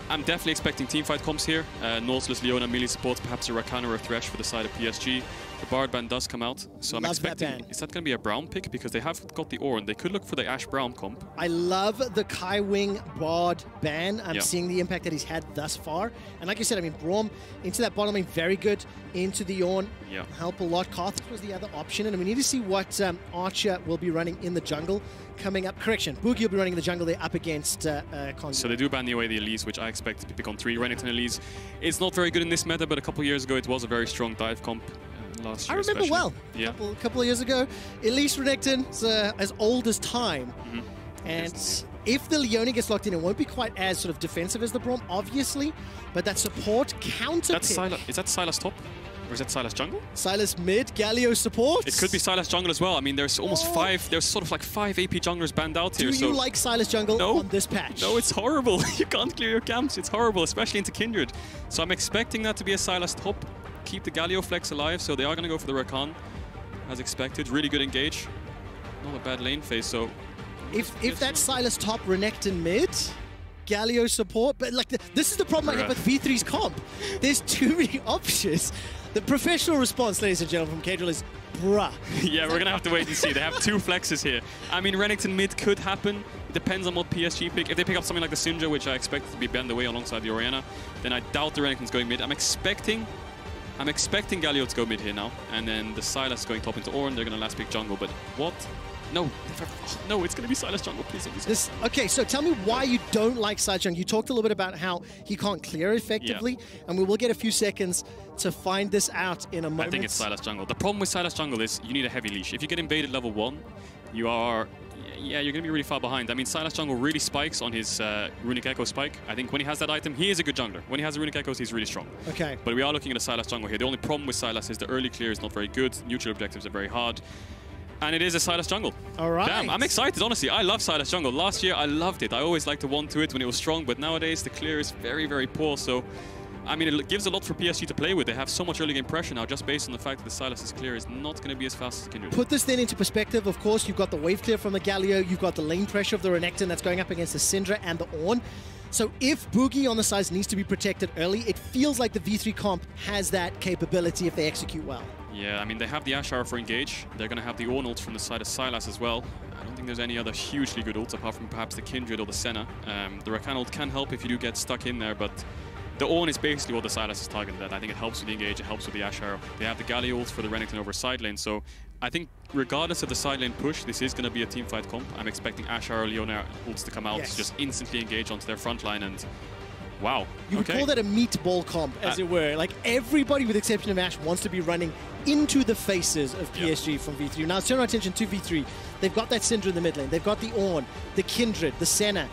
I'm definitely expecting teamfight comps here. Nautilus, Leona, melee supports, perhaps a Rakan or a Thresh for the side of PSG. The Bard ban does come out, so I'm expecting... Is that going to be a Brown pick? Because they have got the Ornn. They could look for the Ash Brown comp. I love the Kai Wing Bard ban. I'm seeing the impact that he's had thus far. And like I said, I mean, Braum into that bottom lane, very good. Into the Ornn, help a lot. Karthus was the other option. And we need to see what Archer will be running in the jungle coming up. Correction, Boogie will be running in the jungle there up against Congo. So they do ban away the Elise, which I expect to be pick on 3. Renekton Elise. It's not very good in this meta, but a couple years ago it was a very strong dive comp. Last year, I remember well. Yeah. A couple of years ago, Elise Renekton is as old as time. And if the Leona gets locked in, it won't be quite as sort of defensive as the Braum, obviously. But that support counter pick. Is that Sylas top? Or is that Sylas jungle? Sylas mid, Galio support. It could be Sylas jungle as well. I mean, there's almost 5, there's sort of like 5 AP junglers banned out here. Do you like Sylas jungle on this patch? No, it's horrible. You can't clear your camps. It's horrible, especially into Kindred. So I'm expecting that to be a Sylas top. Keep the Galio flex alive, so they are going to go for the Rakan, as expected. Really good engage. Not a bad lane phase, so... If that's Sylas top, Renekton mid, Galio support, but like this is the problem I have with V3's comp. There's too many options. The professional response, ladies and gentlemen, from Casual is bruh. Yeah, we're going to have to wait and see. They have 2 flexes here. I mean, Renekton mid could happen. It depends on what PSG pick. If they pick up something like the Syndra, which I expect to be banned away alongside the Orianna, then I doubt the Renekton's going mid. I'm expecting Galio to go mid here now, and then the Sylas going top into Ornn. They're going to last pick jungle, but what? No, no, it's going to be Sylas jungle, please. Okay, so tell me why you don't like Sylas jungle. You talked a little bit about how he can't clear effectively, and we will get a few seconds to find this out in a moment. I think it's Sylas jungle. The problem with Sylas jungle is you need a heavy leash. If you get invaded level 1, you are... Yeah, you're going to be really far behind. I mean, Sylas jungle really spikes on his Runic Echo spike. I think when he has that item, he is a good jungler. When he has the Runic Echoes, he's really strong. Okay. But we are looking at a Sylas jungle here. The only problem with Sylas is the early clear is not very good. Neutral objectives are very hard. And it is a Sylas jungle. All right. Damn, I'm excited, honestly. I love Sylas jungle. Last year, I loved it. I always liked to 1-2 it when it was strong, but nowadays the clear is very, very poor. So, I mean, it gives a lot for PSG to play with. They have so much early game pressure now, just based on the fact that the Sylas' clear is not going to be as fast as Kindred. Put this then into perspective. Of course, you've got the wave clear from the Galio. You've got the lane pressure of the Renekton that's going up against the Syndra and the Ornn. So if Boogie on the sides needs to be protected early, it feels like the V3 comp has that capability if they execute well. Yeah, I mean, they have the Ash Hour for engage. They're going to have the Ornn ult from the side of Sylas as well. I don't think there's any other hugely good ults apart from perhaps the Kindred or the Senna. The Rakan ult can help if you do get stuck in there, but the Ornn is basically what the Sylas is targeted at. I think it helps with the engage, it helps with the Ash Arrow. They have the Galio ult for the Renekton over side lane, so I think regardless of the side lane push, this is going to be a teamfight comp. I'm expecting Ash Arrow, Leona ults to come out, just instantly engage onto their front line, and wow. You would call that a meatball comp, as it were. Like, everybody with the exception of Ash wants to be running into the faces of PSG from V3. Now, let's turn our attention to V3. They've got that Syndra in the mid lane. They've got the Ornn, the Kindred, the Senna.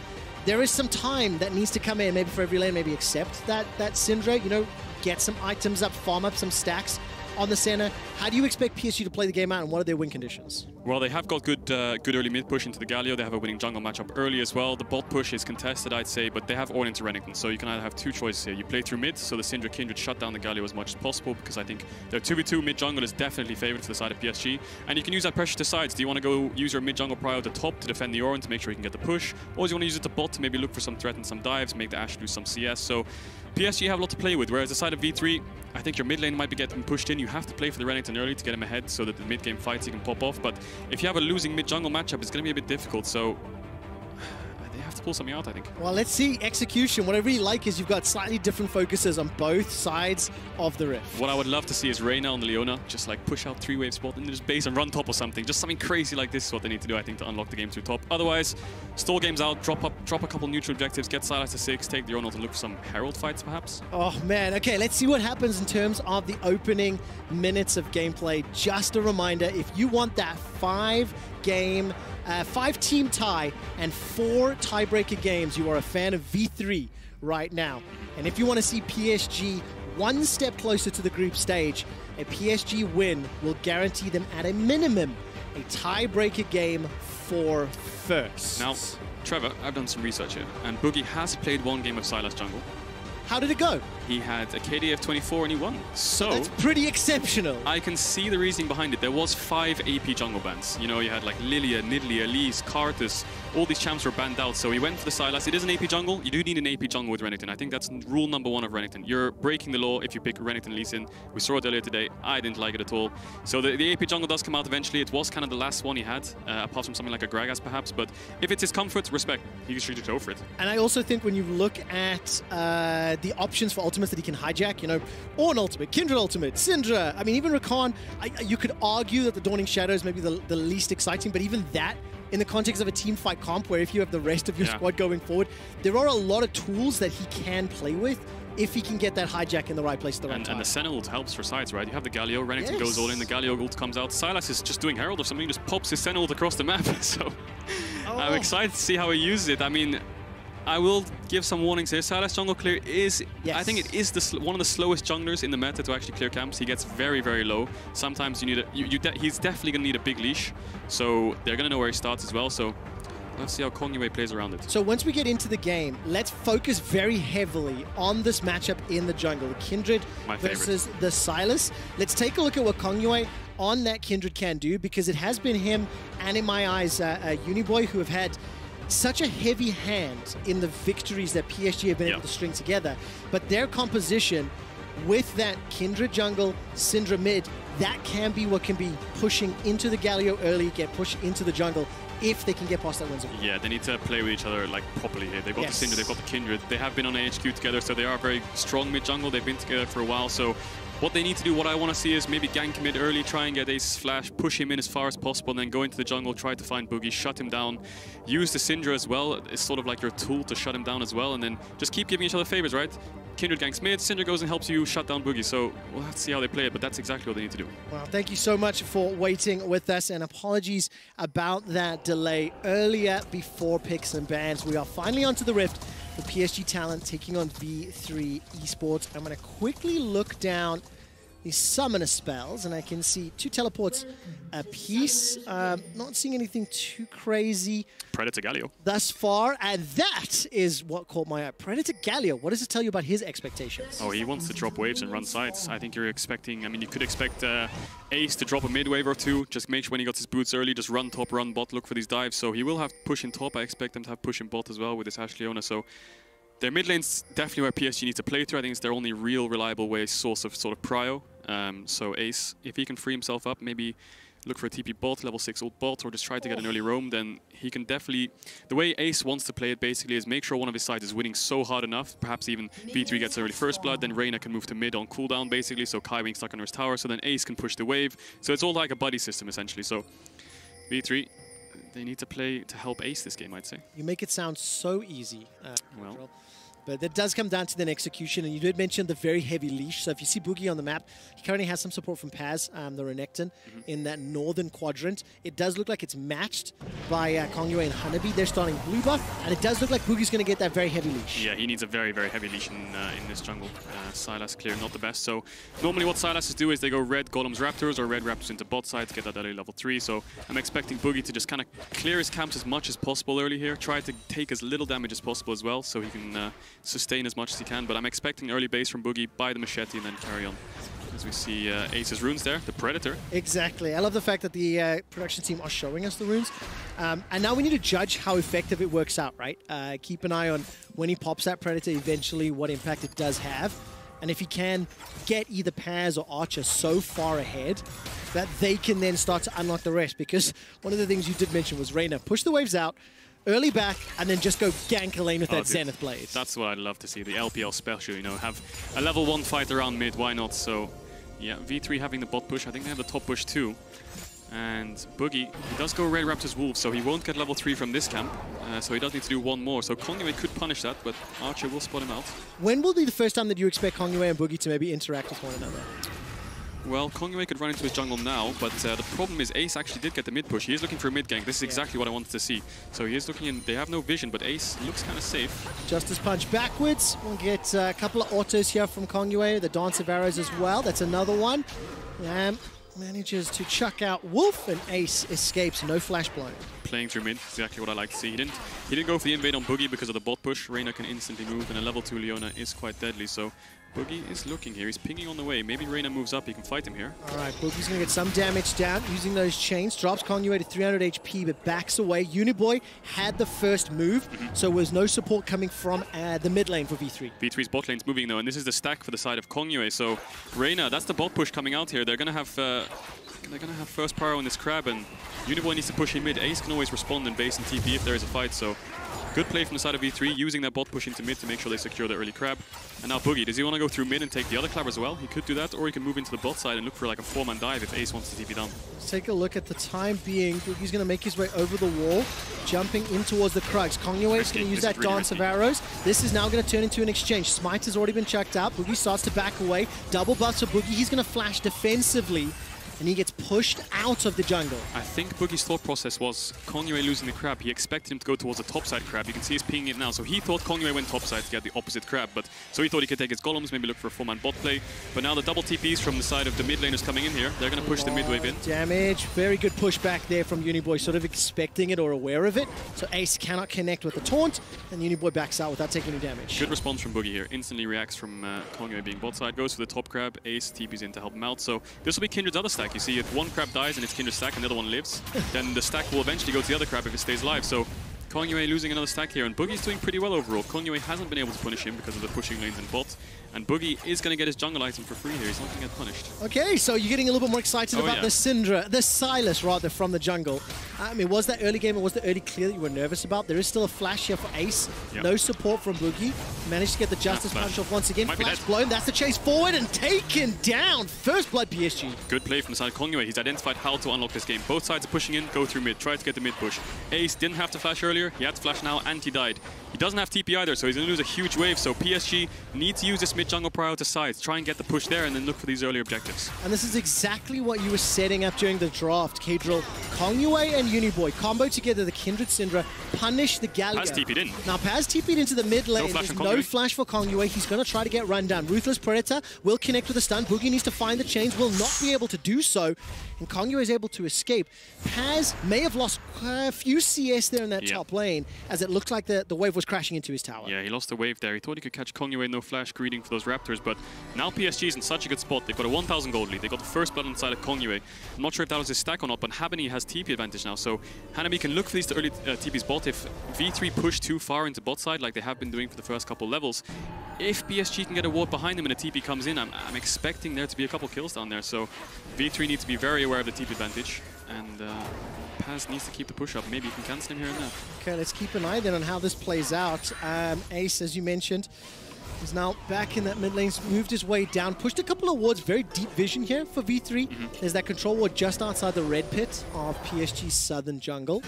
There is some time that needs to come in, maybe for every lane, maybe accept that Syndra, you know, get some items up, farm up some stacks on the Senna. How do you expect PSG to play the game out, and what are their win conditions? Well, they have got good early mid push into the Galio. They have a winning jungle matchup early as well. The bot push is contested, I'd say, but they have all into Renekton. So you can either have two choices here. You play through mid, so the Syndra Kindred shut down the Galio as much as possible, because I think their 2v2 mid jungle is definitely favored to the side of PSG. And you can use that pressure to sides. Do you want to go use your mid jungle prio to top to defend the Orin to make sure you can get the push? Or do you want to use it to bot to maybe look for some threat and some dives, make the Ashe lose some CS? So PSG have a lot to play with, whereas the side of V3, I think your mid lane might be getting pushed in. You have to play for the Renekton early to get him ahead so that the mid game fights you can pop off. But if you have a losing mid jungle matchup, it's going to be a bit difficult. So they have to pull something out, I think. Well, let's see execution. What I really like is you've got slightly different focuses on both sides of the rift. What I would love to see is Reyna on the Leona just like push out 3-wave spot and just base and run top or something. Just something crazy like this is what they need to do, I think, to unlock the game through top. Otherwise, stall games out, drop a couple neutral objectives, get Sylas to 6, take the Ronald and look for some Herald fights, perhaps. Oh, man. Okay, let's see what happens in terms of the opening minutes of gameplay. Just a reminder, if you want that 5-game 5-team tie and 4 tiebreaker games, you are a fan of V3 right now. And if you want to see PSG one step closer to the group stage, a PSG win will guarantee them at a minimum a tiebreaker game for first. Now, Trevor, I've done some research here, and Boogie has played one game of Sylas jungle. How did it go? He had a KD of 24 and he won. So that's pretty exceptional. I can see the reasoning behind it. There was 5 AP jungle bans. You know, you had like Lilia, Nidalee, Elise, Karthus. All these champs were banned out. So he went for the Sylas. It is an AP jungle. You do need an AP jungle with Renekton. I think that's rule number 1 of Renekton. You're breaking the law if you pick Renekton Lee Sin. We saw it earlier today. I didn't like it at all. So the AP jungle does come out eventually. It was kind of the last one he had, apart from something like a Gragas perhaps. But if it's his comfort, respect. He should go for it. And I also think when you look at the options for ultimates that he can hijack, you know, Ornn ultimate, Kindred ultimate, Syndra, I mean, even Rakan, you could argue that the Dawning Shadows may be the least exciting, but even that, in the context of a team fight comp, where if you have the rest of your squad going forward, there are a lot of tools that he can play with if he can get that hijack in the right place at the right time. And the Senna ult helps for sides, right? You have the Galio, Renekton goes all in, the Galio ult comes out. Sylas is just doing Herald or something, he just pops his Senna ult across the map. So I'm excited to see how he uses it. I mean, I will give some warnings here. Sylas jungle clear is, I think it is one of the slowest junglers in the meta to actually clear camps. He gets very, very low. Sometimes you need he's definitely going to need a big leash. So they're going to know where he starts as well. So let's see how Kongyue plays around it. So once we get into the game, let's focus very heavily on this matchup in the jungle. The Kindred versus the Sylas. Let's take a look at what Kongyue on that Kindred can do, because it has been him and, in my eyes, Uniboy, who have had such a heavy hand in the victories that PSG have been able to string together. But their composition with that Kindred jungle, Syndra mid, that can be what can be pushing into the Galio early, get pushed into the jungle if they can get past that Windsor. Yeah, they need to play with each other like properly here. They've got the Syndra, they've got the Kindred. They have been on AHQ together, so they are very strong mid jungle. They've been together for a while, so what they need to do, what I want to see is maybe gank mid early, try and get Ace's flash, push him in as far as possible, and then go into the jungle, try to find Boogie, shut him down. Use the Syndra as well. It's sort of like your tool to shut him down as well, and then just keep giving each other favors, right? Kindred ganks mid, Syndra goes and helps you shut down Boogie. So we'll have to see how they play it, but that's exactly what they need to do. Well, thank you so much for waiting with us, and apologies about that delay earlier before picks and bans. We are finally onto the Rift for PSG Talon taking on V3 Esports. I'm going to quickly look down the summoner spells, and I can see 2 teleports apiece. Not seeing anything too crazy. Predator Galio thus far, and that is what caught my eye. Predator Galio, what does it tell you about his expectations? Oh, he wants to drop waves and run sides. I think you're expecting, I mean, you could expect Ace to drop a mid wave or 2. Just make sure when he got his boots early, just run top, run bot, look for these dives. So he will have push in top. I expect them to have push in bot as well with this Ashe Leona. So their mid lane's definitely where PSG needs to play through. I think it's their only real reliable way source of sort of prio. So Ace, if he can free himself up, maybe look for a TP bot, level 6 ult bot, or just try to get an early roam, then he can definitely... The way Ace wants to play it basically is make sure one of his sides is winning so hard enough, perhaps even V3 gets early first blood, then Reyna can move to mid on cooldown basically, so Kai being stuck under his tower, so then Ace can push the wave. So it's all like a buddy system essentially. So V3, they need to play to help Ace this game, I'd say. You make it sound so easy. Well, But that does come down to then execution, and you did mention the very heavy leash. So if you see Boogie on the map, he currently has some support from Paz, the Renekton, in that northern quadrant. It does look like it's matched by Kongyue and Hanabi. They're starting blue buff, and it does look like Boogie's going to get that very heavy leash. Yeah, he needs a very, very heavy leash in this jungle. Sylas clear, not the best. So normally what Sylas do is they go red Golems Raptors or red Raptors into bot side to get that early level 3. So I'm expecting Boogie to just kind of clear his camps as much as possible early here, try to take as little damage as possible as well, so he can sustain as much as he can. But I'm expecting early base from Boogie, buy the machete, and then carry on. As we see Ace's runes there, the Predator. Exactly. I love the fact that the production team are showing us the runes. And now we need to judge how effective it works out, right? Keep an eye on when he pops that Predator, eventually what impact it does have. And if he can get either Paz or Archer so far ahead that they can then start to unlock the rest. Because one of the things you did mention was Reyna, push the waves out, early back, and then just go gank a lane with that Zenith Blade. That's what I'd love to see, the LPL special, you know, have a level 1 fight around mid, why not? So, yeah, V3 having the bot push, I think they have the top push too. And Boogie, he does go Red Raptors Wolves, so he won't get level 3 from this camp, so he does need to do one more. So Kongyue could punish that, but Archer will spot him out. When will be the first time that you expect Kongyue and Boogie to maybe interact with one another? Well, Kongyue could run into his jungle now, but the problem is Ace actually did get the mid push. He is looking for a mid gank. This is exactly what I wanted to see. So he is looking in, they have no vision, but Ace looks kind of safe. Justice Punch backwards. We'll get a couple of autos here from Kongyue, the Dance of Arrows as well. That's another one. Manages to chuck out Wolf, and Ace escapes, no flash blow. Playing through mid, exactly what I like to see. He didn't go for the invade on Boogie because of the bot push. Reyna can instantly move, and a level 2 Leona is quite deadly, so Boogie is looking here. He's pinging on the way. Maybe Reyna moves up, he can fight him here. Alright, Boogie's going to get some damage down using those chains. Drops Kongyue to 300 HP, but backs away. Uniboy had the first move, so there was no support coming from the mid lane for V3. V3's bot lane's moving though, and this is the stack for the side of Kongyue. So Reyna, that's the bot push coming out here. They're going to have first power on this crab, and Uniboy needs to push him mid. Ace can always respond in base and TP if there is a fight, so good play from the side of V3, using that bot push into mid to make sure they secure the early crab. And now Boogie, does he want to go through mid and take the other crab as well? He could do that, or he can move into the bot side and look for like a 4-man dive if Ace wants to TP down. Let's take a look at the time being. Boogie's going to make his way over the wall, jumping in towards the Krugs. Kongyue is going to use that really Dance of Arrows. This is now going to turn into an exchange. Smite has already been chucked out. Boogie starts to back away. Double buffs for Boogie. He's going to flash defensively, and he gets pushed out of the jungle. I think Boogie's thought process was Kongyue losing the crab. He expected him to go towards the topside crab. You can see he's pinging it now. So he thought Kongyue went topside to get the opposite crab. But so he thought he could take his golems, maybe look for a 4-man bot play. But now the double TPs from the side of the mid laners coming in here. They're going to push the mid wave in. Damage. Very good pushback there from Uniboy, sort of expecting it or aware of it. So Ace cannot connect with the taunt, and Uniboy backs out without taking any damage. Good response from Boogie here. Instantly reacts from Kongyue being bot side. Goes for the top crab. Ace TPs in to help him out. So this will be Kindred's other stack. You see, if one crab dies and it's Kindred stack and the other one lives, then the stack will eventually go to the other crab if it stays alive. So Kongyue losing another stack here, and Boogie's doing pretty well overall. Kongyue hasn't been able to punish him because of the pushing lanes and bot, and Boogie is going to get his jungle item for free here. He's not going to get punished. Okay, so you're getting a little bit more excited about the Syndra, the Sylas rather, from the jungle. I mean, was that early game or was the early clear that you were nervous about? There is still a flash here for Ace. Yep. No support from Boogie. Managed to get the Justice Punch off once again. Flash blown. That's the chase forward and taken down. First blood PSG. Good play from the side of Kongyue. He's identified how to unlock this game. Both sides are pushing in, go through mid, try to get the mid push. Ace didn't have to flash earlier. He had to flash now, and he died. He doesn't have TP either, so he's going to lose a huge wave. So PSG need to use this mid jungle prior to sides. Try and get the push there and then look for these early objectives. And this is exactly what you were setting up during the draft, K-Drill. Kongyue and Uniboy combo together the Kindred Syndra, punish the Gallia. Paz TP'd in. Now Paz TP'd into the mid lane. There's no flash for Kongyue. He's going to try to get run down. Ruthless Predator will connect with a stun. Boogie needs to find the chains, will not be able to do so. And Kongyue is able to escape. Paz may have lost a few CS there in that top lane, as it looked like the wave was crashing into his tower. Yeah, he lost the wave there. He thought he could catch Kongyue, no flash, greeting for those Raptors, but now PSG is in such a good spot. They've got a 1,000 gold lead. They got the first blood on the side of Kongyue. I'm not sure if that was his stack or not, but Habani has TP advantage now, so Hanabi can look for these early TPs bot. If V3 push too far into bot side, like they have been doing for the first couple levels, if PSG can get a ward behind them and a TP comes in, I'm expecting there to be a couple kills down there, so V3 needs to be very aware of the TP advantage, and Paz needs to keep the push up. Maybe he can cancel him here and there. Okay, let's keep an eye then on how this plays out. Ace, as you mentioned, is now back in that mid lane, moved his way down, pushed a couple of wards, very deep vision here for V3. There's that control ward just outside the red pit of PSG's southern jungle,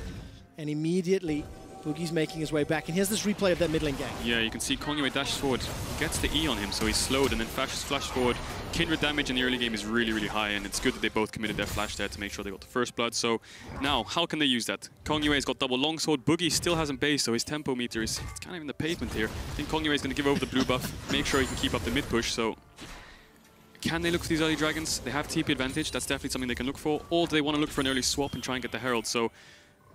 and immediately Boogie's making his way back, and here's this replay of that mid lane gang. Yeah, you can see Kongyue dashes forward, gets the E on him, so he's slowed, and then flash forward. Kindred damage in the early game is really, really high, and it's good that they both committed their flash there to make sure they got the first blood. So now, how can they use that? Kongyue's got double longsword, Boogie still hasn't based, so his tempo meter is kind of in the pavement here. I think Kongyue is going to give over the blue buff, make sure he can keep up the mid push, so... Can they look for these early dragons? They have TP advantage, that's definitely something they can look for, or do they want to look for an early swap and try and get the Herald? So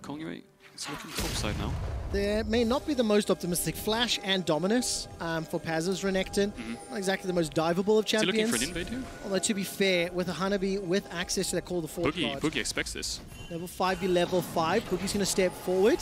Kongyue is looking topside now. There may not be the most optimistic Flash and Dominus for Paz's Renekton. Not exactly the most diveable of champions. Is he looking for an invade here? Although to be fair, with a Hanabi with access to that Call the Forge card. Boogie expects this. Level 5 be level 5. Boogie's going to step forward.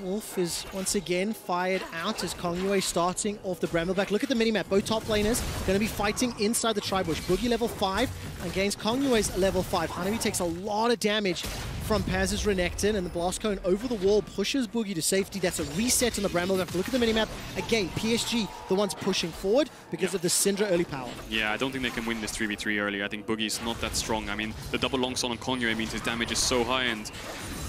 Wolf is once again fired out as Kongyue starting off the Brambleback. Look at the minimap. Both top laners going to be fighting inside the Tribush. Boogie level 5 against Kongyue's level 5. Hanabi takes a lot of damage from Paz's Renekton, and the Blast Cone over the wall pushes Boogie to safety. That's a reset on the Brambleback. Look at the minimap. Again, PSG, the ones pushing forward because of the Syndra early power. Yeah, I don't think they can win this 3v3 early. I think Boogie's not that strong. I mean, the double longsword on Kongyue means his damage is so high, and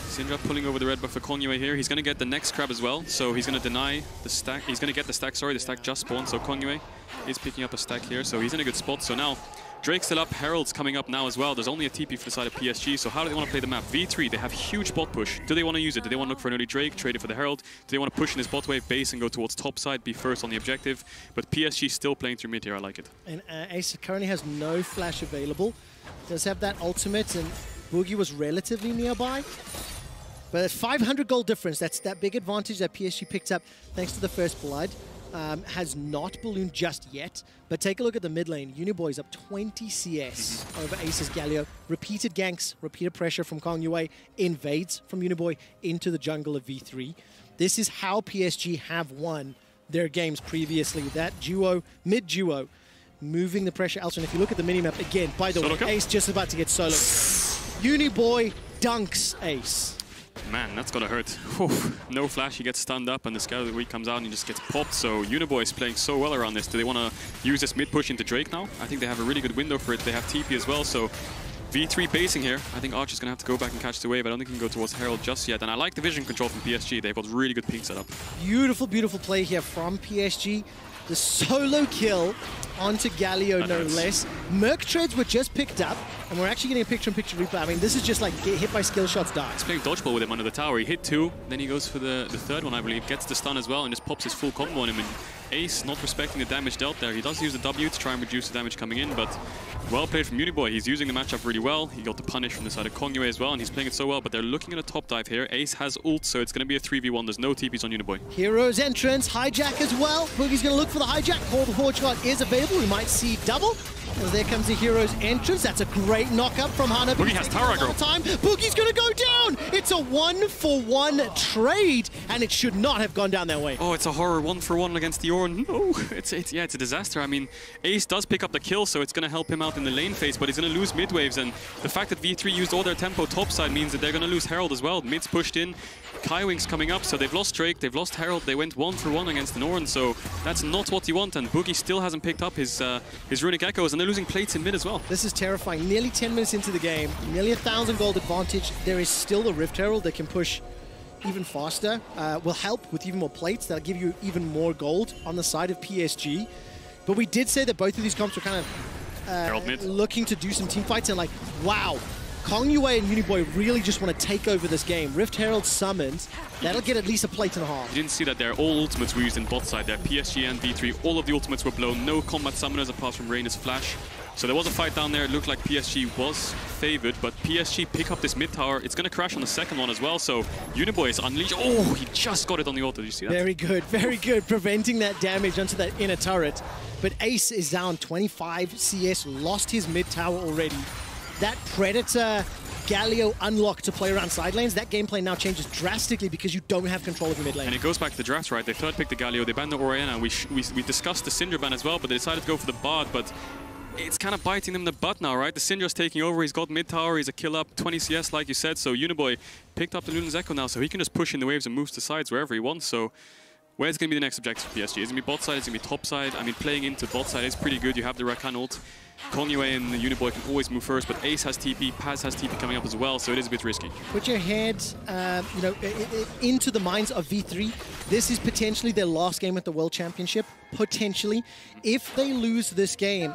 Syndra pulling over the red buff for Kongyue here. He's going to get the next crab as well, so he's going to deny the stack. He's going to get the stack, sorry, the stack just spawned, so Kongyue is picking up a stack here, so he's in a good spot. So now, Drake's still up, Herald's coming up now as well. There's only a TP for the side of PSG, so how do they want to play the map? V3, they have huge bot push. Do they want to use it? Do they want to look for an early Drake, trade it for the Herald? Do they want to push in his bot wave base and go towards top side, be first on the objective? But PSG still playing through mid here, I like it. And Ace currently has no flash available. Does have that ultimate, and Boogie was relatively nearby. But 500 gold difference, that's that big advantage that PSG picked up thanks to the first blood. Has not ballooned just yet, but take a look at the mid lane. Uniboy's up 20 CS over Ace's Galio. Repeated ganks, repeated pressure from Kongyue, invades from Uniboy into the jungle of V3. This is how PSG have won their games previously. That duo, mid duo, moving the pressure elsewhere. And if you look at the minimap again, by the way, Ace just about to get solo. Uniboy dunks Ace. Man, that's gonna hurt. Whew. No flash, he gets stunned up, and the Scout of the Week comes out and he just gets popped. So Uniboy is playing so well around this. Do they want to use this mid push into Drake now? I think they have a really good window for it. They have TP as well, so V3 basing here. I think Archer's gonna have to go back and catch the wave. I don't think he can go towards Herald just yet. And I like the vision control from PSG. They've got really good ping setup. Beautiful, beautiful play here from PSG. The solo kill onto Galio, no less. Merc trades were just picked up, and we're actually getting a picture-in-picture replay. I mean, this is just like get hit by skill shots, die. He's playing dodgeball with him under the tower. He hit 2, then he goes for the third one, I believe, gets the stun as well, and just pops his full combo on him. And Ace not respecting the damage dealt there. He does use the W to try and reduce the damage coming in, but well played from Uniboy. He's using the matchup really well. He got the punish from the side of Kongyue as well, and he's playing it so well, but they're looking at a top dive here. Ace has ult, so it's going to be a 3v1. There's no TPs on Uniboy. Hero's entrance, hijack as well. Boogie's going to look for the hijack. Call the Forge card is available. We might see double. As there comes the Hero's entrance. That's a great knock-up from Hanabi. Boogie has Tara, girl. Boogie's going to go down. It's a 1-for-1 trade, and it should not have gone down that way. Oh, it's a horror 1-for-1 against the Ornn. No, it's a disaster. I mean, Ace does pick up the kill, so it's going to help him out in the lane phase, but he's going to lose mid waves, and the fact that V3 used all their tempo topside means that they're going to lose Herald as well. Mid's pushed in, Kaiwing's coming up, so they've lost Drake, they've lost Herald, they went 1-for-1 against an Ornn, so that's not what you want, and Boogie still hasn't picked up his Runic Echoes, and they're losing plates in mid as well. This is terrifying. Nearly 10 minutes into the game, nearly 1,000 gold advantage. There is still the Rift Herald that can push even faster, will help with even more plates. That'll give you even more gold on the side of PSG. But we did say that both of these comps were kind of looking to do some team fights, and like, wow, Kongyue and Uniboy really just want to take over this game. Rift Herald summoned. That'll get at least a plate and a half. You didn't see that there. All ultimates were used in bot side there. PSG and V3, all of the ultimates were blown. No combat summoners apart from Reyna's flash. So there was a fight down there. It looked like PSG was favored, but PSG pick up this mid tower. It's going to crash on the second one as well. So Uniboy is unleashed. Oh, he just got it on the auto. Did you see that? Very good, very good. Preventing that damage onto that inner turret. But Ace is down 25 CS, lost his mid tower already. That Predator Galio unlock to play around side lanes, that gameplay now changes drastically because you don't have control of your mid lane. And it goes back to the drafts, right? They third picked the Galio, they banned the Oriana. We discussed the Syndra ban as well, but they decided to go for the Bard, but it's kind of biting them in the butt now, right? The Syndra's taking over, he's got mid tower, he's a kill up, 20 CS like you said, so Uniboy picked up the Luna's Echo now, so he can just push in the waves and moves to sides wherever he wants, so Where's going to be the next objective for PSG? Is it going to be bot side? Is it going to be top side? I mean, playing into bot side is pretty good. You have the Rakan ult. Kongyue and the Uniboy can always move first, but Ace has TP, Paz has TP coming up as well, so it is a bit risky. Put your head, you know, into the minds of V3. This is potentially their last game at the World Championship. Potentially, if they lose this game,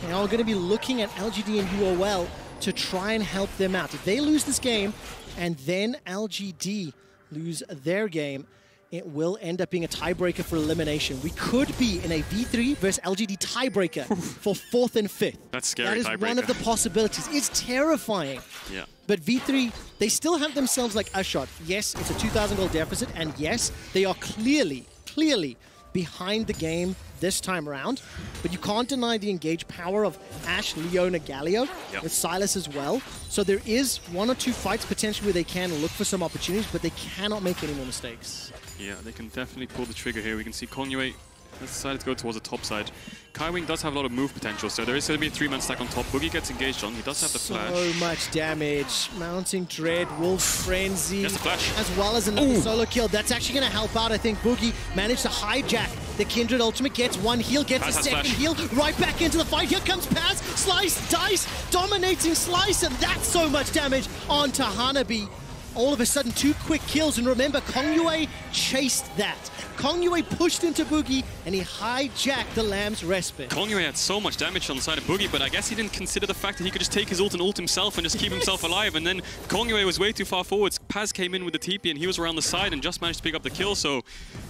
they are going to be looking at LGD and UOL to try and help them out. If they lose this game, and then LGD lose their game, it will end up being a tiebreaker for elimination. We could be in a V3 versus LGD tiebreaker for 4th and 5th. That's scary. That is one of the possibilities. It's terrifying. Yeah. But V3, they still have themselves like a shot. Yes, it's a 2,000 goal deficit, and yes, they are clearly behind the game this time around, but you can't deny the engaged power of Ashe, Leona, Galio, with Silas as well. So there is 1 or 2 fights potentially where they can look for some opportunities, but they cannot make any more mistakes. Yeah, they can definitely pull the trigger here. We can see Kongyue has decided to go towards the top side. Kaiwing does have a lot of move potential, so there is going to be a 3-man stack on top. Boogie gets engaged on. He does have the flash. So much damage. Mounting Dread, Wolf Frenzy, the flash. as well as another solo kill. That's actually going to help out, I think. Boogie managed to hijack the Kindred ultimate, gets 1 heal, gets Paz a second heal, right back into the fight. Here comes Paz, Slice, Dice, dominating Slice, and that's so much damage onto Hanabi. All of a sudden, 2 quick kills, and remember, Kongyue chased that. Kongyue pushed into Boogie, and he hijacked the Lamb's Respite. Kongyue had so much damage on the side of Boogie, but I guess he didn't consider the fact that he could just take his ult and ult himself and just keep himself alive, and then Kongyue was way too far forwards. Paz came in with the TP, and he was around the side and just managed to pick up the kill, so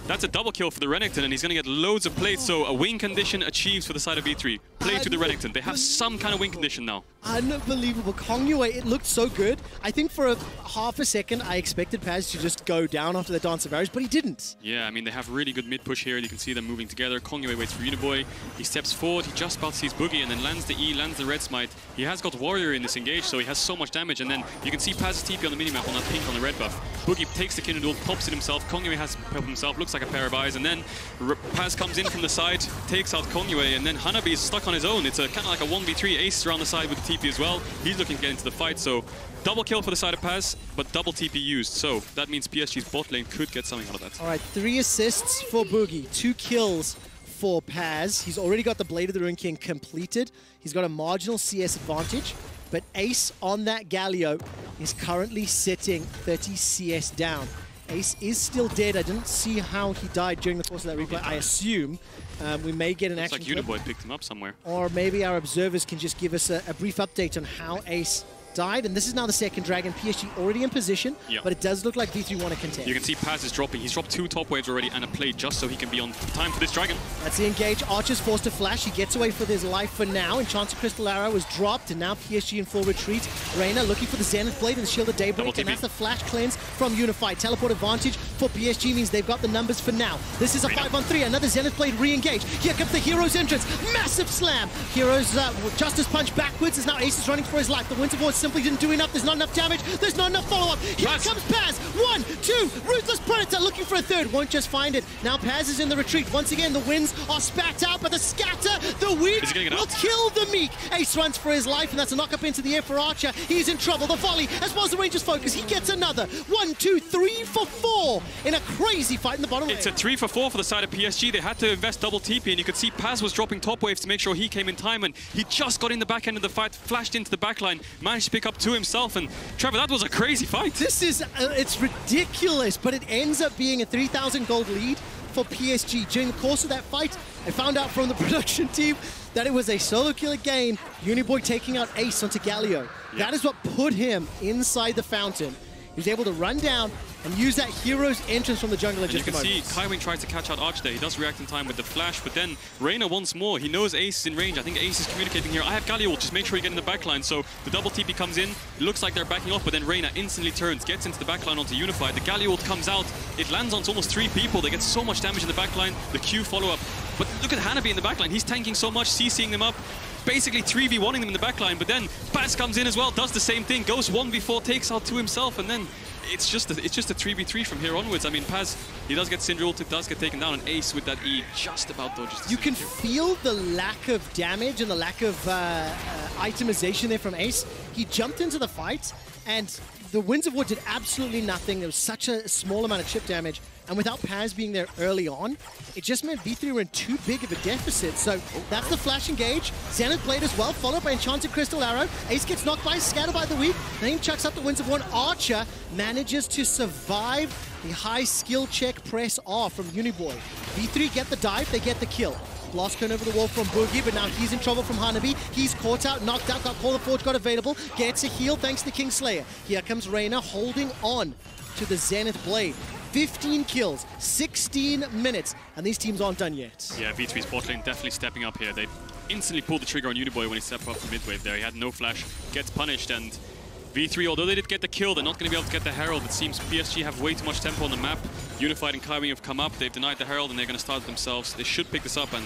that's a double kill for the Renekton, and he's going to get loads of plates, so a win condition achieved for the side of V3. Play to the Renekton. They have some kind of win condition now. Unbelievable. Kongyue, it looked so good. I think for a half a second, I expected Paz to just go down after the Dance of Arrows, but he didn't. Yeah, I mean, they have really good mid push here. You can see them moving together. Kongyue waits for Uniboy. He steps forward. He just about sees Boogie and then lands the E, lands the Red Smite. He has got Warrior in this engage, so he has so much damage. And then you can see Paz's TP on the minimap on that pink on the red buff. Boogie takes the Kindred ult, pops it himself. Kongyue has helped himself. Looks like a pair of eyes. And then Paz comes in from the side, takes out Kongyue, and then Hanabi is stuck on his own. It's a kind of like a 1v3. Ace around the side with the TP as well. He's looking to get into the fight, so double kill for the side of Paz, but double TP used. So that means PSG's bot lane could get something out of that. All right, 3 assists for Boogie, 2 kills for Paz. He's already got the Blade of the Rune King completed. He's got a marginal CS advantage, but Ace on that Galio is currently sitting 30 CS down. Ace is still dead. I didn't see how he died during the course of that replay. I assume we may get an action clip. Looks like Uniboy picked him up somewhere. Or maybe our observers can just give us a brief update on how Ace died, and this is now the second dragon. PSG already in position, but it does look like V3 want to contest. You can see Paz is dropping. He's dropped 2 top waves already and a plate just so he can be on time for this dragon. That's the engage. Archer's forced to flash. He gets away with his life for now. Enchanted Crystal Arrow was dropped, and now PSG in full retreat. Reyna looking for the Zenith Blade and the Shield of Daybreak, and that's the flash cleanse from Unified. Teleport advantage for PSG means they've got the numbers for now. This is a 5-on-3. Another Zenith Blade re-engage. Here comes the Hero's entrance. Massive slam. Hero's Justice Punch backwards as now Ace is running for his life. The Winter Ward simply didn't do enough. There's not enough damage. There's not enough follow-up. Here comes Paz. 1, 2. Ruthless Predator looking for a third. Won't just find it. Now Paz is in the retreat. Once again, the winds are spat out, but the scatter, the weak will kill the meek. Ace runs for his life, and that's a knock-up into the air for Archer. He's in trouble. The volley, as well as the Rangers focus. He gets another. 1, 2, 3 for 4 in a crazy fight in the bottom lane. It's a 3 for 4 for the side of PSG. They had to invest double TP, and you could see Paz was dropping top waves to make sure he came in time, and he just got in the back end of the fight, flashed into the backline, managed to pick up 2 himself, and Trevor, that was a crazy fight. This is, it's ridiculous, but it ends up being a 3,000 gold lead for PSG. During the course of that fight, I found out from the production team that it was a solo kill again, Uniboy taking out Ace onto Galio. That is what put him inside the fountain. He was able to run down and use that hero's entrance from the jungle in just a moment. You can see Kaiwing tries to catch out Arch there. He does react in time with the flash, but then Reyna once more. He knows Ace is in range. I think Ace is communicating here. I have Galio, just make sure you get in the backline. So the double TP comes in. It looks like they're backing off, but then Reyna instantly turns, gets into the backline onto Unified. The Galio comes out. It lands onto almost 3 people. They get so much damage in the backline. The Q follow-up. But look at Hanabi in the backline. He's tanking so much, CCing them up. Basically 3v1ing them in the backline, but then Paz comes in as well, does the same thing, goes 1v4, takes out 2 himself, and then it's just a 3v3 from here onwards. I mean, Paz, he does get Syndra ulted, does get taken down, and Ace with that E just about dodges. You can feel the lack of damage and the lack of itemization there from Ace. He jumped into the fight, and the Winds of War did absolutely nothing. There was such a small amount of chip damage. And without Paz being there early on, it just meant V3 were in too big of a deficit. So that's the flash engage. Zenith Blade as well, followed by Enchanted Crystal Arrow. Ace gets knocked by Scatter by the weak. Then he chucks up the Winds of One. Archer manages to survive the high skill check press off from Uniboy. V3 get the dive, they get the kill. Blast Cone over the wall from Boogie, but now he's in trouble from Hanabi. He's caught out, knocked out, got Call of Forge, got available, gets a heal thanks to Kingslayer. Here comes Reyna holding on to the Zenith Blade. 15 kills, 16 minutes, and these teams aren't done yet. Yeah, V3's bot lane definitely stepping up here. They instantly pulled the trigger on Uniboy when he stepped off the mid-wave there. He had no flash, gets punished, and V3, although they did get the kill, they're not going to be able to get the Herald. It seems PSG have way too much tempo on the map. Unified and Kaiwing have come up, they've denied the Herald, and they're going to start it themselves. They should pick this up, and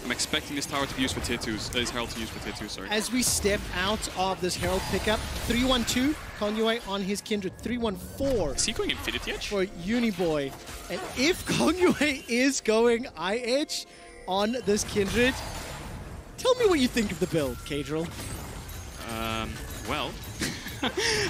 I'm expecting this tower to be used for tier 2s. This Herald to be used for tier 2, sorry. As we step out of this Herald pickup, 3-1-2, Kongyue on his Kindred, 3-1-4. Is he going Infinity Edge? For Uniboy. And if Kongyue is going I-Edge on this Kindred, tell me what you think of the build, Kadril. Well,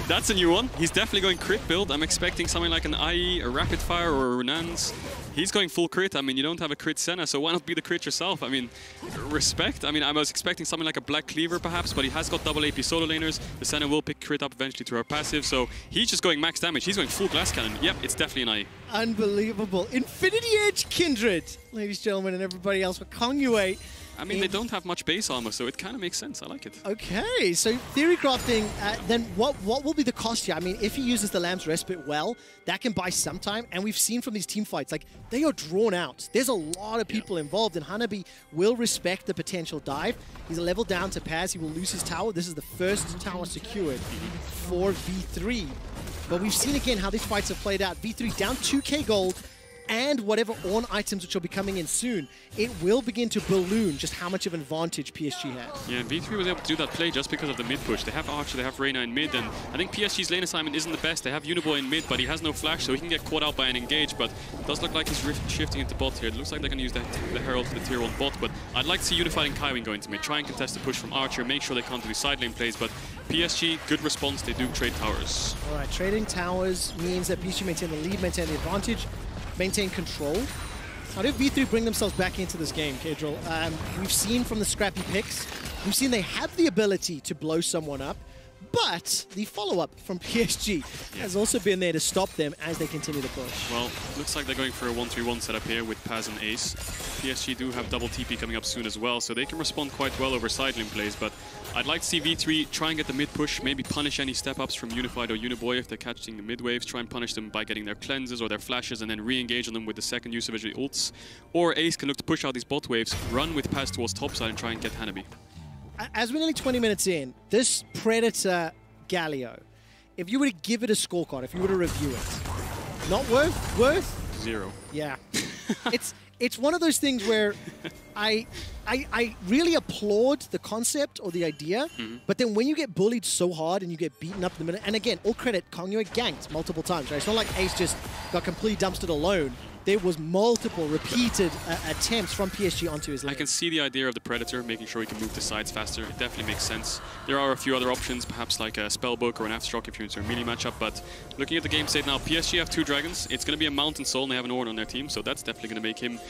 that's a new one. He's definitely going crit build. I'm expecting something like an IE, a Rapid Fire, or a Runans. He's going full crit. I mean, you don't have a crit Senna, so why not be the crit yourself? I mean, respect. I mean, I was expecting something like a Black Cleaver, perhaps, but he has got double AP solo laners. The Senna will pick crit up eventually to her passive, so he's just going max damage. He's going full Glass Cannon. Yep, it's definitely an IE. Unbelievable. Infinity Edge Kindred, ladies and gentlemen, and everybody else for Kongyue. I mean, they don't have much base armor, so it kind of makes sense. I like it. Okay, so theory crafting, then what will be the cost here? I mean, if he uses the Lamb's Respite well, that can buy some time, and we've seen from these team fights, like, they are drawn out. There's a lot of people involved, and Hanabi will respect the potential dive. He's a level down to Paz. He will lose his tower. This is the first tower secured for V3. But we've seen again how these fights have played out. V3 down 2k gold, and whatever Ornn items which will be coming in soon, it will begin to balloon just how much of an advantage PSG has. Yeah, V3 was able to do that play just because of the mid push. They have Archer, they have Reyna in mid, and I think PSG's lane assignment isn't the best. They have Uniboy in mid, but he has no flash, so he can get caught out by an engage, but it does look like he's shifting into bot here. It looks like they're going to use the Herald to the tier 1 bot, but I'd like to see Unified and Kaiwing go into mid. Try and contest the push from Archer, make sure they can't do these side lane plays, but PSG, good response. They do trade towers. All right, trading towers means that PSG maintain the lead, maintain the advantage, maintain control. How do V3 bring themselves back into this game, Kadril? We've seen from the scrappy picks, we've seen they have the ability to blow someone up, but the follow-up from PSG has also been there to stop them as they continue to push. Well, looks like they're going for a 1-3-1 setup here with Paz and Ace. PSG do have double TP coming up soon as well, so they can respond quite well over side lane plays, but I'd like to see V3 try and get the mid push, maybe punish any step-ups from Unified or Uniboy if they're catching the mid-waves, try and punish them by getting their cleanses or their flashes and then re-engage on them with the second use of the ults. Or Ace can look to push out these bot waves, run with Paz towards topside and try and get Hanabi. As we're nearly 20 minutes in, this Predator Galio, if you were to give it a scorecard, if you were to review it, not worth? 0. Yeah. It's one of those things where I really applaud the concept or the idea, but then when you get bullied so hard and you get beaten up in the middle, and again, all credit, Kongyue ganked multiple times, right? It's not like Ace just got completely dumpstered alone. There was multiple repeated attempts from PSG onto his lane. I can see the idea of the Predator, making sure he can move the sides faster. It definitely makes sense. There are a few other options, perhaps like a Spellbook or an Aftershock if you're into a melee matchup, but looking at the game state now, PSG have 2 dragons. It's going to be a Mountain Soul, and they have an Ornn on their team, so that's definitely going to make him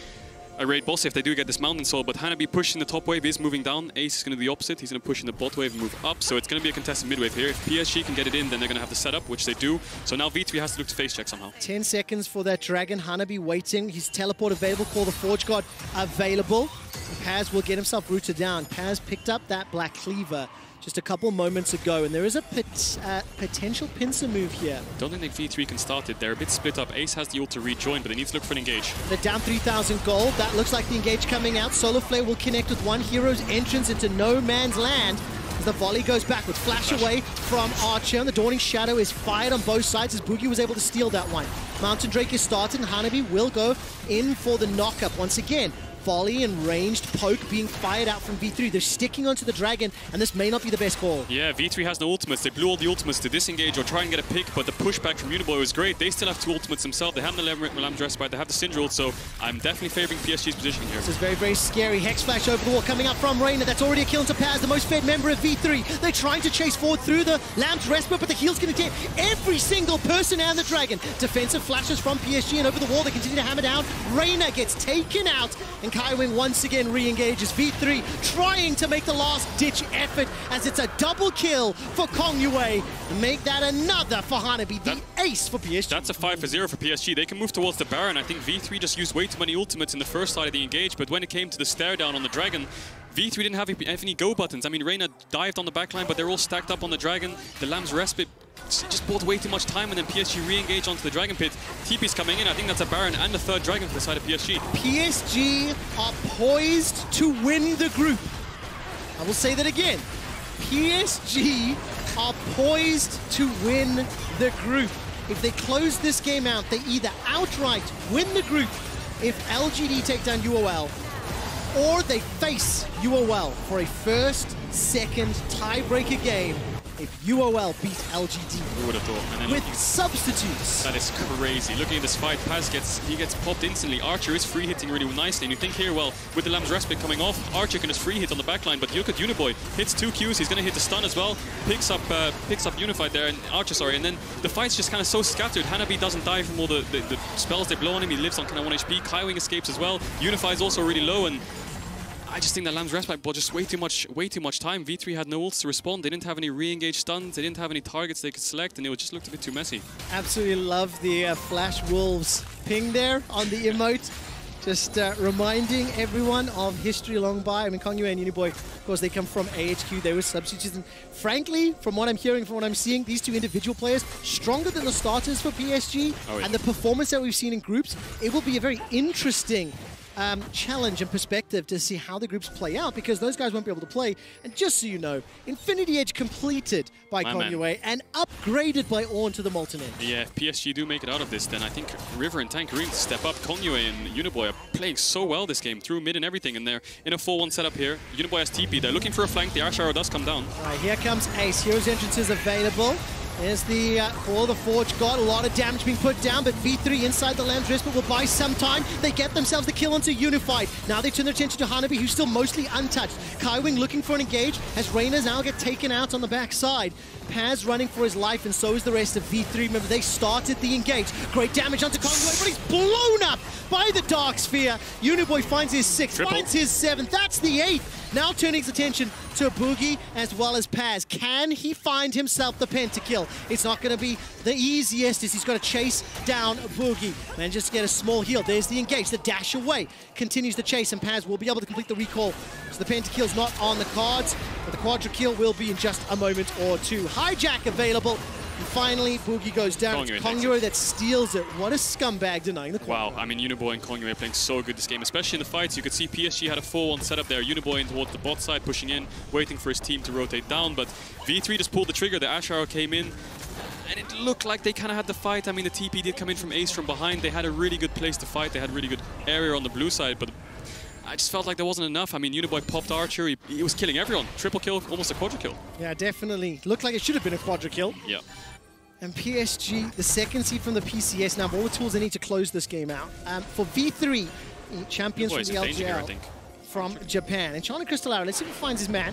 a raid boss if they do get this Mountain Soul, but Hanabi pushing the top wave is moving down. Ace is going to do the opposite. He's going to push in the bot wave and move up, so it's going to be a contested mid wave here. If PSG can get it in, then they're going to have the setup, which they do. So now V3 has to look to face check somehow. 10 seconds for that dragon. Hanabi waiting. His teleport available. Call the Forge God available. Paz will get himself rooted down. Paz picked up that Black Cleaver just a couple moments ago, and there is a potential pincer move here. Don't think V3 can start it. They're a bit split up. Ace has the ult to rejoin, but they need to look for an engage. They're down 3,000 gold. That looks like the engage coming out. Solar Flare will connect with one hero's entrance into no man's land. As the volley goes back with flash away from Archer, and the Dawning Shadow is fired on both sides as Boogie was able to steal that one. Mountain Drake is started, and Hanabi will go in for the knockup once again. volley and ranged poke being fired out from V3. They're sticking onto the dragon, and this may not be the best call. Yeah, V3 has no ultimates. They blew all the ultimates to disengage or try and get a pick, but the pushback from Uniboy was great. They still have 2 ultimates themselves. They have the Lamb's Respite, they have the Syndra ult, so I'm definitely favoring PSG's positioning here. This is very, very scary. Hex Flash over the wall coming up from Reina. That's already a kill into Paz, the most fed member of V3. They're trying to chase forward through the Lamb's Respite, but the heal's going to hit every single person and the dragon. Defensive flashes from PSG, and over the wall they continue to hammer down. Reina gets taken out, and Kaiwing once again re-engages. V3 trying to make the last-ditch effort as it's a double kill for Kongyue and make that another for Hanabi, the ace for PSG. That's a 5-0 for PSG. They can move towards the Baron. I think V3 just used way too many ultimates in the first side of the engage, but when it came to the stare down on the dragon, V3 didn't have any go buttons. I mean, Reina dived on the backline, but they're all stacked up on the dragon. The Lamb's Respite just bought way too much time, and then PSG re-engage onto the dragon pit. TP's coming in. I think that's a Baron and a 3rd dragon for the side of PSG. PSG are poised to win the group. I will say that again. PSG are poised to win the group. If they close this game out, they either outright win the group if LGD take down UOL, or they face UOL for a 1st, 2nd tiebreaker game if UOL beat LGD. Who would have thought? And then with substitutes. That is crazy. Looking at this fight, Paz gets popped instantly. Archer is free hitting really nicely, and you think here, well, with the Lamb's Respite coming off, Archer can just free hit on the backline. But you look at Uniboy, hits 2 Qs, he's going to hit the stun as well, picks up Unified there, and Archer, sorry, and then the fight's just kind of so scattered. Hanabi doesn't die from all the spells they blow on him. He lives on kind of 1 HP. Kaiwing escapes as well. Unified's also really low, and I just think that Lamb's Respite bought just way too much time. V3 had no ults to respond. They didn't have any re-engage stuns. They didn't have any targets they could select, and it just looked a bit too messy. Absolutely love the Flash Wolves ping there on the emote. Just reminding everyone of history along by. I mean, Kongyue and Uniboy, of course, they come from AHQ. They were substitutes. And frankly, from what I'm hearing, from what I'm seeing, these 2 individual players, stronger than the starters for PSG. Oh, yeah. And the performance that we've seen in groups, it will be a very interesting challenge and perspective to see how the groups play out, because those guys won't be able to play. And just so you know, Infinity Edge completed by Kongyue and upgraded by Ornn to the Molten Edge. Yeah, if PSG do make it out of this, then I think River and Tankerine step up. Kongyue and Uniboy are playing so well this game, through mid and everything, and they're in a 4-1 setup here. Uniboy has TP, they're looking for a flank, the Ash Arrow does come down. All right, here comes Ace. Hero's Entrance is available. There's the Call of the Forge. Got a lot of damage being put down, but V3 inside the Lamb's Respite will buy some time. They get themselves the kill onto Unified. Now they turn their attention to Hanabi, who's still mostly untouched. Kaiwing looking for an engage as Reina now get taken out on the backside. Paz running for his life, and so is the rest of V3. Remember, they started the engage. Great damage onto Kongyue, but he's blown up by the Dark Sphere. Uniboy finds his 6th, finds his 7th. That's the 8th. Now turning his attention to Boogie as well as Paz. Can he find himself the pentakill? It's not going to be the easiest as he's got to chase down Boogie. And just get a small heal. There's the engage. The dash away continues the chase, and Paz will be able to complete the recall. So the pentakill's not on the cards, but the quadra kill will be in just a moment or 2. Hijack available. And finally, Boogie goes down. It's Kongyue that steals it. What a scumbag denying the quad. Wow, I mean, Uniboy and Kongyue are playing so good this game, especially in the fights. You could see PSG had a 4-1 setup there. Uniboy in towards the bot side, pushing in, waiting for his team to rotate down. But V3 just pulled the trigger. The Ash Arrow came in, and it looked like they kind of had the fight. I mean, the TP did come in from Ace from behind. They had a really good place to fight. They had really good area on the blue side, but I just felt like there wasn't enough. I mean, Uniboy popped Archer. He was killing everyone. Triple kill, almost a quadra kill. Yeah, definitely. Looked like it should have been a quadra kill. Yeah. And PSG, the 2nd seed from the PCS, now have all the tools they need to close this game out. For V3, champions from the LGL from Japan. And China Crystal Arrow, let's see if he finds his man.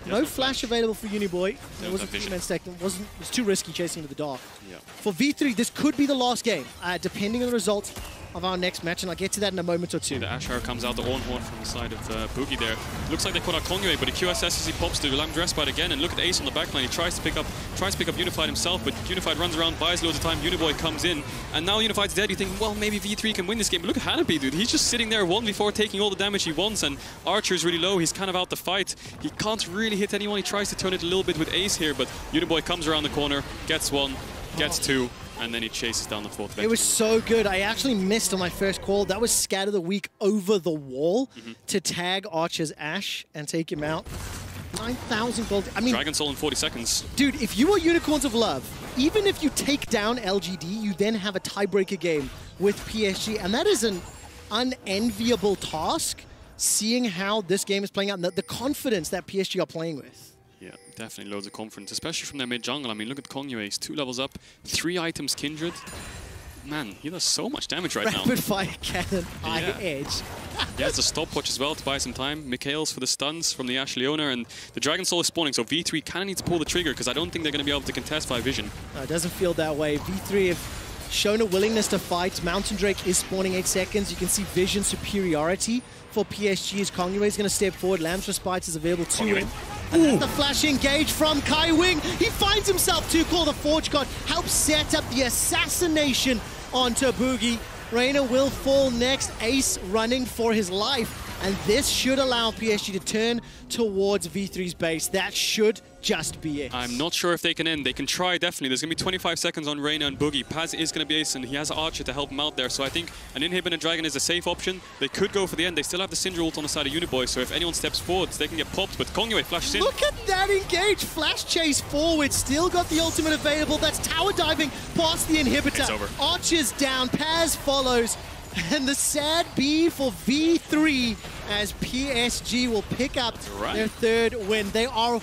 No flash available for Uniboy. It wasn't it was too risky chasing into the dark. Yeah. For V3, this could be the last game, depending on the results of our next match, and I'll get to that in a moment or 2. The Ash Arrow comes out, the Ornn Horn from the side of Boogie there. Looks like they caught out Kongyue, but the QSS as he pops to Lamb's Respite again, and look at Ace on the backline. He tries to pick up Unified himself, but Unified runs around, buys loads of time. Uniboy comes in, and now Unified's dead. You think, well, maybe V3 can win this game. But look at Hanabi, dude. He's just sitting there 1v4, taking all the damage he wants, and Archer's really low. He's kind of out the fight. He can't really hit anyone. He tries to turn it a little bit with Ace here, but Uniboy comes around the corner, gets 1, gets 2. And then he chases down the 4th. It was so good. I actually missed on my first call. That was Scatter the Weak over the wall to tag Archer's Ash and take him out. 9,000 gold. I mean, Dragon Soul in 40 seconds. Dude, if you are Unicorns of Love, even if you take down LGD, you then have a tiebreaker game with PSG. And that is unenviable task, seeing how this game is playing out and the confidence that PSG are playing with. Yeah, definitely loads of confidence, especially from their mid-jungle. I mean, look at Kongyue, he's 2 levels up, 3 items Kindred. Man, he does so much damage right now. Rapid fire cannon, high edge. He has the stopwatch as well to buy some time. Mikhail's for the stuns from the Ash Leona, and the Dragon Soul is spawning, so V3 kind of needs to pull the trigger because I don't think they're going to be able to contest by Vision. It doesn't feel that way. V3 have shown a willingness to fight. Mountain Drake is spawning 8 seconds. You can see Vision superiority for PSG as Kongyue is going to step forward. Lamb's Respite is available to him. And then the flash engage from Kai Wing. He finds himself too cool. The Forge God helps set up the assassination onto Boogie. Reina will fall next. Ace running for his life. And this should allow PSG to turn towards V3's base. That should just be it. I'm not sure if they can end. They can try, definitely. There's going to be 25 seconds on Reina and Boogie. Paz is going to be ace, and he has Archer to help him out there. So I think an Inhib and a Dragon is a safe option. They could go for the end. They still have the Syndra ult on the side of Uniboy, so if anyone steps forwards, they can get popped. But Kongyue flashes in. Look at that engage. Flash chase forward. Still got the ultimate available. That's tower diving past the inhibitor. It's over. Archer's down. Paz follows. And the sad B for V3 as PSG will pick up their 3rd win. They are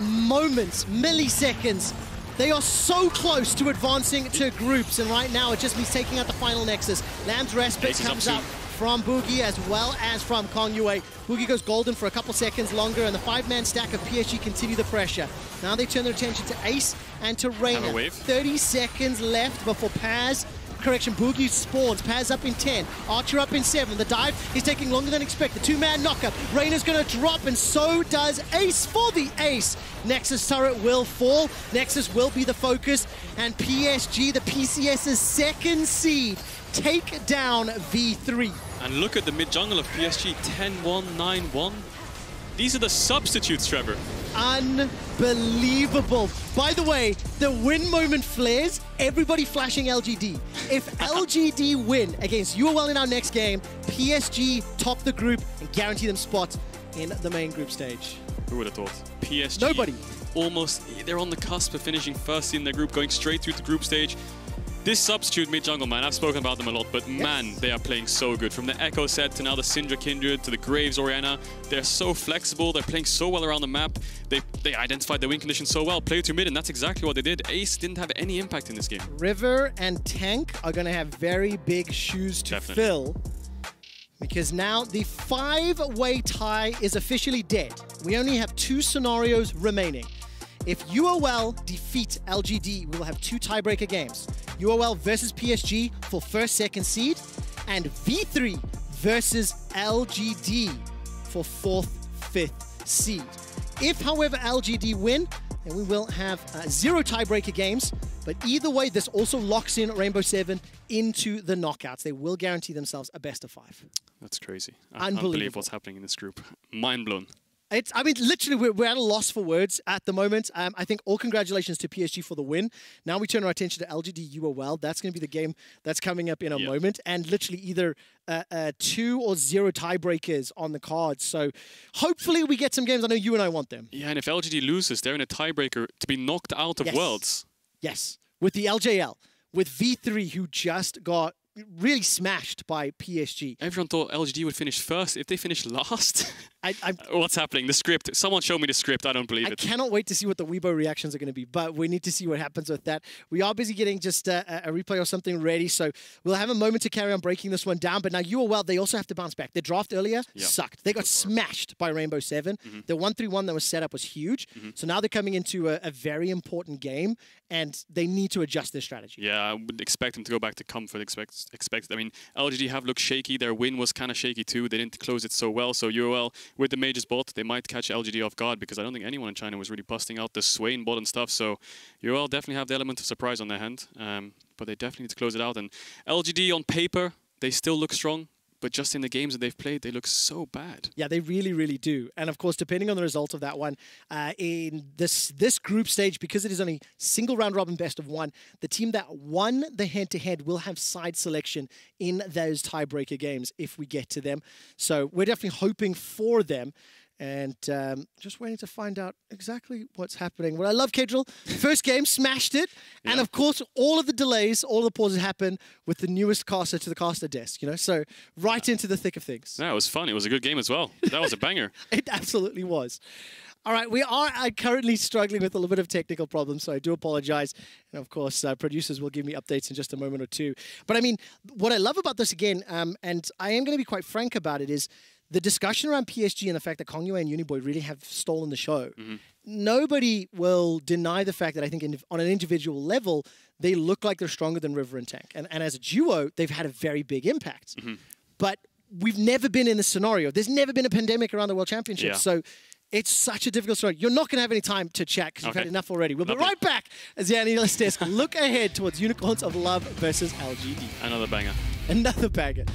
moments, milliseconds. They are so close to advancing to groups, and right now it just means taking out the final Nexus. Lamb's Respite comes up from Boogie as well as from Kongyue. Boogie goes golden for a couple seconds longer, and the 5-man stack of PSG continue the pressure. Now they turn their attention to Ace and to Reina. 30 seconds left before Paz. Correction, Boogie spawns. Paz up in 10. Archer up in 7. The dive is taking longer than expected. 2-man knockup. Reina's going to drop, and so does Ace for the ace. Nexus turret will fall. Nexus will be the focus. And PSG, the PCS's 2nd seed, take down V3. And look at the mid-jungle of PSG. 10-1, 9-1. These are the substitutes, Trevor. Unbelievable. By the way, the win moment flares, everybody flashing LGD. If LGD win against UOL in our next game, PSG top the group and guarantee them spots in the main group stage. Who would have thought? PSG. Nobody. Almost, they're on the cusp of finishing first in their group, going straight through the group stage. This substitute mid-jungle, man, I've spoken about them a lot, but man, they are playing so good. From the Echo set to now the Syndra Kindred to the Graves Orianna, they're so flexible, they're playing so well around the map. They identified their win condition so well, play to mid, and that's exactly what they did. Ace didn't have any impact in this game. River and Tank are going to have very big shoes to fill, because now the 5-way tie is officially dead. We only have 2 scenarios remaining. If UOL defeat LGD, we will have 2 tiebreaker games. UOL versus PSG for 1st, 2nd seed, and V3 versus LGD for 4th, 5th seed. If, however, LGD win, then we will have 0 tiebreaker games. But either way, this also locks in Rainbow 7 into the knockouts. They will guarantee themselves a best of 5. That's crazy. I can't believe what's happening in this group. Mind blown. I mean, literally, we're at a loss for words at the moment. I think all congratulations to PSG for the win. Now we turn our attention to LGD UOL. That's going to be the game that's coming up in a moment. And literally either 2 or 0 tiebreakers on the cards. So hopefully we get some games. I know you and I want them. Yeah, and if LGD loses, they're in a tiebreaker to be knocked out of Worlds. Yes, with the LJL, with V3, who just got really smashed by PSG. Everyone thought LGD would finish first. If they finish last, what's happening? The script. Someone show me the script. I don't believe it. I cannot wait to see what the Weibo reactions are going to be, but we need to see what happens with that. We are busy getting just a replay or something ready, so we'll have a moment to carry on breaking this one down. But now UOL, they also have to bounce back. Their draft earlier sucked. They got smashed by Rainbow 7. The 1-3-1 that was set up was huge. So now they're coming into a very important game, and they need to adjust their strategy. Yeah, I would expect them to go back to comfort. I mean, LGD have looked shaky. Their win was kind of shaky too. They didn't close it so well. So UOL, with the Mage's bot, they might catch LGD off guard, because I don't think anyone in China was really busting out the Swain bot and stuff. So UOL definitely have the element of surprise on their hand. But they definitely need to close it out. And LGD on paper, they still look strong. But just in the games that they've played, they look so bad. Yeah, they really, really do. And of course, depending on the result of that one, in this group stage, because it is only single round robin best of 1, the team that won the head-to-head will have side selection in those tiebreaker games if we get to them. So we're definitely hoping for them. And just waiting to find out exactly what's happening. What I love, Kedril, first game, smashed it. And of course, all of the delays, all of the pauses happen with the newest caster to the caster desk, you know? So right into the thick of things. Yeah, it was fun. It was a good game as well. That was a banger. It absolutely was. All right, we are currently struggling with a little bit of technical problems, so I do apologize. And of course, producers will give me updates in just a moment or two. But I mean, what I love about this again, and I am going to be quite frank about it, is the discussion around PSG and the fact that Kongyue and Uniboy really have stolen the show. Nobody will deny the fact that I think on an individual level, they look like they're stronger than River and Tank. And as a duo, they've had a very big impact. But we've never been in this scenario. There's never been a pandemic around the World Championships. So it's such a difficult story. You're not going to have any time to chat because you've had enough already. We'll be right back as the Analyst Desk look ahead towards Unicorns of Love versus LGD. Another banger. Another banger.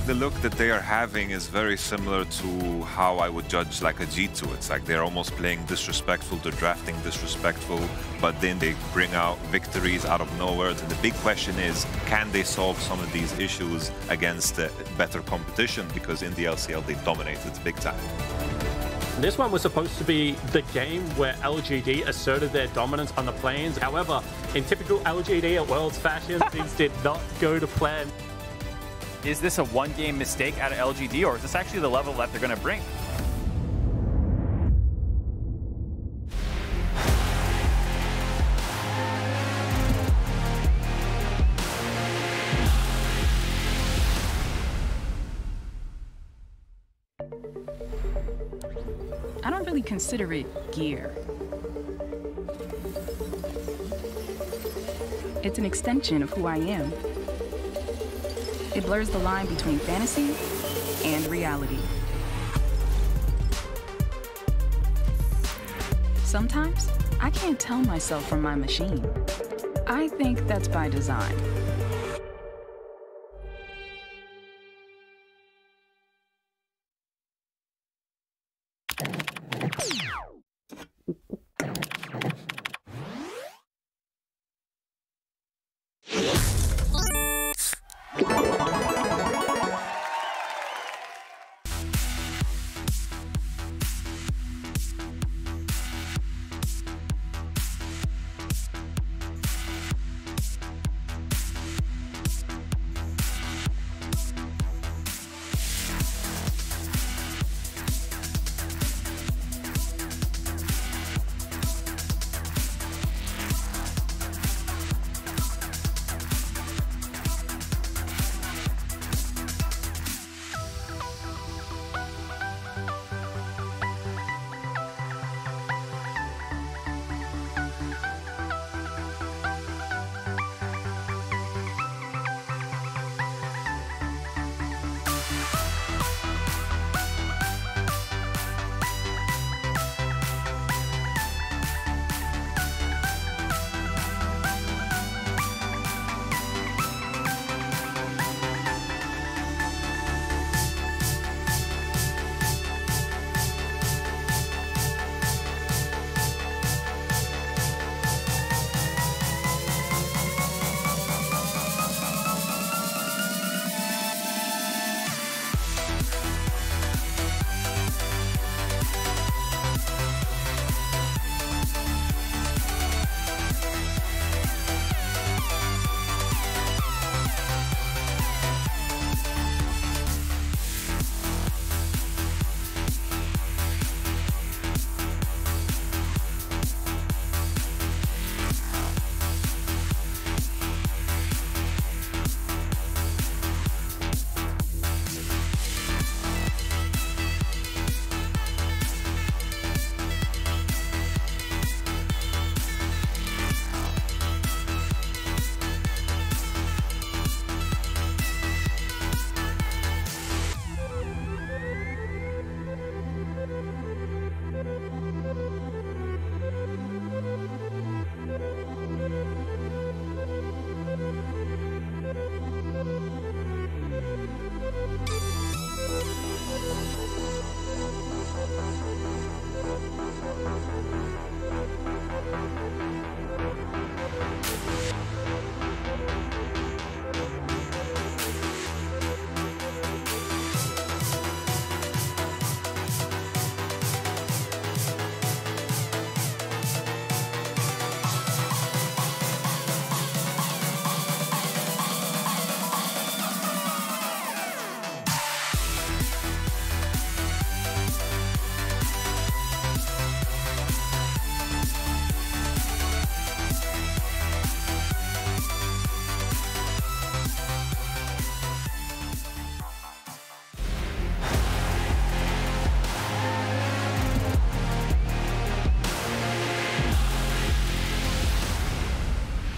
The look that they are having is very similar to how I would judge like a G2. It's like they're almost playing disrespectful, they're drafting disrespectful, but then they bring out victories out of nowhere. And the big question is, can they solve some of these issues against better competition? Because in the LCL, they dominated big time. This one was supposed to be the game where LGD asserted their dominance on the planes. However, in typical LGD at Worlds fashion, things did not go to plan. Is this a one-game mistake out of LGD, or is this actually the level that they're going to bring? I don't really consider it gear. It's an extension of who I am. It blurs the line between fantasy and reality. Sometimes, I can't tell myself from my machine. I think that's by design.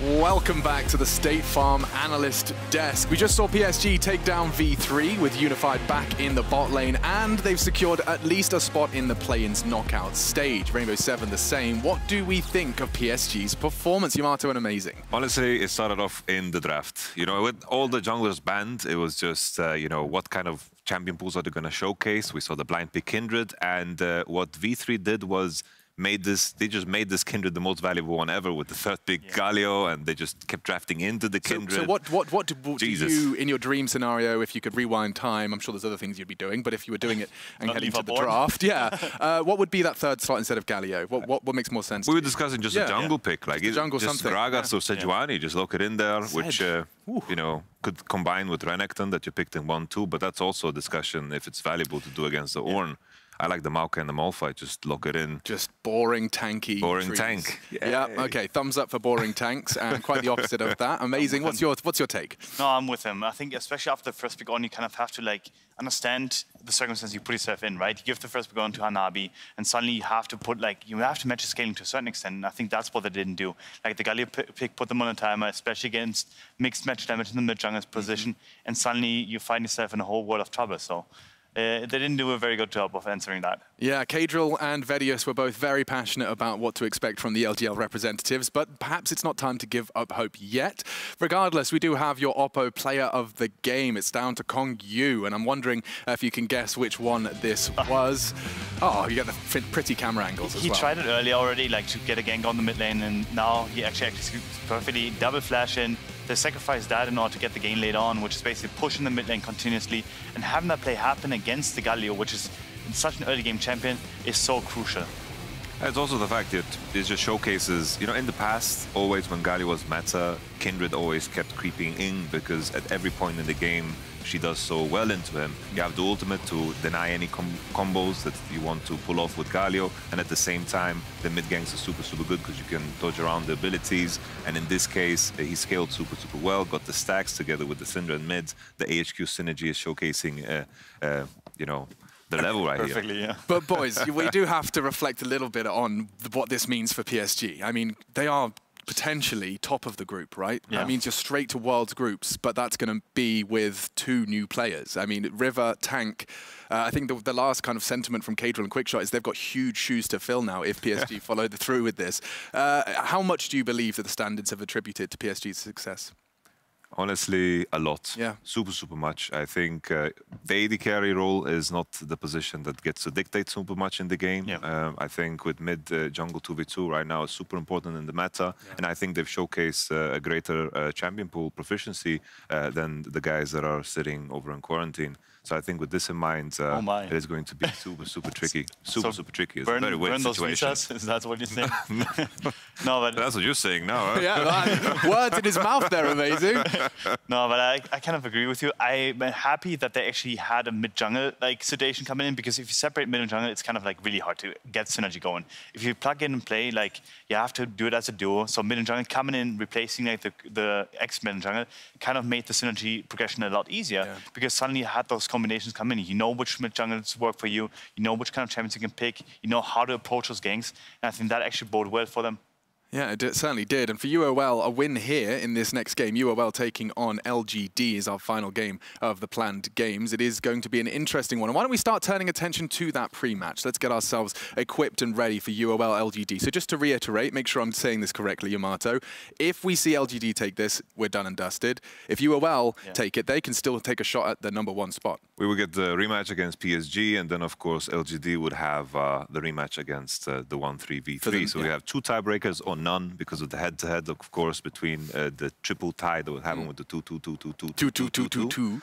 Welcome back to the State Farm Analyst Desk. We just saw PSG take down V3 with Unified back in the bot lane, and they've secured at least a spot in the play-ins knockout stage. Rainbow 7 the same. What do we think of PSG's performance, Yamato, and Amazing? Honestly, it started off in the draft. You know, with all the junglers banned, it was just, you know, what kind of champion pools are they going to showcase? We saw the blind pick Kindred, and what V3 did was they just made this Kindred the most valuable one ever with the third pick Galio, and they just kept drafting into the Kindred. So what do you, in your dream scenario, if you could rewind time, I'm sure there's other things you'd be doing, but if you were doing it and heading to the draft, what would be that third slot instead of Galio? What makes more sense? We were discussing just a jungle pick, like just Gragas or Sejuani, just lock it in there, which you know, could combine with Renekton that you picked in 1-2, but that's also a discussion if it's valuable to do against the Ornn. I like the Maokai and the Malphite, just lock it in. Just boring, tanky Boring tank. Yeah, okay, thumbs up for boring tanks, and quite the opposite of that. Amazing. What's your take? No, I'm with him. I think especially after the first pick on, you kind of have to like understand the circumstances you put yourself in, right? You give the first pick on to Hanabi, and suddenly you have to put you have to match the scaling to a certain extent, and I think that's what they didn't do. Like the Galio pick put them on a timer, especially against mixed match damage in the mid-jungler's position, and suddenly you find yourself in a whole world of trouble, so... they didn't do a very good job of answering that. Yeah, Kadril and Vedius were both very passionate about what to expect from the LGL representatives, but perhaps it's not time to give up hope yet. Regardless, we do have your Oppo player of the game. It's down to Kong Yu, and I'm wondering if you can guess which one this was. Oh, you got the pretty camera angles as well. He tried it earlier already, like to get a gank on the mid lane, and now he actually executes perfectly. Double flash in. They sacrificed that in order to get the game laid on, which is basically pushing the mid lane continuously, and having that play happen against the Galio, which is such an early game champion, is so crucial. It's also the fact that it just showcases, you know, in the past, always when Galio was meta, Kindred always kept creeping in because at every point in the game, she does so well into him. You have the ultimate to deny any combos that you want to pull off with Galio, and at the same time, the mid ganks are super, super good because you can dodge around the abilities, and in this case, he scaled super, super well, got the stacks together with the Syndra and mids. The AHQ synergy is showcasing, you know, the level right Perfectly, here. Yeah. But boys, we do have to reflect a little bit on what this means for PSG. I mean, they are potentially top of the group, right? Yeah. That means you're straight to Worlds groups, but that's going to be with 2 new players. I mean, River, Tank, I think the last kind of sentiment from Kadril and Quickshot is they've got huge shoes to fill now if PSG follow through with this. How much do you believe that the standards have attributed to PSG's success? Honestly, a lot. Yeah. Super, super much. I think the AD carry role is not the position that gets to dictate super much in the game. Yeah. I think with mid jungle 2v2 right now is super important in the meta. Yeah. And I think they've showcased a greater champion pool proficiency than the guys that are sitting over in quarantine. So I think with this in mind, it is going to be super, super tricky. Super tricky. It's a very weird situation. Is that what you're saying? No, but that's what you're saying now. Huh? Yeah, words in his mouth there, Amazing. No, but I kind of agree with you. I'm happy that they actually had a mid-jungle situation coming in, because if you separate mid and jungle, it's kind of like really hard to get synergy going. If you plug in and play, like you have to do it as a duo. So mid and jungle coming in, replacing like the ex-mid and jungle, kind of made the synergy progression a lot easier, because suddenly you had those combinations come in. You know which mid jungles work for you. You know which kind of champions you can pick. You know how to approach those ganks. And I think that actually bode well for them. Yeah, it certainly did. And for UOL, a win here in this next game, UOL taking on LGD is our final game of the planned games. It is going to be an interesting one. And why don't we start turning attention to that pre-match? Let's get ourselves equipped and ready for UOL LGD. So just to reiterate, make sure I'm saying this correctly, Yamato. If we see LGD take this, we're done and dusted. If UOL take it, they can still take a shot at the #1 spot. We will get the rematch against PSG, and then, of course, LGD would have the rematch against the 1-3v3. So we have 2 tiebreakers or none because of the head-to-head, of course, between the triple tie that would happen with the 2-2-2-2-2-2-2-2,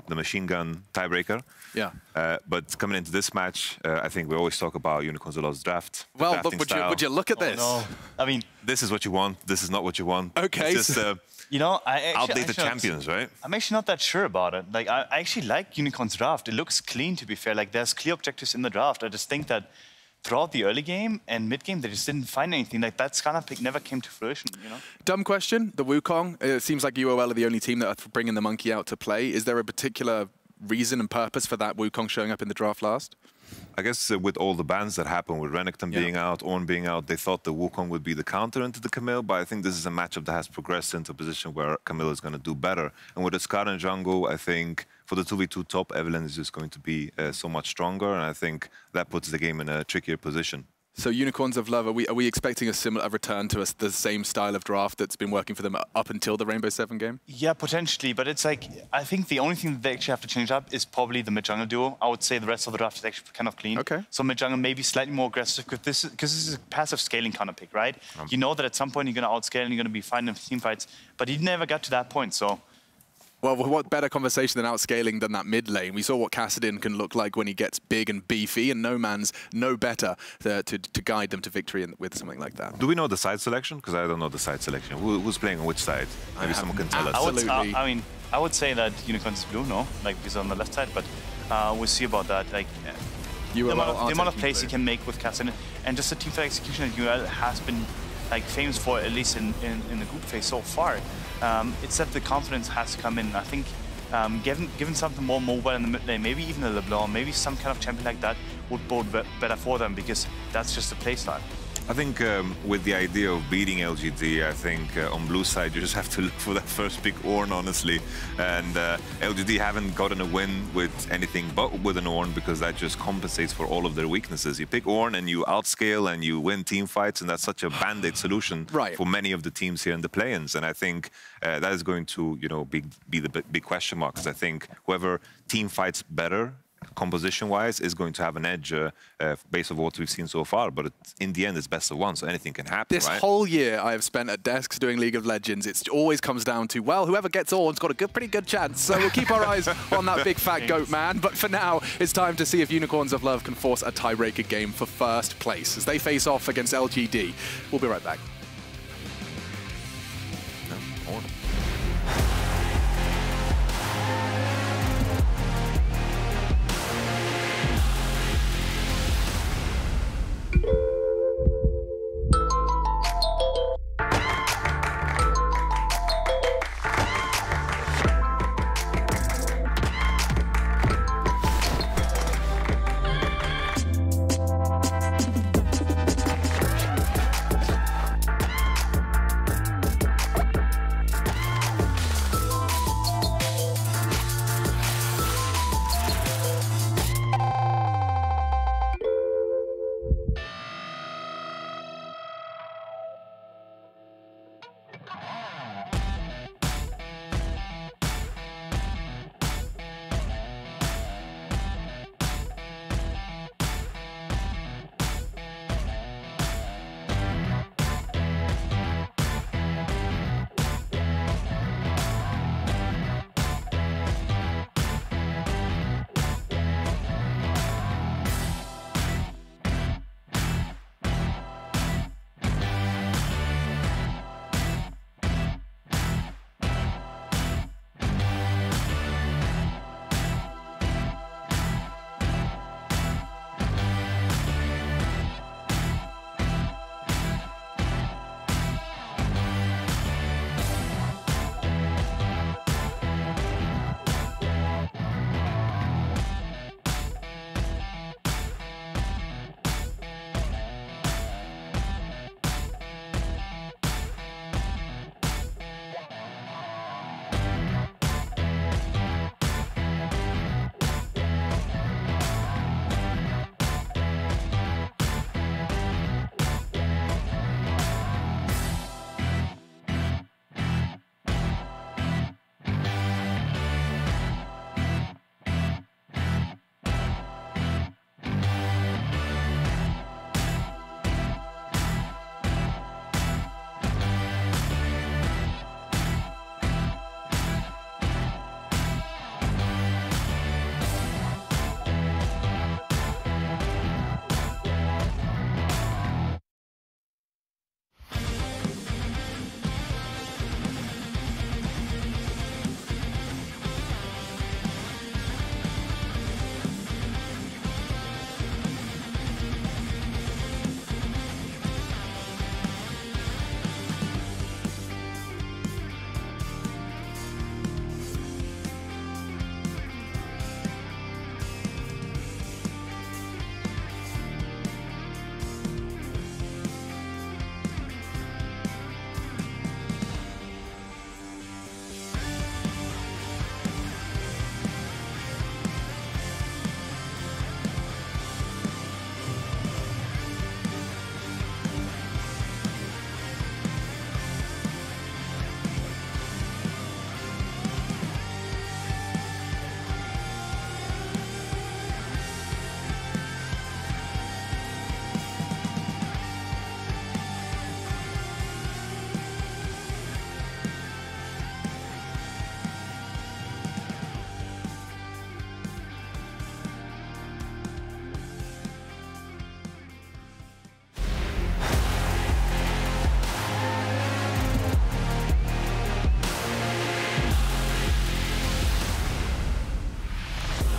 the machine gun tiebreaker. Yeah. But coming into this match, I think we always talk about Unicorns of Lost draft. Well, but would you look at this? No. I mean, this is what you want. This is not what you want. Okay. It's just, you know, outdated champions, right? I'm actually not that sure about it. Like, I actually like Unicorn's draft. It looks clean, to be fair. Like, there's clear objectives in the draft. I just think that throughout the early game and mid game, they just didn't find anything. Like, that kind of pick never came to fruition, you know? Dumb question, the Wukong. It seems like UOL are the only team that are bringing the monkey out to play. Is there a particular reason and purpose for that Wukong showing up in the draft last? I guess with all the bans that happened, with Renekton being out, Ornn being out, they thought the Wukong would be the counter into the Camille, but I think this is a matchup that has progressed into a position where Camille is going to do better. And with the Scar and jungle, I think for the 2v2 top, Evelynn is just going to be so much stronger, and I think that puts the game in a trickier position. So Unicorns of Love, are we expecting a return to the same style of draft that's been working for them up until the Rainbow Seven game? Yeah, potentially, but it's like, I think the only thing that they actually have to change up is probably the mid-jungle duo. I would say the rest of the draft is actually kind of clean. Okay. So mid-jungle may be slightly more aggressive, because this is a passive scaling kind of pick, right? You know that at some point you're going to outscale and you're going to be fine in team fights, but he never got to that point, so... Well, what better conversation than outscaling than that mid lane? We saw what Kassadin can look like when he gets big and beefy, and no man's no better to guide them to victory with something like that. Do we know the side selection? Because I don't know the side selection. Who's playing on which side? Maybe someone can tell us. Absolutely. I would say that Unicorns blue, no, like he's on the left side, but we'll see about that. Like the amount of plays he can make with Kassadin, and just the team fight execution that UL has been like famous for, at least in the group phase so far. It's that the confidence has to come in. I think given something more mobile in the mid lane, maybe even a LeBlanc, maybe some kind of champion like that would bode better for them, because that's just the play style. I think with the idea of beating LGD, I think on blue side you just have to look for that first pick Ornn, honestly. And LGD haven't gotten a win with anything but with an Ornn, because that just compensates for all of their weaknesses. You pick Ornn and you outscale and you win team fights, and that's such a band-aid solution for many of the teams here in the play-ins. And I think that is going to, you know, be the big question mark, because I think whoever team fights better composition-wise is going to have an edge based on what we've seen so far. But in the end, it's best of one, so anything can happen, This whole year I have spent at desks doing League of Legends. It always comes down to, well, whoever gets Ornn's got a pretty good chance. So we'll keep our eyes on that big fat goat man. But for now, it's time to see if Unicorns of Love can force a tiebreaker game for first place as they face off against LGD. We'll be right back.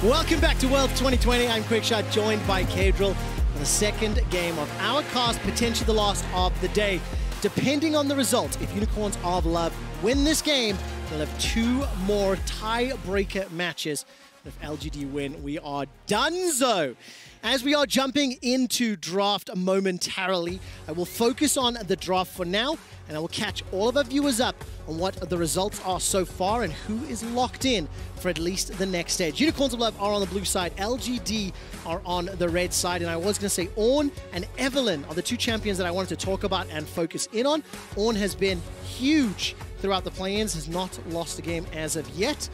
Welcome back to World 2020. I'm Quickshot, joined by Kadril for the second game of our cast, potentially the last of the day. Depending on the result, if Unicorns of Love win this game, they'll have 2 more tiebreaker matches. If LGD win, we are donezo. As we are jumping into draft momentarily, I will focus on the draft for now, and I will catch all of our viewers up on what the results are so far and who is locked in for at least the next stage. Unicorns of Love are on the blue side, LGD are on the red side, and I was going to say Ornn and Evelyn are the 2 champions that I wanted to talk about and focus in on. Ornn has been huge throughout the play-ins, has not lost a game as of yet.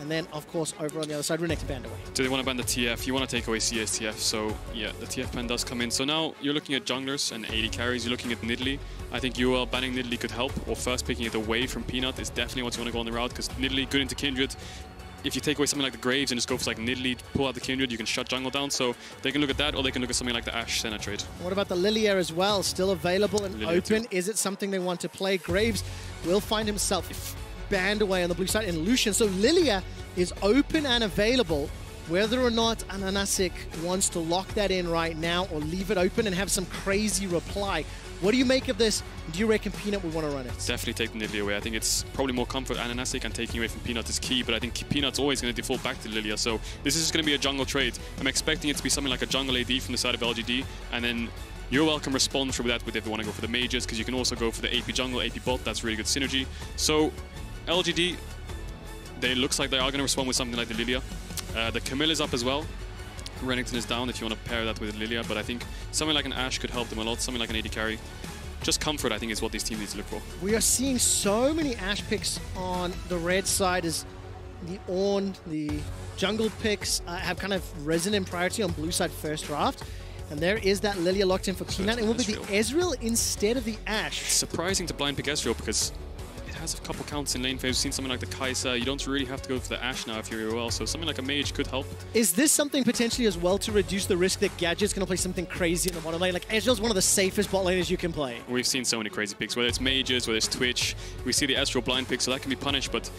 And then, of course, over on the other side, Renekton banned away. Do they want to ban the TF? You want to take away CS TF, so yeah, the TF ban does come in. So now you're looking at junglers and AD carries. You're looking at Nidalee. I think UL banning Nidalee could help, or first picking it away from Peanut is definitely what you want to go on the route, because Nidalee good into Kindred. If you take away something like the Graves and just go for like Nidalee, pull out the Kindred, you can shut jungle down. So they can look at that, or they can look at something like the Ashe Senna trade. What about the Lilia as well? Still available and Lilia open. too. Is it something they want to play? Graves will find himself banned away on the blue side in Lucian. So Lilia is open and available. Whether or not Ananasik wants to lock that in right now or leave it open and have some crazy reply. What do you make of this? Do you reckon Peanut would want to run it? Definitely take the Nidalee away. I think it's probably more comfort Ananasik, and taking away from Peanut is key, but I think Peanut's always going to default back to Lilia. So this is just going to be a jungle trade. I'm expecting it to be something like a jungle AD from the side of LGD, and then UL can respond from that with if they want to go for the mages, because you can also go for the AP jungle, AP bot. That's really good synergy. So LGD, they looks like they are going to respond with something like the Lilia. The Camille is up as well. Renekton is down if you want to pair that with Lilia, but I think something like an Ashe could help them a lot, something like an AD carry. Just comfort, I think, is what this team needs to look for. We are seeing so many Ashe picks on the red side as the Ornn, the jungle picks have kind of risen in priority on blue side first draft. And there is that Lilia locked in for Peanut. It will be the Ezreal instead of the Ashe. It's surprising to blind pick Ezreal because it has a couple counts in lane phase. We've seen something like the Kai'Sa. You don't really have to go for the Ashe now if you're UL, so something like a mage could help. Is this something potentially as well to reduce the risk that Gadget's going to play something crazy in the bottom lane? Like, Ezreal's one of the safest bot laners you can play. We've seen so many crazy picks, whether it's mages, whether it's Twitch. We see the Ezreal blind pick, so that can be punished, but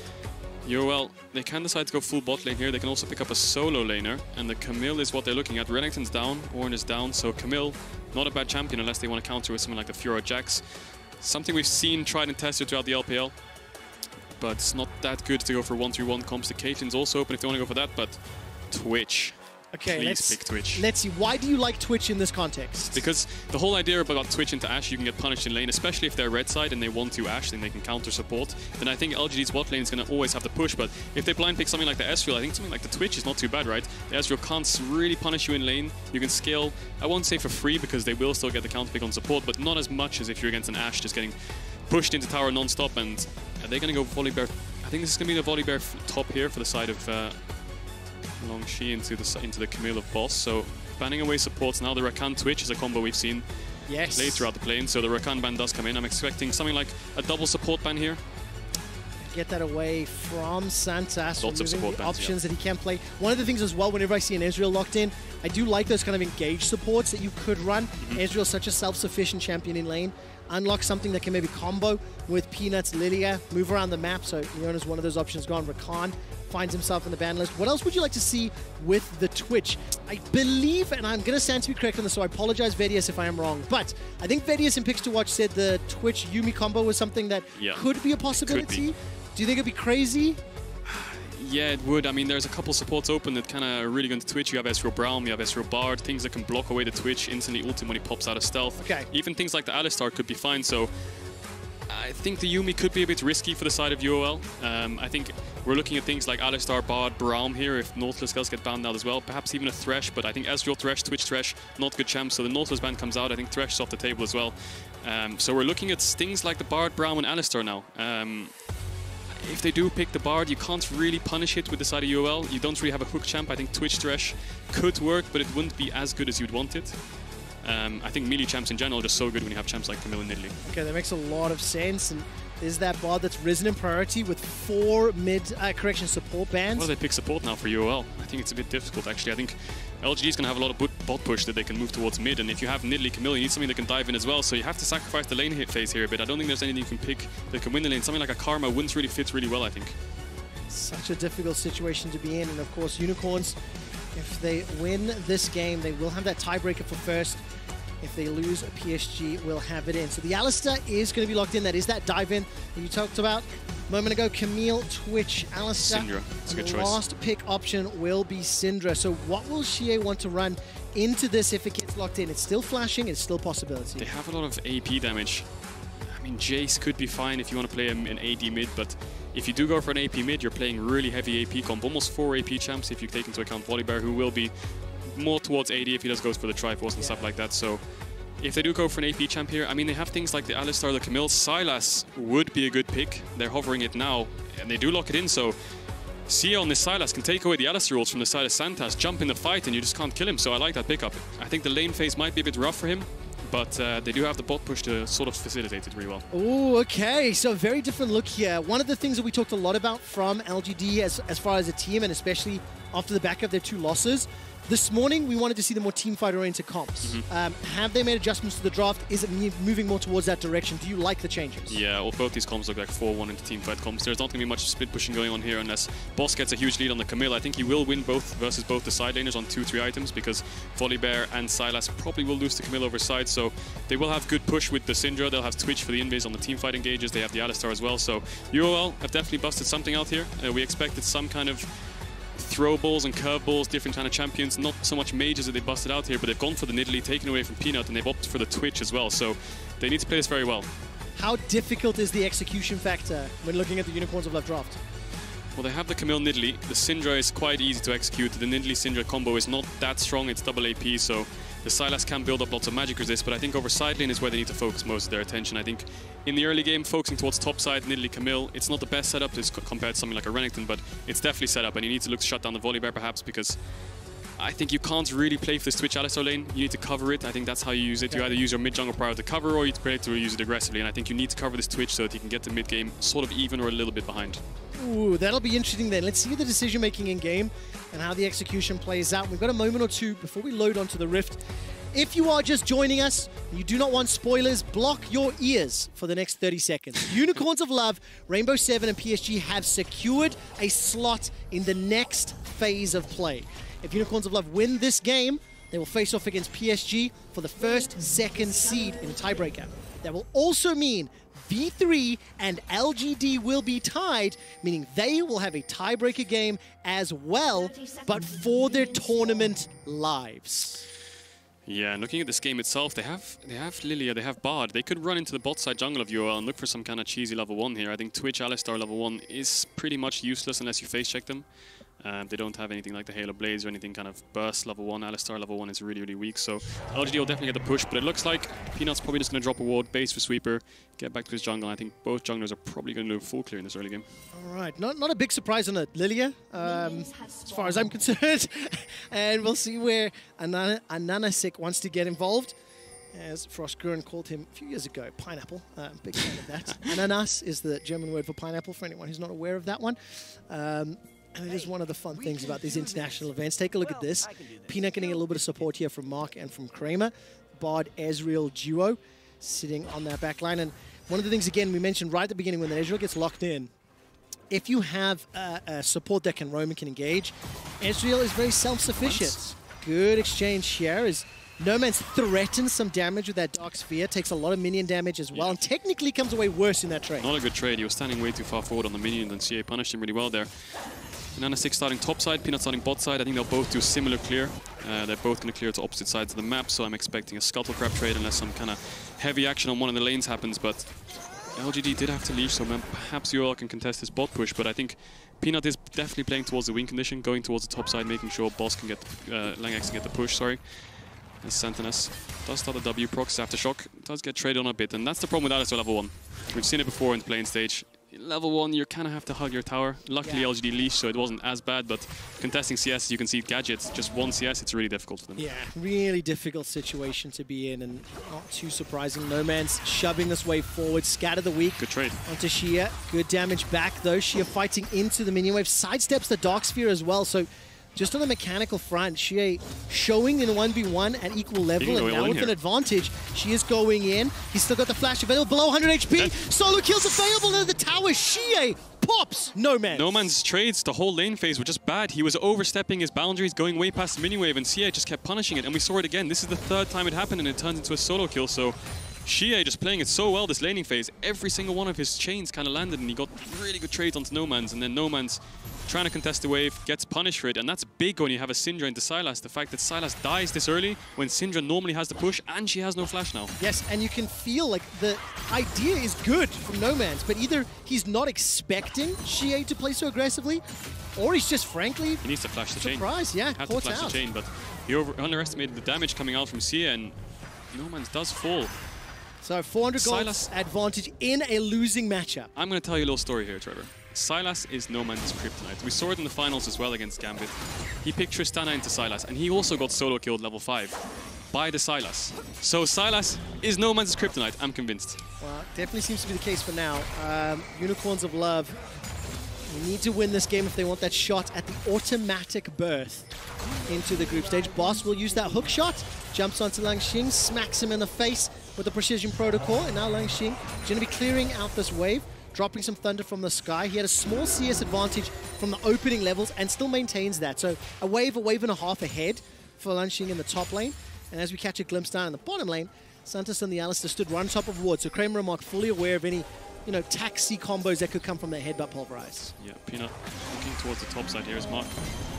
UL, they can decide to go full bot lane here. They can also pick up a solo laner, and the Camille is what they're looking at. Renekton's down, Ornn is down, so Camille, not a bad champion unless they want to counter with something like the Fiora Jax. Something we've seen tried and tested throughout the LPL, but it's not that good to go for 1-3-1 comps. The Caitlyn's also open if they want to go for that, but Twitch. Okay, please pick Twitch. Let's see. Why do you like Twitch in this context? Because the whole idea about Twitch into Ashe, you can get punished in lane, especially if they're red side and they want to Ashe, then they can counter support. Then I think LGD's bot lane is going to always have to push, but if they blind pick something like the Ezreal, I think something like the Twitch is not too bad, right? The Ezreal can't really punish you in lane. You can scale, I won't say for free, because they will still get the counter pick on support, but not as much as if you're against an Ashe just getting pushed into tower non-stop. And are they going to go Volibear? I think this is going to be the Volibear top here for the side of Longshi into the Camille of Boss. So banning away supports now. The Rakan Twitch is a combo we've seen played throughout the plane. So the Rakan ban does come in. I'm expecting something like a double support ban here. Get that away from Santas. Lots of support bans, options that he can play. One of the things as well, whenever I see an Ezreal locked in, I do like those kind of engaged supports that you could run. Ezreal's such a self-sufficient champion in lane. Unlock something that can maybe combo with Peanut's Lilia, move around the map. So Leona's one of those options gone. Rakan finds himself in the ban list. What else would you like to see with the Twitch? I believe, and I'm going to stand to be correct on this, so I apologize, Vedius, if I am wrong, but I think Vedius in Picks to Watch said the Twitch Yuumi combo was something that could be a possibility. Could be. Do you think it'd be crazy? Yeah, it would. I mean, there's a couple supports open that kind of really going to Twitch. You have Ezreal Braum, you have Ezreal Bard, things that can block away the Twitch, instantly ult him when he pops out of stealth. Okay. Even things like the Alistar could be fine, so I think the Yuumi could be a bit risky for the side of UOL. I think we're looking at things like Alistar, Bard, Braum here if Nautilus Skulls get banned out as well. Perhaps even a Thresh, but I think Ezreal Thresh, Twitch Thresh, not good champs, so the Nautilus ban comes out. I think Thresh is off the table as well. So we're looking at things like the Bard, Braum, and Alistar now. If they do pick the Bard, you can't really punish it with the side of UOL. You don't really have a hook champ. I think Twitch Thresh could work, but it wouldn't be as good as you'd want it. I think melee champs in general are just so good when you have champs like Camille and Nidalee. Okay, that makes a lot of sense. And is that Bard that's risen in priority with 4 mid-correction support bans? Well, they pick support now for UOL. I think it's a bit difficult, actually. I think LGD is going to have a lot of bot push that they can move towards mid, and if you have Nidalee, Camille, you need something that can dive in as well, so you have to sacrifice the lane hit phase here a bit. I don't think there's anything you can pick that can win the lane. Something like a Karma wouldn't really fit really well, I think. Such a difficult situation to be in, and of course, Unicorns, if they win this game, they will have that tiebreaker for first. If they lose, PSG will have it in. So the Alistair is going to be locked in. That is that dive in that you talked about a moment ago. Camille, Twitch, Alistair. Syndra. That's a good the choice. last pick option will be Syndra. So what will Xie want to run into this if it gets locked in? It's still flashing. It's still a possibility. They have a lot of AP damage. I mean, Jace could be fine if you want to play an AD mid, but if you do go for an AP mid, you're playing really heavy AP comp. Almost 4 AP champs if you take into account Volibear, who will be more towards AD if he just goes for the Triforce and stuff like that. So if they do go for an AP champ here, I mean, they have things like the Alistar, the Camille. Sylas would be a good pick. They're hovering it now, and they do lock it in, so Xie on this Sylas can take away the Alistar rules from the side of Santas, jump in the fight, and you just can't kill him, so I like that pickup. I think the lane phase might be a bit rough for him, but they do have the bot push to sort of facilitate it really well. Oh, okay. So very different look here. One of the things that we talked a lot about from LGD as far as a team, and especially after the back of their 2 losses, this morning we wanted to see the more team fight oriented comps. Have they made adjustments to the draft? Is it moving more towards that direction? Do you like the changes? Yeah, well, both these comps look like 4-1 into team fight comps. There's not going to be much split pushing going on here unless Boss gets a huge lead on the Camille. I think he will win both versus both the side laners on 2-3 items because Volibear and Sylas probably will lose to Camille over side, so they will have good push with the Syndra. They'll have Twitch for the invis on the team fight engages. They have the Alistar as well, so UOL have definitely busted something out here. We expected some kind of throw balls and curveballs, different kind of champions, not so much mages that they busted out here, but they've gone for the Nidalee, taken away from Peanut, and they've opted for the Twitch as well, so they need to play this very well. How difficult is the execution factor when looking at the Unicorns of Love draft? Well, they have the Camille Nidalee. The Syndra is quite easy to execute. The Nidalee-Syndra combo is not that strong, it's double AP, so the Sylas can build up lots of magic resist, but I think over side lane is where they need to focus most of their attention. I think in the early game, focusing towards top side, Nidalee Camille, it's not the best setup compared to something like a Renekton, but it's definitely set up, and you need to look to shut down the Volibear perhaps, because I think you can't really play for this Twitch Alistar lane. You need to cover it. I think that's how you use it. You either use your mid jungle prior to cover, or you play to use it aggressively, and I think you need to cover this Twitch so that you can get the mid game sort of even or a little bit behind. Ooh, that'll be interesting then. Let's see the decision making in game and how the execution plays out. We've got a moment or two before we load onto the Rift. If you are just joining us and you do not want spoilers, block your ears for the next 30 seconds. Unicorns of Love, Rainbow 7 and PSG have secured a slot in the next phase of play. If Unicorns of Love win this game, they will face off against PSG for the first, second seed in a tiebreaker. That will also mean V3 and LGD will be tied, meaning they will have a tiebreaker game as well, but for their tournament lives. Yeah, and looking at this game itself, they have Lilia, they have Bard. They could run into the bot side jungle of UOL and look for some kind of cheesy level 1 here. I think Twitch Alistar level 1 is pretty much useless unless you face check them. They don't have anything like the Halo Blaze or anything kind of burst level 1. Alistar level 1 is really, really weak, so LGD will definitely get the push, but it looks like Peanut's probably just going to drop a ward, base for Sweeper, get back to his jungle. I think both junglers are probably going to do full clear in this early game. All right, not a big surprise on a Lilia, as far as I'm concerned. And we'll see where Ananasik wants to get involved. As Frostgruren called him a few years ago, pineapple. Big fan of that. Ananas is the German word for pineapple, for anyone who's not aware of that one. And it is one of the fun things about these international events. Take a look at this. Peanut getting a little bit of support here from Mark and from Kramer. Bard Ezreal duo sitting on that back line. And one of the things, again, we mentioned right at the beginning when the Ezreal gets locked in, if you have a support that can roam and can engage, Ezreal is very self-sufficient. Good exchange here as Noman's threatens some damage with that Dark Sphere, takes a lot of minion damage as well, and technically comes away worse in that trade. Not a good trade. He was standing way too far forward on the minion, and CA punished him really well there. Nana6 starting top side, Peanut starting bot side. I think they'll both do similar clear. They're both going to clear to opposite sides of the map, so I'm expecting a Scuttle Crab trade unless some kind of heavy action on one of the lanes happens, but LGD did have to leave, so perhaps UOL can contest this bot push, but I think Peanut is definitely playing towards the win condition, going towards the top side, making sure Boss can get, Langx can get the push, sorry. As Santanas does start the W, procs Aftershock, does get traded on a bit, and that's the problem with Alistar level 1. We've seen it before in the playing stage. Level 1, you kind of have to hug your tower. Luckily, LGD leash, so it wasn't as bad, but contesting CS, you can see gadgets, just one CS, it's really difficult for them. Yeah, really difficult situation to be in, and not too surprising. No Man's shoving this way forward, scatter the weak. Good trade. Onto Xie. Good damage back, though. Xie fighting into the minion wave, sidesteps the Dark Sphere as well, so just on the mechanical front, Xie showing in 1v1 at equal level, and now with an advantage, she is going in. He's still got the flash available, below 100 HP. Solo kills available into the tower. Xie pops Nomanz. Nomanz's trades, the whole lane phase were just bad. He was overstepping his boundaries, going way past the mini-wave, and CA just kept punishing it. And we saw it again. This is the third time it happened, and it turns into a solo kill. So Xie just playing it so well this laning phase. Every single one of his chains kind of landed, and he got really good trades onto Nomanz. And then Nomanz trying to contest the wave, gets punished for it. And that's big when you have a Syndra into Sylas. The fact that Sylas dies this early when Syndra normally has the push, and she has no flash now. Yes, and you can feel like the idea is good from Nomanz, but either he's not expecting Xie to play so aggressively, or he's just frankly he needs to flash the chain. Surprise, yeah, had to flash the chain, but he underestimated the damage coming out from Xie, and Nomanz does fall. So 400 gold advantage in a losing matchup. I'm going to tell you a little story here, Trevor. Sylas is Nomanz's kryptonite. We saw it in the finals as well against Gambit. He picked Tristana into Sylas, and he also got solo killed level 5 by the Sylas. So Sylas is Nomanz's kryptonite, I'm convinced. Well, definitely seems to be the case for now. Unicorns of Love need to win this game if they want that shot at the automatic berth into the group stage. Boss will use that hook shot, jumps onto Langxing, smacks him in the face with the precision protocol, and now Langxing is going to be clearing out this wave, dropping some thunder from the sky. He had a small CS advantage from the opening levels and still maintains that. So a wave and a half ahead for Langxing in the top lane. And as we catch a glimpse down in the bottom lane, Santos and the Alistair stood right on top of Ward. So Kramer and Mark fully aware of any, taxi combos that could come from that headbutt pulverize. Yeah, Peanut looking towards the top side here is Mark.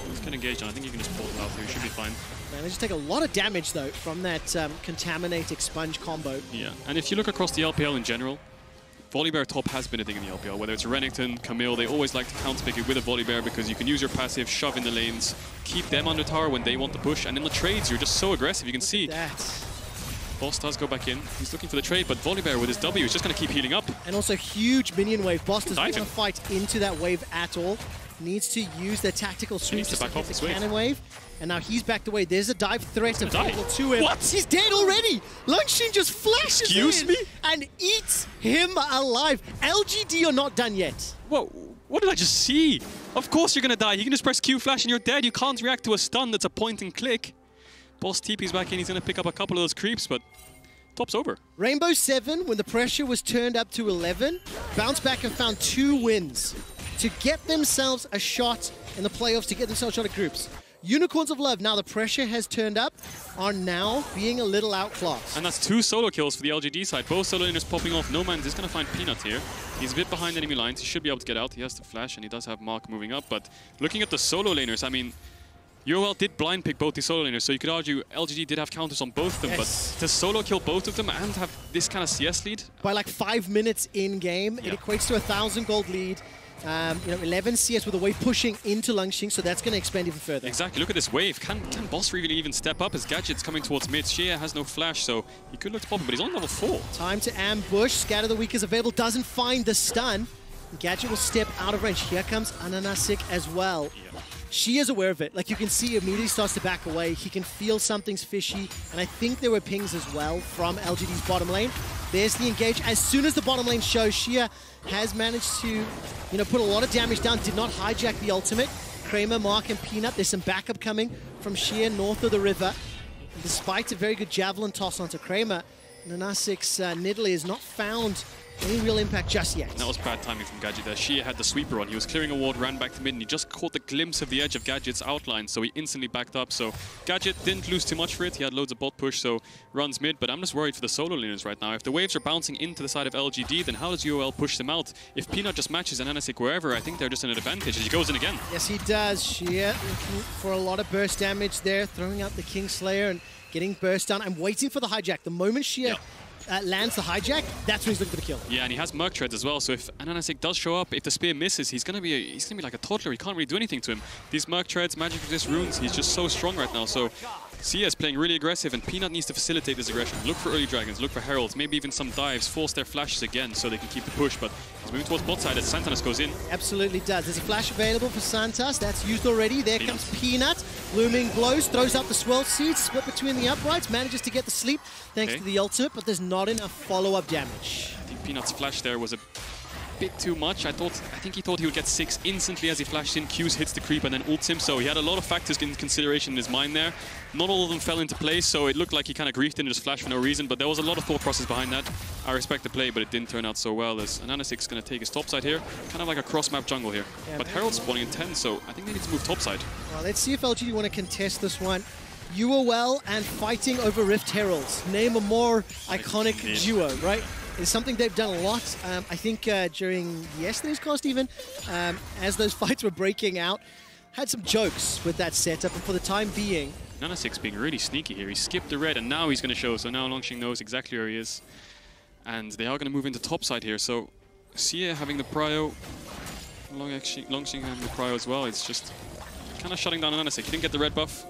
He's kind of engaged, and I think you can just pull it out here. He should be fine. Man, they just take a lot of damage, though, from that Contaminate Expunge combo. Yeah, and if you look across the LPL in general, Volibear top has been a thing in the LPL. Whether it's Renekton, Camille, they always like to counterpick it with a Volibear because you can use your passive, shove in the lanes, keep them under tower when they want the push, and in the trades, you're just so aggressive. You can see Boss does go back in. He's looking for the trade, but Volibear with his W is just going to keep healing up. And also huge minion wave. Boss doesn't want to fight into that wave at all. Needs to use their tactical sweep to back off the cannon wave. And now he's backed away. There's a dive threat available to him. What? He's dead already. Langxing just flashes in and eats him alive. LGD are not done yet. Whoa, what did I just see? Of course you're going to die. You can just press Q flash and you're dead. You can't react to a stun that's a point and click. Boss TP's back in. He's going to pick up a couple of those creeps, but top's over. Rainbow 7, when the pressure was turned up to 11, bounced back and found 2 wins to get themselves a shot in the playoffs, to get themselves a shot at groups. Unicorns of Love, now the pressure has turned up, are now being a little outclassed. And that's 2 solo kills for the LGD side. Both solo laners popping off. Nomanz is going to find Peanut here. He's a bit behind enemy lines. He should be able to get out. He has to flash, and he does have Mark moving up. But looking at the solo laners, I mean, UOL did blind pick both the solo laners, so you could argue LGD did have counters on both of them, but to solo kill both of them and have this kind of CS lead? By like 5 minutes in game, it equates to 1,000 gold lead. 11 CS with a wave pushing into Langxing, so that's going to expand even further. Exactly, look at this wave. Can Boss really even step up? His Gadget's coming towards mid. Xie has no flash, so he could look to pop him, but he's on level 4. Time to ambush. Scatter the Weak is available, doesn't find the stun. Gadget will step out of range. Here comes Ananasik as well. She is aware of it. Like, you can see immediately starts to back away. He can feel something's fishy, and I think there were pings as well from LGD's bottom lane. There's the engage. As soon as the bottom lane shows, Xie has managed to, put a lot of damage down, did not hijack the ultimate. Kramer, Mark, and Peanut, there's some backup coming from Xie north of the river. And despite a very good javelin toss onto Kramer, Nanasik's Nidalee has not found any real impact just yet. And that was bad timing from Gadget there. Xie had the sweeper on. He was clearing a ward, ran back to mid, and he just caught the glimpse of the edge of Gadget's outline, so he instantly backed up. So Gadget didn't lose too much for it. He had loads of bot push, so runs mid, but I'm just worried for the solo laners right now. If the waves are bouncing into the side of LGD, then how does UOL push them out? If Peanut just matches Ananasik wherever, I think they're just an advantage. He goes in again. Yes, he does. Xie looking for a lot of burst damage there, throwing out the Kingslayer and getting burst down. I'm waiting for the hijack. The moment Xie lands the hijack, that's when he's looking for the kill. Yeah, and he has Merc Treads as well, so if Ananasik does show up, if the spear misses, he's gonna be like a toddler. He can't really do anything to him. These Merc Treads, magic resist runes, he's just so strong right now. So Xie is playing really aggressive, and Peanut needs to facilitate this aggression. Look for early dragons, look for heralds, maybe even some dives, force their flashes again so they can keep the push, but he's moving towards bot side as Santanas goes in. Absolutely does. There's a flash available for Santas. That's used already. There comes Peanut. Looming blows, throws out the swell seed, split between the uprights, manages to get the sleep thanks to the ultimate, but there's not enough follow-up damage. I think Peanut's flash there was a bit too much. I think he thought he would get 6 instantly as he flashed in. Q's hits the creep and then ults him. So he had a lot of factors in consideration in his mind there. Not all of them fell into place, so it looked like he kind of griefed and just flashed for no reason. But there was a lot of thought process behind that. I respect the play, but it didn't turn out so well as Ananasic's going to take his topside here. Kind of like a cross-map jungle here. Yeah, but Herald's spawning in 10, so I think they need to move topside. Well, let's see if LGD want to contest this one. UOL and fighting over Rift Heralds. Name a more iconic duo, right? It's something they've done a lot. I think during yesterday's cast even, as those fights were breaking out, had some jokes with that setup, and for the time being... Nanasic's being really sneaky here. He skipped the red, and now he's going to show. So now Longxing knows exactly where he is. And they are going to move into topside here. So Sia having the prio, Longxing having the prio as well. It's just kind of shutting down Nanasic. He didn't get the red buff,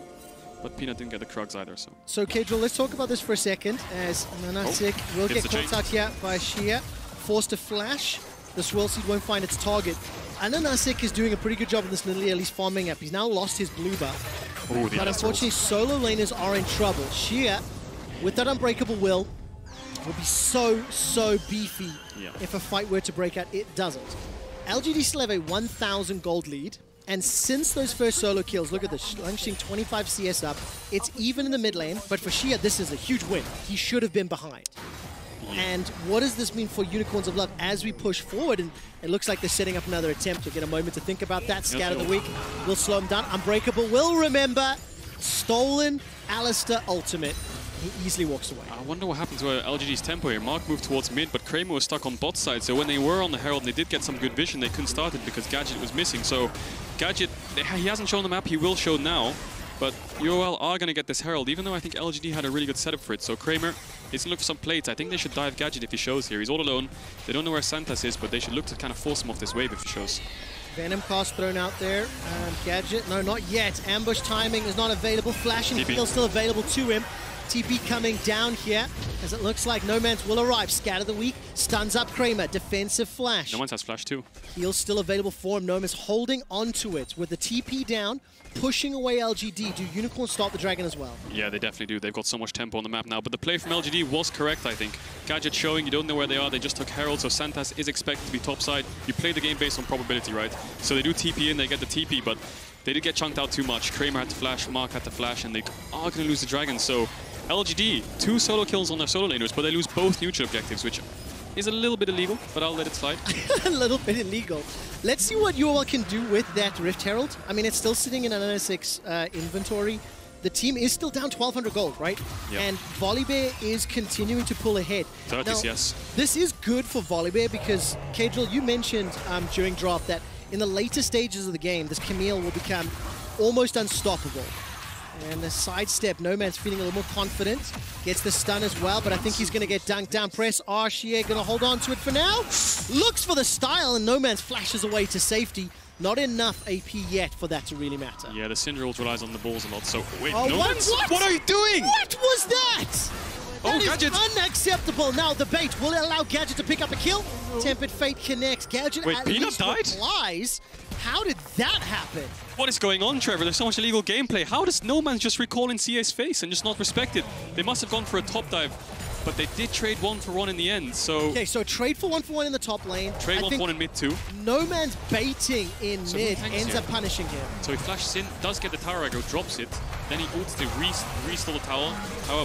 but Peanut didn't get the Krugs either. So Kedril, let's talk about this for a second, as Nanasic will get caught out here by Shia, forced to flash. The Swirl Seed won't find its target. And Nanasic is doing a pretty good job in this Nidalee, at least farming up. He's now lost his blue buff. Ooh, but unfortunately, solo laners are in trouble. Shia, with that Unbreakable Will be so beefy if a fight were to break out. It doesn't. LGD still have a 1,000 gold lead. And since those first solo kills, look at this, Longxing 25 CS up. It's even in the mid lane, but for Shia, this is a huge win. He should have been behind. And what does this mean for Unicorns of Love as we push forward? And it looks like they're setting up another attempt. You'll get a moment to think about that. Scout of the week will slow him down. Unbreakable will remember. Stolen Alistair ultimate. He easily walks away. I wonder what happened to LGD's tempo here. Mark moved towards mid, but Kramer was stuck on bot side. So when they were on the Herald and they did get some good vision, they couldn't start it because Gadget was missing. So Gadget, he hasn't shown the map. He will show now. But UOL are going to get this Herald, even though I think LGD had a really good setup for it. So Kramer is going to look for some plates. I think they should dive Gadget if he shows here. He's all alone. They don't know where Santas is, but they should look to kind of force him off this wave if he shows. Venom cast thrown out there. Gadget, no, not yet. Ambush timing is not available. Flashing field still available to him. TP coming down here, as it looks like No Man's will arrive. Scat of the week, stuns up Kramer, defensive flash. No Man's has flash too. Heal's still available for him. No Man's holding onto it with the TP down, pushing away LGD. Do Unicorns stop the dragon as well? Yeah, they definitely do. They've got so much tempo on the map now, but the play from LGD was correct, I think. Gadget showing, you don't know where they are. They just took Herald, so Santas is expected to be topside. You play the game based on probability, right? So they do TP in, they get the TP, but they did get chunked out too much. Kramer had to flash, Mark had to flash, and they are going to lose the dragon. So LGD, 2 solo kills on their solo laners, but they lose both neutral objectives, which is a little bit illegal, but I'll let it slide. A little bit illegal. Let's see what UOL can do with that Rift Herald. I mean, it's still sitting in Ananasic's inventory. The team is still down 1,200 gold, right? Yep. And Volibear is continuing to pull ahead. 30, yes. This is good for Volibear because, Kedril, you mentioned during draft that in the later stages of the game, this Camille will become almost unstoppable. And the sidestep, No Man's feeling a little more confident. Gets the stun as well, but I think he's going to get dunked down. Press Shia going to hold on to it for now. Looks for the style, and No Man's flashes away to safety. Not enough AP yet for that to really matter. Yeah, the Syndra relies on the balls a lot, so wait, No Man's... What are you doing? What was that? That is Gadget. Unacceptable. Now the bait will allow Gadget to pick up a kill. Tempered Fate connects. Gadget wait, at Peanut least died? replies. How did that happen? What is going on, Trevor? There's so much illegal gameplay. How does No Man's just recall in CA's face and just not respect it? They must have gone for a top dive, but they did trade 1-for-1 in the end, so... Okay, so trade for 1-for-1 in the top lane. Trade 1-for-1 in mid too. No Man's baiting in mid ends up punishing him. So he flashes in, does get the tower aggro, drops it, then he ults to restore the tower,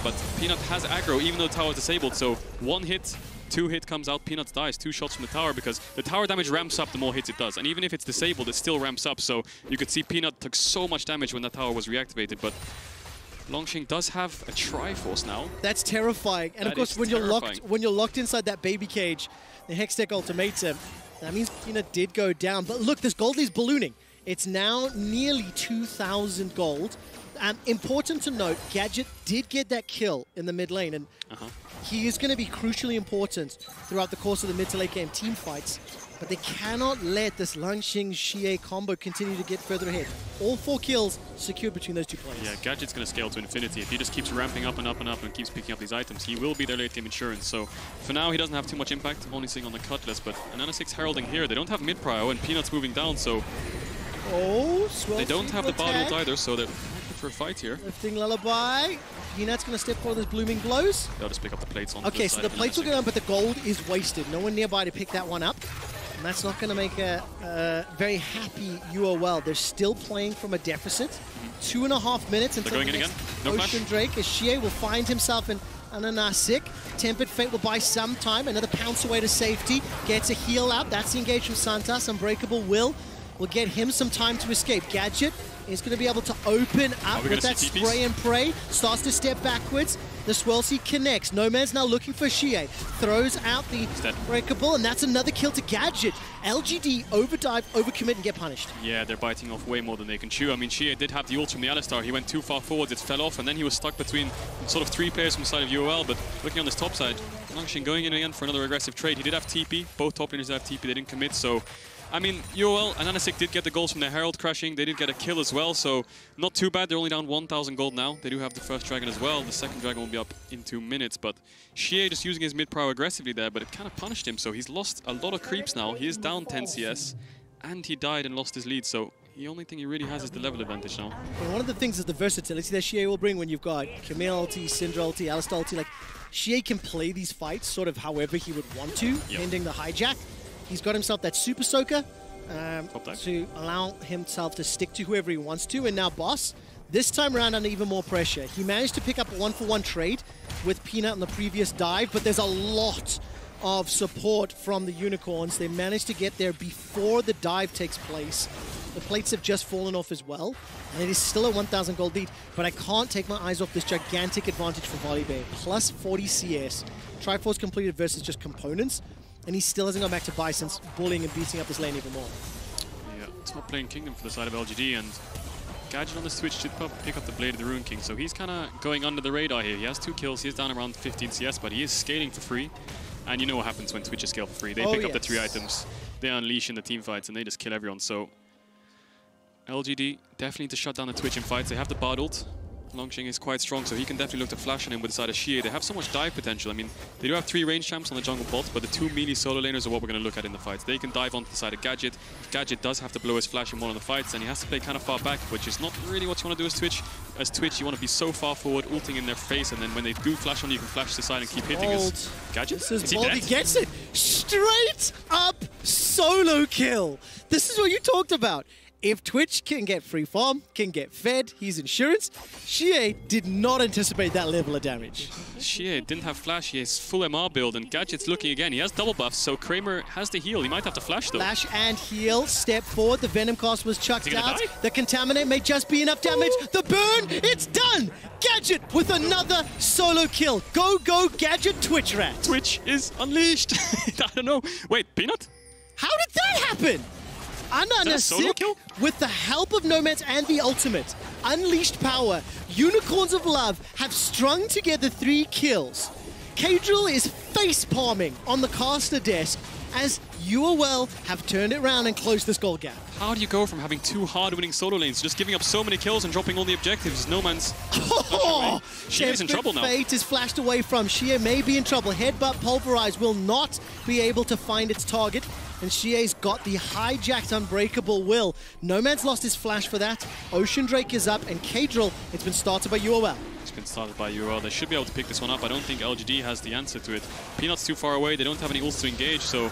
but Peanut has aggro even though the tower is disabled, so 1 hit, 2 hit comes out, Peanut dies, 2 shots from the tower because the tower damage ramps up the more hits it does. And even if it's disabled, it still ramps up. So you could see Peanut took so much damage when that tower was reactivated. But Longxing does have a Triforce now. That's terrifying. And of course, when you're locked inside that baby cage, the Hextech ultimatum, that means Peanut did go down. But look, this gold is ballooning. It's now nearly 2,000 gold. Important to note, Gadget did get that kill in the mid lane, and he is going to be crucially important throughout the course of the mid to late game team fights. But they cannot let this Longxing-Xie combo continue to get further ahead. All 4 kills secured between those 2 players. Yeah, Gadget's going to scale to infinity. If he just keeps ramping up and up and up and keeps picking up these items, he will be their late game insurance. So for now, he doesn't have too much impact, only sitting on the Cutlass. But Ananasic's heralding here. They don't have mid prio, and Peanut's moving down, so... they don't have the Bard ult either, so they're for a fight here. Lifting Lullaby. Peanut's going to step forward with blooming blows. They'll just pick up the plates on Okay, so the plates will go down, but the gold is wasted. No one nearby to pick that one up. And that's not going to make a very happy UOL. They're still playing from a deficit. 2.5 minutes until going in again. No Ocean flash. Drake, as Xie will find himself in Ananasik. Tempered Fate will buy some time. Another pounce away to safety. Gets a heal out. That's the engage from Santas. Unbreakable will get him some time to escape. Gadget is going to be able to open up with that spray and pray. Starts to step backwards. The Swirl Seed connects. Nomad's now looking for Xie. Throws out the breakable, and that's another kill to Gadget. LGD overdive, overcommit, and get punished. Yeah, they're biting off way more than they can chew. I mean, Xie did have the ult from the Alistar. He went too far forwards, it fell off, and then he was stuck between sort of 3 players from the side of UOL. But looking on this top side, Longxing going in again for another aggressive trade. He did have TP. Both top laners did have TP. They didn't commit, so... I mean, UOL and Anasik did get the goals from their Herald crashing. They did get a kill as well, so not too bad. They're only down 1,000 gold now. They do have the first dragon as well. The second dragon will be up in 2 minutes, but Xie just using his mid-prow aggressively there, but it kind of punished him, so he's lost a lot of creeps now. He is down 10 CS, and he died and lost his lead, so the only thing he really has is the level advantage now. And one of the things is the versatility that Xie will bring when you've got Camille ulti, Syndra ulti, Alistar ulti. Like, Xie can play these fights sort of however he would want to, ending the hijack. He's got himself that Super Soaker to allow himself to stick to whoever he wants to. And now Boss, this time around under even more pressure. He managed to pick up a 1-for-1 trade with Peanut in the previous dive, but there's a lot of support from the Unicorns. They managed to get there before the dive takes place. The plates have just fallen off as well, and it is still a 1,000 gold lead, but I can't take my eyes off this gigantic advantage for Volibear. Plus 40 CS. Triforce completed versus just components, and he still hasn't gone back to buy since bullying and beating up his lane even more. Yeah, top playing Kingdom for the side of LGD, and Gadget on the Switch did pick up the Blade of the Ruin King, so he's kind of going under the radar here. He has 2 kills, he's down around 15 CS, but he is scaling for free. And you know what happens when Twitches scale for free. They pick up the 3 items, they unleash in the team fights, and they just kill everyone. So LGD definitely need to shut down the Twitch in fights. They have the Bard ult. Longxing is quite strong, so he can definitely look to flash on him with the side of Xie. They have so much dive potential. I mean, they do have 3 range champs on the jungle bot, but the 2 melee solo laners are what we're going to look at in the fights. They can dive onto the side of Gadget. Gadget does have to blow his flash in one of the fights, and he has to play kind of far back, which is not really what you want to do as Twitch. As Twitch, you want to be so far forward, ulting in their face, and then when they do flash on you, can flash to the side and keep hitting us. Gadget? This is bold. He gets it. Straight up solo kill. This is what you talked about. If Twitch can get free farm, can get fed, he's insurance. Xie did not anticipate that level of damage. Xie didn't have flash, he has full MR build, and Gadget's looking again. He has double buffs, so Kramer has the heal. He might have to flash though. Flash and heal, step forward. The Venom cast was chucked out. The Contaminate may just be enough damage. The burn, it's done! Gadget with another solo kill. Go, go, Gadget Twitch rat. Twitch is unleashed. I don't know. Wait, Peanut? How did that happen? Ananasik, with the help of Nomads and the ultimate, unleashed power, Unicorns of Love have strung together 3 kills. Kadril is face-palming on the caster desk as UOL have turned it around and closed this goal gap. How do you go from having 2 hard-winning solo lanes, just giving up so many kills and dropping all the objectives? No man's... Oh! Xie's in trouble now. Fate is flashed away from. Xie may be in trouble. Headbutt Pulverize will not be able to find its target. And Xie's got the hijacked Unbreakable Will. Nomad's lost his flash for that. Ocean Drake is up, and Kadril, it's been started by UOL. It's been started by UOL. They should be able to pick this one up. I don't think LGD has the answer to it. Peanut's too far away. They don't have any ults to engage, so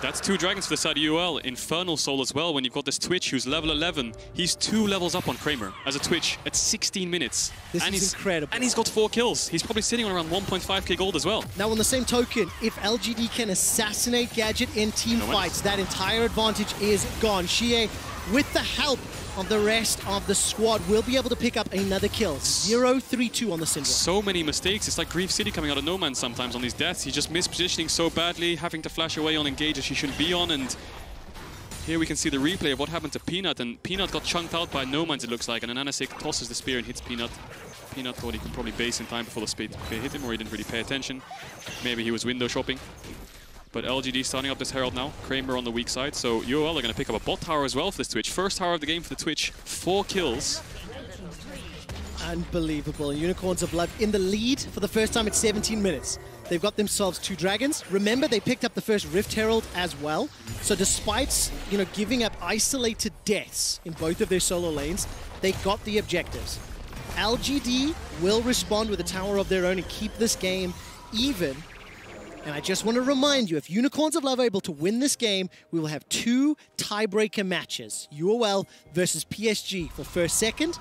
that's 2 dragons for the side of UOL. Infernal Soul as well. When you've got this Twitch who's level 11, he's 2 levels up on Kramer as a Twitch at 16 minutes. This is incredible. And he's got 4 kills. He's probably sitting on around 1.5k gold as well. Now, on the same token, if LGD can assassinate Gadget in team fights, that entire advantage is gone. Xie, with the help of the rest of the squad, will be able to pick up another kill. 0-3-2 on the Syndra. So many mistakes. It's like Grief City coming out of no man sometimes on these deaths. He's just mispositioning so badly, having to flash away on engages he shouldn't be on, and here we can see the replay of what happened to Peanut, and Peanut got chunked out by no man's, it looks like, and Ananasik tosses the spear and hits Peanut. Peanut thought he could probably base in time before the spear hit him, or he didn't really pay attention. Maybe he was window shopping. But LGD starting up this Herald now. Kramer on the weak side. So UOL are going to pick up a bot tower as well for this Twitch. First tower of the game for the Twitch. 4 kills. Unbelievable. Unicorns of Love in the lead for the first time in 17 minutes. They've got themselves 2 dragons. Remember, they picked up the first Rift Herald as well. So despite, giving up isolated deaths in both of their solo lanes, they got the objectives. LGD will respond with a tower of their own and keep this game even. And I just want to remind you, if Unicorns of Love are able to win this game, we will have 2 tiebreaker matches. UOL versus PSG for first, second,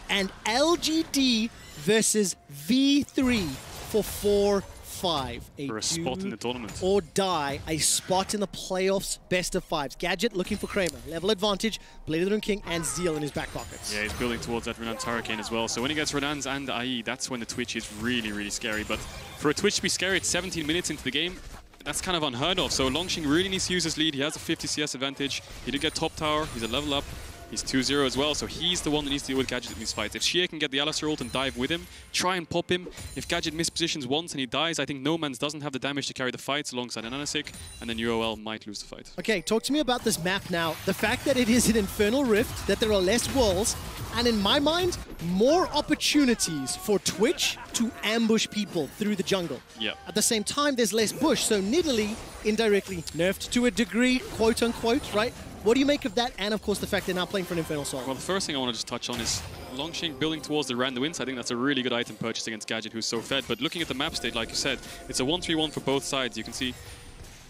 and LGD versus V3 for 4, 5. For a spot in the tournament. Or die, a spot in the playoffs, best of 5s. Gadget looking for Kramer. Level advantage, Blade of the Rune King, and Zeal in his back pockets. Yeah, he's building towards that Renan's Hurricane as well. So when he gets Renan's and IE, that's when the Twitch is really, really scary. But for a Twitch to be scary at 17 minutes into the game, that's kind of unheard of. So Longxing really needs to use his lead. He has a 50 CS advantage. He did get top tower. He's a level up. He's 2-0 as well, so he's the one that needs to deal with Gadget in these fights. If Xie can get the Alistar ult and dive with him, try and pop him. If Gadget mispositions once and he dies, I think Nomans doesn't have the damage to carry the fights alongside Ananasik, and then UOL might lose the fight. Okay, talk to me about this map now. The fact that it is an Infernal Rift, that there are less walls, and in my mind, more opportunities for Twitch to ambush people through the jungle. Yep. At the same time, there's less bush, so Nidalee indirectly nerfed to a degree, quote unquote, right? What do you make of that, and of course the fact they're now playing for an Infernal Soul? Well, the first thing I want to just touch on is Longxing building towards the Rand wins. I think that's a really good item purchase against Gadget, who's so fed. But looking at the map state, like you said, it's a 1-3-1 for both sides. You can see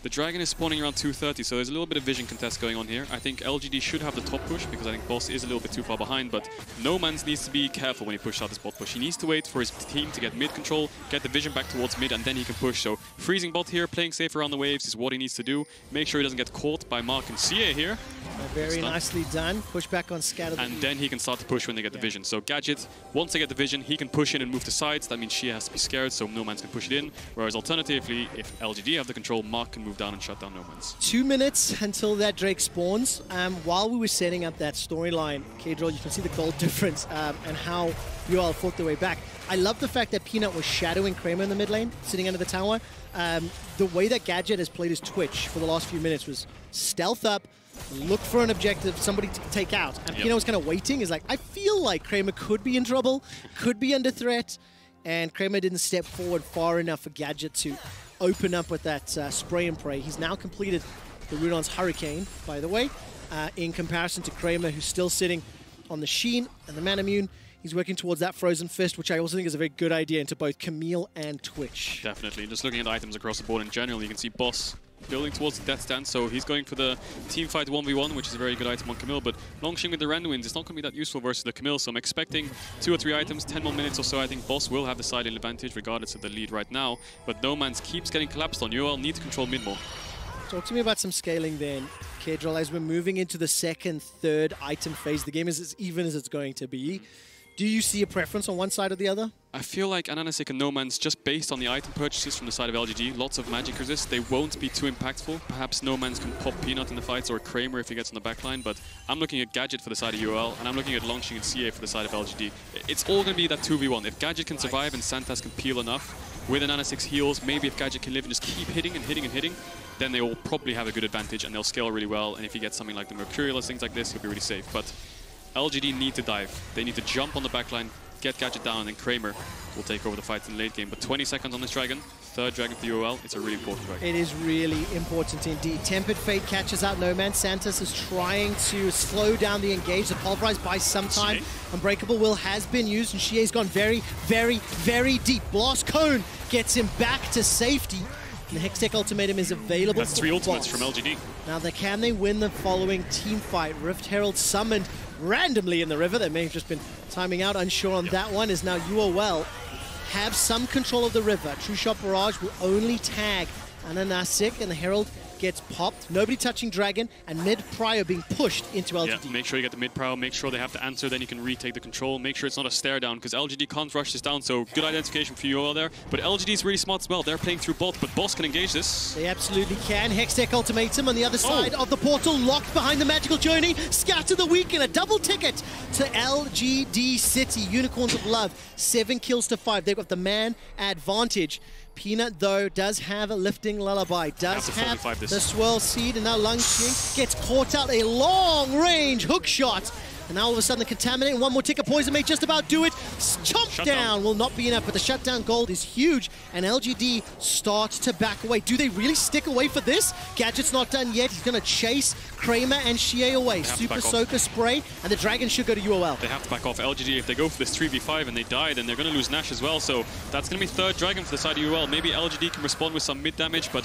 the Dragon is spawning around 230, so there's a little bit of vision contest going on here. I think LGD should have the top push, because I think Boss is a little bit too far behind, but Nomans needs to be careful when he pushes out this bot push. He needs to wait for his team to get mid control, get the vision back towards mid, and then he can push. So freezing bot here, playing safe around the waves is what he needs to do. Make sure he doesn't get caught by Mark and CA here. Very nicely done. Push back on scatter. And then he can start to push when they get the vision. So Gadget, once they get the vision, he can push in and move to sides. That means Xie has to be scared, so Nomans can push it in. Whereas alternatively, if LGD have the control, Mark can move down and shut down Nomans. 2 minutes until that Drake spawns. While we were setting up that storyline, K-Drill, you can see the gold difference and how UL fought their way back. I love the fact that Peanut was shadowing Kramer in the mid lane, sitting under the tower. The way that Gadget has played his Twitch for the last few minutes was stealth up, look for an objective, somebody to take out. And Peanut was kind of waiting. He's like, I feel like Kramer could be in trouble, could be under threat. And Kramer didn't step forward far enough for Gadget to open up with that spray and pray. He's now completed the Runon's Hurricane, by the way, in comparison to Kramer, who's still sitting on the Sheen and the Manamune. He's working towards that Frozen Fist, which I also think is a very good idea into both Camille and Twitch. Definitely. Just looking at the items across the board in general, you can see Boss building towards the Death Stance, so he's going for the team fight 1v1, which is a very good item on Camille, but Longxing with the Randuins, it's not going to be that useful versus the Camille, so I'm expecting 2 or 3 items, 10 more minutes or so. I think Boss will have the side lane advantage regardless of the lead right now, but Nomans keeps getting collapsed on. UL need to control mid more. Talk to me about some scaling then, Kedrol, as we're moving into the second, third item phase. The game is as even as it's going to be. Do you see a preference on one side or the other? I feel like Ananasik and Nomans, just based on the item purchases from the side of LGD, lots of magic resist, they won't be too impactful. Perhaps Nomans can pop Peanut in the fights, or Kramer if he gets on the backline, but I'm looking at Gadget for the side of UL, and I'm looking at Longxing and CA for the side of LGD. It's all going to be that 2v1. If Gadget can survive and Santas can peel enough, with Ananasik's heals, maybe if Gadget can live and just keep hitting and hitting and hitting, then they will probably have a good advantage and they'll scale really well, and if he gets something like the Mercurial or things like this, he'll be really safe. But LGD need to dive. They need to jump on the backline, get Gadget down, and then Kramer will take over the fight in the late game. But 20 seconds on this Dragon, third Dragon for UOL, it's a really important Dragon. It is really important indeed. Tempered Fate catches out Noman. Santos is trying to slow down the engage. The Pulverize buys some time. Unbreakable Will has been used, and Xie's gone very, very, very deep. Blast Cone gets him back to safety. And the Hextech Ultimatum is available. That's 3 ultimates from LGD. Now, can they win the following team fight? Rift Herald summoned randomly in the river. They may have just been timing out, unsure on that one, is now UOL have some control of the river. True Shot Barrage will only tag Ananasik, and the Herald gets popped. Nobody touching Dragon, and mid-Prior being pushed into LGD. Yeah, make sure you get the mid-Prior, make sure they have to answer, then you can retake the control. Make sure it's not a stare down, because LGD can't rush this down, so good identification for UOL there. But LGD is really smart as well. They're playing through both, but Boss can engage this. They absolutely can. Hextech Ultimatum on the other side of the portal, locked behind the Magical Journey. Scatter the Weak and a double ticket to LGD City. Unicorns of Love, 7 kills to 5. They've got the man advantage. Peanut, though, does have a Lifting Lullaby, does have the Swirl Seed, and now Longxing gets caught out. A long-range hook shot And now all of a sudden the Contaminate and one more tick of Poison may just about do it. Chomp down will not be enough, but the shutdown gold is huge, and LGD starts to back away. Do they really stick away for this? Gadget's not done yet. He's going to chase Kramer and Shie away. Super Soaker spray, and the Dragon should go to UOL. They have to back off. LGD, if they go for this 3v5 and they die, then they're going to lose Nash as well. So that's going to be third Dragon for the side of UOL. Maybe LGD can respond with some mid damage, but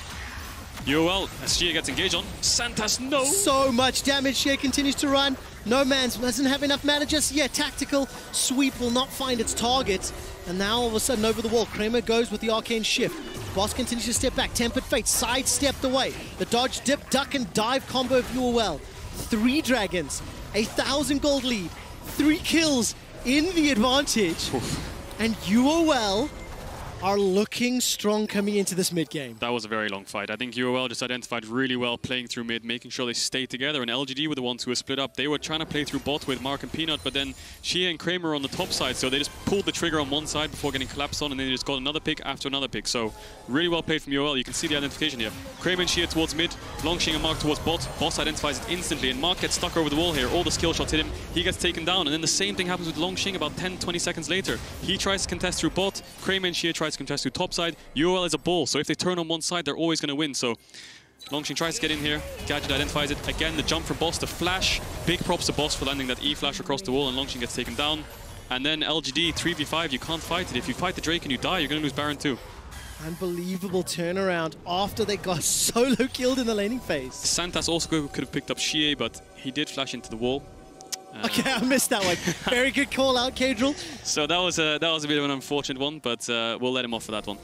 UOL, as Shie gets engaged on, Santas, no! So much damage. Shie continues to run. No Man's doesn't have enough mana just yet. Tactical sweep will not find its target. And now all of a sudden over the wall, Kramer goes with the Arcane Shift. Boss continues to step back. Tempered Fate sidestepped away. The dodge, dip, duck, and dive combo of UOL. 3 Dragons, 1,000 gold lead, 3 kills in the advantage. And UOL are looking strong coming into this mid game. That was a very long fight. I think UOL just identified really well playing through mid, making sure they stay together, and LGD were the ones who were split up. They were trying to play through bot with Mark and Peanut, but then Shie and Kramer on the top side, so they just pulled the trigger on one side before getting collapsed on, and then they just got another pick after another pick. So really well played from UOL. You can see the identification here. Kramer and Shie towards mid, Longxing and Mark towards bot. Boss identifies it instantly, and Mark gets stuck over the wall here. All the skill shots hit him. He gets taken down, and then the same thing happens with Longxing about 10-20 seconds later. He tries to contest through bot. Kramer and Shie tries to contest through top side. UOL is a ball, so if they turn on one side, they're always going to win. So Longxing tries to get in here. Gadget identifies it. Again, the jump from Boss, the flash. Big props to Boss for landing that E-flash across the wall, and Longxing gets taken down. And then LGD, 3v5, you can't fight it. If you fight the Drake and you die, you're going to lose Baron too. Unbelievable turnaround after they got solo killed in the laning phase. Santas also could have picked up Shie, but he did flash into the wall. Okay, I missed that one. Very good call out, Kadril. So that was a bit of an unfortunate one, but we'll let him off for that one.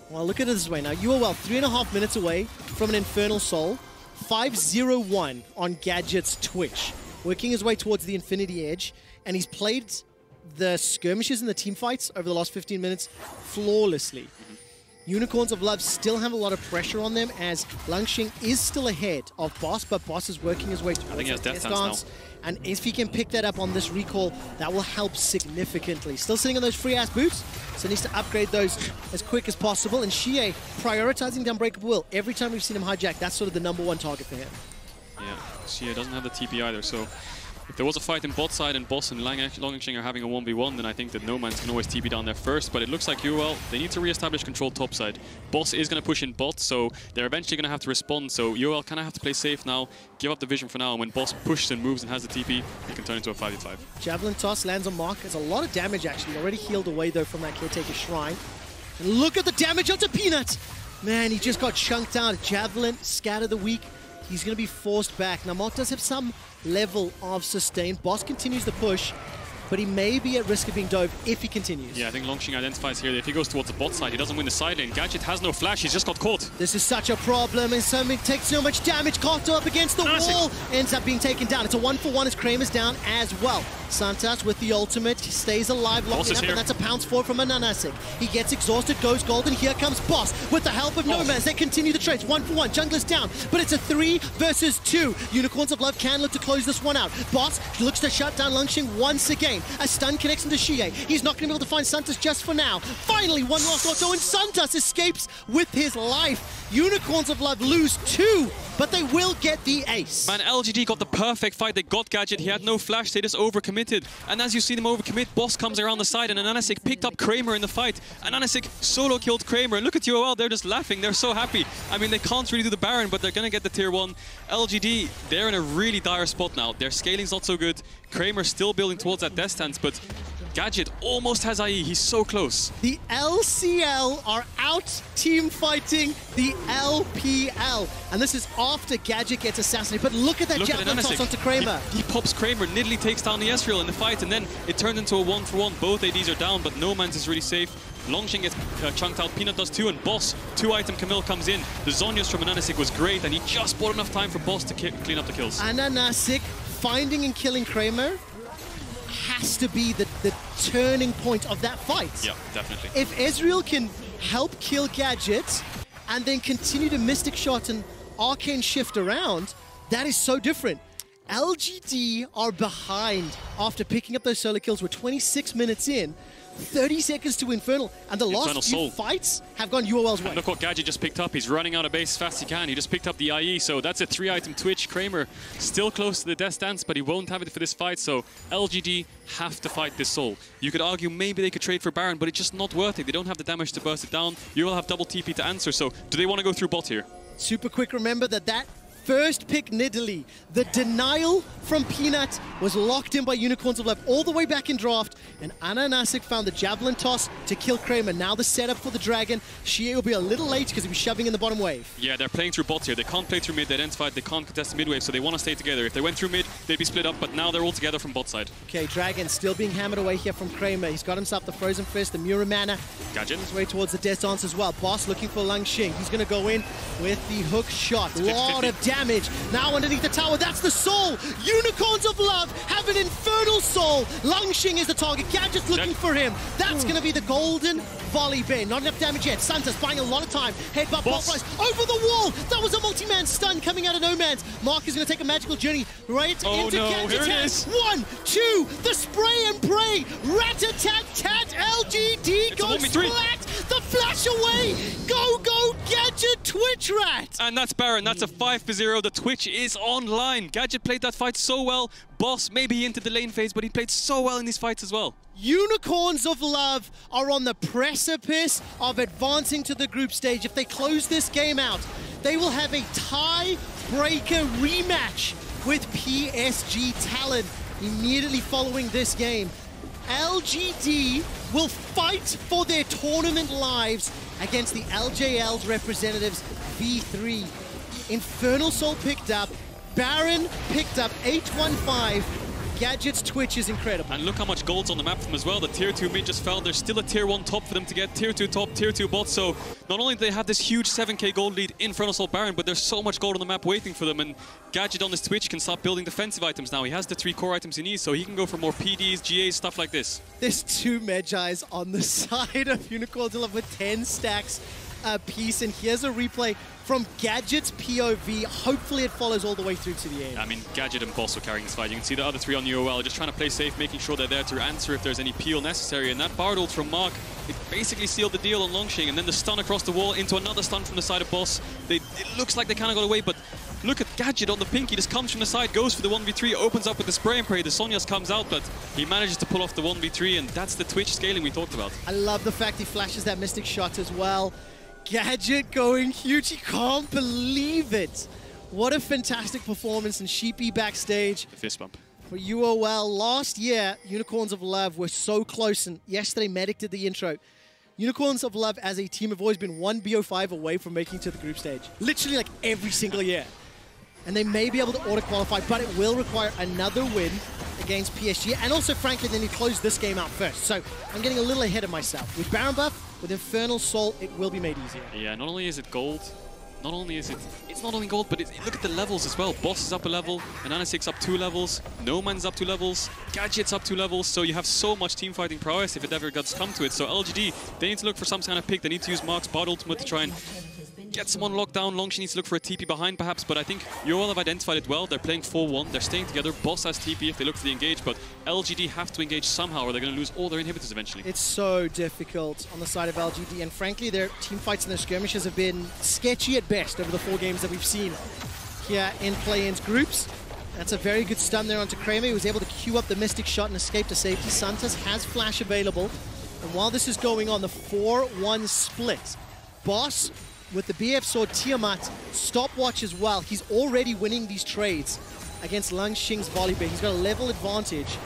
Well, look at it this way now. UOL 3.5 minutes away from an Infernal Soul. 5-0-1 on Gadget's Twitch. Working his way towards the Infinity Edge. And he's played the skirmishes and the team fights over the last 15 minutes flawlessly. Unicorns of Love still have a lot of pressure on them as Longxing is still ahead of Boss, but Boss is working his way towards I think he has Death Dance now. And if he can pick that up on this recall, that will help significantly. Still sitting on those free-ass boots, so needs to upgrade those as quick as possible. And Shie prioritizing the Unbreakable Will. Every time we've seen him hijack, that's sort of the #1 target for him. Yeah, Shie doesn't have the TP either, so if there was a fight in bot side and Boss and Longxing are having a 1v1, then I think that No Man's can always TP down there first, but it looks like UOL, they need to re-establish control top side. Boss is going to push in bot, so they're eventually going to have to respond, so UOL kind of have to play safe now, give up the vision for now, and when Boss pushes and moves and has the TP, it can turn into a 5v5. Javelin toss lands on Mark. It's a lot of damage actually, already healed away though from that Caretaker Shrine. And look at the damage onto Peanut! Man, he just got chunked out. Javelin, scatter the weak. He's going to be forced back. Now Mark does have some level of sustain. Boss continues the push, but he may be at risk of being dove if he continues. Yeah, I think Longxing identifies here that if he goes towards the bot side, he doesn't win the side lane. Gadget has no flash, he's just got caught. This is such a problem, and Summit takes so much damage. Carter up against the wall, ends up being taken down. It's a 1-for-1 as Kramer's down as well. Santas with the ultimate, he stays alive long enough, and that's a pounce forward from Ananasik. He gets exhausted, goes golden. Here comes Boss with the help of No Man's. They continue the trades, 1-for-1. Jungler's down, but it's a 3 versus 2. Unicorns of Love can look to close this one out. Boss looks to shut down Longxing once again. A stun connects into Shie. He's not going to be able to find Santas just for now. Finally, one last auto, and Santas escapes with his life. Unicorns of Love lose 2, but they will get the ace. Man, LGD got the perfect fight. They got Gadget. He had no flash. They just overcommitted. And as you see them overcommit, Boss comes around the side, and Ananasik picked up Kramer in the fight. Ananasik solo killed Kramer. And look at UOL. They're just laughing. They're so happy. I mean, they can't really do the Baron, but they're going to get the tier 1. LGD, they're in a really dire spot now. Their scaling's not so good. Kramer's still building towards that death stance, but Gadget almost has IE. He's so close. The LCL are out team fighting the LPL. And this is after Gadget gets assassinated. But look at that javelin toss onto Kramer. He pops Kramer, Nidalee takes down the Ezreal in the fight, and then it turned into a 1-for-1. Both ADs are down, but No Man's is really safe. Longxing gets chunked out, Peanut does too, and Boss, 2-item Camille comes in. The Zhonya's from Ananasik was great, and he just bought enough time for Boss to clean up the kills. Ananasik finding and killing Kramer has to be the turning point of that fight. Yeah, definitely. If Ezreal can help kill Gadget and then continue to Mystic Shot and Arcane Shift around, that is so different. LGD are behind after picking up those solo kills. We're 26 minutes in. 30 seconds to Infernal, and the last few fights have gone UOL's way. And look what Gadget just picked up. He's running out of base as fast as he can. He just picked up the IE, so that's a 3-item Twitch. Kramer still close to the death stance, but he won't have it for this fight, so LGD have to fight this Soul. You could argue maybe they could trade for Baron, but it's just not worth it. They don't have the damage to burst it down. You will have double TP to answer, so do they want to go through bot here? Super quick, remember that first pick Nidalee, the denial from Peanut was locked in by Unicorns of Love all the way back in draft, and Anna and Asik found the Javelin toss to kill Kramer. Now the setup for the Dragon. Shie will be a little late because he'll be shoving in the bottom wave. Yeah, they're playing through bots here. They can't play through mid, they identified they can't contest the mid wave, so they want to stay together. If they went through mid, they'd be split up, but now they're all together from bot side. Okay, Dragon still being hammered away here from Kramer. He's got himself the Frozen Fist, the Mura Mana. Gadget. His way towards the Death Dance as well. Boss looking for Lang Xing. He's going to go in with the hook shot. A lot of damage. Now underneath the tower, that's the Soul. Unicorns of Love have an Infernal Soul. Lang Xing is the target. Gadget's looking for him. That's going to be the golden volley bin. Not enough damage yet. Santa's buying a lot of time. Headbutt, Boss over the wall. That was a multi-man stun coming out of no man's. Mark is going to take a magical journey right into Gadget's hands. 1, 2, the spray and pray. Rat-a-tat-tat. LGD goes flat. The flash away. Go, go, Gadget, Twitch Rat. And that's Baron. That's a 5-0. The Twitch is online. Gadget played that fight so well. Boss, maybe he entered the lane phase, but he played so well in these fights as well. Unicorns of Love are on the precipice of advancing to the group stage. If they close this game out, they will have a tie-breaker rematch with PSG Talon immediately following this game. LGD will fight for their tournament lives against the LJL's representatives, V3. Infernal Soul picked up, Baron picked up 815. Gadget's Twitch is incredible. And look how much gold's on the map for them as well. The tier 2 mid just fell. There's still a tier 1 top for them to get. Tier 2 top, tier 2 bot. So not only do they have this huge 7k gold lead in Infernal Soul Baron, but there's so much gold on the map waiting for them. And Gadget on this Twitch can start building defensive items now. He has the 3 core items he needs, so he can go for more PDs, GAs, stuff like this. There's 2 Medjais on the side of Unicorns of Love with 10 stacks a piece. And here's a replay from Gadget's POV. Hopefully it follows all the way through to the end. I mean, Gadget and Boss are carrying this fight. You can see the other 3 on UOL just trying to play safe, making sure they're there to answer if there's any peel necessary. And that Bard ult from Mark, it basically sealed the deal on Lang Xing. And then the stun across the wall into another stun from the side of Boss. It looks like they kind of got away, but look at Gadget on the pink. He just comes from the side, goes for the 1v3, opens up with the spray and pray. The Sonya's comes out, but he manages to pull off the 1v3, and that's the Twitch scaling we talked about. I love the fact he flashes that Mystic shot as well. Gadget going huge. He can't believe it. What a fantastic performance, and Sheepy backstage. Fist bump. For UOL, last year, Unicorns of Love were so close, and yesterday Medic did the intro. Unicorns of Love as a team have always been 1 BO5 away from making it to the group stage. Literally like every single year. And they may be able to auto-qualify, but it will require another win against PSG. And also, frankly, they need to close this game out first. So I'm getting a little ahead of myself. With Baron buff, with Infernal Soul, it will be made easier. Yeah, not only is it gold, not only is it's not only gold, but look at the levels as well. Boss is up a level, Ananas up 2 levels, No Man's up 2 levels, Gadget's up 2 levels, so you have so much team fighting prowess if it ever does come to it. So LGD, they need to look for some kind of pick. They need to use Mark's Bard ultimate to try and get someone locked down. Lang Xing needs to look for a TP behind perhaps, but I think UOL have identified it well. They're playing 4-1, they're staying together. Boss has TP if they look for the engage, but LGD have to engage somehow or they're going to lose all their inhibitors eventually. It's so difficult on the side of LGD, and frankly their team fights and their skirmishes have been sketchy at best over the 4 games that we've seen here in play-ins groups. That's a very good stun there onto Kramer. He was able to queue up the Mystic shot and escape to safety. Santos has flash available, and while this is going on, the 4-1 split. Boss with the BF Sword Tiamat stopwatch as well. He's already winning these trades against Lang Xing's volley bait. He's got a level advantage,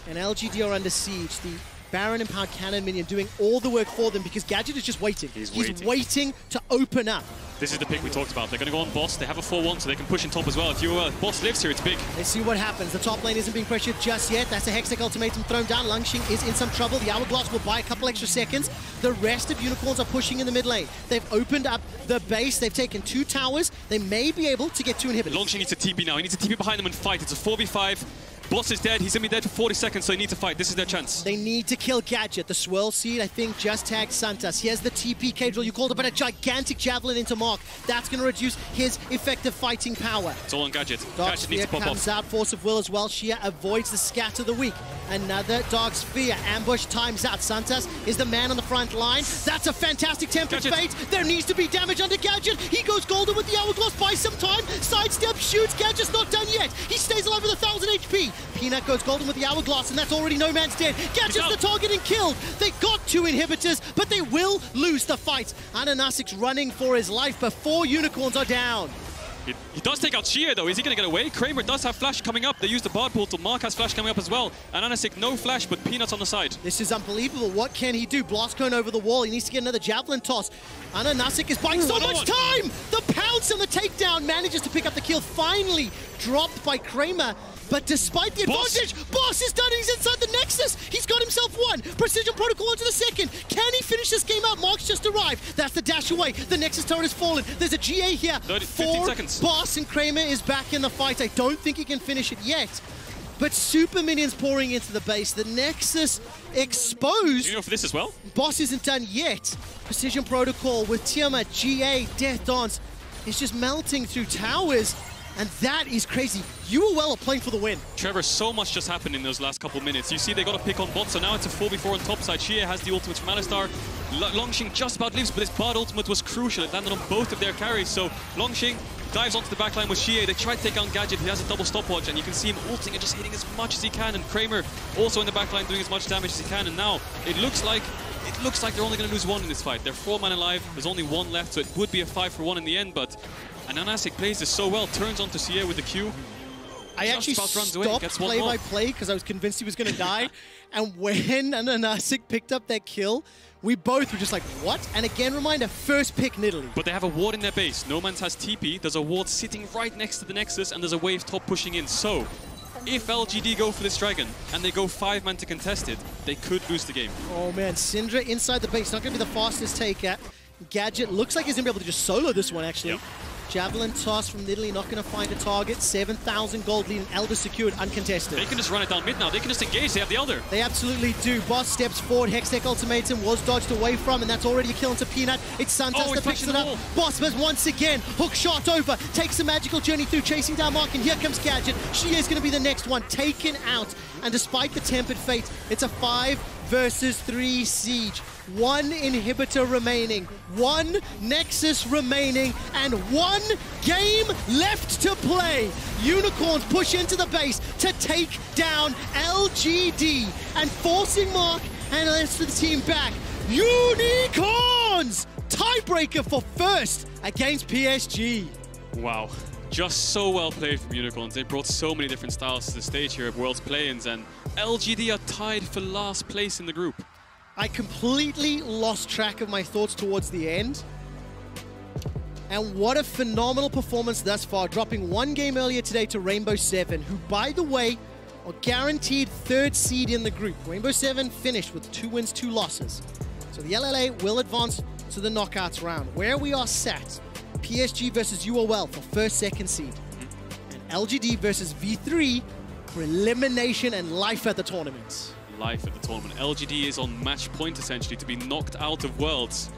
and LGD are under siege. The Baron Empowered Cannon minion doing all the work for them because Gadget is just waiting. He's waiting to open up. This is the pick we talked about. They're going to go on Boss. They have a 4-1, so they can push in top as well. If Boss lives here, it's big. Let's see what happens. The top lane isn't being pressured just yet. That's a Hextech ultimatum thrown down. Lang Xing is in some trouble. The Hourglass will buy a couple extra seconds. The rest of Unicorns are pushing in the mid lane. They've opened up the base. They've taken 2 towers. They may be able to get 2 inhibitors. Lang Xing needs a TP now. He needs a TP behind them and fight. It's a 4v5. Boss is dead. He's going to be dead for 40 seconds, so they need to fight. This is their chance. They need to kill Gadget. The Swirl Seed, I think, just tagged Santos. Here's the TP, Cadril. You called it, but a gigantic Javelin into Mark. That's going to reduce his effective fighting power. It's all on Gadget. Dark Gadget needs to pop comes off. out, Force of Will as well. Shia avoids the Scatter the Weak. Another Dark Sphere. Ambush times out. Santas is the man on the front line. That's a fantastic tempered fate. There needs to be damage under Gadget. He goes golden with the Hourglass, buys some time. Sidestep, shoots. Gadget's not done yet. He stays alive with 1,000 HP. Peanut goes golden with the Hourglass, and that's already no man's dead. Gadget's the target and killed. They got 2 inhibitors, but they will lose the fight. Ananasik's running for his life before Unicorns are down. He does take out Shia, though. Is he going to get away? Kramer does have flash coming up. They use the Bard portal. Mark has flash coming up as well. And Anasik, no flash, but Peanuts on the side. This is unbelievable. What can he do? Blast Cone over the wall. He needs to get another Javelin toss. Ananasik is buying so much time! The pounce and the takedown manages to pick up the kill. Finally dropped by Kramer. But despite the advantage, Boss is done. He's inside the Nexus. He's got himself one. Precision Protocol onto the second. Can he finish this game out? Mark's just arrived. That's the dash away. The Nexus turret has fallen. There's a GA here. 15 seconds. Boss, and Kramer is back in the fight. I don't think he can finish it yet. But super minions pouring into the base. The Nexus exposed. Do you know for this as well? Boss isn't done yet. Precision Protocol with Tiamat, GA, Death Dance is just melting through towers. And that is crazy. UOL are playing for the win. Trevor, so much just happened in those last couple minutes. You see they got to pick on bot, so now it's a 4v4 on top side. Shia has the ultimate from Alistar. Longxing just about lives, but his Bard ultimate was crucial. It landed on both of their carries, so Longxing dives onto the backline with Shia. They try to take down Gadget. He has a double stopwatch, and you can see him ulting and just hitting as much as he can. And Kramer also in the backline doing as much damage as he can. And now it looks like they're only going to lose 1 in this fight. They're 4 man alive. There's only 1 left, so it would be a 5-for-1 in the end, but Ananasik plays this so well, turns onto Sia with the Q. I actually stopped play-by-play because I was convinced he was going to die. And when Ananasik picked up that kill, we both were just like, what? And again, reminder, first pick Nidalee. But they have a ward in their base. No Man's has TP. There's a ward sitting right next to the Nexus, and there's a wave top pushing in. So, if LGD go for this Dragon, and they go 5-man to contest it, they could lose the game. Oh man, Syndra inside the base. Not going to be the fastest take. Gadget looks like he's going to be able to just solo this one, actually. Yep. Javelin toss from Nidalee, not going to find a target. 7,000 gold lead, and Elder secured, uncontested. They can just run it down mid now. They can just engage. They have the Elder. They absolutely do. Boss steps forward. Hextech ultimatum was dodged away from, and that's already a kill into Peanut. It's Santas that picks it up. Boss was once again hook shot over. Takes a magical journey through, chasing down Mark, and here comes Gadget. She is going to be the next one taken out. And despite the tempered fate, it's a 5 versus 3 siege. 1 inhibitor remaining, 1 Nexus remaining, and 1 game left to play. Unicorns push into the base to take down LGD, and forcing Mark and the rest of the team back. Unicorns! Tiebreaker for first against PSG. Wow. Just so well played from Unicorns. They brought so many different styles to the stage here of World's Play-ins, and LGD are tied for last place in the group. I completely lost track of my thoughts towards the end. And what a phenomenal performance thus far, dropping 1 game earlier today to Rainbow 7, who, by the way, are guaranteed 3rd seed in the group. Rainbow 7 finished with 2 wins, 2 losses. So the LLA will advance to the knockouts round, where we are sat. PSG versus UOL for 1st, 2nd seed. And LGD versus V3 for elimination and life at the tournament. Life at the tournament. LGD is on match point, essentially, to be knocked out of Worlds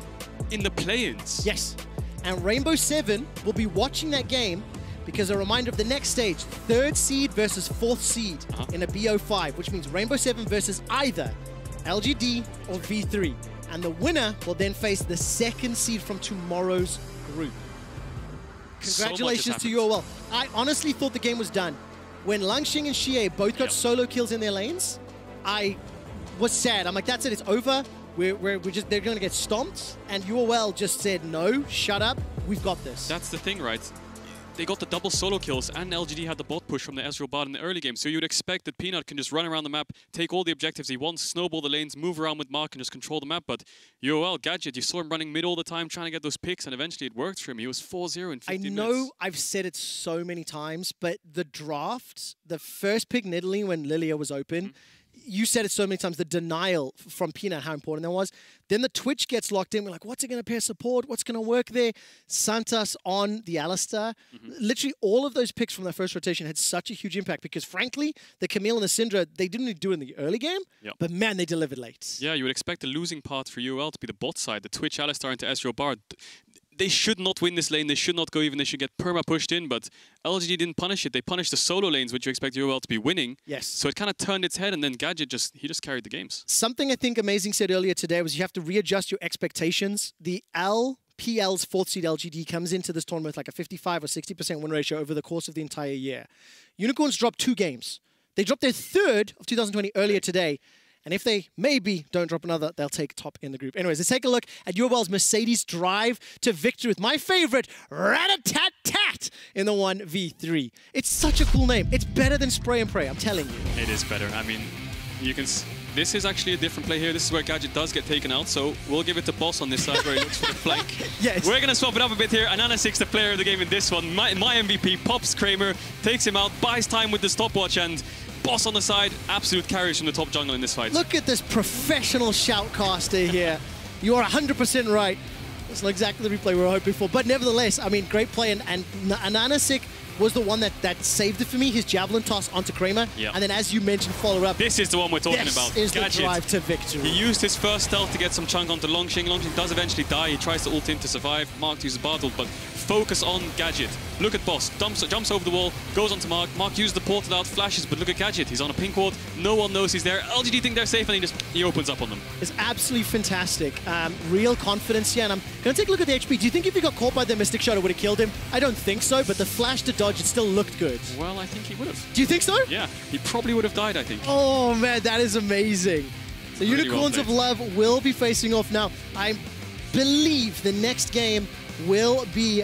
in the play-ins. Yes. And Rainbow 7 will be watching that game because a reminder of the next stage, 3rd seed versus 4th seed in a BO5, which means Rainbow 7 versus either LGD or V3. And the winner will then face the 2nd seed from tomorrow's group. Congratulations to UOL. I honestly thought the game was done. When Longxing and Xie both got solo kills in their lanes, I was sad. I'm like, that's it, it's over. They're going to get stomped. And UOL just said, no, shut up, we've got this. That's the thing, right? They got the double solo kills, and LGD had the bot push from the Ezreal bot in the early game. So you'd expect that Peanut can just run around the map, take all the objectives he wants, snowball the lanes, move around with Mark, and just control the map. But UOL, Gadget, you saw him running mid all the time, trying to get those picks, and eventually it worked for him. He was 4-0 in 15 minutes. I know I've said it so many times, but the draft, the first pick Nidalee when Lilia was open, you said it so many times, the denial from Peanut, how important that was. Then the Twitch gets locked in. We're like, what's it going to pair support? What's going to work there? Santas on the Alistar. Literally all of those picks from that first rotation had such a huge impact because, frankly, the Camille and the Syndra, they didn't do it in the early game, but man, they delivered late. Yeah, you would expect the losing part for UOL to be the bot side, the Twitch Alistar into Ezreal Bard. they should not win this lane. They should not go even. They should get perma pushed in. But LGD didn't punish it. They punished the solo lanes, which you expect UOL to be winning. Yes. So it kind of turned its head, and then Gadget just carried the games. Something I think Amazing said earlier today was you have to readjust your expectations. The LPL's 4th seed LGD comes into this tournament with like a 55 or 60% win ratio over the course of the entire year. Unicorns dropped 2 games. They dropped their 3rd of 2020 earlier today. And if they maybe don't drop another, they'll take top in the group. Anyways, let's take a look at UOL's Mercedes drive to victory with my favorite, Rat-a-tat-tat, in the 1v3. It's such a cool name. It's better than Spray and Pray, I'm telling you. It is better. I mean, you can... This is actually a different play here. This is where Gadget does get taken out, so we'll give it to Boss on this side where he looks for the flank. Yes. We're going to swap it up a bit here. Ananasix, the player of the game in this one. My MVP, pops Kramer, takes him out, buys time with the stopwatch, and Boss on the side, absolute carries from the top jungle in this fight. Look at this professional shoutcaster here. You are 100% right. It's not exactly the replay we were hoping for, but nevertheless, I mean, great play, and Ananasix was the one that saved it for me, his javelin toss onto Kramer, and then as you mentioned, follow up. This is the one we're talking about. This is Gadget. the drive to victory. He used his first stealth to get some chunk onto Longxing. Longxing does eventually die. He tries to ult in to survive. Mark uses Bard ult, but focus on Gadget. Look at Boss. Jumps over the wall, goes onto Mark. Mark uses the portal out, flashes, but look at Gadget. He's on a pink ward. No one knows he's there. LGD think they're safe, and he opens up on them. It's absolutely fantastic. Real confidence here, and I'm going to take a look at the HP. Do you think if he got caught by the Mystic Shot, it would have killed him? I don't think so, but the flash to dodge, it still looked good. Well, I think he would have. Do you think so? Yeah, he probably would have died, I think. Oh, man, that is amazing. So Really Unicorns of Love will be facing off now. I believe the next game will be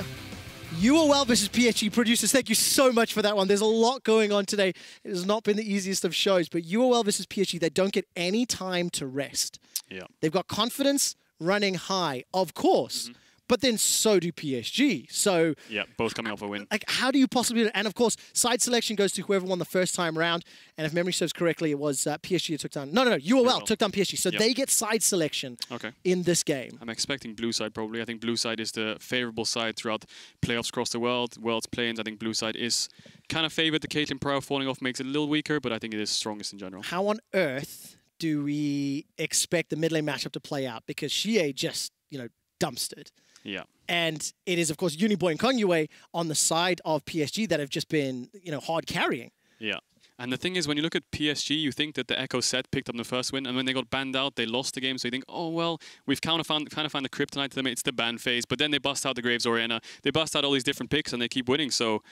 UOL versus PSG. Producers, thank you so much for that one. There's a lot going on today. It has not been the easiest of shows, but UOL versus PSG, they don't get any time to rest. Yeah. They've got confidence running high, of course. But then so do PSG. So yeah, both coming off a win. Like, how do you possibly? And of course, side selection goes to whoever won the first time round. And if memory serves correctly, it was PSG that took down. No, UOL took down PSG. So they get side selection in this game. I'm expecting blue side probably. I think blue side is the favorable side throughout playoffs across the world's planes. I think blue side is kind of favored. The Caitlyn Prow falling off makes it a little weaker, but I think it is strongest in general. How on earth do we expect the mid lane matchup to play out? Because Xie just, dumpstered. Yeah. And it is, of course, Uniboy and Kongyue on the side of PSG that have just been, hard carrying. Yeah. And the thing is, when you look at PSG, you think that the Echo set picked up the first win, and when they got banned out, they lost the game. So you think, oh, well, we've kind of found the kryptonite to them. It's the ban phase. But then they bust out the Graves Oriana. They bust out all these different picks, and they keep winning. So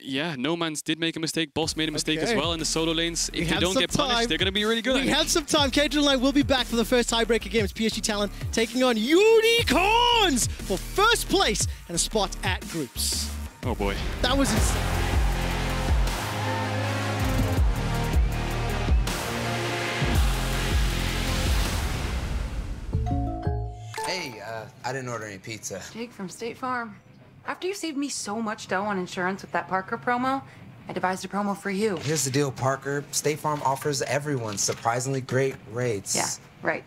yeah, No Man's did make a mistake. Boss made a mistake as well in the solo lanes. If they don't get punished, they're going to be really good. We have some time. Cajun Line will be back for the first tiebreaker game. It's PSG Talon taking on Unicorns for first place and a spot at groups. Oh boy. That was insane. Hey, I didn't order any pizza. Jake from State Farm. After you saved me so much dough on insurance with that Parker promo, I devised a promo for you. Here's the deal, Parker. State Farm offers everyone surprisingly great rates. Yeah, right.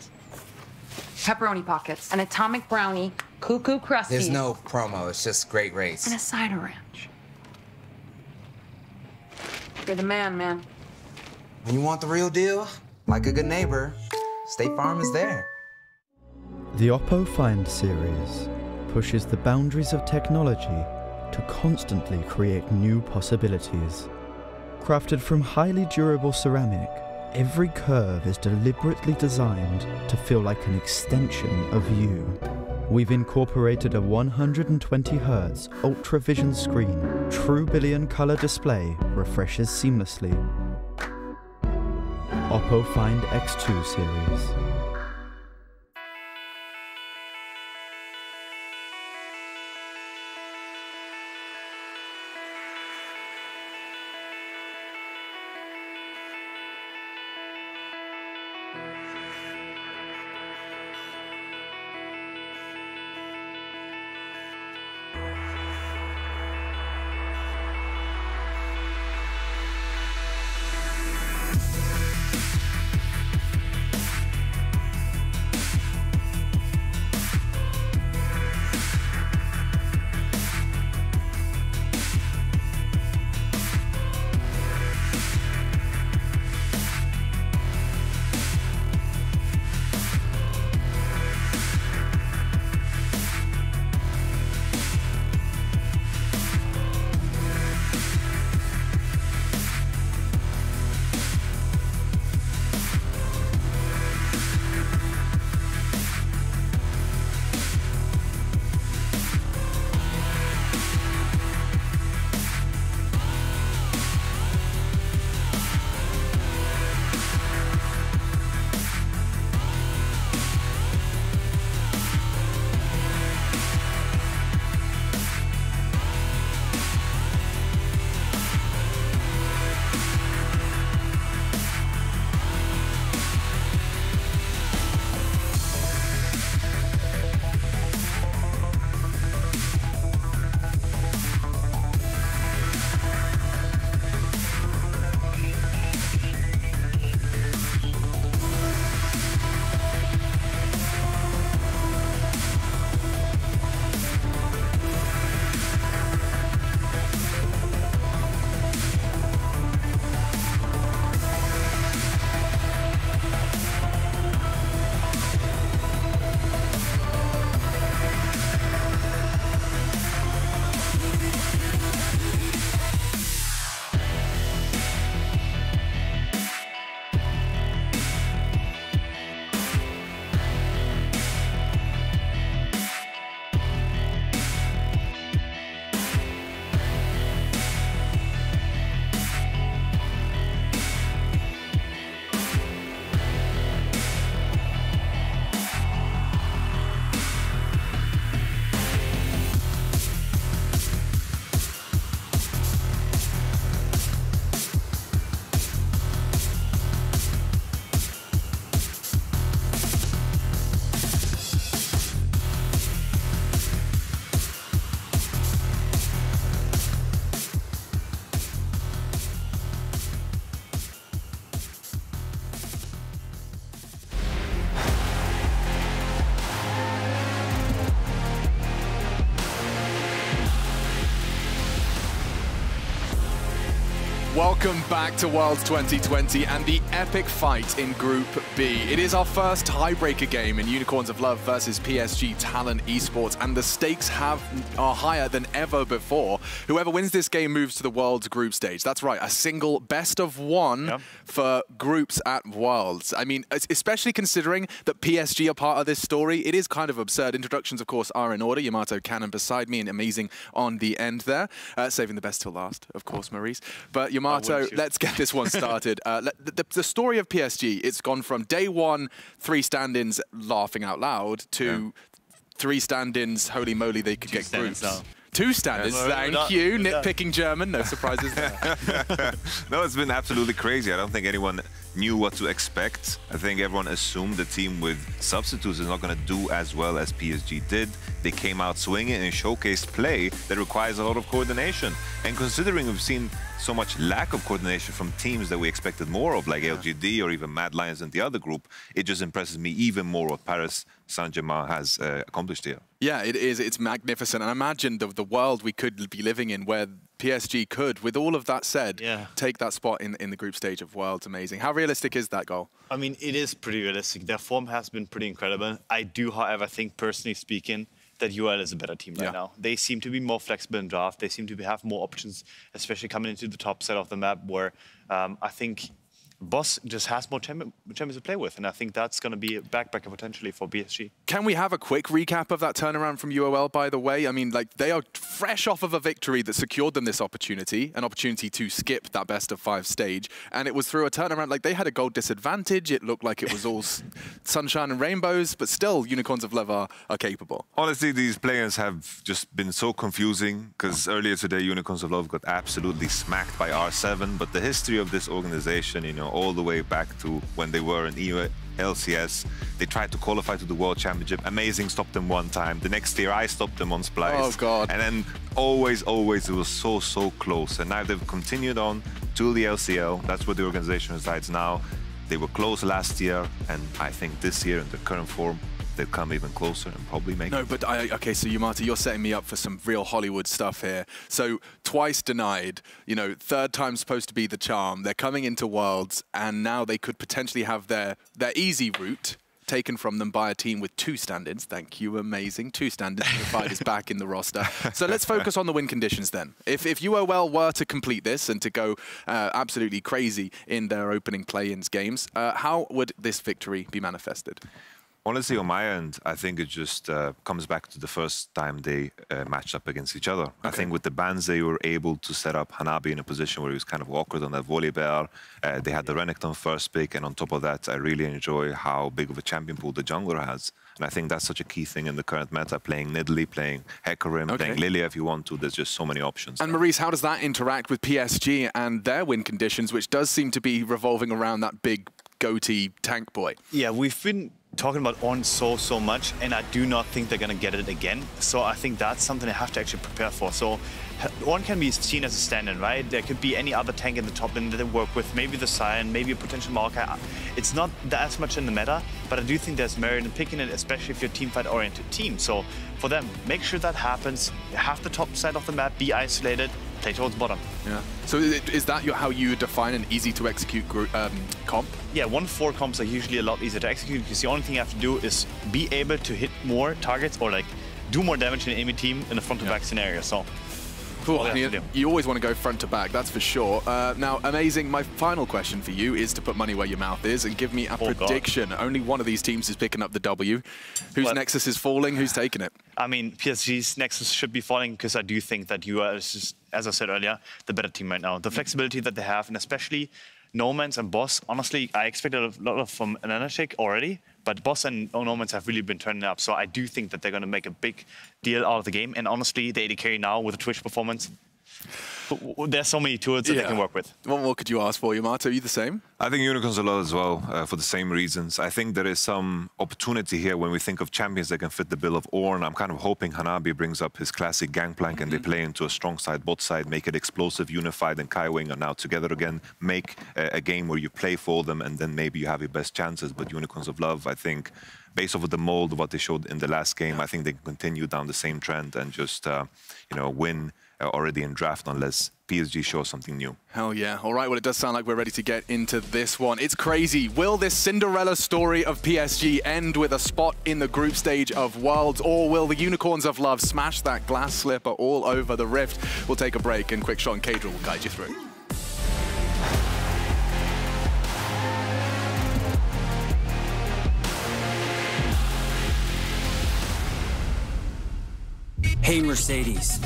Pepperoni pockets, an atomic brownie, cuckoo crusties. There's no promo, it's just great rates. And a cider ranch. You're the man. When you want the real deal, like a good neighbor, State Farm is there. The Oppo Find series pushes the boundaries of technology to constantly create new possibilities. Crafted from highly durable ceramic, every curve is deliberately designed to feel like an extension of you. We've incorporated a 120Hz UltraVision screen. True billion color display refreshes seamlessly. Oppo Find X2 series. Welcome back to Worlds 2020 and the epic fight in Group B. It is our first tiebreaker game in Unicorns of Love versus PSG Talon Esports, and the stakes are higher than ever before. Whoever wins this game moves to the Worlds group stage. That's right, a single best of one for groups at Worlds. I mean, especially considering that PSG are part of this story, it is kind of absurd. Introductions, of course, are in order. Yamato Cannon beside me and Amazing on the end there. Saving the best till last, of course, Maurice. But Yamato, let's get this one started. The story of PSG, it's gone from day one, 3 stand-ins laughing out loud, to 3 stand-ins, holy moly, they could get groups. 2 stand-ins, thank you. Nitpicking German, no surprises there. No, it's been absolutely crazy. I don't think anyone knew what to expect. I think everyone assumed the team with substitutes is not going to do as well as PSG did. They came out swinging and showcased play that requires a lot of coordination. And considering we've seen so much lack of coordination from teams that we expected more of, like LGD or even Mad Lions in the other group, it just impresses me even more what Paris Saint-Germain has accomplished here. Yeah, it is. It's magnificent. And imagine the world we could be living in where PSG could, with all of that said, take that spot in the group stage of Worlds. Amazing. How realistic is that goal? I mean, it is pretty realistic. Their form has been pretty incredible. I do, however, think, personally speaking, that UL is a better team right now. They seem to be more flexible in draft. They seem to have more options, especially coming into the top set of the map, where I think Boss just has more champions to play with, and I think that's going to be a backbreaker potentially for PSG. Can we have a quick recap of that turnaround from UOL, by the way? I mean, like, they are fresh off of a victory that secured them this opportunity, an opportunity to skip that best-of-5 stage, and it was through a turnaround. Like, they had a goal disadvantage. It looked like it was all sunshine and rainbows, but still, Unicorns of Love are capable. Honestly, these players have just been so confusing, because earlier today, Unicorns of Love got absolutely smacked by R7, but the history of this organization, you know, all the way back to when they were in LCS. They tried to qualify to the World Championship. Amazing stopped them one time. The next year, I stopped them on Splice. Oh, God. And then always, it was so close. And now they've continued on to the LCL. That's where the organization resides now. They were close last year, and I think this year, in the current form, they'll come even closer and probably make it. No, but okay, so Yamato, you're setting me up for some real Hollywood stuff here. So twice denied, you know, 3rd time supposed to be the charm. They're coming into Worlds, and now they could potentially have their easy route taken from them by a team with 2 stand-ins. Thank you, Amazing. 2 stand-ins. The fight is back in the roster. So let's focus on the win conditions then. If UOL were to complete this and to go absolutely crazy in their opening play-ins games, how would this victory be manifested? Honestly, on my end, I think it just comes back to the first time they matched up against each other. I think with the bans, they were able to set up Hanabi in a position where he was kind of awkward on that volley bear. They had the Renekton first pick, and on top of that, I really enjoy how big of a champion pool the jungler has. And I think that's such a key thing in the current meta, playing Nidalee, playing Hecarim, playing Lilia if you want to. There's just so many options. And Maurice, how does that interact with PSG and their win conditions, which does seem to be revolving around that big goatee tank boy? Yeah, we've been talking about Ornn so much, and I do not think they're going to get it again. So I think that's something they have to actually prepare for. So Ornn can be seen as a stand-in, right? There could be any other tank in the top lane that they work with, maybe the Sion, maybe a potential Maokai. It's not that much in the meta, but I do think there's merit in picking it, especially if you're a teamfight-oriented team. So for them, make sure that happens. Have the top side of the map be isolated, play towards bottom. Yeah. So is that how you define an easy-to-execute comp? Yeah, 1-4 comps are usually a lot easier to execute because the only thing you have to do is be able to hit more targets or like do more damage in an enemy team in a front-to-back scenario. So cool. You always want to go front to back, that's for sure. Now, Amazing, my final question for you is to put money where your mouth is and give me a prediction. God. Only one of these teams is picking up the W. Whose Nexus is falling? Who's taking it? I mean, PSG's Nexus should be falling because I do think that UL is just, as I said earlier, the better team right now. The flexibility that they have, and especially Nomans and Boss, honestly, I expected a lot from Ananashik already, but Boss and Nomans have really been turning up. So I do think that they're going to make a big deal out of the game. And honestly, the AD carry now with the Twitch performance, there's so many tools that they can work with. What more could you ask for, Yamato? Are you the same? I think Unicorns a lot as well, for the same reasons. I think there is some opportunity here when we think of champions that can fit the bill of Ornn. I'm kind of hoping Hanabi brings up his classic gangplank and they play into a strong side, bot side, make it explosive, unified, and Kai Wing are now together again. Make a game where you play for them and then maybe you have your best chances. But Unicorns of Love, I think, based off of the mold of what they showed in the last game, I think they can continue down the same trend and just, you know, win already in draft unless PSG show something new. Hell yeah. All right, well, it does sound like we're ready to get into this one. It's crazy. Will this Cinderella story of PSG end with a spot in the group stage of Worlds, or will the Unicorns of Love smash that glass slipper all over the Rift? We'll take a break, and Quickshot and Kadra will guide you through. Hey Mercedes,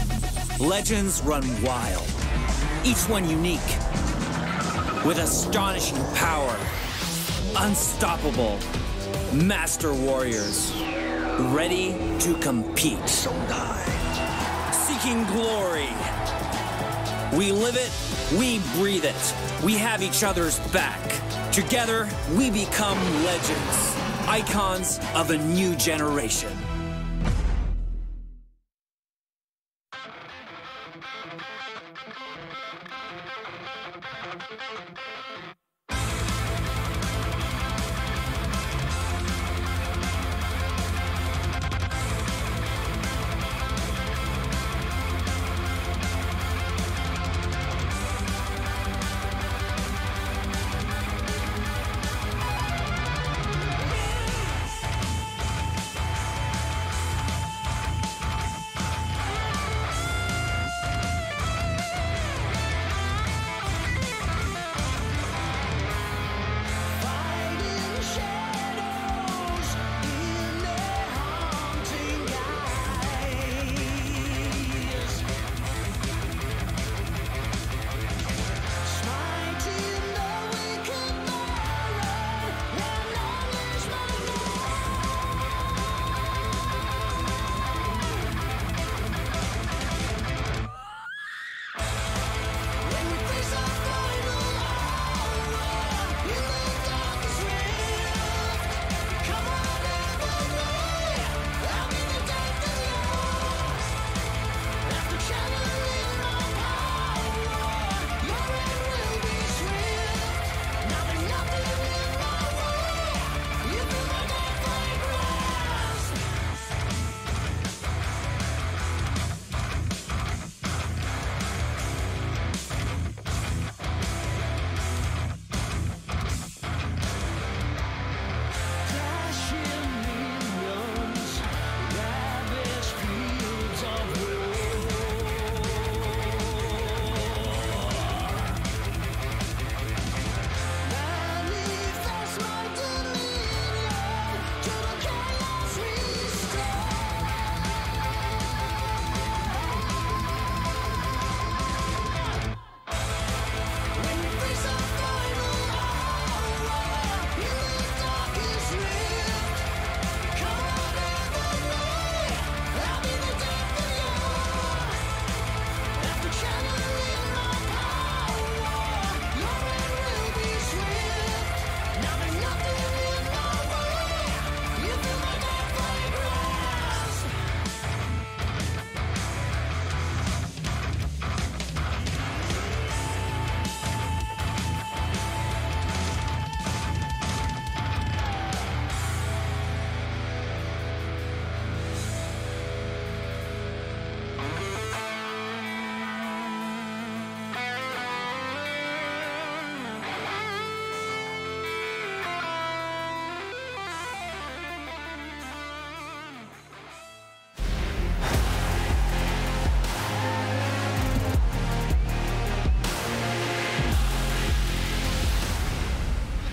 legends run wild, each one unique, with astonishing power, unstoppable, master warriors, ready to compete, seeking glory. We live it, we breathe it, we have each other's back. Together, we become legends, icons of a new generation.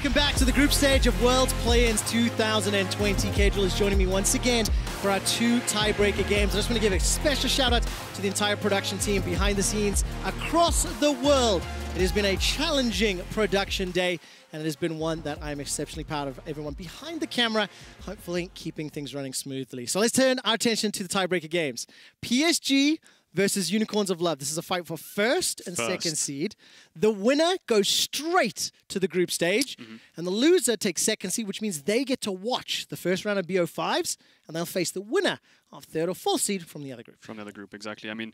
Welcome back to the group stage of World's Play-Ins 2020. Kadra is joining me once again for our 2 tiebreaker games. I just want to give a special shout out to the entire production team behind the scenes across the world. It has been a challenging production day, and it has been one that I'm exceptionally proud of everyone behind the camera, hopefully keeping things running smoothly. So let's turn our attention to the tiebreaker games. PSG versus Unicorns of Love. This is a fight for first and second seed. The winner goes straight to the group stage, and the loser takes second seed, which means they get to watch the first round of BO5s, and they'll face the winner of third or fourth seed from the other group. From the other group, exactly. I mean,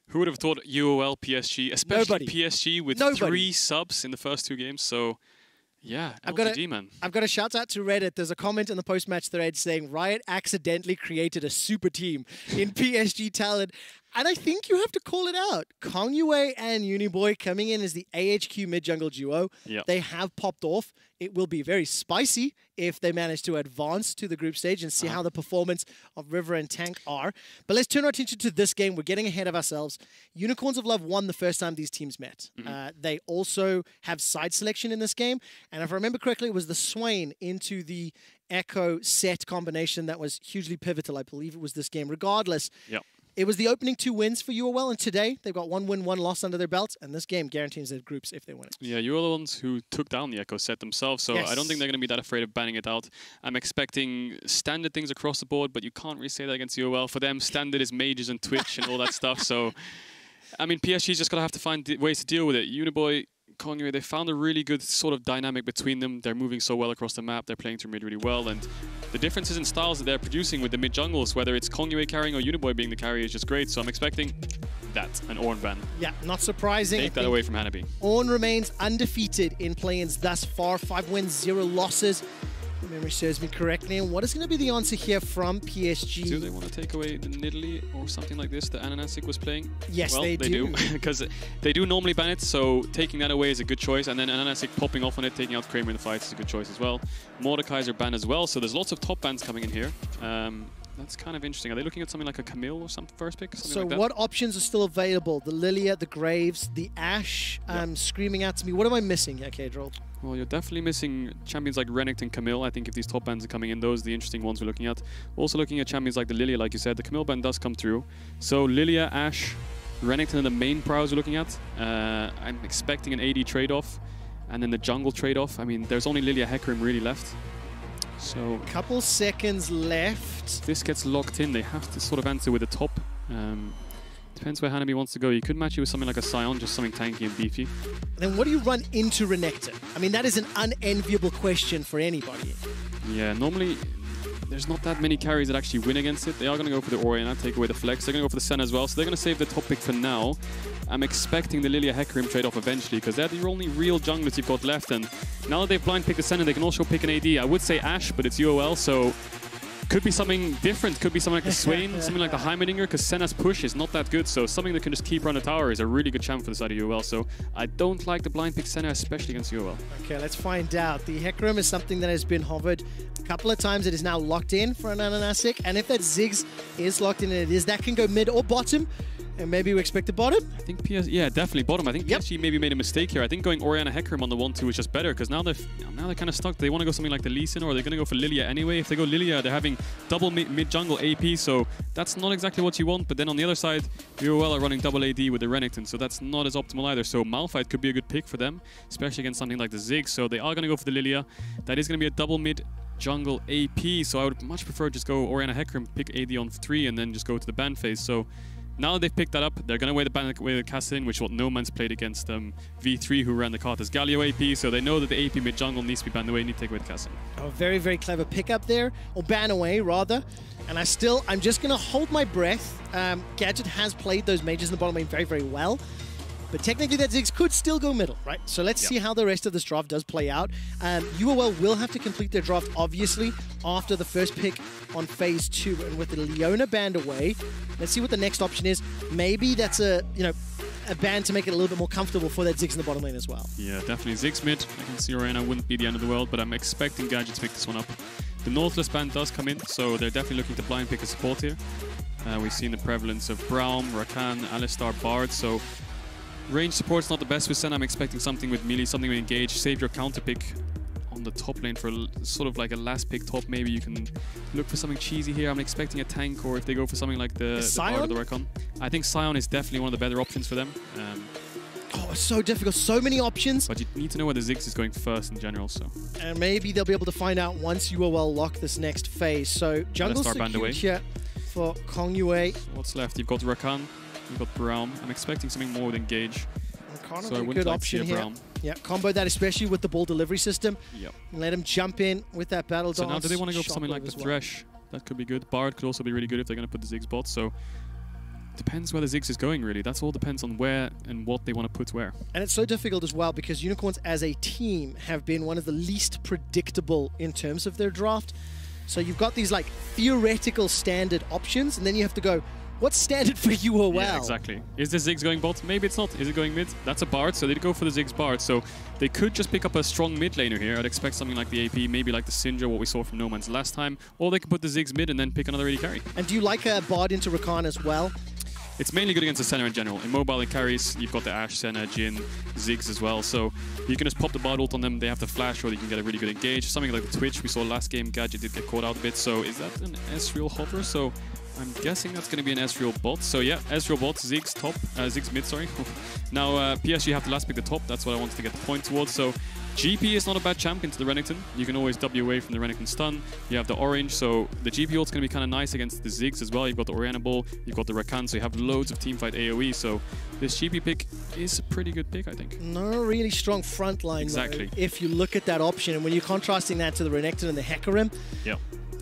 who would have thought UOL, PSG, especially PSG with 3 subs in the first 2 games, so... Yeah, LGD, man. I've got a shout out to Reddit. There's a comment in the post-match thread saying Riot accidentally created a super team in PSG Talon. And I think you have to call it out. Kongyue and Uniboy coming in as the AHQ mid-jungle duo. Yep. They have popped off. It will be very spicy if they manage to advance to the group stage and see how the performance of River and Tank are. But let's turn our attention to this game. We're getting ahead of ourselves. Unicorns of Love won the first time these teams met. They also have side selection in this game. And if I remember correctly, it was the Swain into the Echo set combination that was hugely pivotal. I believe it was this game. Regardless, it was the opening 2 wins for UOL, and today they've got 1 win, 1 loss under their belts, and this game guarantees their groups if they win it. Yeah, you're the ones who took down the Echo set themselves, so I don't think they're going to be that afraid of banning it out. I'm expecting standard things across the board, but you can't really say that against UOL. For them, standard is mages and Twitch and all that stuff, so... I mean, PSG's just going to have to find ways to deal with it. Uniboy, Kongyue, they found a really good sort of dynamic between them. They're moving so well across the map. They're playing through mid really well. And the differences in styles that they're producing with the mid jungles, whether it's Kongyue carrying or Uniboy being the carry, is just great. So I'm expecting that, an Ornn ban. Yeah, not surprising. Take that away from Hanabi. Ornn remains undefeated in play-ins thus far. 5 wins, 0 losses. If memory serves me correctly. And what is going to be the answer here from PSG? Do they want to take away the Nidalee or something like this that Ananasic was playing? Yes, well, they do. Because they do normally ban it, so taking that away is a good choice. And then Ananasic popping off on it, taking out Kramer in the fight is a good choice as well. Mordekaiser ban as well, so there's lots of top bans coming in here. That's kind of interesting. Are they looking at something like a Camille or some first pick? So like that? What options are still available? The Lilia, the Graves, the Ashe screaming out to me. What am I missing here, Kadril? Well, you're definitely missing champions like Renekton and Camille. I think if these top bans are coming in, those are the interesting ones we're looking at. Also looking at champions like the Lilia, like you said. The Camille ban does come through. So Lilia, Ashe, Renekton are the main pros we're looking at. I'm expecting an AD trade-off. And then the jungle trade-off. I mean, there's only Lilia Hecarim really left. So couple seconds left. If this gets locked in, they have to sort of answer with the top. Depends where Hanabi wants to go. You could match it with something like a Sion, just something tanky and beefy. And then what do you run into Renekton? I mean, that is an unenviable question for anybody. Yeah, normally there's not that many carries that actually win against it. They are going to go for the Orianna, take away the flex. They're going to go for the Senna as well, so they're going to save the top pick for now. I'm expecting the Lilia Hecarim trade-off eventually, because they're the only real junglers you've got left. And now that they've blind picked the Senna, they can also pick an AD. I would say Ashe, but it's UOL, so could be something different. Could be something like a Swain, something like the Heimerdinger, because Senna's push is not that good. So something that can just keep around the tower is a really good champ for the side of UOL. So I don't like the blind pick Senna, especially against UOL. Okay, let's find out. The Hecarim is something that has been hovered a couple of times. It is now locked in for an Ananasic. And if that Ziggs is locked in, and it is, that can go mid or bottom. And maybe we expect a bottom? I think yeah, definitely bottom. I think PSG maybe made a mistake here. I think going Orianna Hecarim on the 1-2 is just better, because now they're kind of stuck. They want to go something like the Lee Sin, or they're going to go for Lilia anyway. If they go Lilia, they're having double mid-jungle AP, so that's not exactly what you want. But then on the other side, UOL are running double AD with the Renekton, so that's not as optimal either. So Malphite could be a good pick for them, especially against something like the Ziggs. So they are going to go for the Lilia. That is going to be a double mid-jungle AP, so I would much prefer just go Orianna Hecarim, pick AD on 3, and then just go to the ban phase. So now that they've picked that up, they're going to weigh the Cassin, which is what No Man's played against V3, who ran the card as Galio AP, so they know that the AP mid-jungle needs to be banned away, need to take away the Cassin. Oh, very, very clever pickup there, or ban away, rather. And I'm just going to hold my breath. Gadget has played those mages in the bottom lane very, very well. But technically that Ziggs could still go middle, right? So let's see how the rest of this draft does play out. UOL will have to complete their draft, obviously, after the first pick on phase 2. And with the Leona banned away, let's see what the next option is. Maybe that's a ban to make it a little bit more comfortable for that Ziggs in the bottom lane as well. Yeah, definitely. Ziggs mid. I can see Orianna wouldn't be the end of the world, but I'm expecting Gadget to pick this one up. The Northless ban does come in, so they're definitely looking to blind pick a support here. We've seen the prevalence of Braum, Rakan, Alistar, Bard, so range support's not the best with Senna. I'm expecting something with melee, something with engage, save your counter pick on the top lane for sort of like a last pick top. Maybe you can look for something cheesy here. I'm expecting a tank, or if they go for something like the Bard or the Rakan. I think Sion is definitely one of the better options for them. Oh, it's so difficult. So many options. But you need to know where the Ziggs is going first in general, so. And maybe they'll be able to find out once UOL lock this next phase. So jungle secured here for Kongyue. So what's left? You've got Rakan. You've got Braum. I'm expecting something more with engage. So I wouldn't like to see a Braum. Yeah, combo that, especially with the ball delivery system. Yep. Let him jump in with that battle dance. So now do they want to go for something like the Thresh? That could be good. Bard could also be really good if they're going to put the Ziggs bot. So depends where the Ziggs is going, really. That's all depends on where and what they want to put where. And it's so difficult as well, because Unicorns as a team have been one of the least predictable in terms of their draft. So you've got these like theoretical standard options, and then you have to go, what's standard for UOL? Yeah, exactly. Is the Ziggs going bot? Maybe it's not. Is it going mid? That's a Bard, so they'd go for the Ziggs Bard. So they could just pick up a strong mid laner here. I'd expect something like the AP, maybe like the Syndra, what we saw from No Man's last time. Or they could put the Ziggs mid and then pick another AD carry. And do you like a Bard into Rakan as well? It's mainly good against the center in general. In mobile and carries, you've got the Ashe, Senna, Jhin, Ziggs as well. So you can just pop the Bard ult on them. They have the flash, or you can get a really good engage. Something like the Twitch we saw last game, Gadget did get caught out a bit. So is that an Ezreal hover? So I'm guessing that's going to be an Ezreal bot. So yeah, Ezreal bot, Ziggs top, Ziggs mid, sorry. Now PSG have to last pick the top. That's what I wanted to get the point towards. So GP is not a bad champion to the Renekton. You can always W away from the Renekton stun. You have the orange, so the GP ult's going to be kind of nice against the Ziggs as well. You've got the Orianna Ball, you've got the Rakan, so you have loads of teamfight AoE. So this GP pick is a pretty good pick, I think. No really strong front line, exactly. Though, if you look at that option, and when you're contrasting that to the Renekton and the Hecarim, yeah.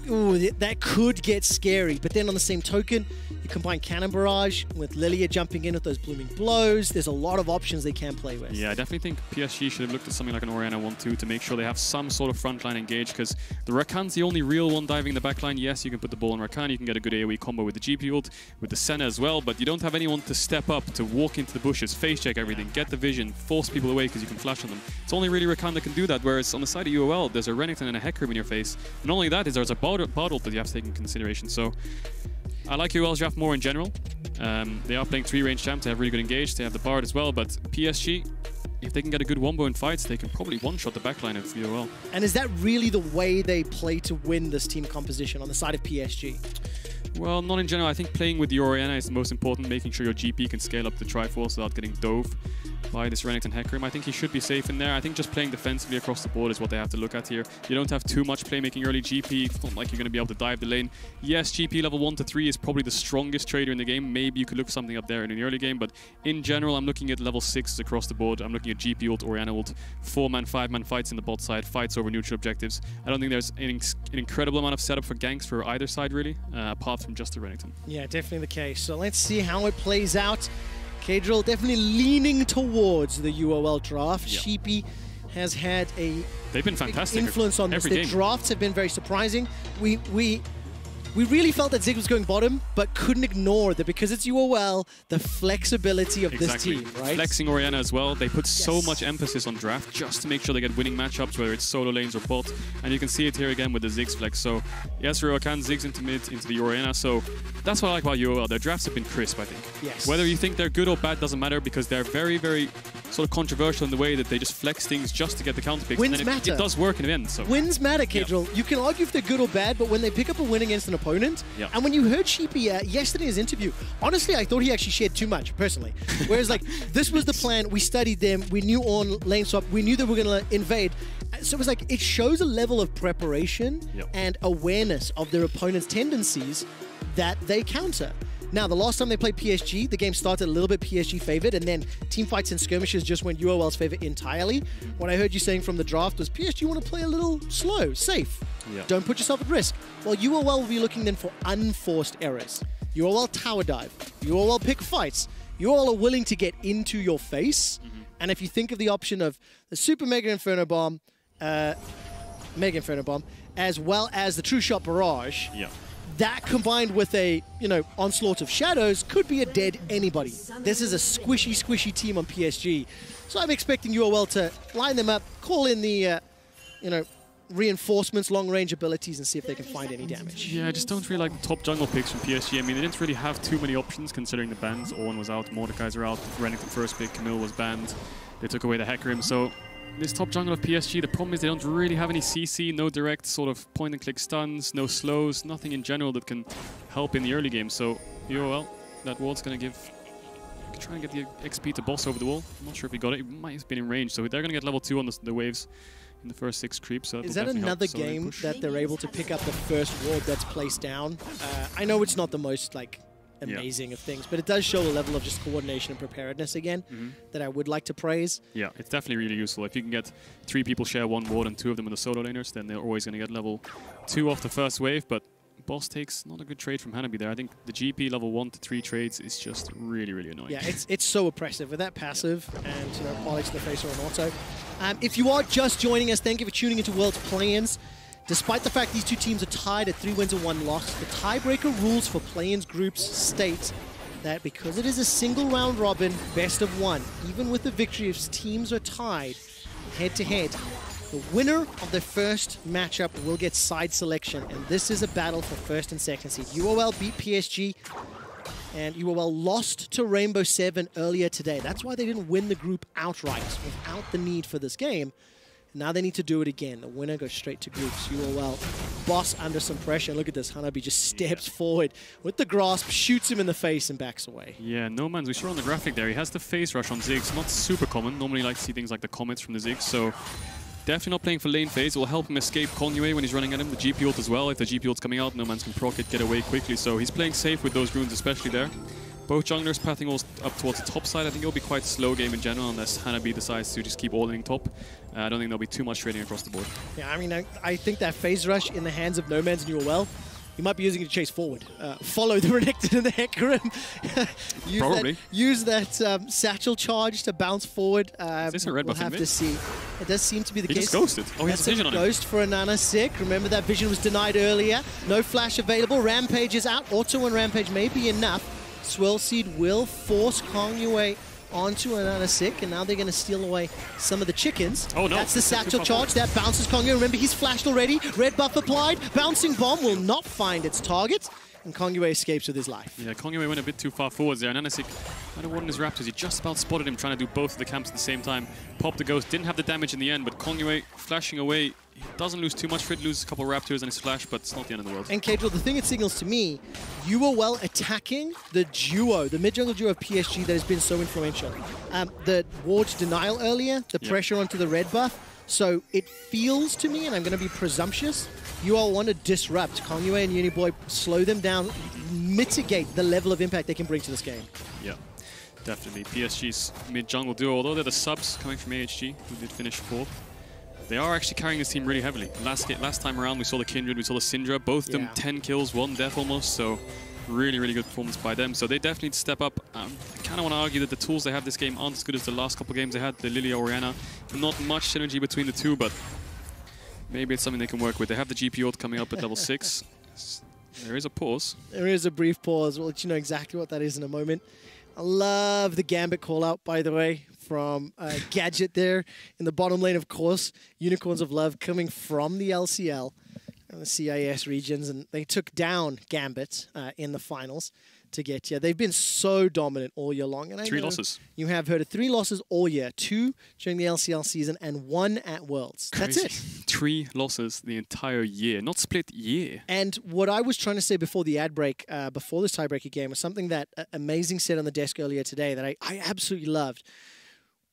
Ooh, that could get scary. But then on the same token, you combine Cannon Barrage with Lilia jumping in with those blooming blows. There's a lot of options they can play with. Yeah, I definitely think PSG should have looked at something like an Orianna 1-2 to make sure they have some sort of frontline engage, because the Rakan's the only real one diving in the backline. Yes, you can put the ball on Rakan, you can get a good AoE combo with the GP ult, with the Senna as well, but you don't have anyone to step up, to walk into the bushes, face check everything, get the vision, force people away because you can flash on them. It's only really Rakan that can do that, whereas on the side of UOL, there's a Renekton and a Hecarim in your face. And not only that, there's a Bard ult that you have to take in consideration. So I like UOL's draft more in general. They are playing 3-range champs, they have really good engage, they have the Bard as well, but PSG, if they can get a good wombo in fights, they can probably one-shot the backline of UOL. And is that really the way they play to win this team composition on the side of PSG? Well, not in general. I think playing with your Orianna is the most important, making sure your GP can scale up the Triforce without getting dove by this Renekton Hecarim. I think he should be safe in there. I think just playing defensively across the board is what they have to look at here. You don't have too much playmaking early GP. It's not like you're going to be able to dive the lane. Yes, GP level 1 to 3 is probably the strongest trader in the game. Maybe you could look something up there in the early game, but in general, I'm looking at level 6s across the board. I'm looking at GP ult, Orianna ult, 4-man, 5-man fights in the bot side, fights over neutral objectives. I don't think there's an incredible amount of setup for ganks for either side, really, apart from just the Renekton. Yeah, definitely the case. So let's see how it plays out. K-Drill definitely leaning towards the UOL draft. Yep. Sheepy has had a They've been fantastic influence on this. The drafts have been very surprising. We really felt that Zig was going bottom, but couldn't ignore that because it's UOL, the flexibility of this team, right? Flexing Orianna as well. They put so much emphasis on draft just to make sure they get winning matchups, whether it's solo lanes or bot. And you can see it here again with the Ziggs flex. So yes, Rakan Ziggs into mid, into the Orianna. So that's what I like about UOL. Their drafts have been crisp, I think. Yes. Whether you think they're good or bad doesn't matter, because they're very, very sort of controversial in the way that they just flex things just to get the counter picks. Wins and matter. It does work in the end. So wins matter, K-Drill. You can argue if they're good or bad, but when they pick up a win against an opponent, and when you heard Sheepy yesterday's interview, honestly, I thought he actually shared too much, personally. Whereas, like, this was the plan. We studied them. We knew on lane swap. We knew they were going to invade. So it was like, it shows a level of preparation and awareness of their opponent's tendencies that they counter. Now, the last time they played PSG, the game started a little bit PSG favored, and then team fights and skirmishes just went UOL's favor entirely. What I heard you saying from the draft was PSG want to play a little slow, safe. Don't put yourself at risk. Well, UOL will be looking then for unforced errors. UOL tower dive. UOL pick fights. UOL are willing to get into your face. And if you think of the option of the Super Mega Inferno Bomb, as well as the True Shot Barrage, that combined with a, Onslaught of Shadows could be a dead anybody. This is a squishy team on PSG. So I'm expecting UOL to line them up, call in the, reinforcements, long-range abilities, and see if they can find any damage. Yeah, I just don't really like the top jungle picks from PSG. I mean, they didn't really have too many options considering the bans. Owen was out, Mordekaiser out, Renekton first pick, Camille was banned. They took away the Hecarim, so this top jungle of PSG, the problem is they don't really have any CC, no direct sort of point-and-click stuns, no slows, nothing in general that can help in the early game. So, UOL, that ward's going to try and get the XP to boss over the wall. I'm not sure if he got it. He might have been in range, so they're going to get level 2 on the waves in the first 6 creeps. So is that another game that they're able to pick up the first ward that's placed down? I know it's not the most, amazing of things, but it does show a level of just coordination and preparedness again that I would like to praise. Yeah, it's definitely really useful. If you can get 3 people share 1 ward and 2 of them are the solo laners, then they're always going to get level 2 off the first wave, but boss takes not a good trade from Hanabi there. I think the GP level 1 to 3 trades is just really, really annoying. Yeah, it's so oppressive with that passive and Pollock's to the face or an auto. If you are just joining us, thank you for tuning into World's Play-Ins. Despite the fact these two teams are tied at 3 wins and 1 loss, the tiebreaker rules for play-ins groups state that because it is a single round robin, best of 1, even with the victory if teams are tied head-to-head, the winner of the first matchup will get side selection, and this is a battle for first and second seed. UOL beat PSG, and UOL lost to Rainbow 7 earlier today. That's why they didn't win the group outright, without the need for this game. Now they need to do it again. The winner goes straight to groups. UOL, boss under some pressure. Look at this. Hanabi just steps forward with the grasp, shoots him in the face, and backs away. Yeah, Nomans, we saw on the graphic there, he has the face rush on Ziggs. Not super common. Normally you like to see things like the comets from the Ziggs, so definitely not playing for lane phase. It will help him escape Kongyue when he's running at him. The GP ult as well. If the GP ult's coming out, Nomans can proc it, get away quickly. So he's playing safe with those runes, especially there. Both junglers pathing all up towards the top side. I think it'll be quite a slow game in general unless Hanabi decides to just keep all-in top. I don't think there'll be too much trading across the board. Yeah, I mean, I think that phase rush in the hands of Nomans and UOL, you might be using it to chase forward. Follow the Renekton and the Hecarim. Probably. Use that satchel charge to bounce forward. Is this a red buff we'll have to see. It does seem to be the case. He just ghosted. Oh, he has vision on him. Ghost for Anana Sick. Remember that vision was denied earlier. No flash available. Rampage is out. Auto and Rampage may be enough. Swirl Seed will force Kongyue onto Anana Sick, and now they're going to steal away some of the chickens. Oh no. That's the satchel charge. That bounces Kongyue. Remember, he's flashed already. Red buff applied. Bouncing bomb will not find its target, and Kongyue escapes with his life. Yeah, Kongyue went a bit too far forwards there. Anana Sick might have won his Raptors. He just about spotted him trying to do both of the camps at the same time. Popped the Ghost. Didn't have the damage in the end, but Kongyue flashing away. He doesn't lose too much. Frid loses a couple of Raptors and his flash, but it's not the end of the world. And Cadril, the thing it signals to me, you were well attacking the duo, the mid-jungle duo of PSG that has been so influential. The ward denial earlier, the pressure onto the red buff. So it feels to me, and I'm going to be presumptuous, you all want to disrupt Kongyue and Uniboy, slow them down, mitigate the level of impact they can bring to this game. Yeah, definitely. PSG's mid-jungle duo, although they're the subs coming from AHG, who did finish 4th. They are actually carrying this team really heavily. Last time around, we saw the Kindred, we saw the Syndra, both of them 10 kills, 1 death almost, so really, really good performance by them. So they definitely need to step up. I kind of want to argue that the tools they have this game aren't as good as the last couple games they had, the Lilia Orianna. Not much synergy between the two, but maybe it's something they can work with. They have the GP ult coming up at level 6. There is a pause. There is a brief pause. We'll let you know exactly what that is in a moment. I love the Gambit call-out, by the way, from Gadget there in the bottom lane, of course. Unicorns of Love coming from the LCL and the CIS regions, and they took down Gambit in the finals to get here. They've been so dominant all year long. And 3 losses. You have heard of 3 losses all year, 2 during the LCL season and 1 at Worlds. Crazy. That's it. 3 losses the entire year, not split year. And what I was trying to say before the ad break, before this tiebreaker game, was something that Amazing said on the desk earlier today that I absolutely loved.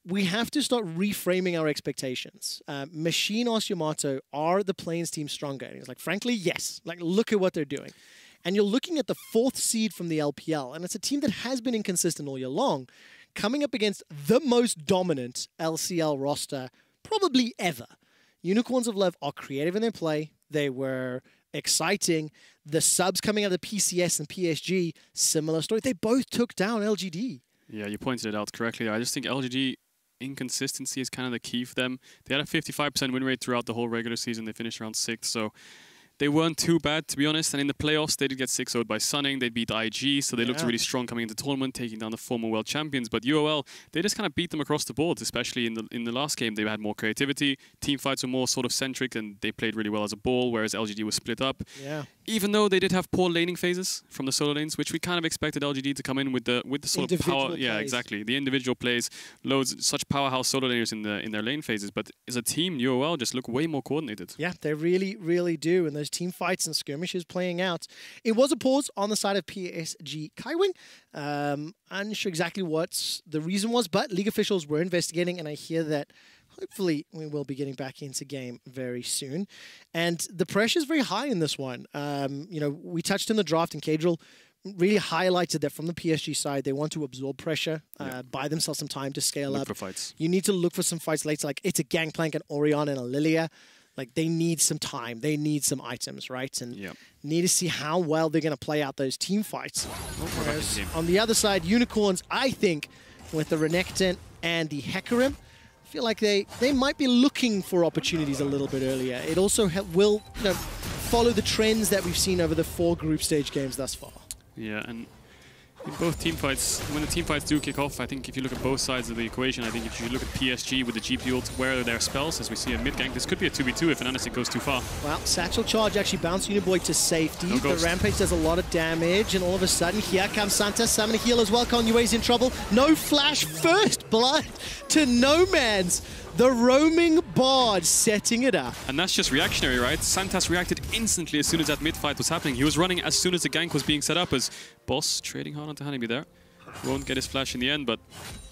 We have to start reframing our expectations. Machine or Yamato, are the Plains team stronger? And it's like, frankly, yes. Like, look at what they're doing. And you're looking at the 4th seed from the LPL, and it's a team that has been inconsistent all year long, coming up against the most dominant LCL roster probably ever. Unicorns of Love are creative in their play. They were exciting. The subs coming out of PCS and PSG, similar story. They both took down LGD. Yeah, you pointed it out correctly. I just think LGD inconsistency is kind of the key for them. They had a 55% win rate throughout the whole regular season. They finished around 6th, so they weren't too bad, to be honest. And in the playoffs, they did get 6-0'd by Sunning. They beat IG, so they looked really strong coming into the tournament, taking down the former world champions. But UOL, they just kind of beat them across the board, especially in the last game. They had more creativity. Team fights were more sort of centric, and they played really well as a ball, whereas LGD was split up. Yeah. Even though they did have poor laning phases from the solo lanes, which we kind of expected LGD to come in with the sort of power. Plays. Yeah, exactly. The individual plays, loads such powerhouse solo laners in their lane phases. But as a team, UOL just look way more coordinated. Yeah, they really, really do. And those team fights and skirmishes playing out. It was a pause on the side of PSG Kaiwing. Unsure exactly what the reason was, but league officials were investigating, and I hear that hopefully we will be getting back into game very soon. And the pressure is very high in this one. You know, we touched in the draft, and Cadril really highlighted that from the PSG side, they want to absorb pressure, buy themselves some time to scale up. For fights. You need to look for some fights later, like it's a Gangplank, an Orion, and a Lilia. Like, they need some time. They need some items, right? And need to see how well they're going to play out those team fights. Whereas on the other side, Unicorns, I think, with the Renekton and the Hecarim, feel like they might be looking for opportunities a little bit earlier. It also will follow the trends that we've seen over the 4 group stage games thus far. Yeah, and in both team fights, when the team fights do kick off, I think if you look at both sides of the equation, I think if you look at PSG with the GP ult, where are their spells, as we see a mid gank, this could be a 2v2 if Ananasik goes too far. Well, Satchel Charge actually bounced Uniboy to safety. No the Rampage does a lot of damage, and all of a sudden, here comes Santas, summoning heal as well. Konyue's in trouble. No flash, first blood to Nomanz. The roaming bard setting it up. And that's just reactionary, right? Santas reacted instantly as soon as that mid-fight was happening. He was running as soon as the gank was being set up, as Boss trading hard onto Honeybee there. Won't get his flash in the end, but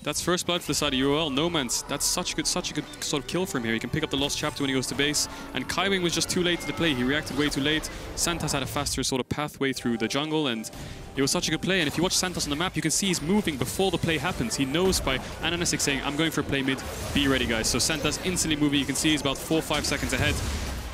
that's first blood for the side of UOL. Nomanz, that's such a good sort of kill for him here. He can pick up the lost chapter when he goes to base. And Kaiwing was just too late to the play. He reacted way too late. Santas had a faster sort of pathway through the jungle, and it was such a good play. And if you watch Santas on the map, you can see he's moving before the play happens. He knows by Ananasik saying, I'm going for a play mid, be ready, guys. So Santas instantly moving. You can see he's about 4 or 5 seconds ahead.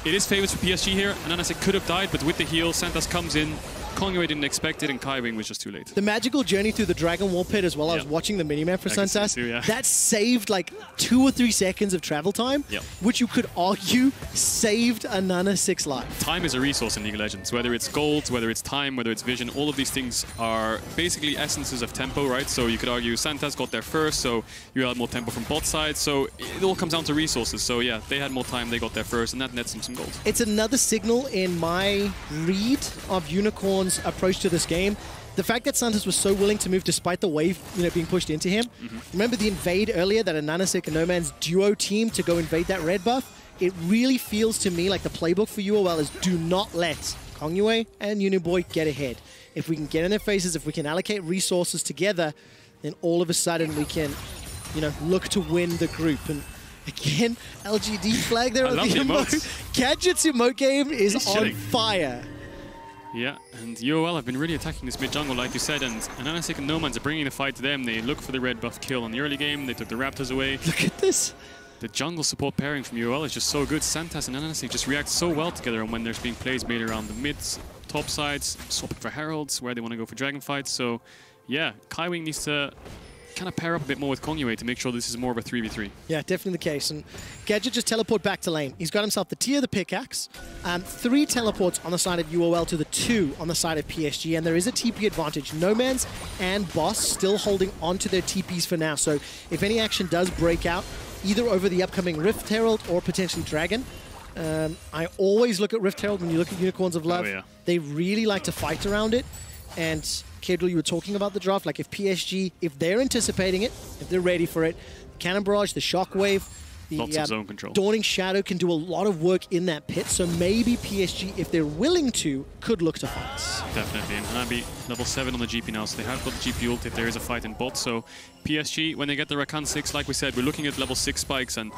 It is favorites for PSG here. Ananasik could have died, but with the heal, Santas comes in. Kongyue didn't expect it, and Kaiwing was just too late. The magical journey through the Dragon Wall pit as well. I was watching the minimap for Santas. That saved like 2 or 3 seconds of travel time, which you could argue saved Ananasik's life. Time is a resource in League of Legends. Whether it's gold, whether it's time, whether it's vision, all of these things are basically essences of tempo, right? So you could argue Santas got there first, so you had more tempo from bot side. So it all comes down to resources. So yeah, they had more time, they got there first, and that nets them some gold. It's another signal in my read of Unicorn's approach to this game. The fact that Santas was so willing to move despite the wave being pushed into him. Remember the invade earlier, that Ananasik and Nomanz duo team to go invade that red buff? It really feels to me like the playbook for UOL is do not let Kongyue and Uniboy get ahead. If we can get in their faces, if we can allocate resources together, then all of a sudden we can, look to win the group. And again, LGD flag there on the emote. Gadget's emote game is on fire. Yeah, and UOL have been really attacking this mid-jungle, like you said, and Ananasik and Nomanz are bringing the fight to them. They look for the red buff kill on the early game. They took the Raptors away. Look at this. The jungle support pairing from UOL is just so good. Santas and Ananasik just react so well together, and when there's being plays made around the mids, top sides, swapping for Heralds, where they want to go for Dragon fights. So, yeah, Kaiwing needs to kind of pair up a bit more with Kongyue to make sure this is more of a 3v3. Yeah, definitely the case. And Gadget just teleport back to lane. He's got himself the tier, the pickaxe, 3 teleports on the side of UOL to the 2 on the side of PSG, and there is a TP advantage. Nomanz and Boss still holding on to their TPs for now, so if any action does break out, either over the upcoming Rift Herald or potentially Dragon, I always look at Rift Herald when you look at Unicorns of Love. They really like to fight around it, and Kedril, you were talking about the draft, like if PSG, if they're anticipating it, if they're ready for it, Cannon Barrage, the Shockwave, lots of zone control. Dawning Shadow can do a lot of work in that pit, so maybe PSG, if they're willing to, could look to fight. Definitely, and Hanabi level 7 on the GP now, so they have got the GP ult if there is a fight in bot, so PSG, when they get the Rakan 6, like we said, we're looking at level 6 spikes, and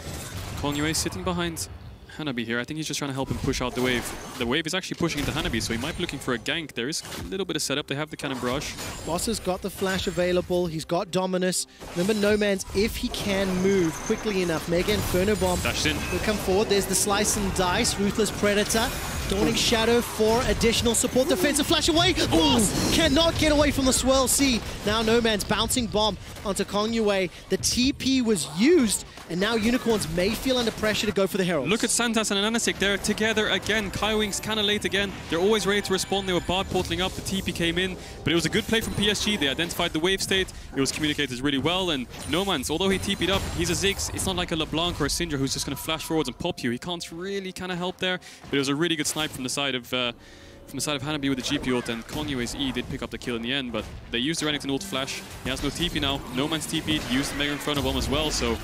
Kongyue sitting behind Hanabi here. I think he's just trying to help him push out the wave. The wave is actually pushing into Hanabi, so he might be looking for a gank. There is a little bit of setup. They have the Cannon Barrage. Boss has got the flash available. He's got Dominus. Remember, Nomanz, if he can move quickly enough, Mega Inferno Bomb will come forward. There's the Slice and Dice, Ruthless Predator. Dawning Shadow for additional support. Defensive flash away. Boss cannot get away from the swirl. See, now Nomanz bouncing bomb onto Kongyue. The TP was used, and now Unicorns may feel under pressure to go for the Heralds. Look at Santas and Ananasik. They're together again. Kaiwing's kind of late again. They're always ready to respond. They were bard portaling up. The TP came in, but it was a good play from PSG. They identified the wave state. It was communicated really well, and Nomanz, although he TP'd up, he's a Ziggs. It's not like a LeBlanc or a Syndra who's just going to flash forwards and pop you. He can't really kind of help there, but it was a really good snipe from the side of Hanabi with the GP ult, and Konyue's E did pick up the kill in the end, but they used the Renekton ult flash. He has no TP now. Nomanz TP'd, used the Mega Inferno Bomb as well, so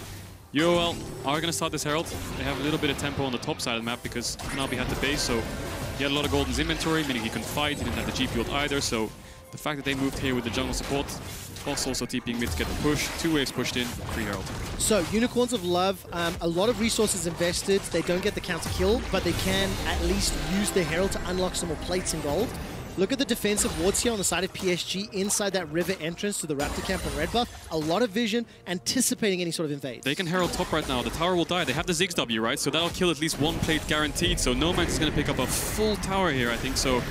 UOL are going to start this Herald. They have a little bit of tempo on the top side of the map because Hanabi had the base, so he had a lot of gold in his inventory, meaning he couldn't fight. He didn't have the GP ult either, so the fact that they moved here with the jungle support, Boss also TPing mid to get the push. 2 waves pushed in, 3 Herald. So, Unicorns of Love, a lot of resources invested. They don't get the counter kill, but they can at least use the Herald to unlock some more plates and gold. Look at the defensive wards here on the side of PSG inside that river entrance to the Raptor camp on red buff. A lot of vision, anticipating any sort of invade. They can Herald top right now. The tower will die. They have the Ziggs W, right? So that'll kill at least 1 plate guaranteed. So Nomanz is going to pick up a full tower here, I think. So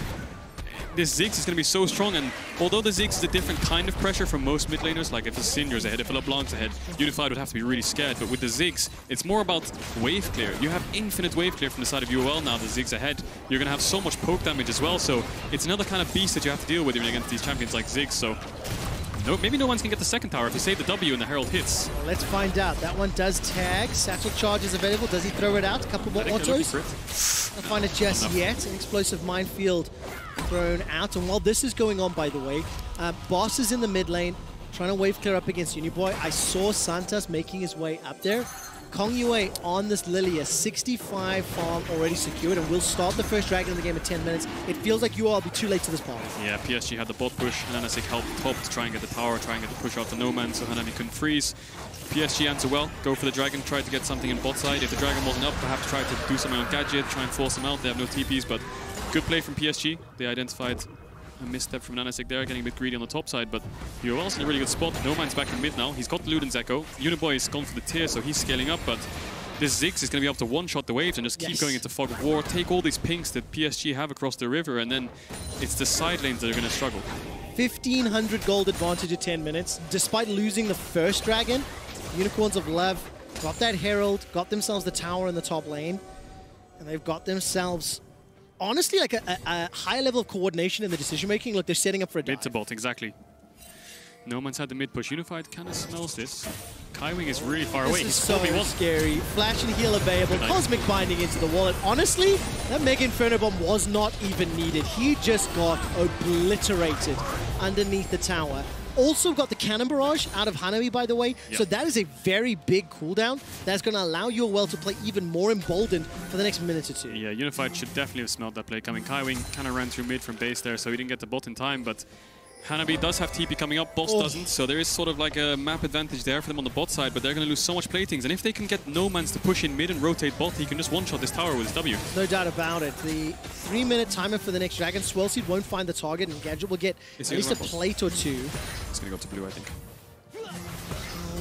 this Ziggs is going to be so strong, and although the Ziggs is a different kind of pressure from most mid laners, like if a Syndra's ahead, if a LeBlanc's ahead, Unified would have to be really scared, but with the Ziggs, it's more about wave clear. You have infinite wave clear from the side of UOL now, the Ziggs ahead. You're going to have so much poke damage as well, so it's another kind of beast that you have to deal with even against these champions like Ziggs, so no, maybe no one's going to get the second tower if you save the W and the Herald hits. Well, let's find out. That one does tag. Satchel charge is available. Does he throw it out? A couple more autos. Not find it just yet. An explosive minefield thrown out. And while this is going on, by the way, Boss is in the mid lane, trying to wave clear up against Uniboy. I saw Santas making his way up there. Kong Yue on this Lilia, 65 farm already secured, and we'll start the first dragon in the game in 10 minutes. It feels like you all will be too late to this party. Yeah, PSG had the bot push, and Anasik helped top to try and get the tower, try and get the push out to no man, so Hanami couldn't freeze. PSG answer well, go for the dragon, try to get something in bot side. If the dragon wasn't up, perhaps try to do something on Gadget, try and force him out. They have no TPs, but good play from PSG. They identified a misstep from Nanasik there, getting a bit greedy on the top side, but UOL's in a really good spot. No man's back in mid now. He's got the Luden's Echo. Uniboy is gone for the tier, so he's scaling up, but this Ziggs is going to be able to one-shot the waves and just keep going into Fog of War, take all these pinks that PSG have across the river, and then it's the side lanes that are going to struggle. 1,500 gold advantage at 10 minutes. Despite losing the first dragon, Unicorns of Love got that Herald, got themselves the tower in the top lane, and they've got themselves honestly like a high level of coordination in the decision making. Look, they're setting up for a dive. Mid to bot, exactly. No man's had the mid push. Unified kind of smells this. Kaiwing is really far away. This is so scary. Flash and heal available. Cosmic binding into the wallet. Honestly, that Mega Inferno Bomb was not even needed. He just got obliterated underneath the tower. Also got the Cannon Barrage out of Hanami, by the way. Yep. So that is a very big cooldown that's going to allow UOL to play even more emboldened for the next minute or two. Yeah, Unified should definitely have smelled that play coming. Kaiwing kind of ran through mid from base there, so he didn't get the bot in time, but Hanabi does have TP coming up, Boss doesn't, so there is sort of like a map advantage there for them on the bot side, but they're going to lose so much platings, and if they can get No Man's to push in mid and rotate bot, he can just one-shot this tower with his W. No doubt about it. The 3-minute timer for the next dragon. Swellseed won't find the target, and Gadget will get at least a plate or two. It's going to go to blue, I think.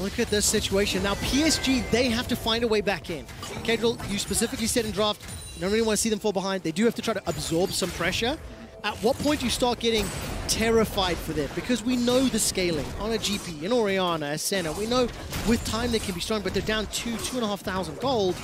Look at this situation. Now PSG, they have to find a way back in. Kedril, you specifically said in draft, you don't really want to see them fall behind. They do have to try to absorb some pressure. At what point do you start getting terrified for them? Because we know the scaling on a GP, in Orianna, as Senna. We know with time they can be strong, but they're down 2,500 gold.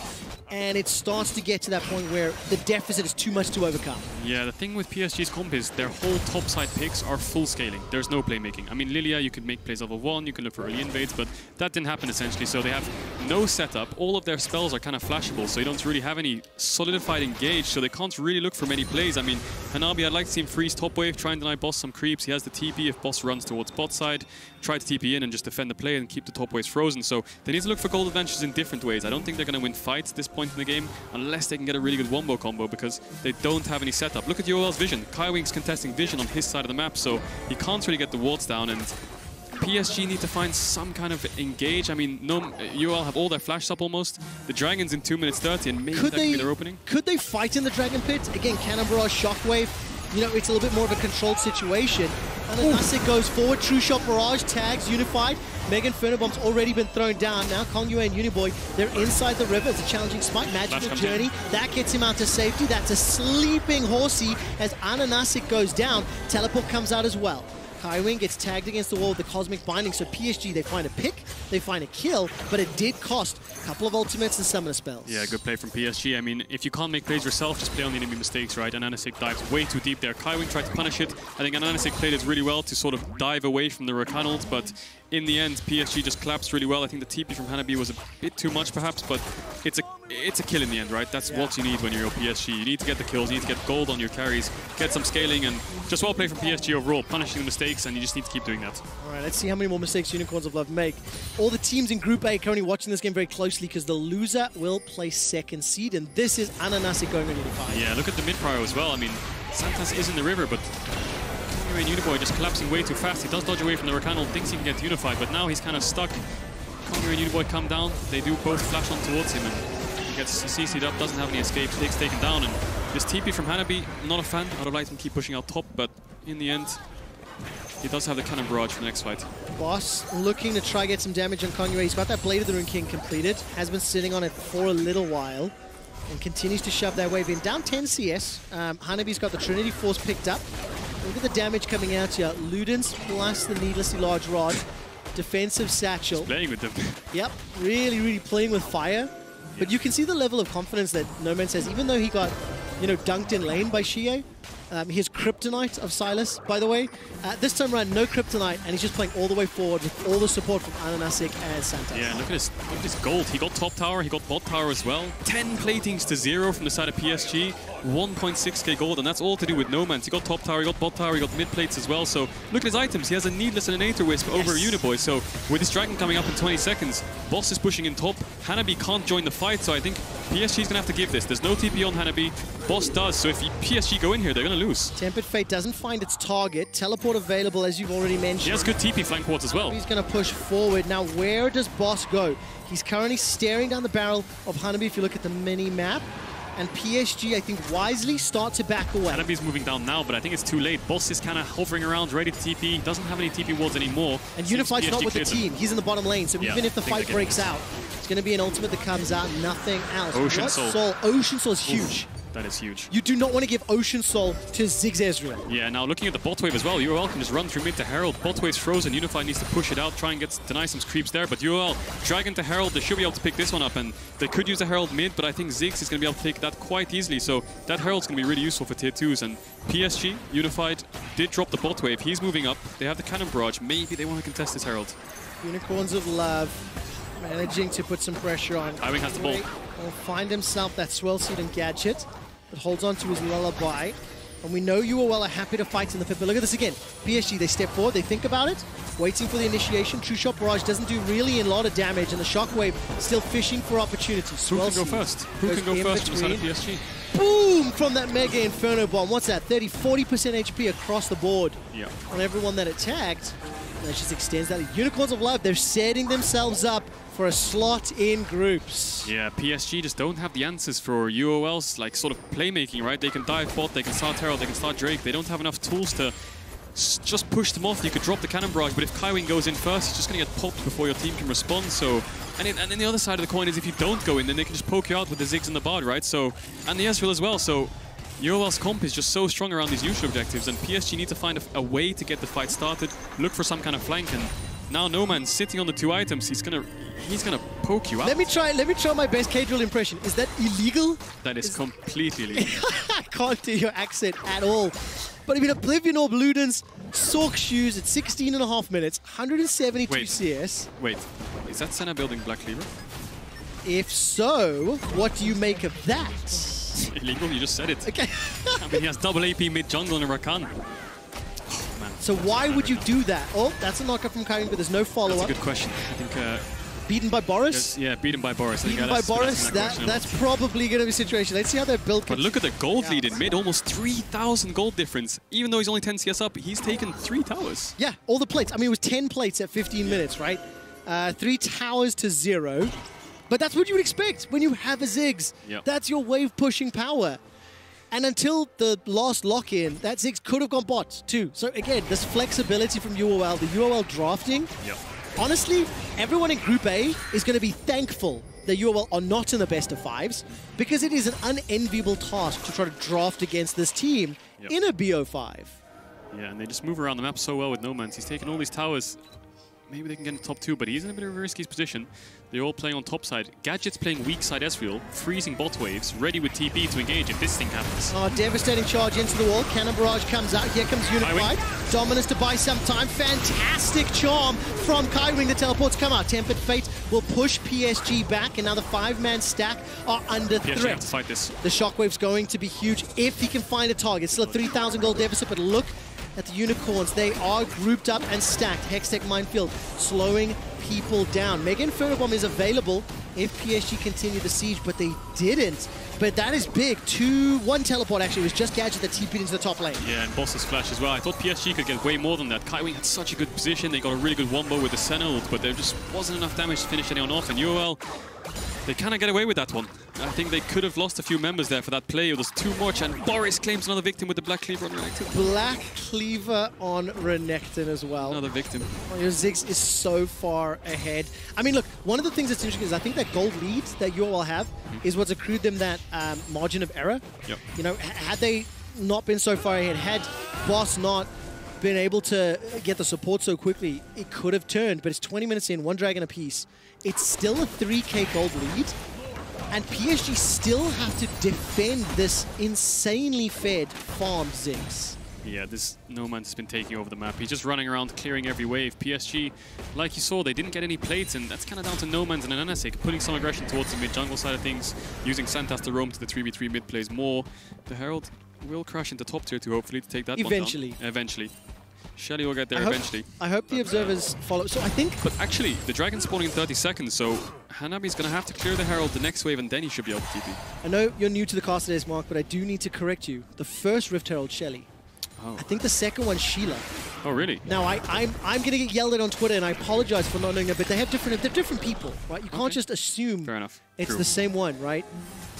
And it starts to get to that point where the deficit is too much to overcome. Yeah, the thing with PSG's comp is their whole topside picks are full scaling. There's no playmaking. I mean, Lilia, you could make plays level 1, you can look for early invades, but that didn't happen essentially. So they have no setup. All of their spells are kind of flashable, so you don't really have any solidified engage, so they can't really look for many plays. I mean, Hanabi, I'd like to see him freeze top wave, try and deny Boss some creeps. He has the TP if Boss runs towards bot side. Try to TP in and just defend the play and keep the top waves frozen. So they need to look for gold advantages in different ways. I don't think they're going to win fights at this point in the game unless they can get a really good wombo combo, because they don't have any setup. Look at UOL's vision. Kaiwing's contesting vision on his side of the map, so he can't really get the wards down, and PSG need to find some kind of engage. I mean, UOL have all their flashes up almost. The Dragon's in 2 minutes 30, and maybe that could be their opening. Could they fight in the Dragon Pit? Again, Cannon Barrage, Shockwave. You know, it's a little bit more of a controlled situation. And then Nasik goes forward, True Shot Barrage, tags, Unified. Mega Inferno Bomb's already been thrown down. Now Kong Yue and Uniboy, they're inside the river. It's a challenging smite, magical journey. That gets him out to safety. That's a sleeping horsey as Ananasik goes down. Teleport comes out as well. Kaiwing gets tagged against the wall with the Cosmic Binding, so PSG, they find a pick, they find a kill, but it did cost a couple of ultimates and summoner spells. Yeah, good play from PSG. I mean, if you can't make plays yourself, just play on the enemy mistakes, right? Ananasik dives way too deep there. Kaiwing tried to punish it. I think Ananasik played it really well to sort of dive away from the Rakanals, but in the end, PSG just collapsed really well. I think the TP from Hanabi was a bit too much, perhaps, but it's a kill in the end, right? That's what you need when you're a PSG. You need to get the kills, you need to get gold on your carries, get some scaling, and just well played from PSG overall, punishing the mistakes, and you just need to keep doing that. All right, let's see how many more mistakes Unicorns of Love make. All the teams in Group A currently watching this game very closely because the loser will play second seed, and this is Ananasik going on Unified. Yeah, look at the mid-prio as well. I mean, Santas is in the river, but and Uniboy just collapsing way too fast. He does dodge away from the Rakanal, thinks he can get Unified, but now he's kind of stuck. Conqueror and Uniboy come down. They do both flash on towards him, and he gets CC'd up, doesn't have any escapes, takes taken down. And this TP from Hanabi, not a fan. I would have liked him to keep pushing out top, but in the end, he does have the Cannon Barrage for the next fight. Boss looking to try get some damage on Kong Yue. He's got that Blade of the Rune King completed, has been sitting on it for a little while, and continues to shove that wave in. Down 10 CS. Hanabi's got the Trinity Force picked up. Look at the damage coming out here. Ludens plus the needlessly large rod. Defensive satchel. He's playing with them. Yep, really, really playing with fire. But you can see the level of confidence that No Man says, even though he got, you know, dunked in lane by Shie. He has Kryptonite of Silas, by the way. This time around, no Kryptonite, and he's just playing all the way forward with all the support from Ananasic and Santos. Yeah, look at his gold. He got top tower, he got bot tower as well. 10 platings to 0 from the side of PSG. 1.6k gold, and that's all to do with Nomans. He got top tower, he got bot tower, he got mid plates as well. So look at his items. He has a Needless and an Aether Wisp over a Uniboy. So with his Dragon coming up in 20 seconds, Boss is pushing in top. Hanabi can't join the fight, so I think PSG is going to have to give this. There's no TP on Hanabi. Boss does, so if PSG go in here, they're going to lose. Tempered Fate doesn't find its target. Teleport available, as you've already mentioned. He has good TP flank wards as well. He's going to push forward. Now, where does Boss go? He's currently staring down the barrel of Hanabi if you look at the mini-map. And PSG, I think, wisely start to back away. Hanabi's moving down now, but I think it's too late. Boss is kind of hovering around, ready to TP. He doesn't have any TP wards anymore. And Unified's not with the team. He's in the bottom lane, so even if the fight breaks out, it's going to be an ultimate that comes out, nothing else. Ocean Soul. Ocean Soul is huge. That is huge. You do not want to give Ocean Soul to Ziggs Ezreal. Yeah, now looking at the bot wave as well, UOL can just run through mid to Herald. Bot wave's frozen, Unified needs to push it out, try and deny some creeps there, but UOL, Dragon to Herald, they should be able to pick this one up, and they could use a Herald mid, but I think Ziggs is going to be able to take that quite easily, so that Herald's going to be really useful for tier 2s, and PSG, Unified, did drop the bot wave. He's moving up, they have the Cannon Barrage, maybe they want to contest this Herald. Unicorns of Love, managing to put some pressure on. Highwing has the ball. Will find himself that Swell Seed and Gadget. But holds on to his lullaby. And we know UOL are happy to fight in the pit. But look at this again. PSG, they step forward, they think about it, waiting for the initiation. True Shot Barrage doesn't do really a lot of damage, and the Shockwave still fishing for opportunities. Who can go first? Who can go first from the side of PSG? Boom! From that Mega Inferno Bomb. What's that? 30-40% HP across the board on everyone that attacked. That just extends that. Unicorns of Love, they're setting themselves up for a slot in groups. Yeah, PSG just don't have the answers for UOL's like sort of playmaking, right? They can dive bot, they can start Herald, they can start Drake. They don't have enough tools to just push them off. You could drop the Cannon Barrage, but if Kaiwing goes in first, he's just going to get popped before your team can respond. So, and then the other side of the coin is if you don't go in, then they can just poke you out with the Ziggs and the Bard, right? So, and the Ezreal as well. So, UOL's comp is just so strong around these neutral objectives, and PSG need to find a way to get the fight started, look for some kind of flank, and now No Man's sitting on the 2 items. He's gonna poke you out. Let me try my best K-Drill impression. Is that illegal? That is completely illegal. I can't do your accent at all. But I mean, Oblivion Orb, Ludens, Sork Shoes at 16.5 minutes, 172 CS. Wait, is that Senna building Black Cleaver? If so, what do you make of that? Illegal, you just said it. Okay. I mean, he has double AP mid jungle and a Rakan. Oh, man. So why would you do that? Oh, that's a knockup from Kaiwing, but there's no follow-up. That's a good question. I think... beaten by Boris? Yeah, beaten by Boris. Beaten by Boris, that's probably going to be a situation. Let's see how they're built. But look at the gold lead in mid, almost 3,000 gold difference. Even though he's only 10 CS up, he's taken 3 towers. Yeah, all the plates. I mean, it was 10 plates at 15 minutes, right? 3 towers to 0. But that's what you would expect when you have a Ziggs. Yep. That's your wave pushing power. And until the last lock-in, that Ziggs could have gone bot too. So again, this flexibility from UOL, the UOL drafting. Yep. Honestly, everyone in Group A is going to be thankful that UOL are not in the best of 5s, because it is an unenviable task to try to draft against this team in a BO5. Yeah, and they just move around the map so well with No Man's. He's taken all these towers. Maybe they can get in the top 2, but he's in a bit of a risky position. They're all playing on top side. Gadget's playing weak side Ezreal, freezing bot waves, ready with TP to engage if this thing happens. Oh, devastating charge into the wall. Cannon Barrage comes out. Here comes Unified. Dominance to buy some time. Fantastic charm from Kaiwing. The teleports come out. Tempered Fate will push PSG back, and now the 5-man stack are under PSG threat. have to fight this. The Shockwave's going to be huge if he can find a target. Still a 3,000 gold deficit, but look at the Unicorns. They are grouped up and stacked. Hextech Minefield slowing people down. Mega Inferno Bomb is available if PSG continue the siege, but they didn't. But that is big. 1 teleport actually. It was just Gadget that TP'd into the top lane. Yeah, and Boss's flash as well. I thought PSG could get way more than that. Kaiwing had such a good position. They got a really good wombo with the Senna ult, but there just wasn't enough damage to finish anyone off. And UOL, they kind of get away with that one. I think they could have lost a few members there for that play. It was too much, and Boris claims another victim with the Black Cleaver on Renekton. Black Cleaver on Renekton as well. Another victim. Oh, your Ziggs is so far ahead. I mean, look, one of the things that's interesting is I think that gold lead that you all have is what's accrued them that margin of error. Yep. You know, had they not been so far ahead, had Boss not been able to get the support so quickly, it could have turned, but it's 20 minutes in, 1 dragon apiece. It's still a 3k gold lead, and PSG still have to defend this insanely fed farmed Ziggs. Yeah, this Nomans has been taking over the map. He's just running around clearing every wave. PSG, like you saw, they didn't get any plates, and that's kind of down to Nomans and Ananasik putting some aggression towards the mid-jungle side of things, using Santas to roam to the 3v3 mid plays more. The Herald will crash into top tier 2, hopefully, to take that Eventually. one down. Eventually. Shelly will get there eventually. I hope the observers follow. So I think... But actually, the Dragon's spawning in 30 seconds, so Hanabi's going to have to clear the Herald the next wave, and then he should be able to TP. I know you're new to the cast today's, Mark, but I do need to correct you. The first Rift Herald, Shelly. Oh. I think the second one, Sheila. Oh, really? Now, I'm going to get yelled at on Twitter, and I apologize for not knowing that, but they're different people, right? You can't just assume it's the same one, right?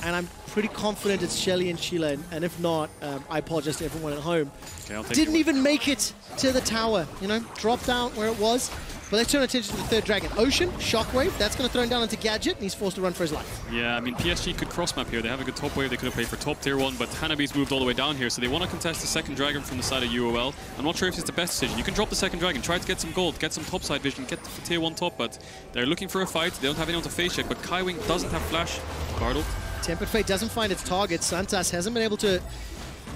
And I'm pretty confident it's Shelly and Sheila, and if not, I apologize to everyone at home. Okay, didn't even make it to the tower, you know, dropped down where it was. But let's turn attention to the third dragon. Ocean, Shockwave, that's going to throw him down into Gadget, and he's forced to run for his life. Yeah, I mean, PSG could cross-map here. They have a good top wave. They could have played for top tier 1, but Hanabi's moved all the way down here, so they want to contest the second dragon from the side of UOL. I'm not sure if it's the best decision. You can drop the second dragon, try to get some gold, get some topside vision, get the tier 1 top, but they're looking for a fight. They don't have anyone to face check, but Kaiwing doesn't have flash. Guardled. Tempered Fate doesn't find its target. Santas hasn't been able to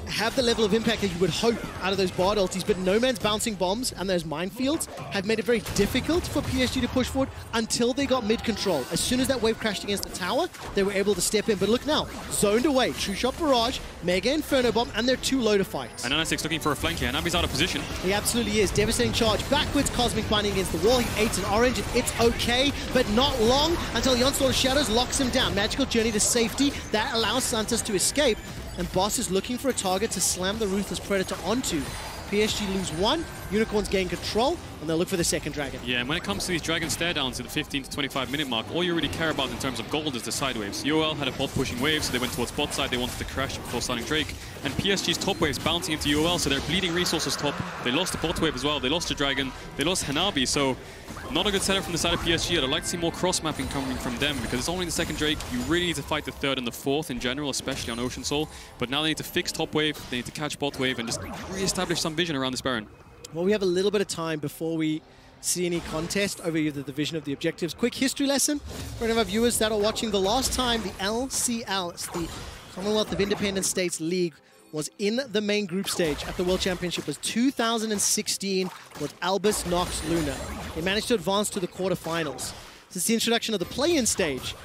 have the level of impact that you would hope out of those Bard ultis, but No Man's bouncing bombs and those minefields have made it very difficult for PSG to push forward until they got mid-control. As soon as that wave crashed against the tower, they were able to step in. But look now, zoned away. True Shot Barrage, Mega Inferno Bomb, and they're too low to fight. And Anasik's looking for a flank here. Hanabi's out of position. He absolutely is. Devastating charge. Backwards, Cosmic Binding against the wall. He ate an orange, and it's okay, but not long until Onslaught of Shadows locks him down. Magical Journey to safety. That allows Santas to escape. And Boss is looking for a target to slam the Ruthless Predator onto. PSG lose 1, Unicorns gain control, and they'll look for the second dragon. Yeah, and when it comes to these dragon stare downs at the 15 to 25 minute mark, all you really care about in terms of gold is the side waves. UOL had a bot pushing wave, so they went towards bot side, they wanted to crash before starting Drake. And PSG's top waves bouncing into UOL, so they're bleeding resources top. They lost the bot wave as well, they lost the dragon, they lost Hanabi, so not a good setup from the side of PSG. I'd like to see more cross-mapping coming from them, because it's only the second Drake. You really need to fight the third and the fourth in general, especially on Ocean Soul. But now they need to fix top wave, they need to catch bot wave, and just re-establish some vision around this Baron. Well, we have a little bit of time before we see any contest over the division of the objectives. Quick history lesson for any of our viewers that are watching. The last time the LCL, it's the Commonwealth of Independent States League, was in the main group stage at the World Championship was 2016 with Albus Nox Luna. They managed to advance to the quarterfinals. Since the introduction of the play-in stage,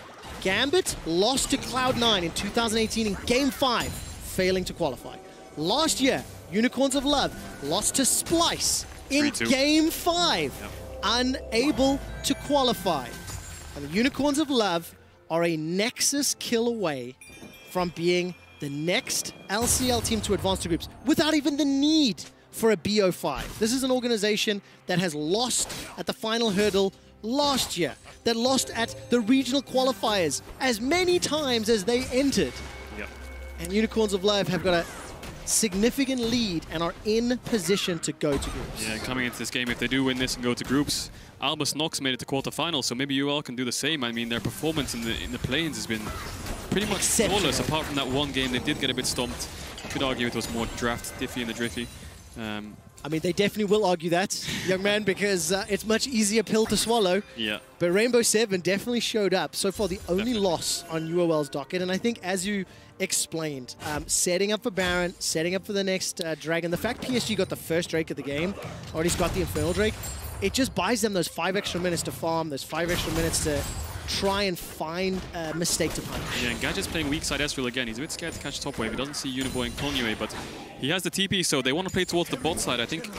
Gambit lost to Cloud9 in 2018 in Game 5, failing to qualify. Last year, Unicorns of Love lost to Splice in Game 5, unable to qualify. And the Unicorns of Love are a Nexus kill away from being the next LCL team to advance to groups without even the need for a BO5. This is an organization that has lost at the final hurdle last year, that lost at the regional qualifiers as many times as they entered. Yep. And Unicorns of Love have got a significant lead and are in position to go to groups. Yeah, coming into this game, if they do win this and go to groups, Albus Nox made it to quarterfinals, so maybe you all can do the same. I mean, their performance in the play-ins has been pretty much flawless, apart from that one game. They did get a bit stomped. You could argue it was more draft diffy in the Driffy. I mean, they definitely will argue that, young man, because it's much easier pill to swallow. Yeah. But Rainbow 7 definitely showed up. So far, the only loss on UOL's docket. And I think, as you explained, setting up for Baron, setting up for the next Dragon. The fact PSG got the first Drake of the game, or at least got the Infernal Drake, it just buys them those 5 extra minutes to farm, those 5 extra minutes to try and find a mistake to punish. Yeah, and Gadget's playing weak side Ezreal again. He's a bit scared to catch top wave. He doesn't see Uniboy and Kongyue, but he has the TP, so they want to play towards the bot side. I think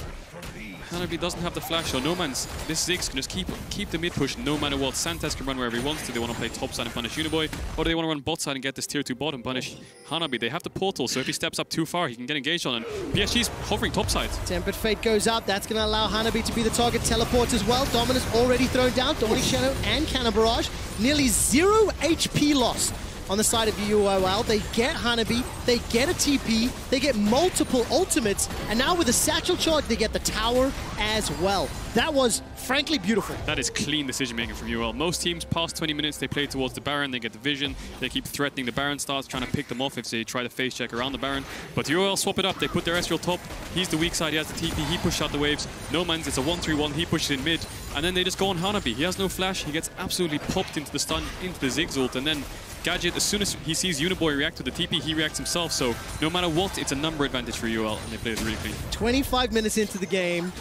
Hanabi doesn't have the flash, so No Man's, this Ziggs can just keep the mid push no matter what. Santas can run wherever he wants to. They want to play top side and punish Uniboy, or do they want to run bot side and get this tier 2 bot and punish Hanabi? They have the portal, so if he steps up too far, he can get engaged on, and PSG's hovering top side. Tempered Fate goes up. That's going to allow Hanabi to be the target. Teleports as well. Dominus already thrown down. Dawning Shadow and Cannon Barrage. Nearly 0 HP loss on the side of UOL. They get Hanabi, they get a TP, they get multiple ultimates, and now with a satchel charge, they get the tower as well. That was, frankly, beautiful. That is clean decision-making from UOL. Most teams, past 20 minutes, they play towards the Baron, they get the vision, they keep threatening the Baron starts, trying to pick them off if they try to face check around the Baron. But UOL swap it up, they put their Ezreal top, he's the weak side, he has the TP, he pushes out the waves. Nomans, it's a 1-3-1, he pushes in mid, and then they just go on Hanabi. He has no flash, he gets absolutely popped into the stun, into the Ziggs ult, and then Gadget, as soon as he sees Uniboy react to the TP, he reacts himself, so no matter what, it's a number advantage for UOL, and they play it really clean. 25 minutes into the game,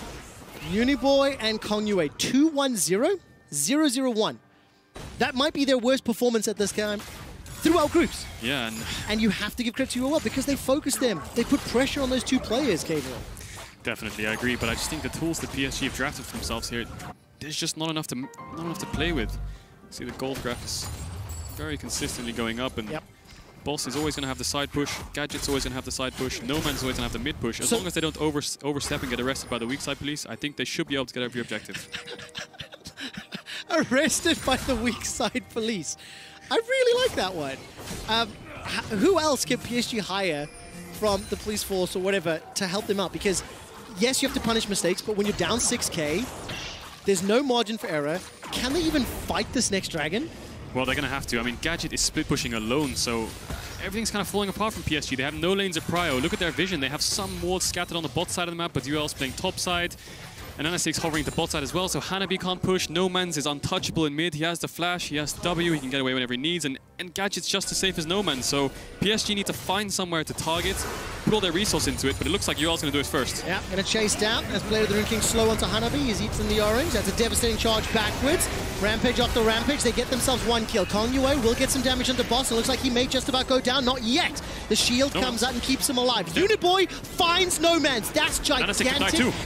Uniboy and Kongyue 2-1-0, 0-0-1. That might be their worst performance at this game throughout groups. Yeah, and you have to give credit to UOL because they focused them. They put pressure on those two players, Gabriel. Definitely, I agree, but I just think the tools that PSG have drafted for themselves here, there's just not enough to play with. See, the gold graph is very consistently going up, and Boss is always going to have the side push, Gadget's always going to have the side push, No Man's always going to have the mid push. As long as they don't overstep and get arrested by the weak side police, I think they should be able to get every objective. Arrested by the weak side police. I really like that one. Who else can PSG hire from the police force or whatever to help them out? Because yes, you have to punish mistakes, but when you're down 6k, there's no margin for error. Can they even fight this next dragon? Well, they're going to have to. I mean, Gadget is split pushing alone, so everything's kind of falling apart from PSG. They have no lanes of prio. Look at their vision. They have some wards scattered on the bot side of the map, but UL's playing top side. And NS6 hovering the bot side as well, so Hanabi can't push. No Man's is untouchable in mid. He has the flash, he has W, he can get away whenever he needs, and Gadget's just as safe as No Man's. So PSG need to find somewhere to target, put all their resource into it, but it looks like UL's going to do it first. Yeah, going to chase down as Blade of the Rune King slow onto Hanabi. He's eaten the orange. That's a devastating charge backwards. Rampage after rampage. They get themselves one kill. Kongyue will get some damage onto Boss. It looks like he may just about go down. Not yet. The shield comes out and keeps him alive. Uniboy finds No Man's. That's gigantic.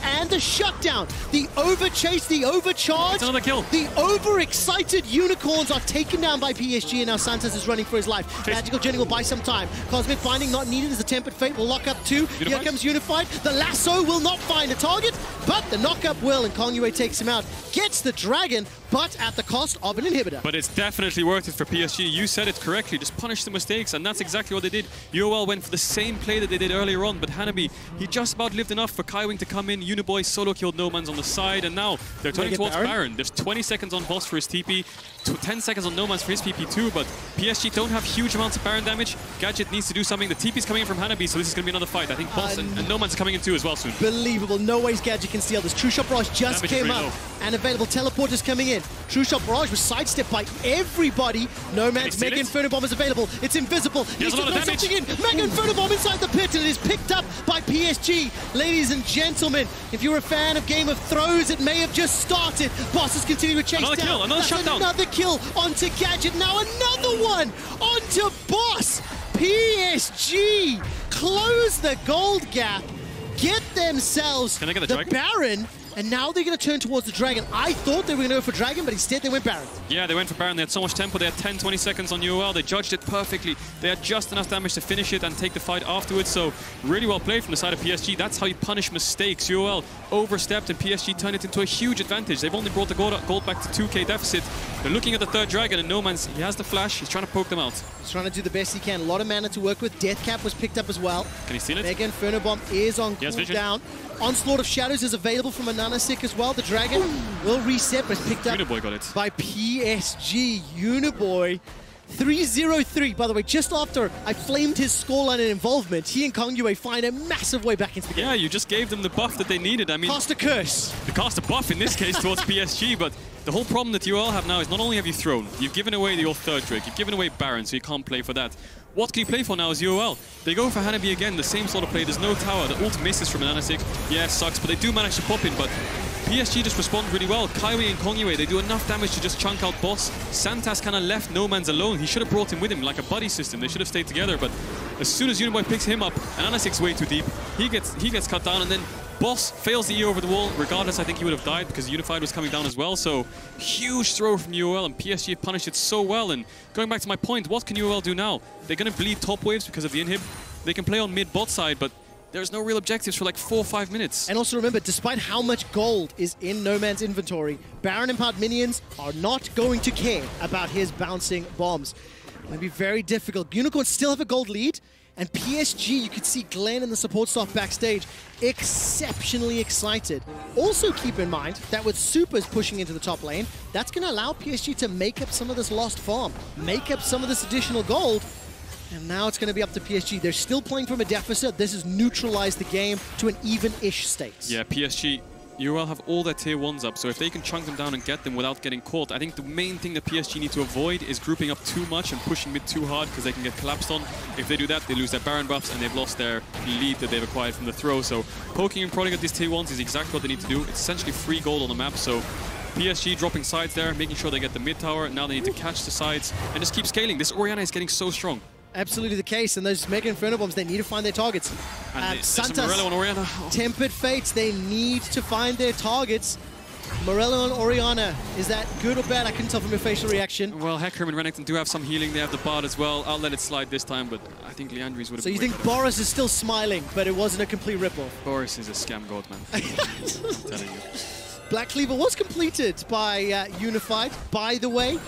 And the shutdown. The overchase, the overcharge. That's another kill. The overexcited unicorns are taken down by PSG, and now Santos is running for his life. Magical Journey will buy some time. Cosmic Binding not needed as the Tempered Fate will lock up two. Here comes Unified. The lasso will not find a target, but the knockup will, and Kongyue takes him out. Gets the dragon, but at the cost of an inhibitor. But it's definitely worth it for PSG. You said it correctly. Just punish the mistakes, and that's exactly what they did. UOL went for the same play that they did earlier on, but Hanabi, he just about lived enough for Kaiwing to come in. Uniboy solo killed No Man's on the side, and now they're turning towards Baron. There's 20 seconds on Boss for his TP, 10 seconds on No Man's for his PP too, but PSG don't have huge amounts of Baron damage. Gadget needs to do something. The TP's coming in from Hanabi, so this is going to be another fight. I think Boss and No Man's coming in too as well soon. Believable. No ways Gadget can steal this. True Shot Barrage just came up, and available teleporters coming in. True Shot Barrage was sidestepped by everybody. No Man's Mega Inferno Bomb is available. It's invisible. He needs to throw something in. Mega Inferno Bomb inside the pit, and it is picked up by PSG. Ladies and gentlemen, if you're a fan of Game of Thrones, it may have just started. Boss is continuing to chase another down. Kill, another shutdown. Another kill onto Gadget. Now another one onto Boss. PSG close the gold gap, get themselves the Baron, and now they're going to turn towards the Dragon. I thought they were going to go for Dragon, but instead they went Baron. Yeah, they went for Baron. They had so much tempo. They had 10, 20 seconds on UOL. They judged it perfectly. They had just enough damage to finish it and take the fight afterwards. So really well played from the side of PSG. That's how you punish mistakes. UOL overstepped and PSG turned it into a huge advantage. They've only brought the gold back to 2k deficit. They're looking at the third Dragon, and No Man's, he has the flash. He's trying to poke them out. He's trying to do the best he can. A lot of mana to work with. Death Cap was picked up as well. Can he steal it? Mega Inferno Bomb is on cooldown. Onslaught of Shadows is available from a Nanasik as well. The Dragon will reset, but it's picked up Uniboy got it. by PSG. Uniboy 3-0-3. By the way, just after I flamed his scoreline and involvement, he and Kongyue find a massive way back into the game. Yeah, you just gave them the buff that they needed. I mean, cast a curse. The cast a buff in this case towards PSG, but the whole problem that UOL have now is not only have you thrown, you've given away your third Drake, you've given away Baron, so you can't play for that. What can you play for now is UOL. They go for Hanabi again, the same sort of play. There's no tower. The ult misses from an Nanasik. Yeah, sucks, but they do manage to pop in, but PSG just respond really well. Kaiwing and Kongyue, they do enough damage to just chunk out Boss. Santas kind of left No Man's alone. He should have brought him with him like a buddy system. They should have stayed together, but as soon as Uniboy picks him up, and Nanasik's way too deep, he gets cut down, and then Boss fails the E over the wall. Regardless, I think he would have died because Unified was coming down as well. So huge throw from UOL, and PSG punished it so well. And going back to my point, what can UOL do now? They're going to bleed top waves because of the inhib. They can play on mid bot side, but there's no real objectives for like 4 or 5 minutes. And also remember, despite how much gold is in No Man's inventory, Baron Empowered minions are not going to care about his bouncing bombs. It'll be very difficult. Unicorns still have a gold lead, and PSG, you could see Glenn and the support staff backstage exceptionally excited. Also keep in mind that with Supers pushing into the top lane, that's going to allow PSG to make up some of this lost farm, make up some of this additional gold, and now it's going to be up to PSG. They're still playing from a deficit. This has neutralized the game to an even-ish state. Yeah, PSG, UOL have all their tier 1s up, so if they can chunk them down and get them without getting caught, I think the main thing that PSG need to avoid is grouping up too much and pushing mid too hard, because they can get collapsed on. If they do that, they lose their Baron buffs and they've lost their lead that they've acquired from the throw. So poking and prodding at these tier 1s is exactly what they need to do. It's essentially free gold on the map, so PSG dropping sides there, making sure they get the mid tower. Now they need to catch the sides and just keep scaling. This Orianna is getting so strong. Absolutely the case, and those Mega Inferno Bombs, they need to find their targets. And Santas, Morello and Orianna. Tempered Fates, they need to find their targets. Morello and Orianna, is that good or bad? I couldn't tell from your facial reaction. Well, Hecarim and Renekton do have some healing. They have the Bard as well. I'll let it slide this time, but I think Leandri's would have been. So you think Boris is still smiling, but it wasn't a complete ripoff? Boris is a scam god, man. I'm telling you. Black Cleaver was completed by Unified, by the way,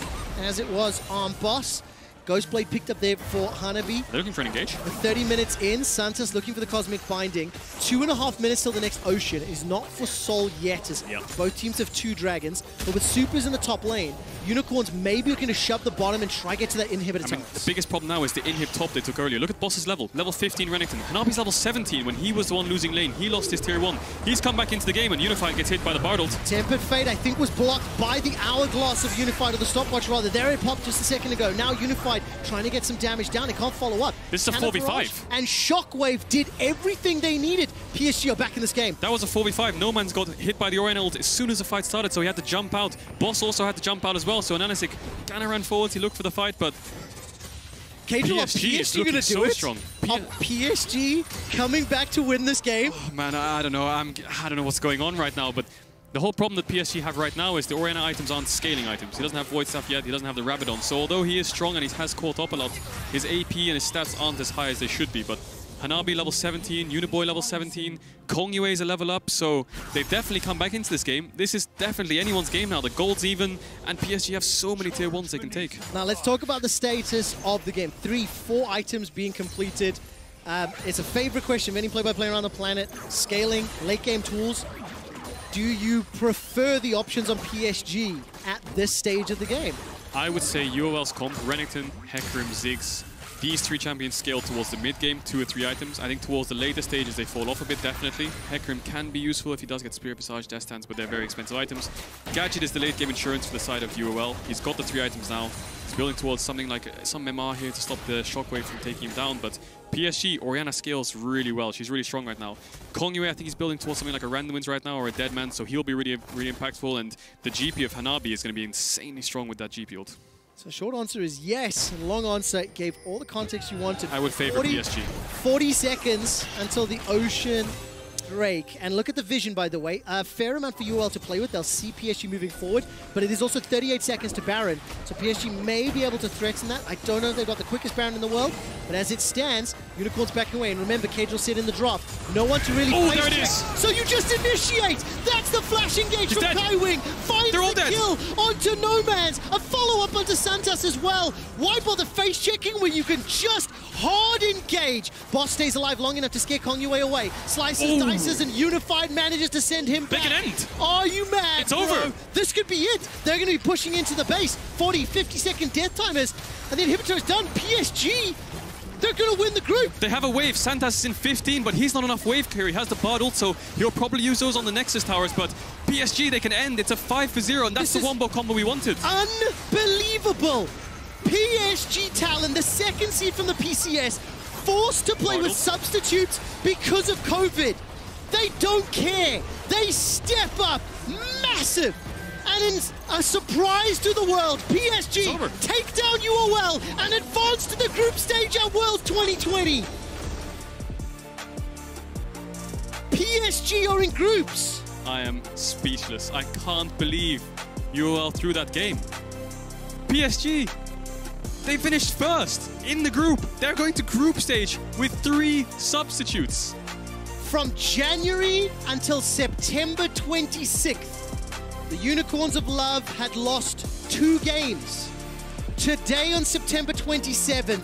as it was on Boss. Ghostblade picked up there for Hanabi. They're looking for an engage. 30 minutes in, Santos looking for the Cosmic Binding. 2.5 minutes till the next Ocean. It is not for Soul yet, as both teams have 2 dragons. But with Supers in the top lane, Unicorns may be looking to shove the bottom and try get to that inhibitor tower. The biggest problem now is the inhib top they took earlier. Look at Boss's level. Level 15 Renekton. Hanabi's level 17 when he was the one losing lane. He lost his tier 1. He's come back into the game and Unified gets hit by the Bard ult. Tempered Fate, I think, was blocked by the Hourglass of Unified, or the stopwatch rather. There it popped just a second ago. Now Unified trying to get some damage down. They can't follow up. This is a 4v5. And Shockwave did everything they needed. PSG are back in this game. That was a 4v5. No Man's got hit by the Orianna ult as soon as the fight started, so he had to jump out. Boss also had to jump out as well, so Ananasik kind of ran forwards. He looked for the fight, but PSG is looking so strong. PSG coming back to win this game. Oh, man, I don't know. I don't know what's going on right now, but the whole problem that PSG have right now is the Orianna items aren't scaling items. He doesn't have Void Staff yet, he doesn't have the Rabadon. So although he is strong and he has caught up a lot, his AP and his stats aren't as high as they should be. But Hanabi level 17, Uniboy level 17, Kongyue is a level up, so they've definitely come back into this game. This is definitely anyone's game now. The gold's even, and PSG have so many tier 1s they can take. Now let's talk about the status of the game. 3-4 items being completed. It's a favorite question of any play-by-play around the planet. Scaling, late game tools. Do you prefer the options on PSG at this stage of the game? I would say UOL's comp, Renekton, Hecarim, Ziggs. These 3 champions scale towards the mid game, 2 or 3 items. I think towards the later stages they fall off a bit, definitely. Hecarim can be useful if he does get Spirit Visage, Death Stance, but they're very expensive items. Gadget is the late game insurance for the side of UOL. He's got the 3 items now. He's building towards something like some MR here to stop the Shockwave from taking him down, but PSG, Orianna scales really well. She's really strong right now. Kongyue, I think he's building towards something like a Random Wins right now or a Dead Man, so he'll be really impactful, and the GP of Hanabi is going to be insanely strong with that GP ult. So short answer is yes. Long answer gave all the context you wanted. I would favor PSG. 40 seconds until the Ocean break. And look at the vision, by the way. A fair amount for UOL to play with. They'll see PSG moving forward, but it is also 38 seconds to Baron. So PSG may be able to threaten that. I don't know if they've got the quickest Baron in the world, but as it stands, Unicorn's backing away. And remember, Cage will sit in the drop. No one to really place there it check. is. So you just initiate. That's the flash engage from Kaiwing. Finds the kill onto No Man's. A follow-up onto Santos as well. Why bother face checking when you can just hard engage? Boss stays alive long enough to scare Kongyue away. Slices, dices, and Unified manages to send him back. They can end. Are you mad? It's over. This could be it. They're going to be pushing into the base. 40, 50-second death timers. And the inhibitor is done. PSG, they're going to win the group. They have a wave. Santas is in 15, but he's not enough wave carry. He has the Bard ult, so he'll probably use those on the Nexus towers. But PSG, they can end. It's a 5-0, and that's the wombo combo we wanted. Unbelievable. PSG Talon, the 2nd seed from the PCS, forced to play with substitutes because of COVID. They don't care. They step up. Massive. And in a surprise to the world, PSG take down UOL and advance to the group stage at Worlds 2020. PSG are in groups. I am speechless. I can't believe UOL threw that game. PSG, they finished first in the group. They're going to group stage with 3 substitutes. From January until September 26th, the Unicorns of Love had lost 2 games. Today on September 27th,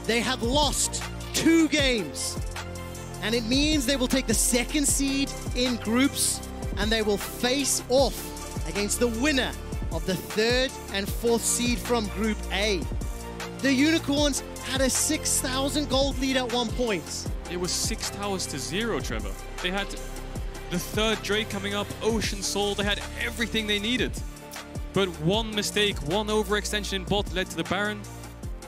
they have lost 2 games. And it means they will take the 2nd seed in groups and they will face off against the winner of the 3rd and 4th seed from Group A. The Unicorns had a 6,000 gold lead at one point. It was 6 towers to 0, Trevor. They had the 3rd Drake coming up, Ocean Soul. They had everything they needed. But one mistake, one overextension in bot led to the Baron.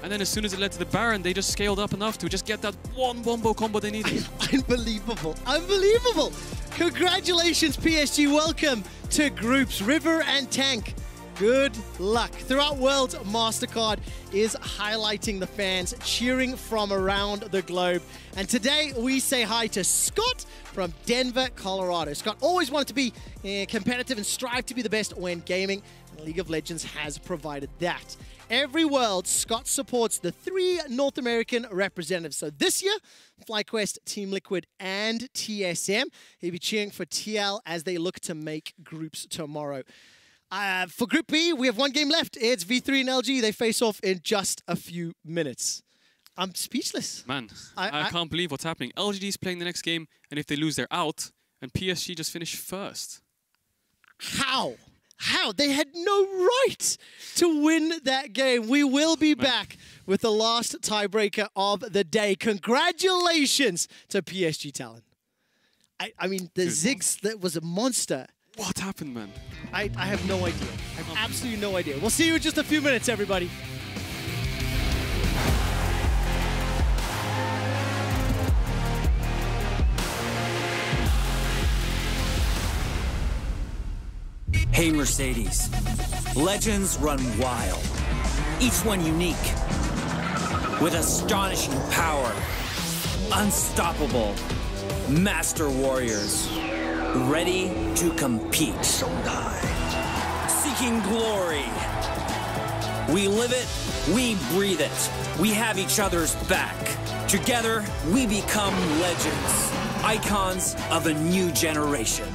And then as soon as it led to the Baron, they just scaled up enough to just get that one wombo combo they needed. Unbelievable. Unbelievable. Congratulations, PSG. Welcome to Groups River and Tank. Good luck. Throughout Worlds, MasterCard is highlighting the fans, cheering from around the globe. And today we say hi to Scott from Denver, Colorado. Scott always wanted to be competitive and strive to be the best when gaming. And League of Legends has provided that. Every World, Scott supports the 3 North American representatives. So this year, FlyQuest, Team Liquid, and TSM. He'll be cheering for TL as they look to make groups tomorrow. For Group B, we have 1 game left. It's V3 and LG. They face off in just a few minutes. I'm speechless. Man, I can't believe what's happening. LGD is playing the next game, and if they lose, they're out. And PSG just finished 1st. How? How? They had no right to win that game. We will be back with the last tiebreaker of the day. Congratulations to PSG Talon. I mean, the Ziggs, that was a monster. What happened, man? I have no idea. I have absolutely no idea. We'll see you in just a few minutes, everybody. Hey Mercedes, legends run wild, each one unique, with astonishing power, unstoppable, master warriors, ready to compete. Seeking glory. We live it, we breathe it, we have each other's back. Together, we become legends, icons of a new generation.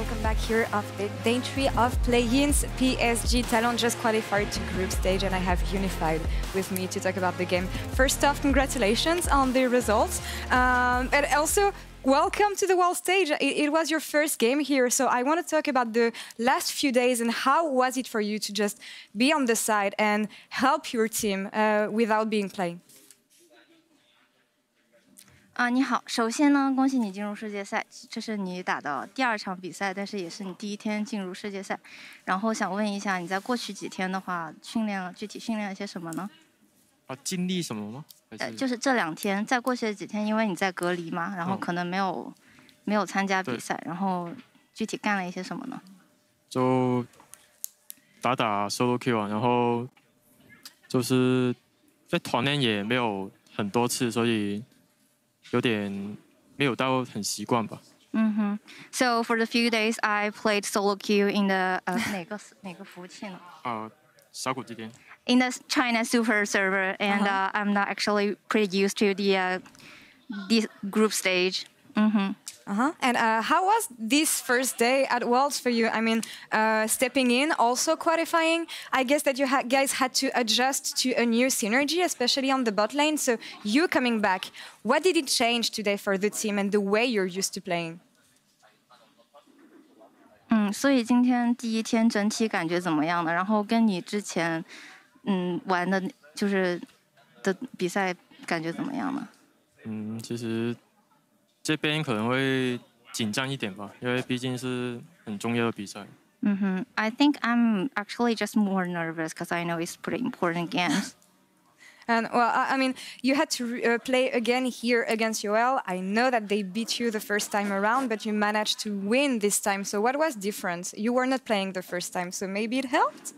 welcome back here of day 3 of play-ins. PSG Talon just qualified to group stage, and I have Unified with me to talk about the game. First off, congratulations on the results, and also welcome to the world stage. It was your first game here, so I want to talk about the last few days and how was it for you to just be on the side and help your team without being playing? 你好，首先呢，恭喜你进入世界赛，这是你打的第2场比赛，但是也是你第1天进入世界赛。然后想问一下，你在过去几天的话，具体训练了些什么呢？经历什么吗？就是这2天，在过去的几天，因为你在隔离嘛，然后可能没有参加比赛，然后具体干了一些什么呢？就打 solo queue 啊，然后就是在团练也没有很多次，所以 有点没有到很习惯吧。So for the few days I played solo queue in the 哪个服务器呢？小谷这边。In the China Super server, and I'm not actually pretty used to the this group stage. And how was this first day at Worlds for you? I mean, stepping in, also qualifying. I guess that you guys had to adjust to a new synergy, especially on the bot lane. So you coming back, what did it change today for the team and the way you're used to playing? 所以今天第1天整体感觉怎么样呢？然后跟你之前玩的就是的比赛感觉怎么样呢？其实 这边可能会紧张一点吧，因为毕竟是很重要的比赛。I think I'm actually just more nervous because I know it's pretty important games. And well, I mean, you had to play again here against Yoel. I know that they beat you the first time around, but you managed to win this time. So what was different? You were not playing the first time, so maybe it helped?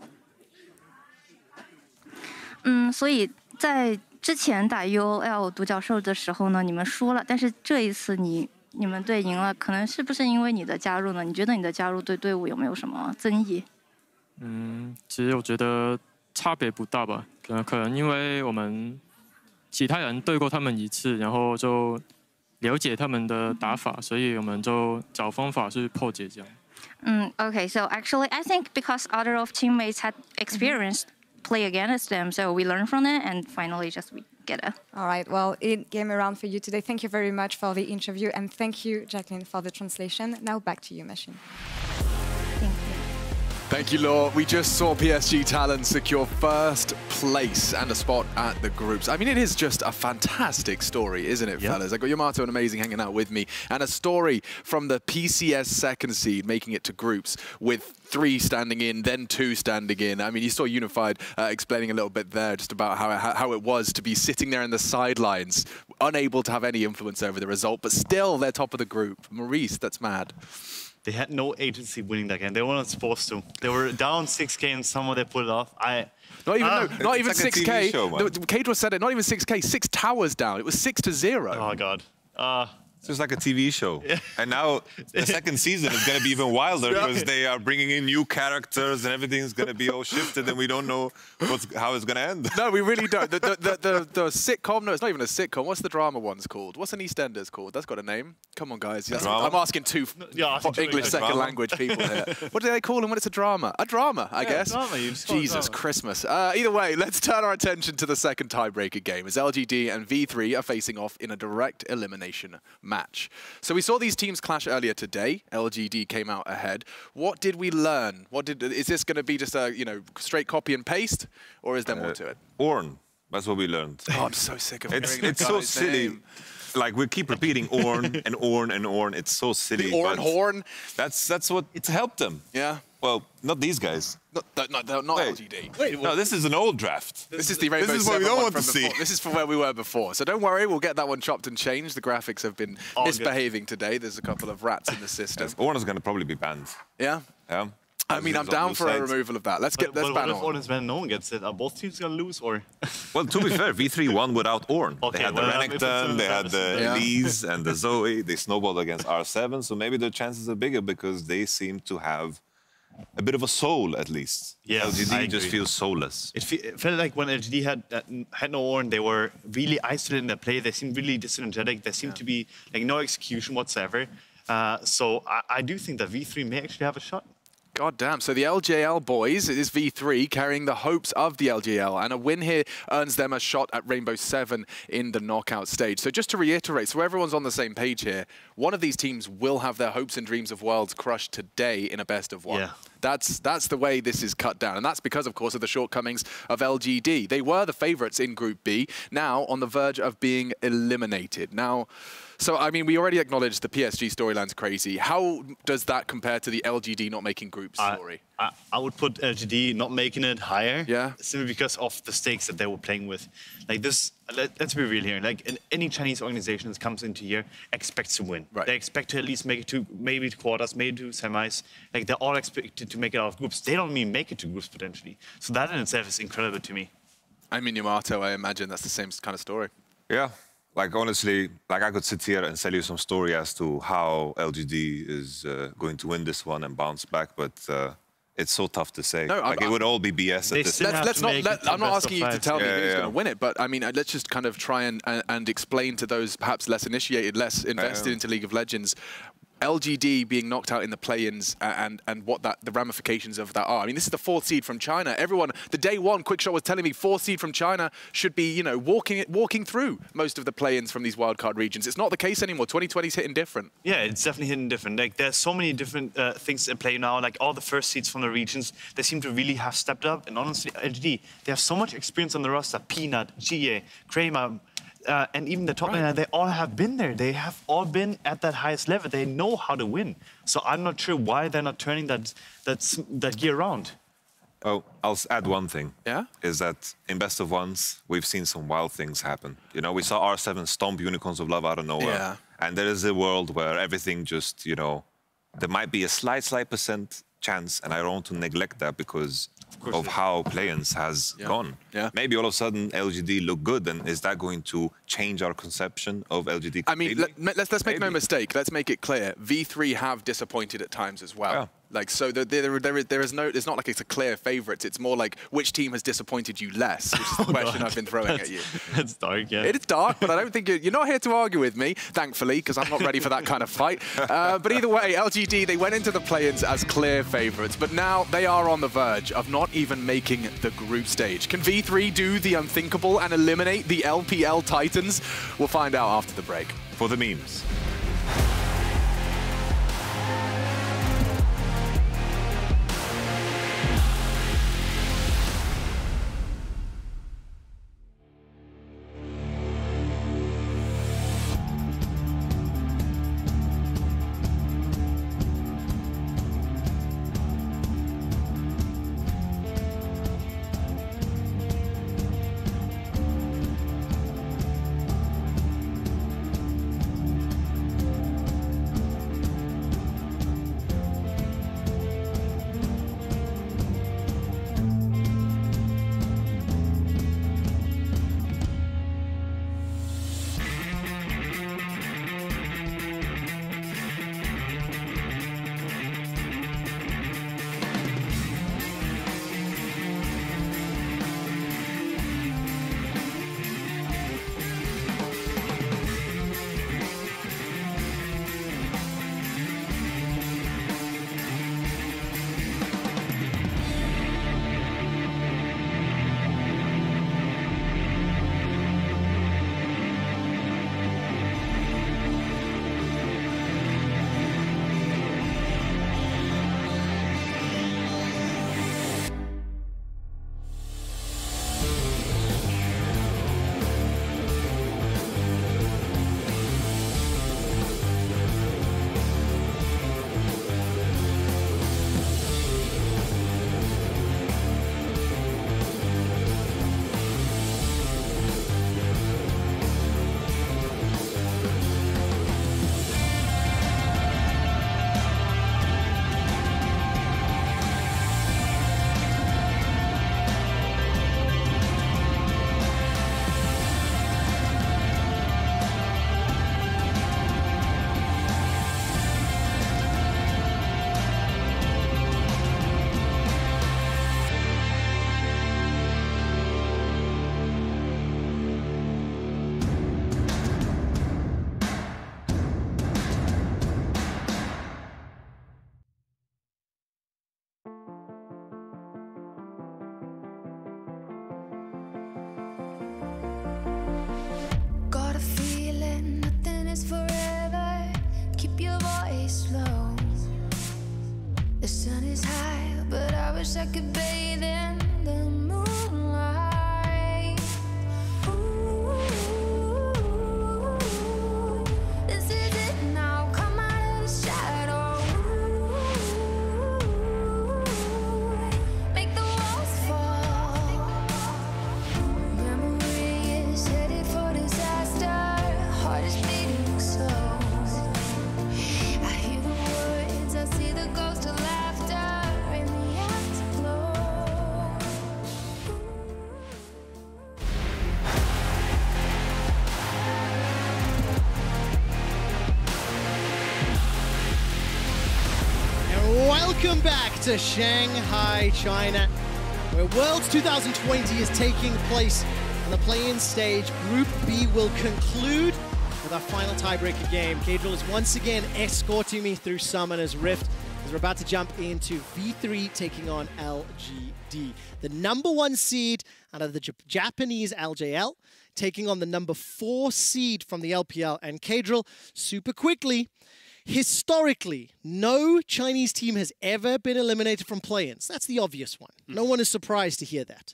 所以在 之前打 UOL 独角兽的时候呢，你们输了，但是这一次你们队赢了，可能是不是因为你的加入呢？你觉得你的加入对队伍有没有什么增益？其实我觉得差别不大吧，可能因为我们其他人对过他们1次，然后就了解他们的打法，所以我们就找方法去破解这样。Okay, so actually I think because other of teammates had experienced play against them, so we learn from it and finally just we get it. All right, well, it came around for you today. Thank you very much for the interview, and thank you, Jacqueline, for the translation. Now back to you, Machine. Thank you, Law. We just saw PSG Talon secure first place and a spot at the groups. I mean, it is just a fantastic story, isn't it, fellas? I got Yamato and Amazing hanging out with me, and a story from the PCS second seed making it to groups with 3 standing in, then 2 standing in. I mean, you saw Unified explaining a little bit there just about how it was to be sitting there in the sidelines, unable to have any influence over the result, but still they're top of the group. Maurice, that's mad. They had no agency winning that game. They weren't supposed to. They were down 6K and somehow they pulled it off. Not even like 6K. Show, said it. Not even 6K. 6 towers down. It was 6-0. Oh God. It's just like a TV show. And now the second season is going to be even wilder because they are bringing in new characters and everything's going to be all shifted and we don't know how it's going to end. No, we really don't. The sitcom, no, it's not even a sitcom. What's the drama one's called? What's an EastEnders called? That's got a name. Come on, guys. I'm asking 2 English second language people here. What do they call them when it's a drama? A drama, I guess. Drama, Jesus Christmas. Either way, let's turn our attention to the second tiebreaker game as LGD and V3 are facing off in a direct elimination match. So we saw these teams clash earlier today. LGD came out ahead. What did we learn? Is this going to be just a straight copy and paste, or is there more to it? Orn. That's what we learned. Oh, I'm so sick of hearing it's so silly. Name. Like we keep repeating Orn and Orn and Orn. It's so silly. The Orn horn. That's what it's helped them. Yeah. Well, not these guys. Not LGD. Wait, no, this is an old draft. This is the Rainbow This is what we don't want to before. see. This is from where we were before. So don't worry, we'll get that one chopped and changed. The graphics have been misbehaving today. There's a couple of rats in the system. Orn is going to probably be banned. Yeah? Yeah. I mean, I'm down for a removal of that. Let's ban Orn. Orn is when no one gets it. Are both teams going to lose, or? Well, to be fair, V3 won without Orn. Okay, they had the Renekton, they had the Elise and the Zoe. They snowballed against R7, so maybe their chances are bigger because they seem to have a bit of a soul, at least. Yeah, LGD just feels soulless. It felt like when LGD had no Orn, they were really isolated in their play. They seemed really disenergetic. There seemed to be like no execution whatsoever. So I do think that V3 may actually have a shot. God damn. So the LJL boys, it is V3 carrying the hopes of the LGL, and a win here earns them a shot at Rainbow 7 in the knockout stage. So just to reiterate, so everyone's on the same page here, one of these teams will have their hopes and dreams of Worlds crushed today in a best of one. Yeah. That's the way this is cut down, and that's because, of course, of the shortcomings of LGD. They were the favorites in Group B, now on the verge of being eliminated. Now, so, I mean, we already acknowledged the PSG storyline's crazy. How does that compare to the LGD not making group story? I would put LGD not making it higher. Yeah. Simply because of the stakes that they were playing with. Like this, let's be real here. Like any Chinese organization that comes into here expects to win. Right. They expect to at least make it to maybe to quarters, maybe to semis. Like they're all expected to make it out of groups. They don't even make it to groups potentially. So that in itself is incredible to me. I mean, Yamato, I imagine that's the same kind of story. Yeah. Like, honestly, like I could sit here and tell you some story as to how LGD is going to win this one and bounce back, but it's so tough to say. No, like, it would all be BS at this point. I'm not asking you to tell me who's yeah. going to win it, but I mean, let's just kind of try and explain to those perhaps less initiated, less invested into League of Legends, LGD being knocked out in the play-ins and what the ramifications of that are. I mean, this is the 4th seed from China. Everyone, the day one Quickshot was telling me 4th seed from China should be, you know, walking through most of the play-ins from these wildcard regions. It's not the case anymore. 2020's hitting different. Yeah, it's definitely hitting different. Like, there's so many different things in play now. Like, all the first seeds from the regions, they seem to really have stepped up. And honestly, LGD, they have so much experience on the roster. Peanut, GA, Kramer, and even the top laner, they all have been there. They have all been at that highest level. They know how to win. So I'm not sure why they're not turning that gear around. Oh, I'll add one thing. Yeah? Is that in best of ones, we've seen some wild things happen. You know, we saw R7 stomp Unicorns of Love out of nowhere. Yeah. And there is a world where everything just, you know, there might be a slight % chance, and I don't want to neglect that because of how play-ins has gone. Yeah. Maybe all of a sudden LGD look good, and is that going to change our conception of LGD? I mean, let's make no mistake. Let's make it clear. V3 have disappointed at times as well. Yeah. Like, so it's not like it's a clear favourite. It's more like which team has disappointed you less, which is the question I've been throwing at you. That's dark, yeah. It is dark, but I don't think you're not here to argue with me, thankfully, because I'm not ready for that kind of fight. But either way, LGD, they went into the play-ins as clear favourites, but now they are on the verge of not even making the group stage. Can V3 do the unthinkable and eliminate the LPL Titans? We'll find out after the break. For the memes. is forever. Keep your voice low. The sun is high, but I wish I could bathe in the moonlight. Ooh, this is it now. Come out of the shadow. Make the walls fall. Memory is headed for disaster. Heart is beating slow. I hear the words, I see the ghost of laughter in the afterglow. And welcome back to Shanghai, China, where Worlds 2020 is taking place on the play-in stage. Group B will conclude with our final tiebreaker game. Cadril is once again escorting me through Summoner's Rift as we're about to jump into V3 taking on LGD. The #1 seed out of the Japanese LJL taking on the #4 seed from the LPL. And Cadril, super quickly, historically, no Chinese team has ever been eliminated from play-ins. That's the obvious one. No one is surprised to hear that.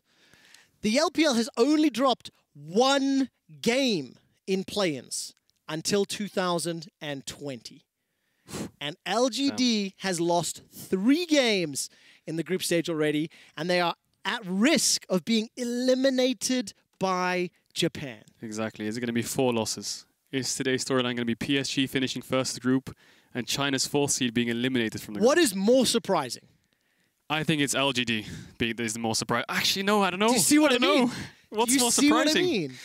The LPL has only dropped 1 game in play-ins until 2020. And LGD has lost 3 games in the group stage already, and they are at risk of being eliminated by Japan. Exactly. Is it going to be 4 losses? Is today's storyline going to be PSG finishing first of the group and China's 4th seed being eliminated from the group? What is more surprising? I think it's LGD being the more surprising. Actually, no, I don't know. Do you see what I mean? Know. What's more see what I surprising? mean?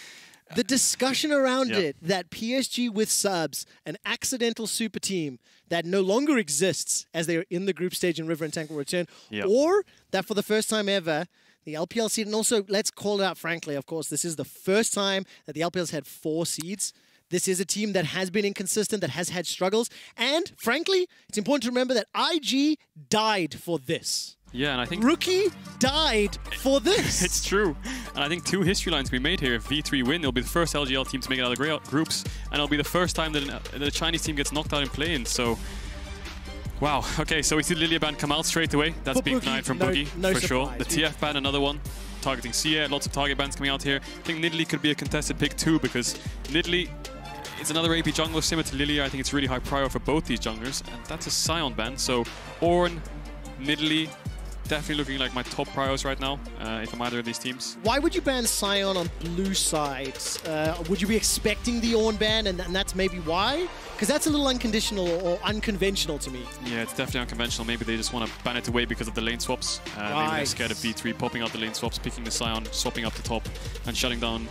The discussion around Yeah. it, that PSG with subs, an accidental super team that no longer exists as they are in the group stage and River and Tank will return, Yeah. or that for the first time ever, the LPL seed, and also let's call it out frankly, of course, this is the first time that the LPL's had 4 seeds. This is a team that has been inconsistent, that has had struggles, and frankly, it's important to remember that IG died for this. Yeah, and I think Rookie died for this. It's true. And I think 2 history lines we made here. If V3 win, it'll be the first LGL team to make it out of the groups, and it'll be the first time that the Chinese team gets knocked out in play-in. So, wow. Okay, so we see Lilia ban come out straight away. That's But big Boogie, night from no- Boogie, no for sure. surprise. The TF ban, another one. Targeting Sia, lots of target bans coming out here. I think Nidalee could be a contested pick too, because Nidalee is another AP jungler similar to Lilia. I think it's really high prior for both these junglers, and that's a Sion ban. So, Ornn, Nidalee, definitely looking like my top priors right now, if I'm either of these teams. Why would you ban Sion on blue sides? Would you be expecting the Ornn ban, and that's maybe why? Because that's a little unconditional or unconventional to me. Yeah, it's definitely unconventional. Maybe they just want to ban it away because of the lane swaps. Maybe they're Right. scared of V3 popping out the lane swaps, picking the Sion, swapping up the top, and shutting down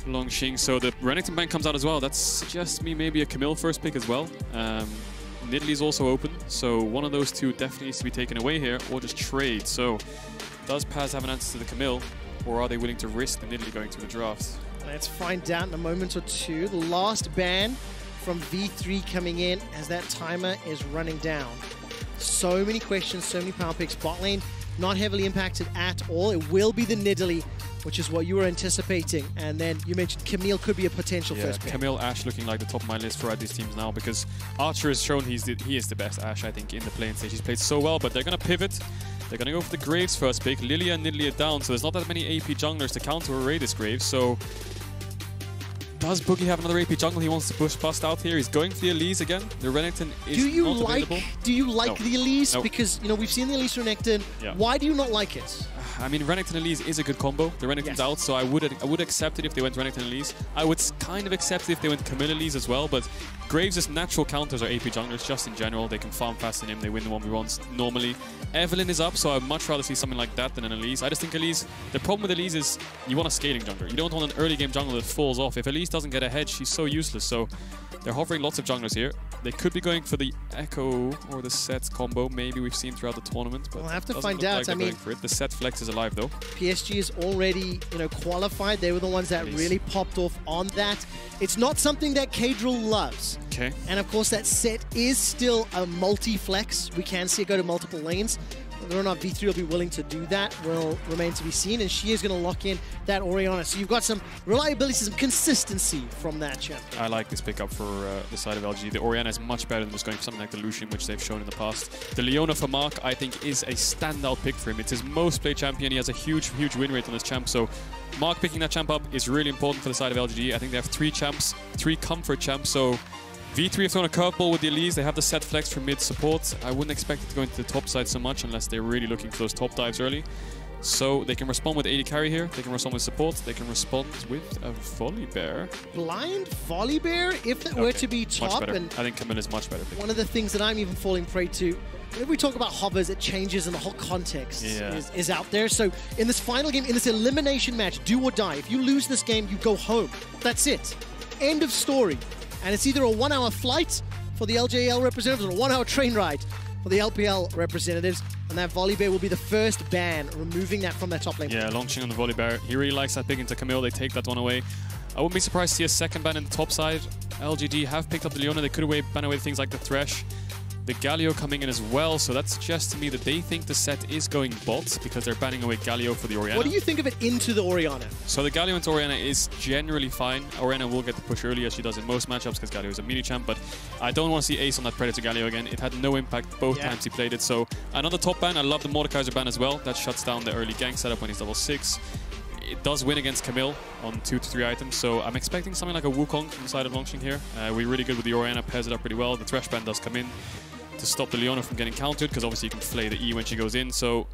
Longxing. So the Renekton ban comes out as well. That suggests me maybe a Camille first pick as well. Nidalee's also open, so one of those 2 definitely needs to be taken away here, or just trade. So does Paz have an answer to the Camille, or are they willing to risk the Nidalee going to the draft? Let's find out in a moment or two. The last ban from V3 coming in as that timer is running down. So many questions, so many power picks. Bot lane not heavily impacted at all. It will be the Nidalee, which is what you were anticipating. And then you mentioned Camille could be a potential first pick. Camille, Ashe looking like the top of my list for these teams now, because Archer has shown he is the best Ashe, I think, in the playing stage. He's played so well, but they're going to pivot. They're going to go for the Graves first pick. Lilia and Nidalee are down, so there's not that many AP junglers to counter-array this Graves. So does Boogie have another AP jungle he wants to push bust out here? He's going for the Elise again. The Renekton is not available. Do you like No. the Elise? No. Because, you know, we've seen the Elise Renekton. Yeah. Why do you not like it? I mean, Renekton Elise is a good combo. The Renekton's out, so I would accept it if they went Renekton Elise. I would kind of accept it if they went Camille Elise as well, but Graves' natural counters are AP junglers just in general. They can farm fast in him, they win the 1v1s normally. Evelyn is up, so I'd much rather see something like that than an Elise. I just think Elise, the problem with Elise is you want a scaling jungler. You don't want an early game jungler that falls off. If Elise doesn't get ahead, she's so useless. So they're hovering lots of junglers here. They could be going for the Echo or the Set combo, maybe we've seen throughout the tournament. But We'll have to doesn't find look out. like they're I mean, going for it. The Set flex is alive though. PSG is already, you know, qualified. They were the ones that really popped off on that. It's not something that Cadril loves. Okay. And of course, that set is still a multi-flex. We can see it go to multiple lanes. Whether or not V3 will be willing to do that will remain to be seen, and she is going to lock in that Orianna. So you've got some reliability, some consistency from that champion. I like this pickup for the side of LG. The Orianna is much better than just going for something like the Lucian, which they've shown in the past. The Leona for Mark, I think, is a standout pick for him. It's his most played champion. He has a huge win rate on this champ, so Mark picking that champ up is really important for the side of LGD. I think they have 3 champs, 3 comfort champs, so V3 have thrown a curveball with the Elise. They have the set flex for mid support. I wouldn't expect it to go into the top side so much unless they're really looking for those top dives early. So they can respond with AD carry here. They can respond with support. They can respond with a volley bear. Blind volley bear, if it were to be top. Much better. And I think Camille is much better. One of the things that I'm even falling prey to, whenever we talk about hovers, it changes and the whole context is out there. So in this final game, in this elimination match, do or die. If you lose this game, you go home. That's it. End of story. And it's either a 1-hour flight for the LJL representatives or a 1-hour train ride for the LPL representatives. And that volley bear will be the first ban, removing that from their top lane. Yeah, launching on the volley bear. He really likes that pick into Camille. They take that one away. I wouldn't be surprised to see a second ban in the top side. LGD have picked up the Leona. They could have banned away things like the Thresh. The Galio coming in as well, so that suggests to me that they think the set is going bot because they're banning away Galio for the Orianna. What do you think of it into the Orianna? So the Galio into Orianna is generally fine. Orianna will get the push early as she does in most matchups because Galio is a mini champ, but I don't want to see Ace on that Predator Galio again. It had no impact both times he played it. So another top ban. I love the Mordekaiser ban as well. That shuts down the early gank setup when he's level 6. It does win against Camille on 2 to 3 items, so I'm expecting something like a Wukong from the side of Longqing here. We're really good with the Orianna, pairs it up pretty well. The Thresh ban does come in to stop the Leona from getting countered, because obviously you can flay the E when she goes in, so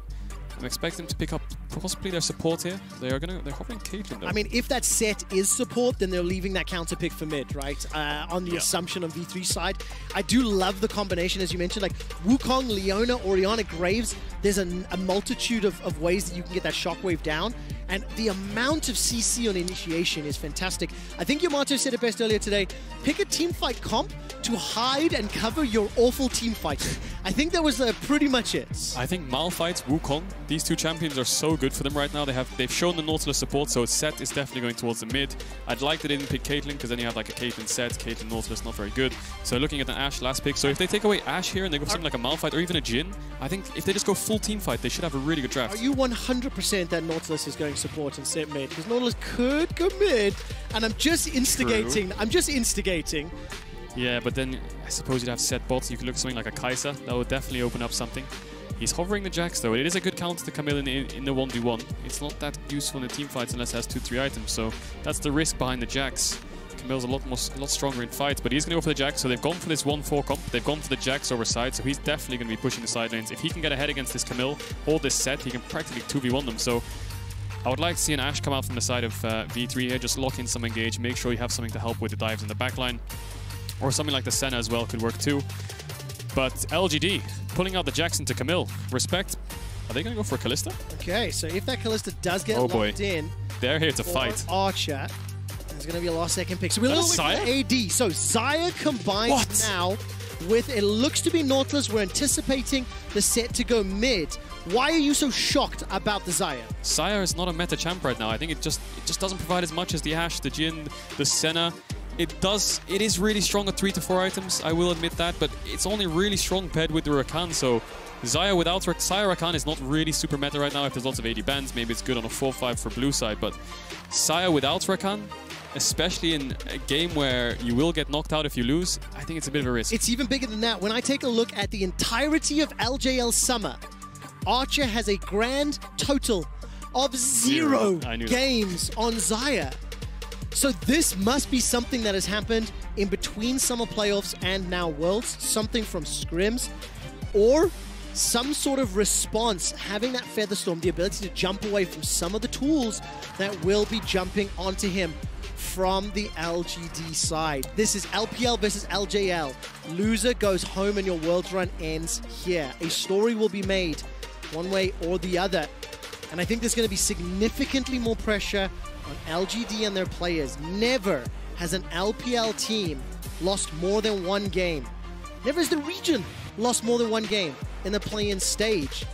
I'm expecting them to pick up possibly their support here. They're hovering Caitlyn though. I mean, if that set is support, then they're leaving that counter pick for mid, right? On the assumption on V3 side. I do love the combination, as you mentioned, like Wukong, Leona, Orianna, Graves. There's a multitude of ways that you can get that shockwave down. And the amount of CC on initiation is fantastic. I think Yamato said it best earlier today. Pick a teamfight comp to hide and cover your awful team fighting. I think that was pretty much it. I think Malphite, Wukong, these 2 champions are so good for them right now. They've shown the Nautilus support, so set is definitely going towards the mid. I'd like that they didn't pick Caitlyn, because then you have like a Caitlyn set, Caitlyn Nautilus, not very good. So looking at the Ashe last pick, so if they take away Ashe here and they go for something like a Malphite or even a Jhin, I think if they just go full team fight, they should have a really good draft. Are you 100% that Nautilus is going support and set mid? Because Nautilus could go mid, and I'm just instigating. True. I'm just instigating. Yeah, but then I suppose you'd have set bots. You could look at something like a Kai'Sa. That would definitely open up something. He's hovering the Jax though. It is a good counter to Camille in the 1v1. It's not that useful in the team fights unless it has 2-3 items. So that's the risk behind the Jax. Camille's a lot stronger in fights, but he's going to go for the Jax. So they've gone for this 1-4 comp. They've gone for the Jax over side. So he's definitely going to be pushing the side lanes. If he can get ahead against this Camille, hold this set, he can practically 2v1 them. So I would like to see an Ashe come out from the side of V3 here. Just lock in some engage. Make sure you have something to help with the dives in the backline. Or something like the Senna as well could work too. But LGD pulling out the Jackson to Camille. Respect. Are they going to go for Kalista? Okay, so if that Kalista does get locked in, they're here to fight. Archer, there's going to be a last second pick. So we're a little bit AD. So Xayah combines now with, it looks to be Nautilus. We're anticipating the set to go mid. Why are you so shocked about the Xayah? Xayah is not a meta champ right now. I think it just doesn't provide as much as the Ashe, the Jhin, the Senna. It is really strong at 3 to 4 items, I will admit that, but it's only really strong paired with the Rakan, so Xayah without Xayah Rakan is not really super meta right now. If there's lots of AD bans, maybe it's good on a 4-5 for blue side, but Xayah without Rakan, especially in a game where you will get knocked out if you lose, I think it's a bit of a risk. It's even bigger than that. When I take a look at the entirety of LJL Summer, Archer has a grand total of 0 games on Xayah. So this must be something that has happened in between summer playoffs and now Worlds, something from scrims, or some sort of response, having that Featherstorm, the ability to jump away from some of the tools that will be jumping onto him from the LGD side. This is LPL versus LJL. Loser goes home and your Worlds run ends here. A story will be made one way or the other. And I think there's going to be significantly more pressure on LGD and their players. Never has an LPL team lost more than 1 game. Never has the region lost more than 1 game in the play-in stage.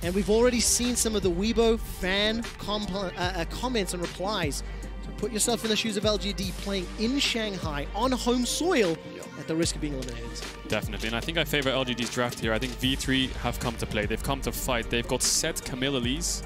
And we've already seen some of the Weibo fan comments and replies. So put yourself in the shoes of LGD playing in Shanghai on home soil at the risk of being eliminated. Definitely, and I think I favor LGD's draft here. I think V3 have come to play. They've come to fight. They've got set Camille Elise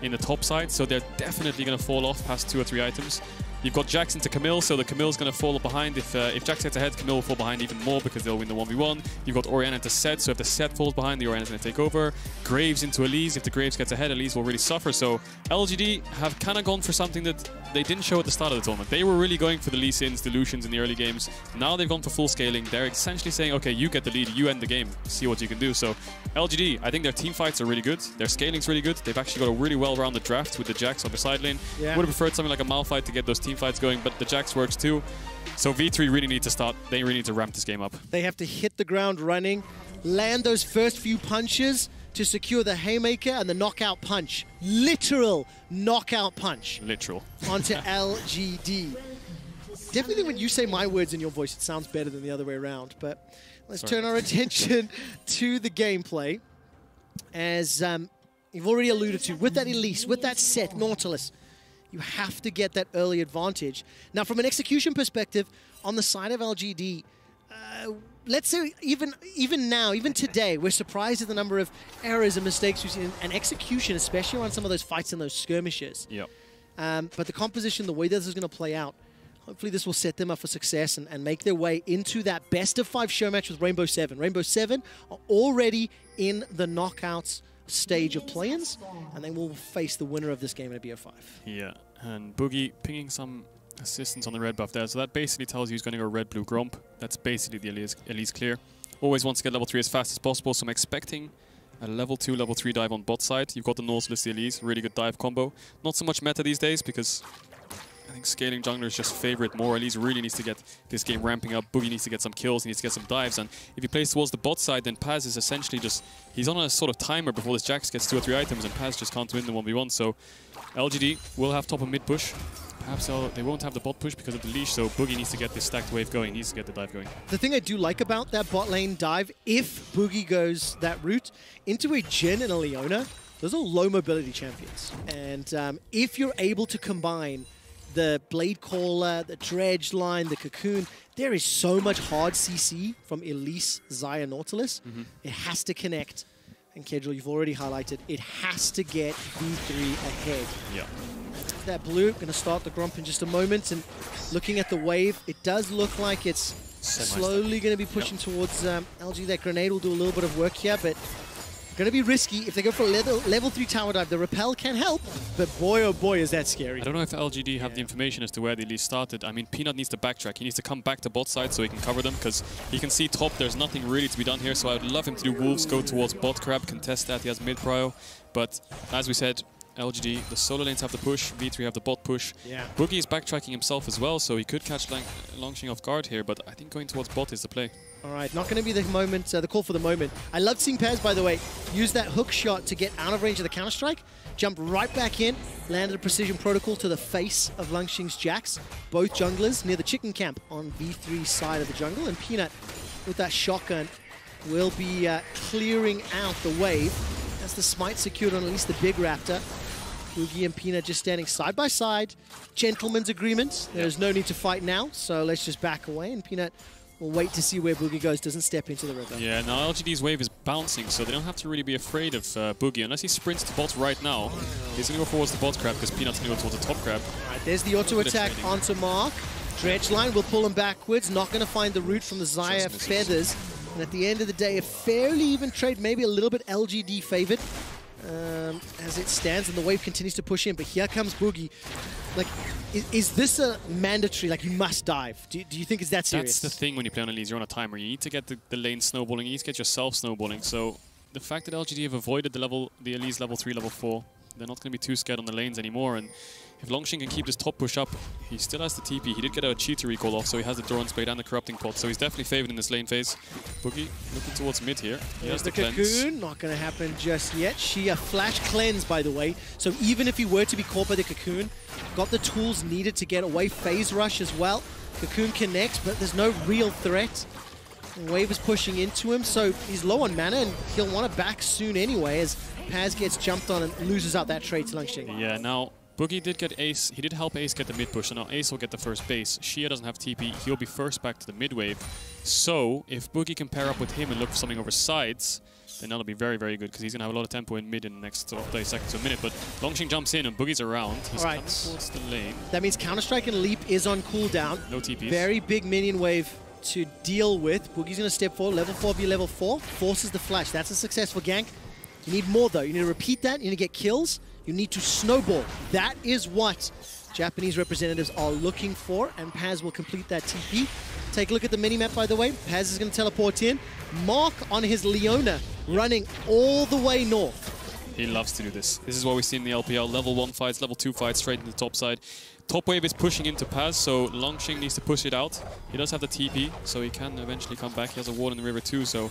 in the top side, so they're definitely going to fall off past 2 or 3 items. You've got Jax into Camille, so the Camille's going to fall behind. If Jax gets ahead, Camille will fall behind even more because they'll win the 1v1. You've got Orianna into Set, so if the Set falls behind, the Orianna's going to take over. Graves into Elise. If the Graves gets ahead, Elise will really suffer. So LGD have kind of gone for something that they didn't show at the start of the tournament. They were really going for the Lee Sins, the Lucians in the early games. Now they've gone for full scaling. They're essentially saying, okay, you get the lead, you end the game, see what you can do. So LGD, I think their team fights are really good. Their scaling's really good. They've actually got a really well-rounded draft with the Jax on the side lane. Yeah. Would have preferred something like a Malphite to get those team fights going, but the Jax works too. So V3 really need to start. They really need to ramp this game up. They have to hit the ground running, land those first few punches to secure the haymaker and the knockout punch. Literal knockout punch. Literal. Onto LGD. Definitely when you say my words in your voice, it sounds better than the other way around. But let's turn our attention to the gameplay. As you've already alluded to, with that Elise, with that Set, Nautilus, you have to get that early advantage. Now, from an execution perspective, on the side of LGD, let's say even now, even today, we're surprised at the number of errors and mistakes we've seen, and execution, especially around some of those fights and those skirmishes. Yep. But the composition, the way this is going to play out, hopefully this will set them up for success and make their way into that best-of-5 show match with Rainbow 7. Rainbow 7 are already in the knockouts stage of play-ins, and they will face the winner of this game in a BO5. Yeah, and Boogie pinging some assistance on the red buff there, so that basically tells you he's going to go red-blue Gromp. That's basically the Elise clear. Always wants to get level 3 as fast as possible, so I'm expecting a level 2, level 3 dive on bot side. You've got the Nautilus, the Elise, really good dive combo. Not so much meta these days because I think scaling junglers just favor it more. Elise really needs to get this game ramping up. Boogie needs to get some kills, he needs to get some dives, and if he plays towards the bot side, then Paz is essentially just, he's on a sort of timer before this Jax gets 2 or 3 items, and Paz just can't win the 1v1. So LGD will have top and mid push. Perhaps they won't have the bot push because of the leash, so Boogie needs to get this stacked wave going, he needs to get the dive going. The thing I do like about that bot lane dive, if Boogie goes that route, into a Jhin and a Leona, those are low mobility champions. And if you're able to combine the Blade Caller, the Dredge line, the Cocoon, there is so much hard CC from Elise, Xayah, Nautilus. It has to connect. And Kedril, you've already highlighted, it has to get V3 ahead. Yeah. That blue, going to start the Gromp in just a moment, and looking at the wave, it does look like it's slowly going to be pushing towards LG. That grenade will do a little bit of work here, but going to be risky. If they go for a level 3 tower dive, the repel can help, but boy oh boy is that scary. I don't know if LGD have the information as to where the Elise started. I mean, Peanut needs to backtrack. He needs to come back to bot side so he can cover them, because he can see top, there's nothing really to be done here, so I would love him to do Wolves, go towards bot crab, contest that, he has mid prio, but as we said, LGD, the solo lanes have the push, V3 have the bot push. Yeah. Boogie is backtracking himself as well, so he could catch Longxing off guard here, but I think going towards bot is the play. All right, not going to be the moment, the call for the moment. I loved seeing Paz, by the way, use that hook shot to get out of range of the counter-strike, jump right back in, landed a precision protocol to the face of Longxing's Jax. Both junglers near the chicken camp on V3's side of the jungle, and Peanut with that shotgun will be clearing out the wave. That's the smite secured on at least the big raptor. Boogie and Peanut just standing side by side. Gentleman's agreement. There's no need to fight now, so let's just back away, and Peanut will wait to see where Boogie goes, doesn't step into the river. Yeah, now LGD's wave is bouncing, so they don't have to really be afraid of Boogie. Unless he sprints to bot right now, he's going to go towards the bot crab because Peanut's going to go towards the top crab. All right, there's the auto attack onto Mark. Dredge line will pull him backwards, not going to find the route from the Xayah feathers. And at the end of the day, a fairly even trade, maybe a little bit LGD favored as it stands, and the wave continues to push in. But here comes Boogie. Like, is this a mandatory, like you must dive? Do you think it's that serious? That's the thing when you play on Elise, you're on a timer. You need to get the lane snowballing, you need to get yourself snowballing. So the fact that LGD have avoided the Elise level 3, level 4, they're not going to be too scared on the lanes anymore. And if Longxing can keep this top push up, he still has the TP. He did get a cheater recall off, so he has the Doran's Blade and the Corrupting Pot. So he's definitely favored in this lane phase. Boogie looking towards mid here. He has the Cocoon, cleanse. not going to happen just yet. Shia flash cleanse, by the way. So even if he were to be caught by the Cocoon, got the tools needed to get away. Phase rush as well. Cocoon connects, but there's no real threat. The wave is pushing into him, so he's low on mana, and he'll want to back soon anyway, as Paz gets jumped on and loses out that trade to Longxing. Yeah, now Boogie did get Ace. He did help Ace get the mid push, so now Ace will get the first base. Shia doesn't have TP. He'll be first back to the mid wave. So if Boogie can pair up with him and look for something over sides, then that'll be very, very good because he's going to have a lot of tempo in mid in the next 30 seconds to a minute. But Longxing jumps in and Boogie's around. He's coming towards the lane. That means Counter-Strike and Leap is on cooldown. No TPs. Very big minion wave to deal with. Boogie's going to step forward. Level 4 v level 4. Forces the flash. That's a successful gank. You need more, though. You need to repeat that. You need to get kills. You need to snowball. That is what Japanese representatives are looking for, and Paz will complete that TP. Take a look at the minimap, by the way. Paz is going to teleport in. Mark on his Leona running all the way north. He loves to do this. This is what we see in the LPL. Level 1 fights, level 2 fights, straight into the top side. Top wave is pushing into Paz, so Longxing needs to push it out. He does have the TP, so he can eventually come back. He has a ward in the river too, so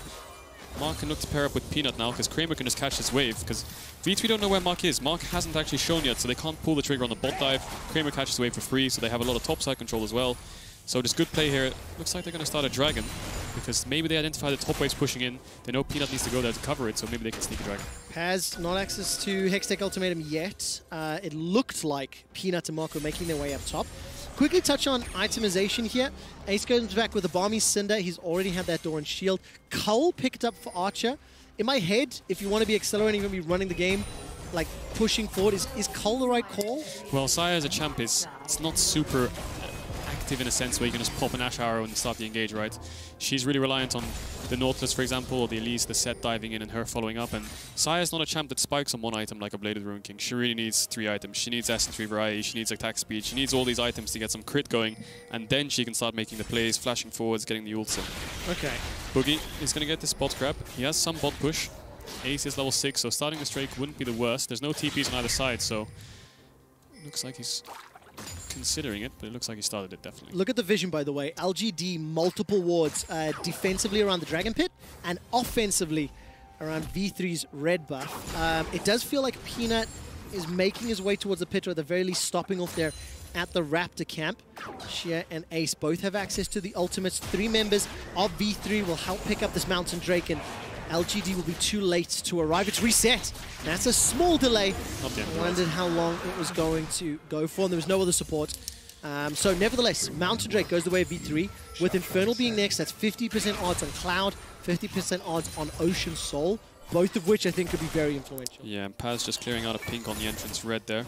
Mark can look to pair up with Peanut now, because Kramer can just catch this wave, because V3 don't know where Mark is. Mark hasn't actually shown yet, so they can't pull the trigger on the bot dive. Kramer catches the wave for free, so they have a lot of topside control as well. So just good play here. Looks like they're going to start a dragon, because maybe they identify the top waves pushing in. They know Peanut needs to go there to cover it, so maybe they can sneak a dragon. Paz, not access to Hextech Ultimatum yet. It looked like Peanut and Mark were making their way up top. Quickly touch on itemization here. Ace goes back with a Balmy Cinder. He's already had that door and shield. Cull picked up for Archer. In my head, if you want to be accelerating, you're going to be running the game, like pushing forward, is Cull the right call? Well, Saya as a champ it's not super active in a sense where you can just pop an Ash Arrow and start the engage, right? She's really reliant on the Nautilus, for example, or the Elise, the set diving in and her following up. And Saya's not a champ that spikes on one item like a Bladed Ruin King. She really needs 3 items. She needs S3 variety, she needs attack speed, she needs all these items to get some crit going, and then she can start making the plays, flashing forwards, getting the ults in. Okay. Boogie is going to get this bot grab. He has some bot push. Ace is level 6, so starting the Strake wouldn't be the worst. There's no TPs on either side, so looks like he's considering it, but it looks like he started it, definitely. Look at the vision, by the way. LGD, multiple wards defensively around the Dragon Pit and offensively around V3's red buff. It does feel like Peanut is making his way towards the pit, or at the very least stopping off there at the Raptor camp. Shia and Ace both have access to the ultimates. 3 members of V3 will help pick up this Mountain Drake, and LGD will be too late to arrive. It's reset. That's a small delay. I wondered how long it was going to go for, and there was no other support. So nevertheless, Mountain Drake goes the way of V3, with Infernal being next. That's 50% odds on Cloud, 50% odds on Ocean Soul, both of which I think could be very influential. Yeah, and Paz just clearing out a pink on the entrance red there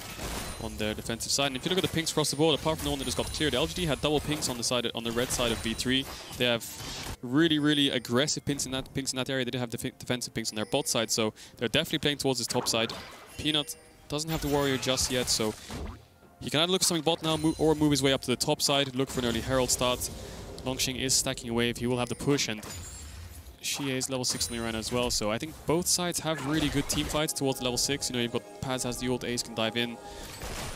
on their defensive side. And if you look at the pinks across the board, apart from the one that just got cleared, LGD had double pinks on the side, on the red side of V3. They have really, really aggressive pinks in that area. They did have defensive pinks on their bot side, so they're definitely playing towards this top side. Peanut doesn't have the warrior just yet, so he can either look for something bot now or move his way up to the top side, look for an early Herald start. Longxing is stacking a wave. He will have the push, and Shia is level 6 in the arena as well, so I think both sides have really good team fights towards level 6. You know, you've got Paz has the ult, Ace can dive in,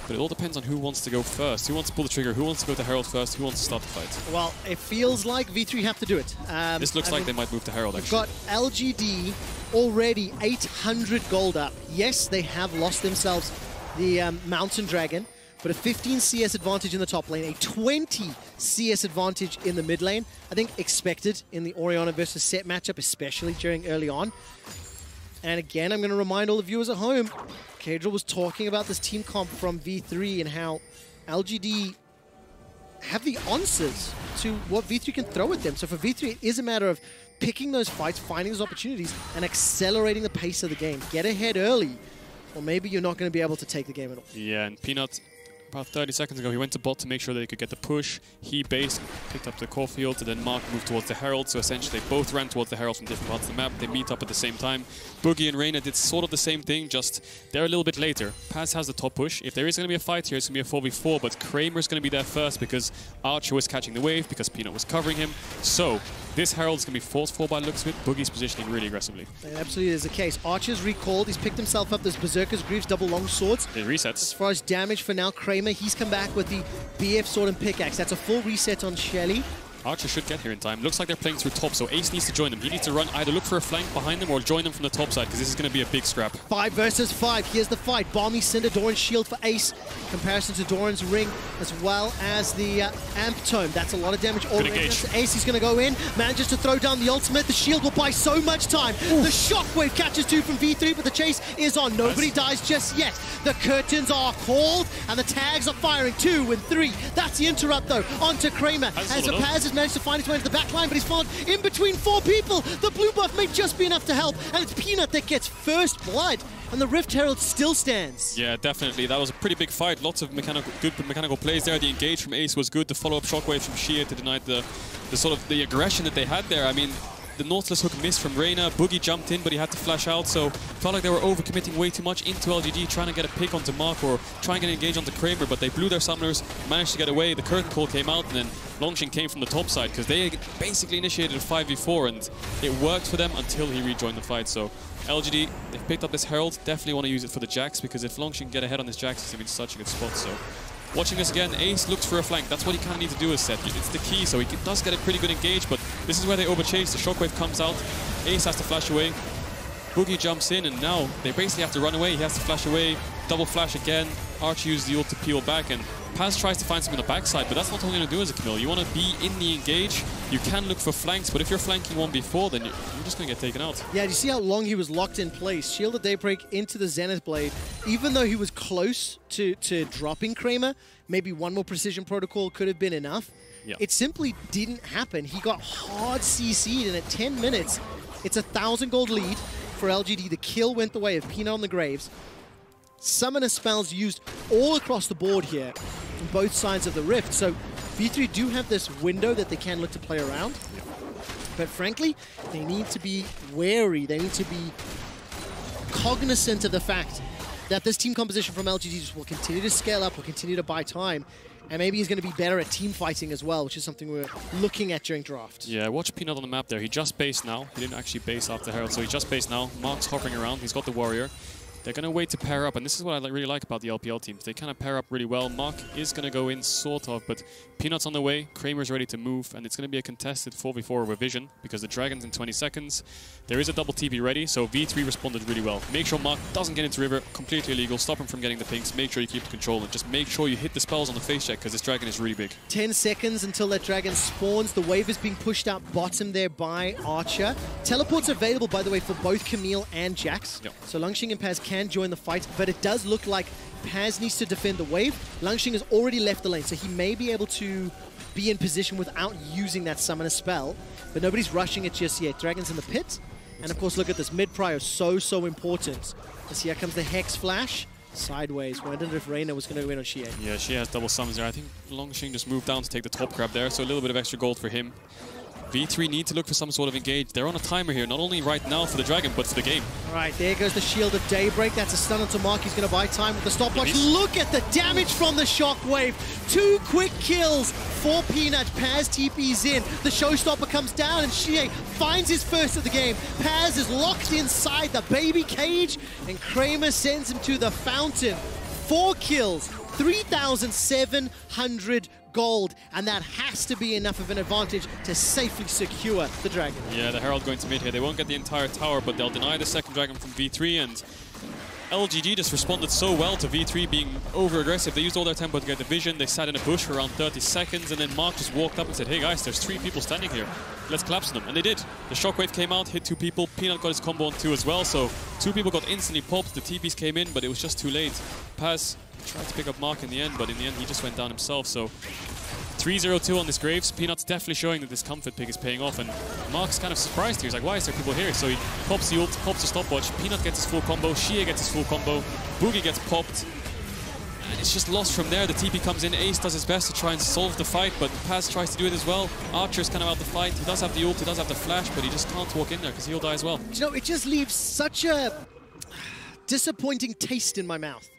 but it all depends on who wants to go first, who wants to pull the trigger, who wants to go to Herald first, who wants to start the fight. Well, it feels like V3 have to do it. This looks like they might move to Herald, actually. We've got LGD already 800 gold up. Yes, they have lost themselves the Mountain Dragon, but a 15 CS advantage in the top lane, a 20 CS advantage in the mid lane. I think expected in the Orianna versus Set matchup, especially during early on. And again, I'm going to remind all the viewers at home, Kadril was talking about this team comp from V3 and how LGD have the answers to what V3 can throw at them. So for V3, it is a matter of picking those fights, finding those opportunities, and accelerating the pace of the game. Get ahead early, or maybe you're not going to be able to take the game at all. Yeah, and Peanut, about 30 seconds ago, he went to bot to make sure that he could get the push. He based, picked up the core field, and then Mark moved towards the Herald. So essentially, they both ran towards the Herald from different parts of the map. They meet up at the same time. Boogie and Reyna did sort of the same thing, just they're a little bit later. Paz has the top push. If there is going to be a fight here, it's going to be a 4v4, but Kramer's going to be there first because Archer was catching the wave, because Peanut was covering him. So this Herald's going to be forced for by looks of it. Boogie's positioning really aggressively. It absolutely is the case. Archer's recalled. He's picked himself up. There's Berserker's Greaves, double long swords. It resets. As far as damage for now, Kramer, he's come back with the BF sword and pickaxe. That's a full reset on Shelly. Archer should get here in time. Looks like they're playing through top, so Ace needs to join them. He needs to run, either look for a flank behind them or join them from the top side, because this is going to be a big scrap. 5 versus 5. Here's the fight. Balmy Cinder, Doran's shield for Ace. Comparison to Doran's ring, as well as the Amp Tome. That's a lot of damage already. Ace is going to go in, manages to throw down the ultimate. The shield will buy so much time. Oof. The shockwave catches 2 from V3, but the chase is on. Nobody dies just yet. The curtains are called, and the tags are firing 2 and 3. That's the interrupt, though, onto Kramer. As the Paz has managed to find his way into the back line, but he's followed in between 4 people. The blue buff may just be enough to help, and it's Peanut that gets first blood, and the Rift Herald still stands. Yeah, definitely. That was a pretty big fight. Lots of good mechanical plays there. The engage from Ace was good. The follow-up shockwave from Shia to deny the sort of the aggression that they had there. I mean, the Nautilus hook missed from Reyna. Boogie jumped in, but he had to flash out, so felt like they were overcommitting way too much into LGD, trying to get a pick onto Mark or trying to get an engage onto Kramer, but they blew their summoners, managed to get away. The curtain call came out, and then Longshin came from the top side, because they basically initiated a 5v4, and it worked for them until he rejoined the fight. So LGD, they've picked up this Herald, definitely want to use it for the Jax, because if Longshin can get ahead on this Jax, it's going to be such a good spot. So watching this again, Ace looks for a flank. That's what he kind of needs to do as set. It's the key, so he does get a pretty good engage, but this is where they overchase. The shockwave comes out. Ace has to flash away. Boogie jumps in, and now they basically have to run away. He has to flash away, double flash again. Archer uses the ult to peel back, and Paz tries to find something on the backside, but that's not all you're going to do as a Camille. You want to be in the engage. You can look for flanks, but if you're flanking 1v4, then you're just going to get taken out. Yeah, do you see how long he was locked in place? Shield of Daybreak into the Zenith Blade. Even though he was close to dropping Kramer, maybe one more precision protocol could have been enough. Yeah. It simply didn't happen. He got hard CC'd, and at 10 minutes, it's a 1,000 gold lead for LGD. The kill went the way of Peanut on the Graves. Summoner spells used all across the board here on both sides of the Rift. So V3 do have this window that they can look to play around. Yeah. But frankly, they need to be wary. They need to be cognizant of the fact that this team composition from LGD just will continue to scale up, will continue to buy time. And maybe he's going to be better at team fighting as well, which is something we're looking at during draft. Yeah, watch Peanut on the map there. He just based now. He didn't actually base after Herald, so he just based now. Mark's hovering around. He's got the Warrior. They're going to wait to pair up, and this is what I really like about the LPL teams. They kind of pair up really well. Mark is going to go in, sort of, but Peanut's on the way. Kramer's ready to move, and it's going to be a contested 4v4 revision because the Dragon's in 20 seconds. There is a double TP ready, so V3 responded really well. Make sure Mark doesn't get into River. Completely illegal. Stop him from getting the pinks. Make sure you keep the control, and just make sure you hit the spells on the face check because this Dragon is really big. 10 seconds until that Dragon spawns. The wave is being pushed out bottom there by Archer. Teleports available, by the way, for both Camille and Jax. Yep. So Lungxing and Paz can join the fight, but it does look like Paz needs to defend the wave. Lungxing has already left the lane, so he may be able to be in position without using that summoner spell, but nobody's rushing it just yet. Dragon's in the pit, and of course, look at this. Mid-prio, so important. Let's see, here comes the Hex Flash. Sideways. Wondered if Reyna was going to win on Xie. Yeah, Xie has double summons there. I think Longxing just moved down to take the top grab there, so a little bit of extra gold for him. V3 need to look for some sort of engage. They're on a timer here, not only right now for the Dragon, but for the game. All right, there goes the Shield of Daybreak. That's a stun onto Mark. He's going to buy time with the stopwatch. Look at the damage from the Shockwave. 2 quick kills for Peanut. Paz TP's in. The Showstopper comes down, and Xie finds his first of the game. Paz is locked inside the baby cage, and Kramer sends him to the fountain. 4 kills, 3,700 gold, and that has to be enough of an advantage to safely secure the Dragon. Yeah, the Herald going to mid here. They won't get the entire tower, but they'll deny the second Dragon from V3, and LGD just responded so well to V3 being over-aggressive. They used all their tempo to get the vision. They sat in a bush for around 30 seconds, and then Mark just walked up and said, hey guys, there's 3 people standing here. Let's collapse them. And they did. The Shockwave came out, hit 2 people. Peanut got his combo on 2 as well, so 2 people got instantly popped. The TPs came in, but it was just too late. Paz tried to pick up Mark in the end, but in the end he just went down himself. So 3-0-2 on this Graves. Peanut's definitely showing that this comfort pick is paying off, and Mark's kind of surprised here. He's like, why is there people here? So he pops the ult, pops the stopwatch. Peanut gets his full combo. Xie gets his full combo. Boogie gets popped. And it's just lost from there. The TP comes in. Ace does his best to try and solve the fight, but Paz tries to do it as well. Archer's kind of out the fight. He does have the ult, he does have the flash, but he just can't walk in there because he'll die as well. You know, it just leaves such a disappointing taste in my mouth.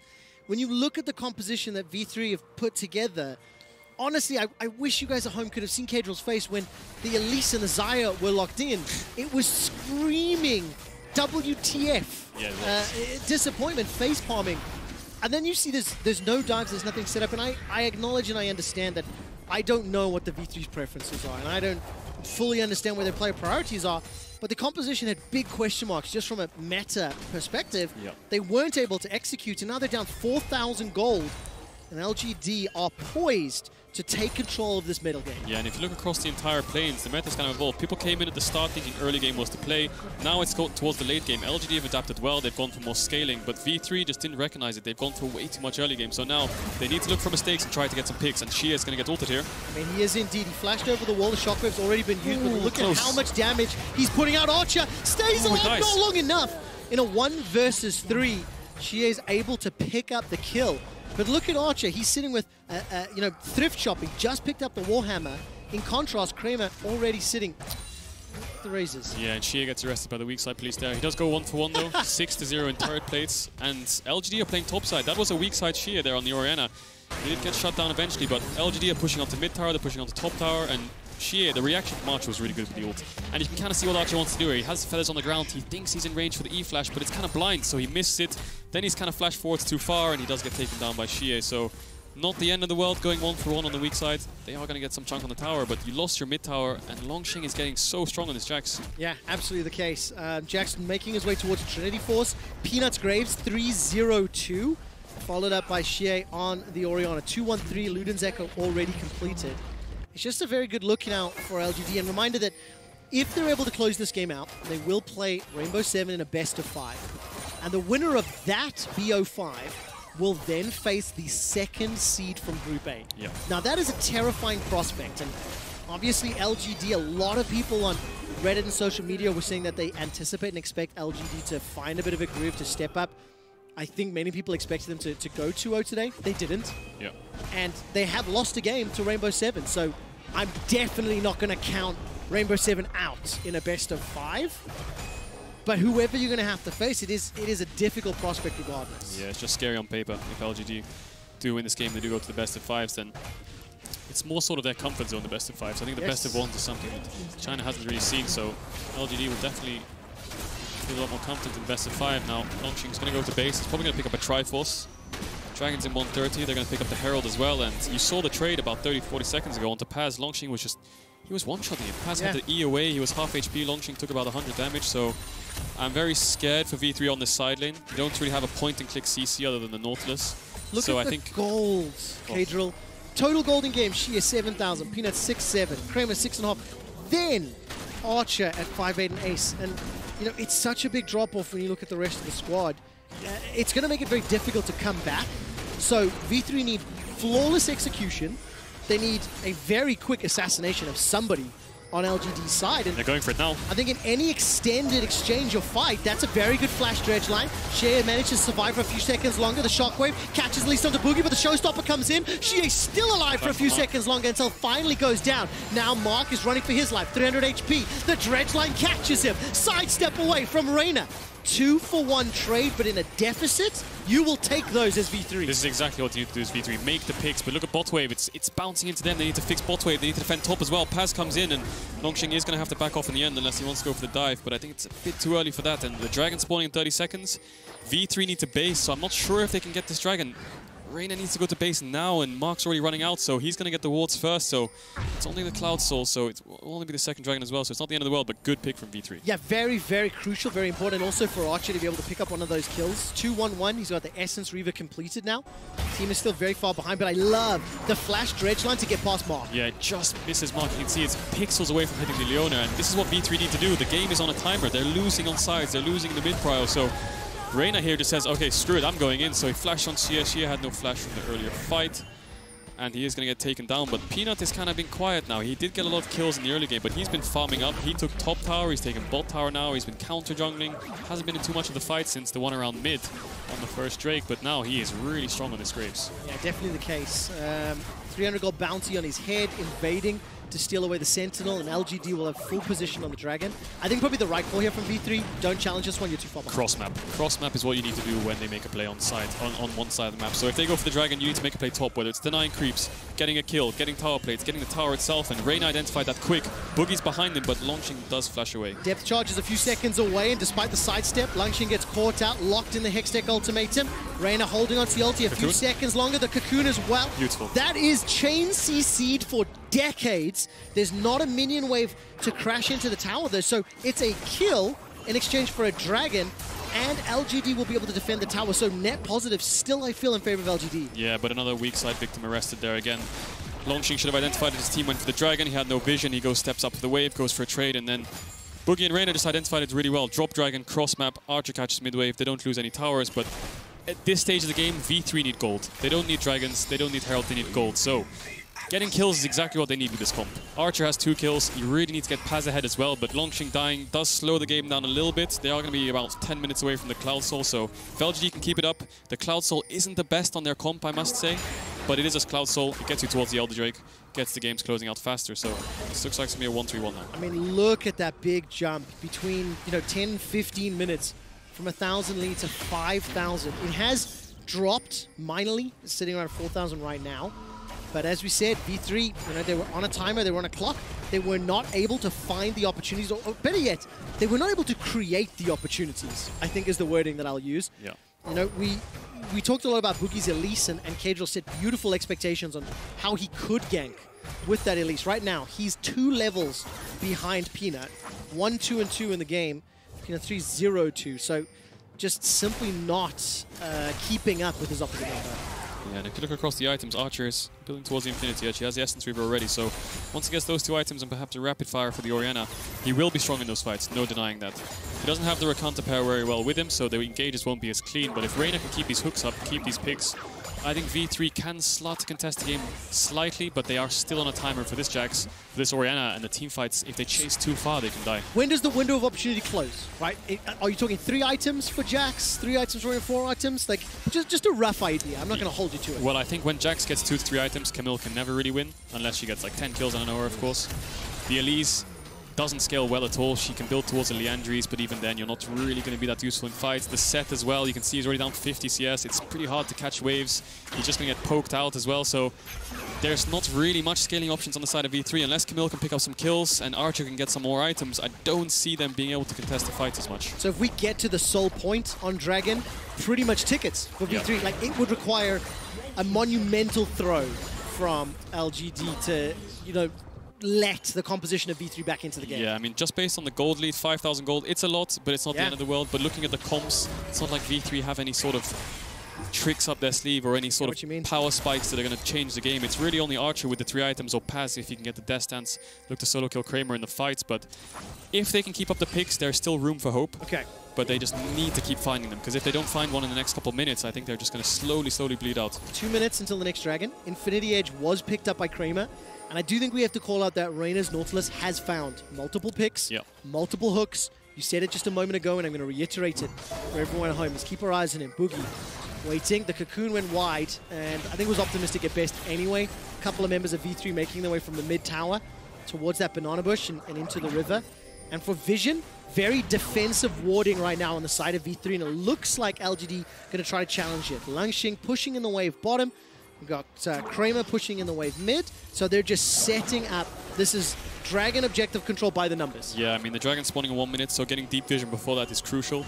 When you look at the composition that V3 have put together, honestly, I wish you guys at home could have seen Cadrill's face when the Elise and the Xayah were locked in. It was screaming WTF. Yeah, disappointment, face palming. And then you see there's no dives, there's nothing set up. And I acknowledge and I understand that I don't know what the V3's preferences are, and I don't fully understand where their player priorities are, but the composition had big question marks just from a meta perspective. Yep. They weren't able to execute, and now they're down 4,000 gold, and LGD are poised to take control of this middle game. Yeah, and if you look across the entire planes, the meta's kind of evolved. People came in at the start thinking early game was to play. Now it's towards the late game. LGD have adapted well. They've gone for more scaling, but V3 just didn't recognize it. They've gone for way too much early game. So now they need to look for mistakes and try to get some picks, and Shia is going to get ulted here. I mean, he is indeed. He flashed over the wall. The shockwave's already been used, but look at how much damage he's putting out. Archer stays alive, nice. not long enough. In a 1 versus 3, Shia is able to pick up the kill. But look at Archer, he's sitting with, you know, thrift shopping, just picked up the Warhammer. In contrast, Kramer already sitting with the razors. Yeah, and Shia gets arrested by the weak side police there. He does go 1-for-1 though, 6-0 in turret plates, and LGD are playing topside. That was a weak side Shia there on the Orianna. He did get shut down eventually, but LGD are pushing onto mid tower, they're pushing onto top tower, and Shia, the reaction from Archer was really good with the ult. And you can kind of see what Archer wants to do here. He has feathers on the ground, he thinks he's in range for the E-flash, but it's kind of blind, so he misses it. Then he's kind of flashed forwards too far, and he does get taken down by Shia. So not the end of the world going 1-for-1 on the weak side. They are going to get some chunk on the tower, but you lost your mid tower, and Longxing is getting so strong on this Jax. Yeah, absolutely the case. Jax making his way towards the Trinity Force. Peanuts Graves 3-0-2, followed up by Shia on the Orianna. 2-1-3, Luden's Echo already completed. It's just a very good look now for LGD, and reminder that if they're able to close this game out, they will play Rainbow 7 in a best-of-5. And the winner of that BO5 will then face the second seed from Group A. Yep. Now that is a terrifying prospect, and obviously LGD, a lot of people on Reddit and social media were saying that they anticipate and expect LGD to find a bit of a groove to step up. I think many people expected them to go 2-0 today. They didn't. Yep. And they have lost a game to Rainbow 7, so I'm definitely not going to count Rainbow 7 out in a best-of-5. But whoever you're going to have to face, it is a difficult prospect regardless. Yeah, it's just scary on paper. If LGD do win this game, they do go to the best-of-5s, then it's more sort of their comfort zone, the best-of-5s. I think the best-of-1s is something that China hasn't really seen, so LGD will definitely feel a lot more confident in best-of-5. Now, Longxing's going to go to base. He's probably going to pick up a Triforce. Dragon's in 130. They're going to pick up the Herald as well. And you saw the trade about 30-40 seconds ago onto Paz. Longxing was just... He was one-shotting him. Paz had the E away. He was half HP. Longxing took about 100 damage. So I'm very scared for V3 on this side lane. You don't really have a point-and-click CC other than the Nautilus. Look at the gold, Kadrill. Total gold in game, Shia 7,000, Peanuts 6-7, Kramer 6.5. Then Archer at 5-8 and Ace. And, you know, it's such a big drop-off when you look at the rest of the squad. It's going to make it very difficult to come back. So V3 need flawless execution. They need a very quick assassination of somebody on LGD's side. And they're going for it now. I think in any extended exchange or fight, that's a very good flash dredge line. Shea manages to survive for a few seconds longer. The shockwave catches Lee onto Boogie, but the showstopper comes in. Shea's still alive for a few seconds longer until it finally goes down. Now Mark is running for his life, 300 HP. The dredge line catches him. Sidestep away from Reyna. 2-for-1 trade, but in a deficit, you will take those as V3. This is exactly what you need to do as V3. Make the picks, but look at bot wave. It's bouncing into them. They need to fix bot wave. They need to defend top as well. Paz comes in, and Longxing is going to have to back off in the end unless he wants to go for the dive, but I think it's a bit too early for that. And the dragon spawning in 30 seconds. V3 need to base, so I'm not sure if they can get this dragon. Reyna needs to go to base now, and Mark's already running out, so he's going to get the wards first. So it's only the Cloud Soul, so it will only be the second dragon as well. So it's not the end of the world, but good pick from V3. Yeah, very, very crucial, very important. Also for Archer to be able to pick up one of those kills. 2-1-1, he's got the Essence Reaver completed now. Team is still very far behind, but I love the flash dredge line to get past Mark. Yeah, it just misses Mark. You can see it's pixels away from hitting the Leona, and this is what V3 need to do. The game is on a timer. They're losing on sides. They're losing in the mid-prio, so Reyna here just says, okay, screw it, I'm going in. So he flashed on Shia. Shia had no flash from the earlier fight, and he is going to get taken down. But Peanut has kind of been quiet now. He did get a lot of kills in the early game, but he's been farming up. He took top tower, he's taken bot tower now, he's been counter-jungling. Hasn't been in too much of the fight since the one around mid on the first Drake, but now he is really strong on this Graves. Yeah, definitely the case. 300 gold bounty on his head, invading to steal away the Sentinel, and LGD will have full position on the Dragon. I think probably the right call here from V3. Don't challenge this one, you're too far behind. Cross map. Cross map is what you need to do when they make a play on one side of the map. So if they go for the Dragon, you need to make a play top, whether it's denying creeps, getting a kill, getting tower plates, getting the tower itself, and Reyna identified that quick. Boogie's behind him, but launching does flash away. Depth charge is a few seconds away, and despite the sidestep, Langshin gets caught out, locked in the Hextech ultimatum. Reyna holding on to the ulti a few seconds longer, the Cocoon as well. Beautiful. That is chain CC'd for decades. There's not a minion wave to crash into the tower though, so it's a kill in exchange for a Dragon, and LGD will be able to defend the tower, so net positive still, I feel, in favor of LGD. Yeah, but another weak side victim arrested there again. Longxing should have identified his team went for the Dragon. He had no vision. He steps up for the wave, goes for a trade, and then Boogie and Reyna just identified it really well. Drop Dragon, cross map, Archer catches mid wave. They don't lose any towers, but at this stage of the game, V3 need gold. They don't need Dragons, they don't need Herald, they need gold. So getting kills is exactly what they need with this comp. Archer has 2 kills. You really need to get Paz ahead as well, but Longxing dying does slow the game down a little bit. They are going to be about 10 minutes away from the Cloud Soul, so if LGD can keep it up, the Cloud Soul isn't the best on their comp, I must say, but it is a Cloud Soul. It gets you towards the Elder Drake, gets the games closing out faster, so this looks like it's going to be a 1-3-1 now. I mean, look at that big jump between, 10, 15 minutes from 1,000 lead to 5,000. It has dropped minorly, it's sitting around 4,000 right now. But as we said, V3, they were on a timer, they were on a clock. They were not able to find the opportunities, or better yet, they were not able to create the opportunities, I think is the wording that I'll use. Yeah. We talked a lot about Boogie's Elise, and Kadril set beautiful expectations on how he could gank with that Elise. Right now, he's 2 levels behind Peanut. 1, 2, and 2 in the game. Peanut 3, 0, 2. So just simply not keeping up with his opposite number. Yeah, and if you look across the items, Archer is building towards the Infinity Edge. He has the Essence Reaver already, so once he gets those 2 items and perhaps a Rapid Fire for the Orianna, he will be strong in those fights, no denying that. He doesn't have the Rakanta pair very well with him, so the engages won't be as clean, but if Reyna can keep these hooks up, keep these picks, I think V3 can slot to contest the game slightly, but they are still on a timer for this Jax, for this Orianna, and the team fights, if they chase too far, they can die. When does the window of opportunity close, right? Are you talking 3 items for Jax, 3 items for 4 items? Like, just a rough idea. I'm not going to hold you to it. Well, I think when Jax gets 2 to 3 items, Camille can never really win, unless she gets like 10 kills on an hour, of course. The Elise doesn't scale well at all. She can build towards a Leandries, but even then, you're not really going to be that useful in fights. The set as well, you can see he's already down 50 CS. It's pretty hard to catch waves. He's just going to get poked out as well, so there's not really much scaling options on the side of V3. Unless Camille can pick up some kills and Archer can get some more items, I don't see them being able to contest the fight as much. So if we get to the soul point on Dragon, pretty much tickets for V3. Yeah. Like, it would require a monumental throw from LGD to, let the composition of V3 back into the game. Yeah, I mean, just based on the gold lead, 5,000 gold, it's a lot, but it's not the end of the world. But looking at the comps, it's not like V3 have any sort of tricks up their sleeve or any sort of power spikes that are going to change the game. It's really only Archer with the 3 items, or Paz if he can get the death stance, look to solo kill Kramer in the fights. But if they can keep up the picks, there's still room for hope. Okay. But they just need to keep finding them, because if they don't find one in the next couple minutes, I think they're just going to slowly bleed out. 2 minutes until the next Dragon. Infinity Edge was picked up by Kramer. And I do think we have to call out that Reyna's Nautilus has found multiple picks, multiple hooks. You said it just a moment ago, and I'm going to reiterate it for everyone at home. Let's keep our eyes on him. Boogie waiting. The Cocoon went wide, and I think it was optimistic at best anyway. A couple of members of V3 making their way from the mid tower towards that banana bush and into the river. And for Vision, very defensive warding right now on the side of V3, and it looks like LGD going to try to challenge it. Langshin pushing in the wave bottom. We've got Kramer pushing in the wave mid, so they're just setting up. This is Dragon objective control by the numbers. Yeah, I mean, the Dragon spawning in 1 minute, so getting deep vision before that is crucial.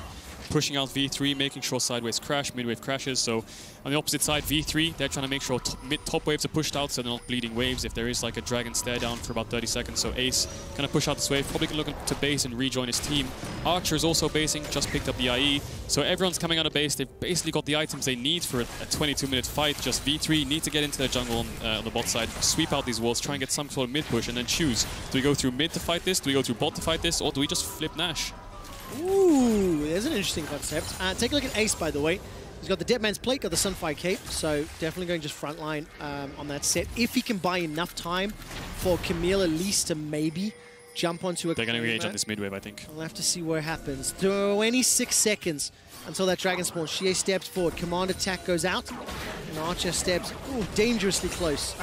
Pushing out V3, making sure sideways crash, mid-wave crashes. So on the opposite side, V3, they're trying to make sure top waves are pushed out so they're not bleeding waves if there is like a Dragon stare down for about 30 seconds. So Ace kind of push out this wave, probably can look to base and rejoin his team. Archer is also basing, just picked up the IE. So everyone's coming out of base. They've basically got the items they need for a 22-minute fight. Just V3 need to get into their jungle on the bot side, sweep out these walls, try and get some sort of mid push, and then choose. Do we go through mid to fight this? Do we go through bot to fight this? Or do we just flip Nash? Ooh, there's an interesting concept. Take a look at Ace, by the way. He's got the Dead Man's Plate, got the Sunfire Cape, so definitely going just frontline on that set. If he can buy enough time for Camille at least to maybe jump onto a... They're going to engage on this mid-wave, I think. We'll have to see what happens. 26 seconds until that Dragon spawns. Xie steps forward, Command Attack goes out, and Archer steps dangerously close.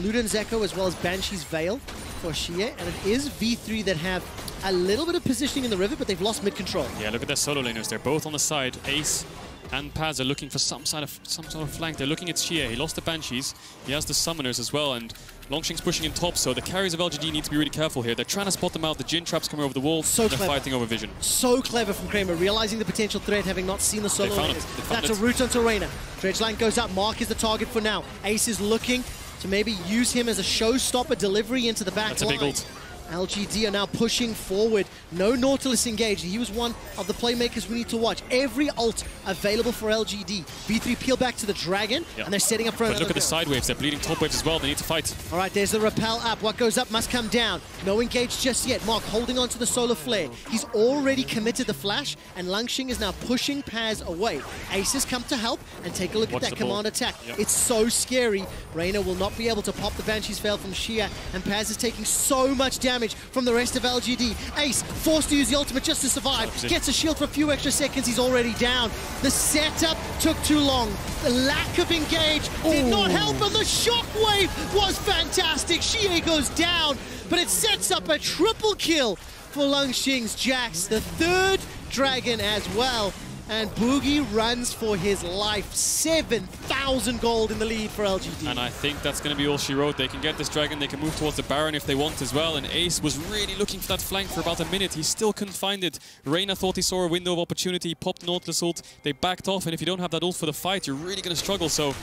Luden's Echo as well as Banshee's Veil for Xie, and it is V3 that have a little bit of positioning in the river, but they've lost mid-control. Yeah, look at their solo laners. They're both on the side. Ace and Paz are looking for some sort of flank. They're looking at Xie. He lost the Banshees. He has the Summoners as well, and Longxing's pushing in top, so the carries of LGD need to be really careful here. They're trying to spot them out. The Jin traps coming over the wall. So they're fighting over vision. So clever from Kramer, realizing the potential threat, having not seen the solo laners. That's a route onto Reina. Dredgeline goes up. Mark is the target for now. Ace is looking to maybe use him as a showstopper delivery into the back That's line. a big ult. LGD are now pushing forward. No Nautilus engaged. He was one of the playmakers we need to watch. Every ult available for LGD. V3 peel back to the Dragon, and they're setting up for another But look at the build. side waves. They're bleeding top waves as well. They need to fight. All right, there's the repel up. What goes up must come down. No engage just yet. Mark holding on to the solar flare. He's already committed the flash, and Longxing is now pushing Paz away. Ace has come to help, and take a look Watch at that the ball. command attack. Yep. It's so scary. Reina will not be able to pop the Banshee's Veil from Xia, and Paz is taking so much damage from the rest of LGD. Ace forced to use the ultimate just to survive. Gets a shield for a few extra seconds. He's already down. The setup took too long. The lack of engage did not help, and the shockwave was fantastic. Xie goes down, but it sets up a triple kill for Longxing's Jax, the third Dragon as well. And Boogie runs for his life. 7,000 gold in the lead for LGD. And I think that's going to be all she wrote. They can get this Dragon, they can move towards the Baron if they want as well. And Ace was really looking for that flank for about a minute. He still couldn't find it. Reina thought he saw a window of opportunity. He popped Nautilus ult. They backed off, and if you don't have that ult for the fight, you're really going to struggle. So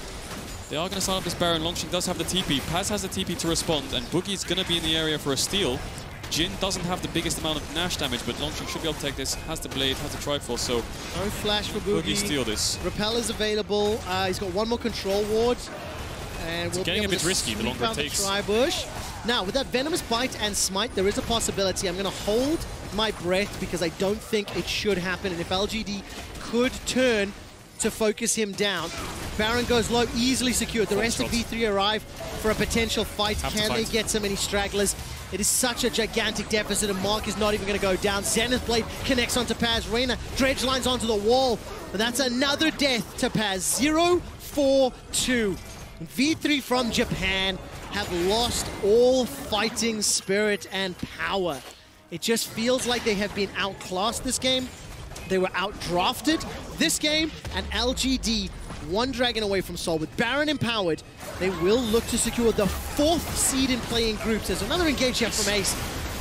they are going to start up this Baron. Longxing does have the TP. Paz has the TP to respond, and Boogie's going to be in the area for a steal. Jin doesn't have the biggest amount of Nash damage, but Longxing should be able to take this. Has the blade, has the Triforce, so no flash for Boogie. Steal this. Repel is available. He's got one more control ward. And we'll getting be a able bit to risky the longer it sweep out takes. the Tri-Bush. Now, with that Venomous Bite and Smite, there is a possibility. I'm going to hold my breath because I don't think it should happen. And if LGD could turn to focus him down, Baron goes low, easily secured. The rest of V3 arrive for a potential fight. Can they get so many stragglers? It is such a gigantic deficit, and Mark is not even going to go down. Zenith Blade connects onto Paz. Reina dredge lines onto the wall. But that's another death to Paz. 0-4-2. V3 from Japan have lost all fighting spirit and power. It just feels like they have been outclassed this game. They were outdrafted this game, and LGD one Dragon away from Seoul. With Baron empowered, they will look to secure the 4th seed in playing groups. There's another engage here from Ace.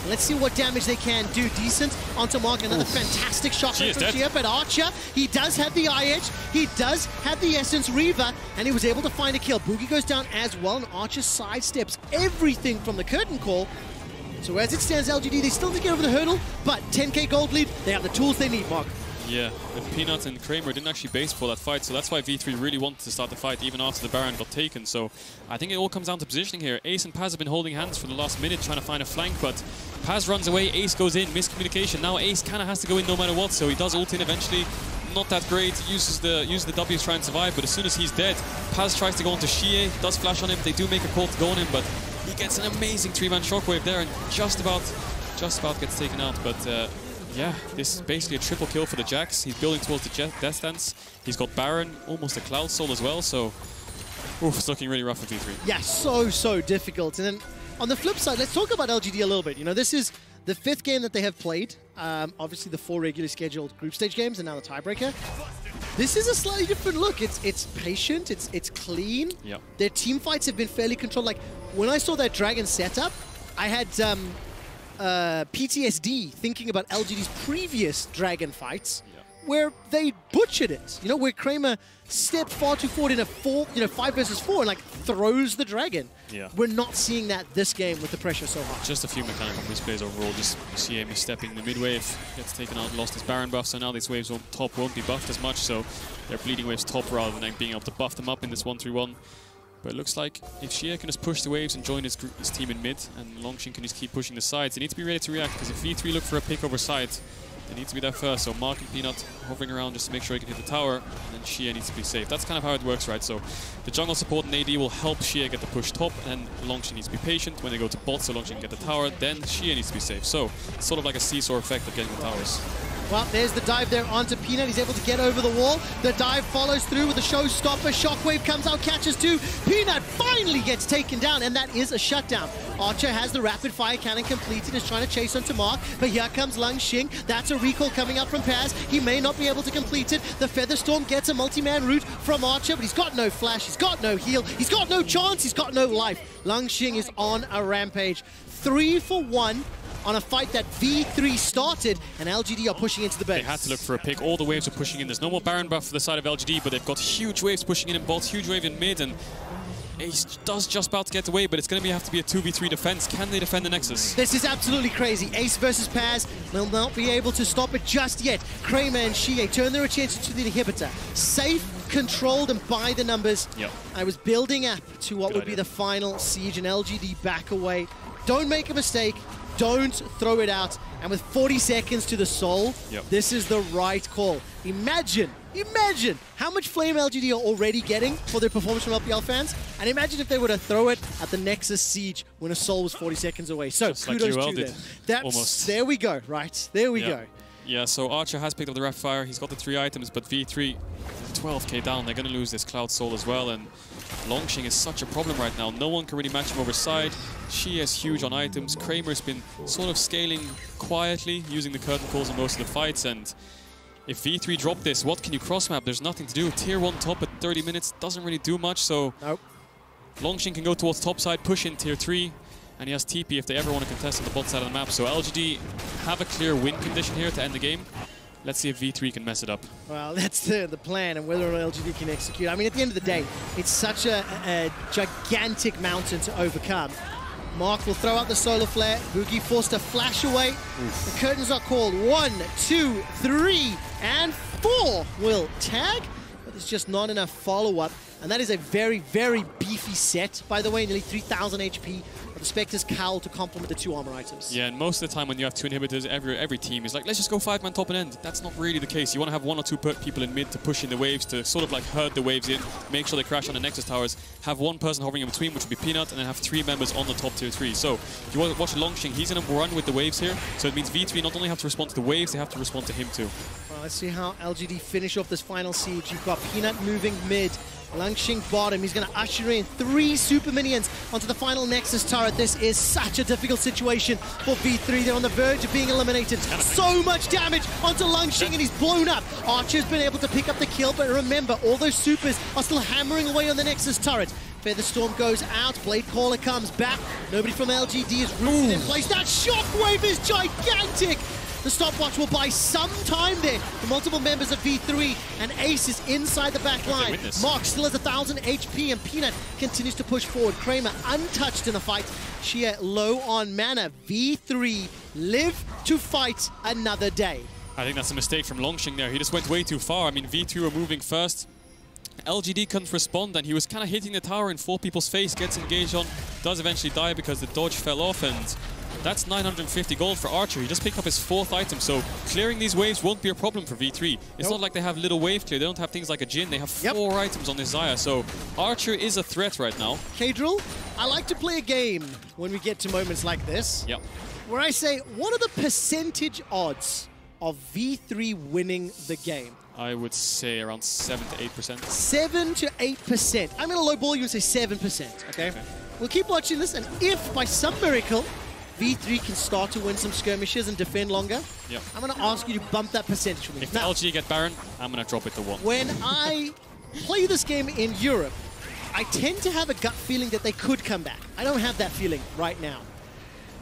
Let's see what damage they can do. Decent onto Mark. Another fantastic shot from Chia, but Archer, he does have the eye edge. He does have the Essence Reaver, and he was able to find a kill. Boogie goes down as well, and Archer sidesteps everything from the curtain call. So as it stands, LGD, they still need to get over the hurdle, but 10k gold lead, they have the tools they need, Mark. Yeah, and Peanut and Kramer didn't actually base for that fight, so that's why V3 really wanted to start the fight even after the Baron got taken. So I think it all comes down to positioning here. Ace and Paz have been holding hands for the last minute trying to find a flank, but Paz runs away, Ace goes in, miscommunication. Now Ace kind of has to go in no matter what, so he does ult in eventually. Not that great, uses the W to try and survive, but as soon as he's dead, Paz tries to go onto Xie, does flash on him. They do make a call to go on him, but he gets an amazing 3-man shockwave there and just about gets taken out. But yeah, this is basically a triple kill for the Jax. He's building towards the Death Dance. He's got Baron, almost a Cloud Soul as well, so it's looking really rough for V3. Yeah, so difficult. And then on the flip side, let's talk about LGD a little bit. You know, this is the 5th game that they have played. Obviously the 4 regularly scheduled group stage games and now the tiebreaker. This is a slightly different look. It's patient, it's clean. Yep. Their team fights have been fairly controlled. Like, when I saw that Dragon setup, I had PTSD thinking about LGD's previous Dragon fights, where they butchered it. You know, where Kramer stepped far too forward in a 5 versus 4 and like throws the Dragon. Yeah. We're not seeing that this game with the pressure so high. Just a few mechanical misplays overall. Just CA misstepping the mid wave, gets taken out, lost his Baron buff, so now these waves on top won't be buffed as much, so they're bleeding waves top rather than being able to buff them up in this 1-3-1. But it looks like if Xie can just push the waves and join his team in mid, and Longxing can just keep pushing the sides, they need to be ready to react, because if V3 look for a pick over side, they need to be there first. So Mark and Peanut hovering around just to make sure he can hit the tower, and then Xie needs to be safe. That's kind of how it works, right? So the jungle support and AD will help Xie get the push top, and Longxing needs to be patient when they go to bot, so Longxing can get the tower, then Xie needs to be safe. So it's sort of like a seesaw effect of getting the towers. Well, there's the dive there onto Peanut. He's able to get over the wall. The dive follows through with a showstopper. Shockwave comes out, catches two. Peanut finally gets taken down, and that is a shutdown. Archer has the rapid fire cannon completed, is trying to chase onto Mark, but here comes Lung Xing. That's a recall coming out from Paz. He may not be able to complete it. The Featherstorm gets a multi-man route from Archer, but he's got no flash, he's got no heal, he's got no chance, he's got no life. Lung Xing is on a rampage. 3 for 1. On a fight that V3 started, and LGD are pushing into the base. They had to look for a pick. All the waves are pushing in. There's no more Baron buff for the side of LGD, but they've got huge waves pushing in bots, huge wave in mid, and Ace does just about to get away, but it's going to have to be a 2v3 defense. Can they defend the Nexus? This is absolutely crazy. Ace versus Paz will not be able to stop it just yet. Kramer and Shie turn their attention to the inhibitor. Safe, controlled, and by the numbers. Yep. I was building up to what would be the final siege, and LGD back away. Don't make a mistake. Don't throw it out. And with 40 seconds to the soul, this is the right call. Imagine how much flame LGD are already getting for their performance from LPL fans. And imagine if they were to throw it at the Nexus Siege when a soul was 40 seconds away. So just like kudos UL to did, them. That's, almost. There we go, right? There we go. Yeah, so Archer has picked up the rapid fire. He's got the 3 items, but V3, 12k down. They're going to lose this Cloud Soul as well. And Longxing is such a problem right now. No one can really match him over side. She is huge on items. Kramer's been sort of scaling quietly, using the curtain calls in most of the fights. And if V3 drop this, what can you cross map? There's nothing to do. Tier 1 top at 30 minutes doesn't really do much. So Longxing can go towards top side, push in Tier 3. And he has TP if they ever want to contest on the bot side of the map. So LGD have a clear win condition here to end the game. Let's see if V3 can mess it up. Well, that's the plan, and whether or not LGD can execute. I mean, at the end of the day, it's such a gigantic mountain to overcome. Mark will throw out the solar flare. Boogie forced to flash away. The curtains are called. 1, 2, 3, and 4 will tag. But there's just not enough follow-up. And that is a very, very beefy set, by the way, nearly 3,000 HP. The Spectre's Cowl to complement the 2 armor items. Yeah, and most of the time when you have 2 inhibitors, every team is like, let's just go 5-man top and end. That's not really the case. You want to have 1 or 2 people in mid to push in the waves, to sort of like herd the waves in, make sure they crash on the Nexus towers, have 1 person hovering in between, which would be Peanut, and then have 3 members on the top tier 3. So if you want to watch Longxing, he's going to run with the waves here. So it means V3 not only have to respond to the waves, they have to respond to him too. Well, let's see how LGD finish off this final siege. You've got Peanut moving mid. Longxing bottom. He's going to usher in 3 super minions onto the final Nexus turret. This is such a difficult situation for V3. They're on the verge of being eliminated. So much damage onto Longxing, and he's blown up. Archer's been able to pick up the kill, but remember, all those supers are still hammering away on the Nexus turret. Featherstorm goes out. Blade Caller comes back. Nobody from LGD is rooted in place. That shockwave is gigantic. The stopwatch will buy some time there for multiple members of V3, and Ace is inside the back line. Mark still has 1,000 HP, and Peanut continues to push forward. Kramer untouched in the fight. Shia low on mana. V3 live to fight another day. I think that's a mistake from Longxing there. He just went way too far. I mean, V3 were moving first. LGD couldn't respond, and he was kind of hitting the tower in 4 people's face, gets engaged on, does eventually die because the dodge fell off, and that's 950 gold for Archer. He just picked up his 4th item, so clearing these waves won't be a problem for V3. It's not like they have little wave clear. They don't have things like a Jhin. They have 4 items on this Xayah, so Archer is a threat right now. Kadril, I like to play a game when we get to moments like this, where I say, what are the percentage odds of V3 winning the game? I would say around 7 to 8%. 7 to 8%. I'm going to lowball you and say 7%, okay? We'll keep watching this, and if by some miracle V3 can start to win some skirmishes and defend longer, I'm going to ask you to bump that percentage for me. If LGD get Baron, I'm going to drop it to 1. When I play this game in Europe, I tend to have a gut feeling that they could come back. I don't have that feeling right now.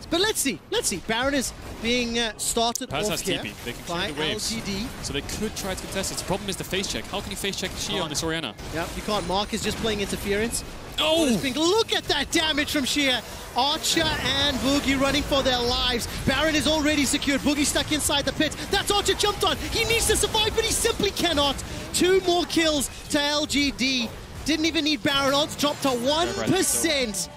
But let's see. Let's see. Baron is being started Paz off has here TP. They can by clear the waves. LGD. So they could try to contest it. The problem is the face check. How can you face check Shia on this Orianna? Yep, you can't. Mark is just playing interference. Oh! Look at that damage from Shia. Archer and Boogie running for their lives. Baron is already secured. Boogie stuck inside the pit. That's Archer jumped on. He needs to survive, but he simply cannot. 2 more kills to LGD. Didn't even need Baron. Odds dropped to 1%.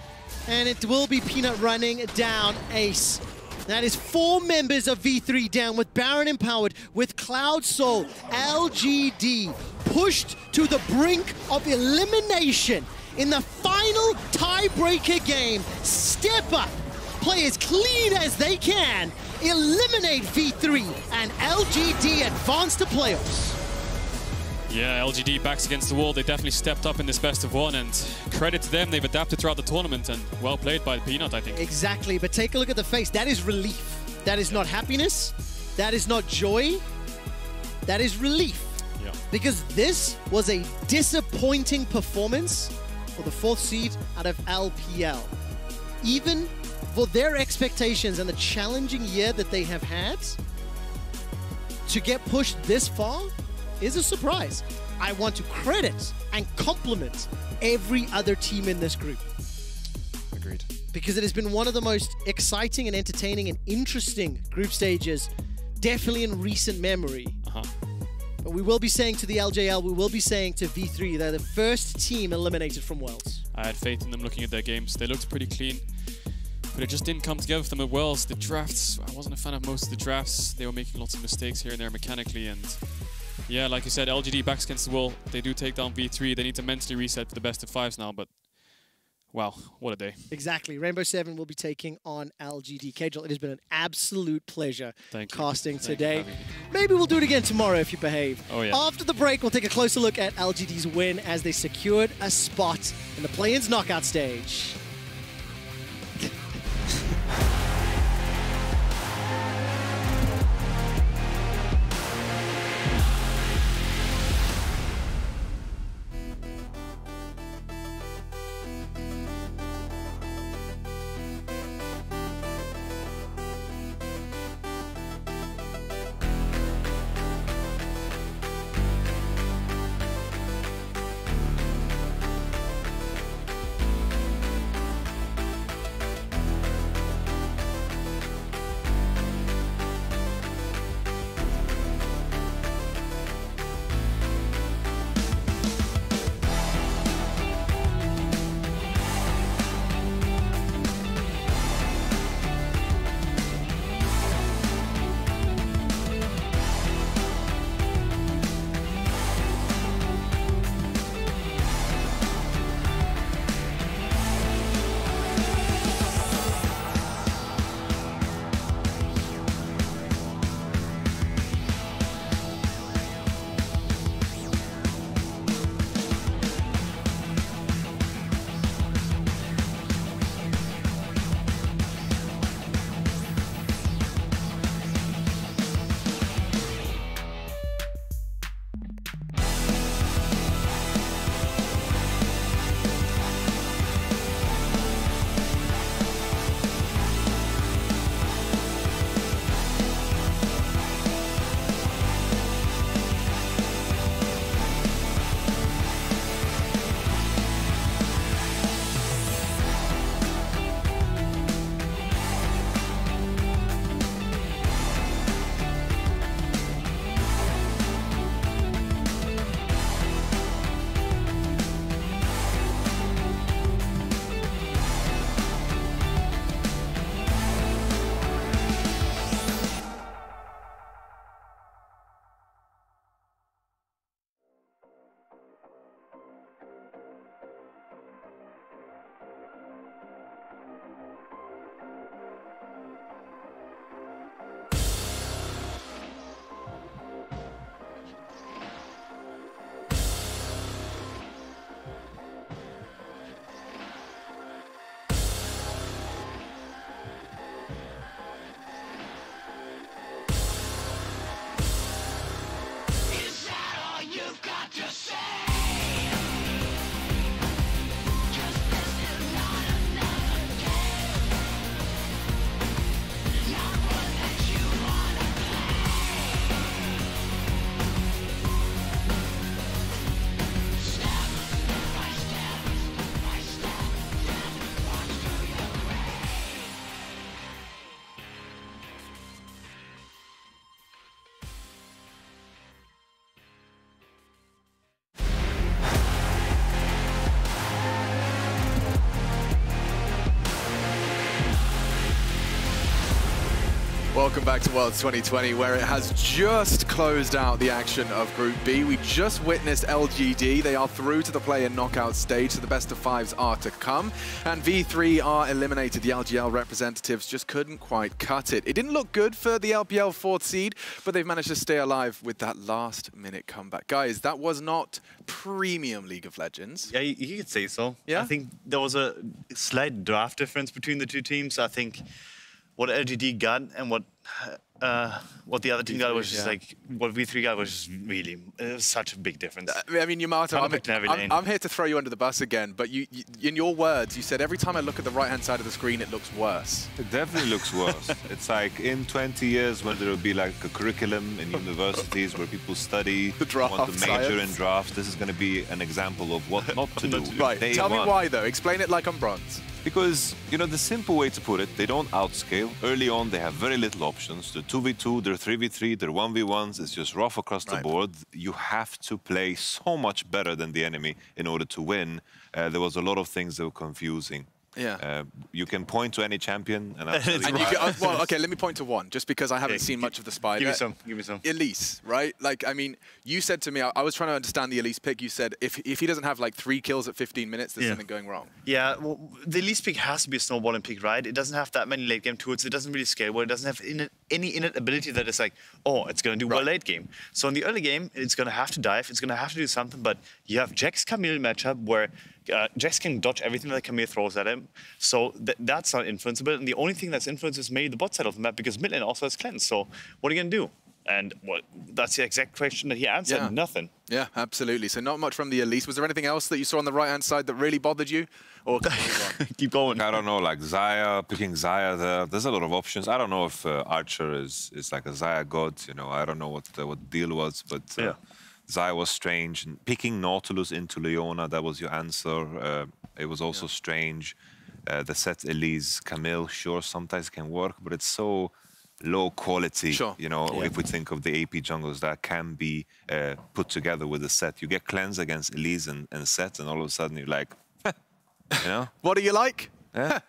And it will be Peanut running down Ace. That is 4 members of V3 down with Baron empowered with Cloud Soul. LGD pushed to the brink of elimination in the final tiebreaker game. Step up, play as clean as they can, eliminate V3, and LGD advance to playoffs. Yeah, LGD backs against the wall. They definitely stepped up in this best of one, and credit to them. They've adapted throughout the tournament, and well played by Peanut, I think. Exactly, but take a look at the face. That is relief. That is not happiness. That is not joy. That is relief. Yeah. Because this was a disappointing performance for the 4th seed out of LPL. Even for their expectations and the challenging year that they have had, to get pushed this far is a surprise. I want to credit and compliment every other team in this group. Agreed. Because it has been one of the most exciting and entertaining and interesting group stages, definitely in recent memory. But we will be saying to the LJL, we will be saying to V3, they're the first team eliminated from Worlds. I had faith in them looking at their games. They looked pretty clean, but it just didn't come together for them at Worlds. The drafts, I wasn't a fan of most of the drafts. They were making lots of mistakes here and there mechanically, and yeah, like you said, LGD backs against the wall. They do take down V3. They need to mentally reset for the best of 5s now, but wow, what a day. Exactly. Rainbow 7 will be taking on LGD. Kajal, it has been an absolute pleasure casting today. Maybe we'll do it again tomorrow if you behave. Oh, yeah. After the break, we'll take a closer look at LGD's win as they secured a spot in the play-ins knockout stage. welcome back to Worlds 2020, where it has just closed out the action of Group B. We just witnessed LGD. They are through to the play-in knockout stage, so the best of fives are to come. And V3 are eliminated. The LGL representatives just couldn't quite cut it. It didn't look good for the LPL 4th seed, but they've managed to stay alive with that last-minute comeback. Guys, that was not premium League of Legends. Yeah, you could say so. Yeah? I think there was a slight draft difference between the two teams. I think what LGD got and what the other team got was just like, what V3 got was just really, it was such a big difference. I mean, Yamato, I'm here to throw you under the bus again, but you, in your words, you said every time I look at the right-hand side of the screen, it looks worse. It definitely looks worse. It's like in 20 years when there will be like a curriculum in universities where people study, want to major in drafts, this is going to be an example of what not to do. Right, tell me why though, explain it like I'm bronze. Because, you know, the simple way to put it, they don't outscale. Early on, they have very little options. They're 2v2, they're 3v3, they're 1v1s. It's just rough across the board. You have to play so much better than the enemy in order to win. There was a lot of things that were confusing. Yeah. You can point to any champion. And well, okay, let me point to one, just because I haven't seen much of the Spider. Give me some. Elise, right? Like, I mean, you said to me, I was trying to understand the Elise pick. You said if he doesn't have like 3 kills at 15 minutes, there's something going wrong. Yeah, well, the Elise pick has to be a snowballing pick, right? It doesn't have that many late game tools. It doesn't really scale well. It doesn't have any innate ability that is like, oh, it's going to do well late game. So in the early game, it's going to have to dive. It's going to have to do something. But you have Jax Camille matchup where Jax can dodge everything that Camille throws at him. So that's not influenceable. And the only thing that's influenced is maybe the bot side of the map because mid lane also has cleanse. So what are you going to do? And that's the exact question that he answered. Yeah. Nothing. Yeah, absolutely. So not much from the Elise. Was there anything else that you saw on the right-hand side that really bothered you? Or keep going. I don't know, like Xayah, picking Xayah there. There's a lot of options. I don't know if Archer is like a Xayah god. You know, I don't know what the deal was, but Xayah was strange. And picking Nautilus into Leona, that was your answer. It was also strange. The set Elise, Camille, sure, sometimes can work, but it's so low quality, you know, if we think of the AP junglers that can be put together with a set. You get cleanse against Elise and set, and all of a sudden you're like, you know? What do you like? Yeah.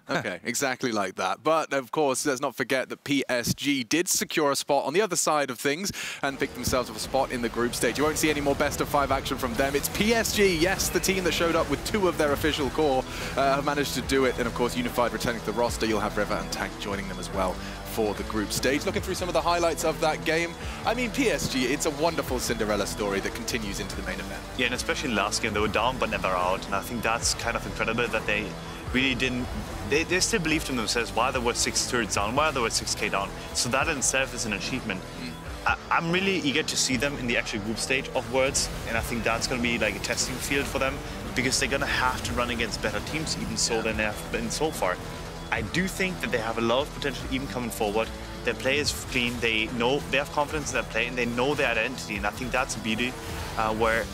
Okay, exactly like that. But, of course, let's not forget that PSG did secure a spot on the other side of things and picked themselves up a spot in the group stage. You won't see any more best-of-5 action from them. It's PSG, yes, the team that showed up with 2 of their official core have managed to do it. And, of course, Unified returning to the roster. You'll have River and Tank joining them as well for the group stage. Looking through some of the highlights of that game, I mean, PSG, it's a wonderful Cinderella story that continues into the main event. Yeah, and especially in last game, they were down but never out. And I think that's kind of incredible that they really didn't... They still believed in themselves while they were 6 turrets down, while they were 6k down. So that in itself is an achievement. I'm really eager to see them in the actual group stage of Worlds, and I think that's going to be like a testing field for them because they're going to have to run against better teams even so than they have been so far. I do think that they have a lot of potential even coming forward. Their play is clean, they know, they have confidence in their play, and they know their identity, and I think that's a beauty where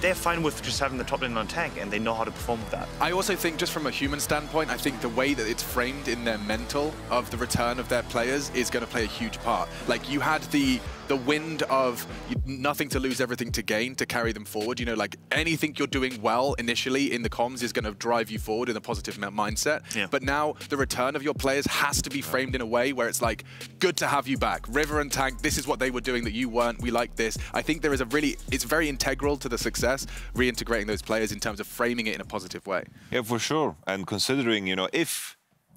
they're fine with just having the top lane on tank, and they know how to perform with that. I also think, just from a human standpoint, I think the way that it's framed in their mental of the return of their players is going to play a huge part. Like, you had the wind of nothing to lose, everything to gain to carry them forward. You know, like anything you're doing well initially in the comms is going to drive you forward in a positive mindset. Yeah. But now the return of your players has to be framed in a way where it's like, good to have you back. River and Tank, this is what they were doing that you weren't. We like this. I think there is it's very integral to the success, reintegrating those players in terms of framing it in a positive way. Yeah, for sure. And considering, you know,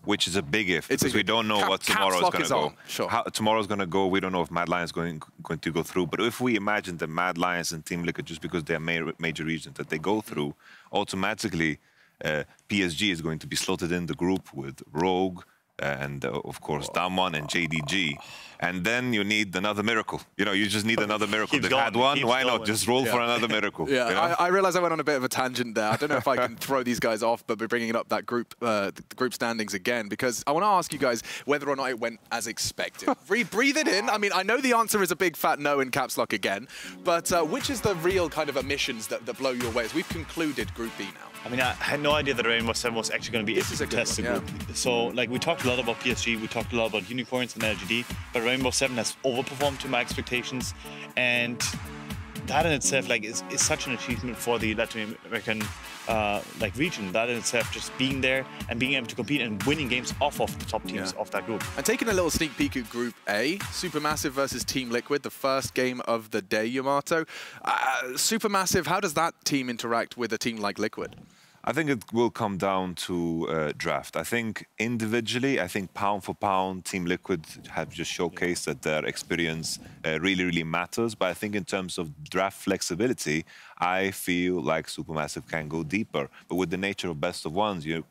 which is a big if, because we don't know what tomorrow is going to go. Sure. How tomorrow's going to go, we don't know if Mad Lions is going to go through. But if we imagine that Mad Lions and Team LICKR, just because they are major regions that they go through, automatically PSG is going to be slotted in the group with Rogue and, of course, Damwon and JDG. And then you need another miracle. You know, you just need another miracle. They've had one, why not just roll for another miracle? Yeah, you know? I realize I went on a bit of a tangent there. I don't know if I can throw these guys off, but we're bringing up that group, the group standings again, because I want to ask you guys whether or not it went as expected. Breathe it in. I mean, I know the answer is a big fat no in caps lock again, but which is the real kind of omissions that blow you away? As we've concluded Group B now. I mean, I had no idea that Rainbow 7 was actually going to be a contested group. So, like, we talked a lot about PSG, we talked a lot about Unicorns and LGD, but Rainbow 7 has overperformed to my expectations. And that in itself like is such an achievement for the Latin American like region. That in itself, just being there and being able to compete and winning games off of the top teams of that group. And taking a little sneak peek at Group A, Supermassive versus Team Liquid, the first game of the day, Yamato. Supermassive, how does that team interact with a team like Liquid? I think it will come down to draft. I think individually, I think pound for pound, Team Liquid have just showcased that their experience really, really matters. But I think in terms of draft flexibility, I feel like Supermassive can go deeper. But with the nature of best of ones, you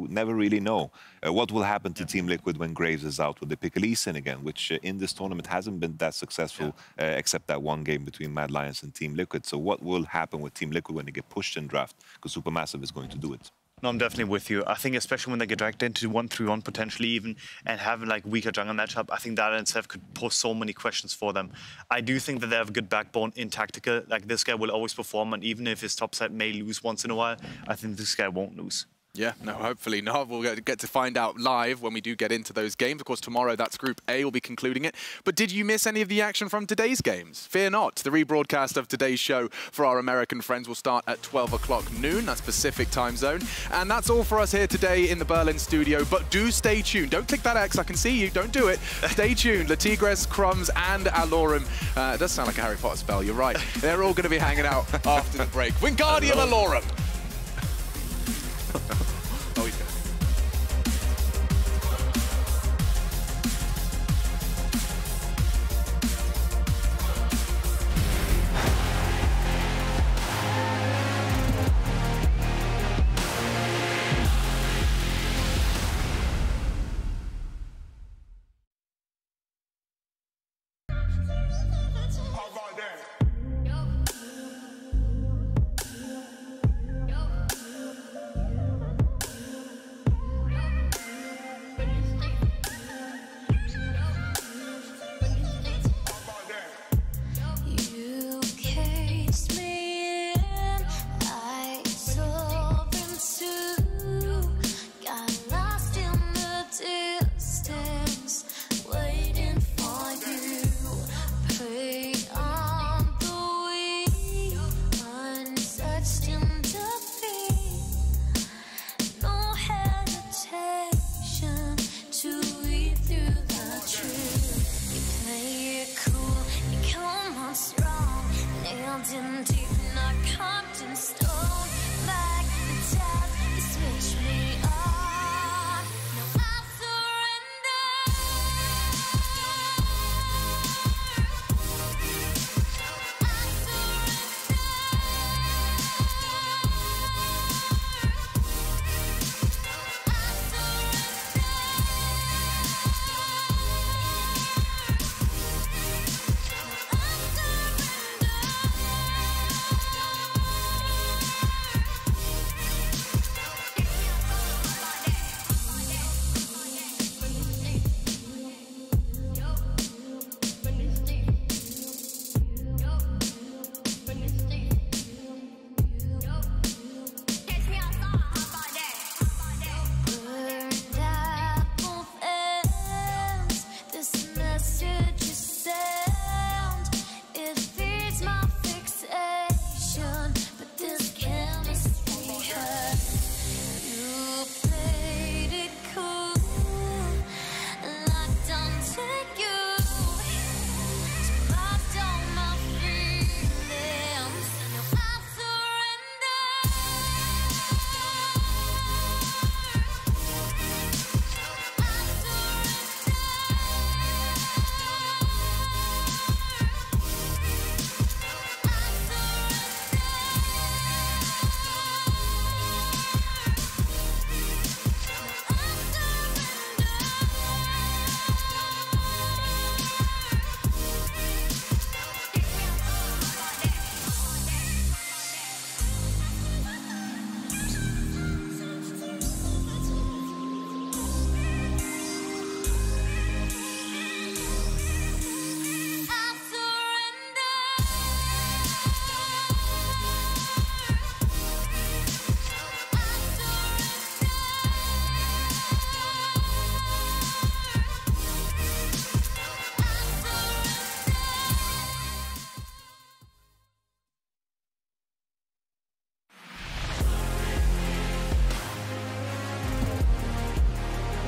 never really know what will happen to Team Liquid when Graves is out. Will they pick Lee Sin again, which in this tournament hasn't been that successful, except that one game between Mad Lions and Team Liquid. So what will happen with Team Liquid when they get pushed in draft? Because Supermassive is going to do it. No, I'm definitely with you. I think especially when they get dragged into 1-3-1 potentially even and having like weaker jungle matchup, I think that in itself could pose so many questions for them. I do think that they have a good backbone in tactical. Like this guy will always perform, and even if his top side may lose once in a while, I think this guy won't lose. Yeah, no, hopefully not. We'll get to find out live when we do get into those games. Of course, tomorrow, that's Group A, will be concluding it. But did you miss any of the action from today's games? Fear not. The rebroadcast of today's show for our American friends will start at 12 o'clock noon. That's Pacific time zone. And that's all for us here today in the Berlin studio. But do stay tuned. Don't click that X. I can see you. Don't do it. Stay tuned. Latigres, Crumbs, and Alorum. It does sound like a Harry Potter spell. You're right. They're all going to be hanging out after the break. Wingardium Alorum. Oh, he's good.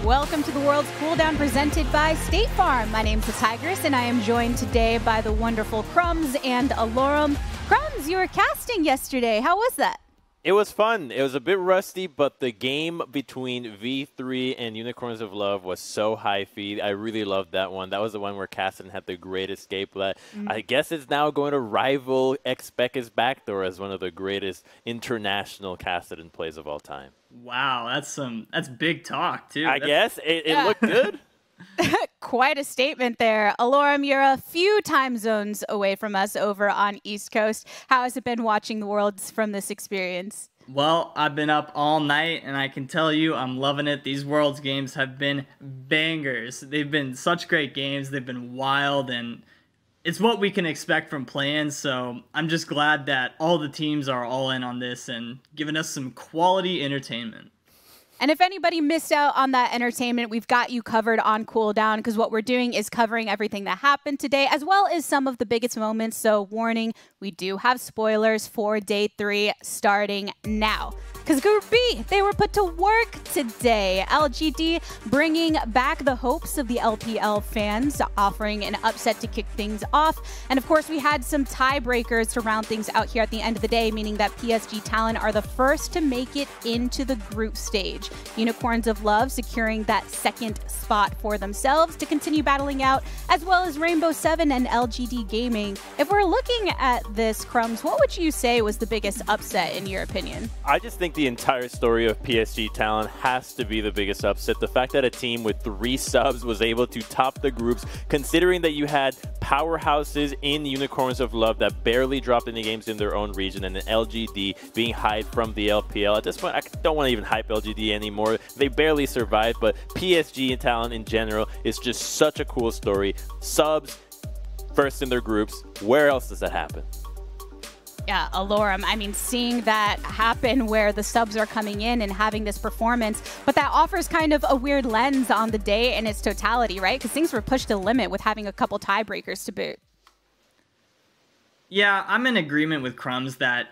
Welcome to the World's Cooldown presented by State Farm. My name's the Tigress, and I am joined today by the wonderful Crumbs and Alorum. Crumbs, you were casting yesterday. How was that? It was fun. It was a bit rusty, but the game between V3 and Unicorns of Love was so high-feed. I really loved that one. That was the one where Kassadin had the great escape. I guess it's now going to rival Xpec's Backdoor as one of the greatest international Kassadin plays of all time. Wow, that's big talk, too. I guess. It looked good. Quite a statement there. Alorum, you're a few time zones away from us over on East Coast. How has it been watching the Worlds from this experience? Well, I've been up all night, and I can tell you I'm loving it. These Worlds games have been bangers. They've been such great games. They've been wild, and it's what we can expect from play-ins, so I'm just glad that all the teams are all in on this and giving us some quality entertainment. And if anybody missed out on that entertainment, we've got you covered on Cooldown, because what we're doing is covering everything that happened today, as well as some of the biggest moments. So warning, we do have spoilers for Day 3 starting now. Because Group B, they were put to work today. LGD bringing back the hopes of the LPL fans, offering an upset to kick things off. And of course, we had some tiebreakers to round things out here at the end of the day, meaning that PSG Talon are the first to make it into the group stage. Unicorns of Love securing that second spot for themselves to continue battling out, as well as Rainbow 7 and LGD Gaming. If we're looking at this, Crumbs, what would you say was the biggest upset in your opinion? I just think the entire story of PSG Talon has to be the biggest upset. The fact that a team with 3 subs was able to top the groups, considering that you had powerhouses in Unicorns of Love that barely dropped any games in their own region, and an LGD being hyped from the LPL. At this point, I don't want to even hype LGD anymore. They barely survived, but PSG and Talon in general is just such a cool story. Subs first in their groups. Where else does that happen? Yeah, Alorum. I mean, seeing that happen where the subs are coming in and having this performance, but that offers kind of a weird lens on the day in its totality, right? Because things were pushed to the limit with having a couple tiebreakers to boot. Yeah, I'm in agreement with Crumbs that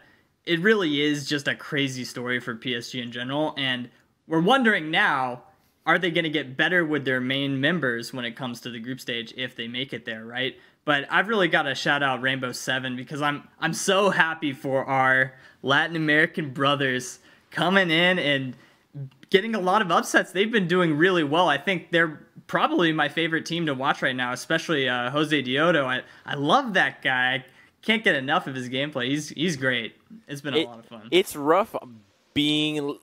it really is just a crazy story for PSG in general, and we're wondering now, are they going to get better with their main members when it comes to the group stage if they make it there, right? But I've really got to shout out Rainbow 7 because I'm so happy for our Latin American brothers coming in and getting a lot of upsets. They've been doing really well. I think they're probably my favorite team to watch right now, especially Jose Diodo. I love that guy. I can't get enough of his gameplay. He's great. It's been a lot of fun. It's rough being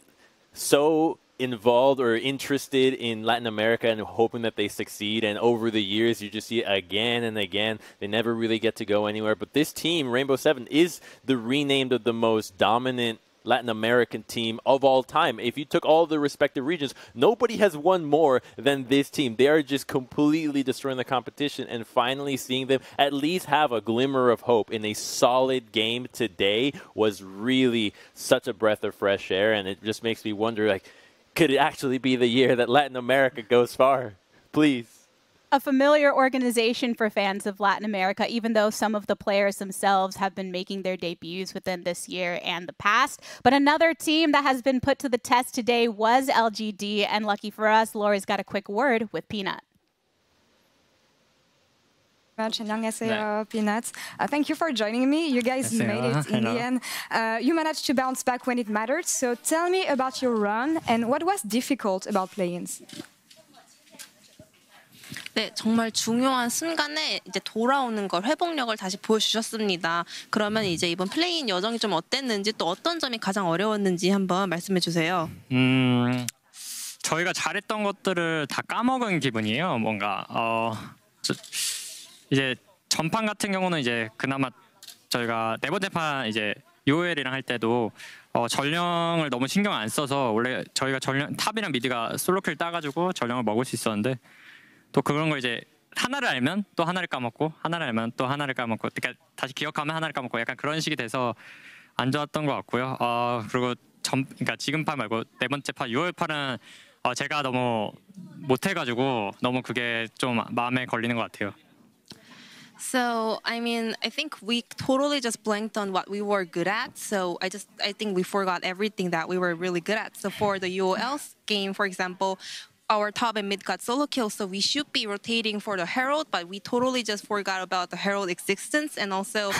so involved or interested in Latin America and hoping that they succeed, and over the years you just see it again and again. They never really get to go anywhere, but this team, Rainbow 7, is the renamed of the most dominant Latin American team of all time. If you took all the respective regions, nobody has won more than this team. They are just completely destroying the competition, and finally seeing them at least have a glimmer of hope in a solid game today was really such a breath of fresh air, and it just makes me wonder, like, could it actually be the year that Latin America goes far? Please. A familiar organization for fans of Latin America, even though some of the players themselves have been making their debuts within this year and the past. But another team that has been put to the test today was LGD, and lucky for us, Lori's got a quick word with Peanut. 안녕하세요, Peanuts. Thank you for joining me. You guys made it in the end. You managed to bounce back when it mattered. So tell me about your run and what was difficult about play-ins. 네, 정말 중요한 순간에 이제 돌아오는 걸, 회복력을 다시 보여주셨습니다. 그러면 이제 이번 플레이인 여정이 좀 어땠는지, 또 어떤 점이 가장 어려웠는지 한번 말씀해 주세요. 저희가 잘했던 것들을 다 까먹은 기분이에요. 뭔가 이제 전판 같은 경우는 이제 그나마 저희가 네 번째 판 이제 UOL이랑 할 때도 전령을 너무 신경 안 써서 원래 저희가 전령 탑이랑 미드가 솔로킬 따가지고 전령을 먹을 수 있었는데, 또 그런 거 이제 하나를 알면 또 하나를 까먹고, 하나를 알면 또 하나를 까먹고, 그러니까 다시 기억하면 하나를 까먹고, 약간 그런 식이 돼서 안 좋았던 것 같고요. 그리고 그러니까 지금 판 말고 네 번째 판 UOL 판은 제가 너무 못해가지고 너무 그게 좀 마음에 걸리는 것 같아요. So, I mean, I think we totally just blanked on what we were good at. So I think we forgot everything that we were really good at. So for the UOL game, for example, our top and mid got solo kills, so we should be rotating for the Herald, but we totally just forgot about the Herald existence, and also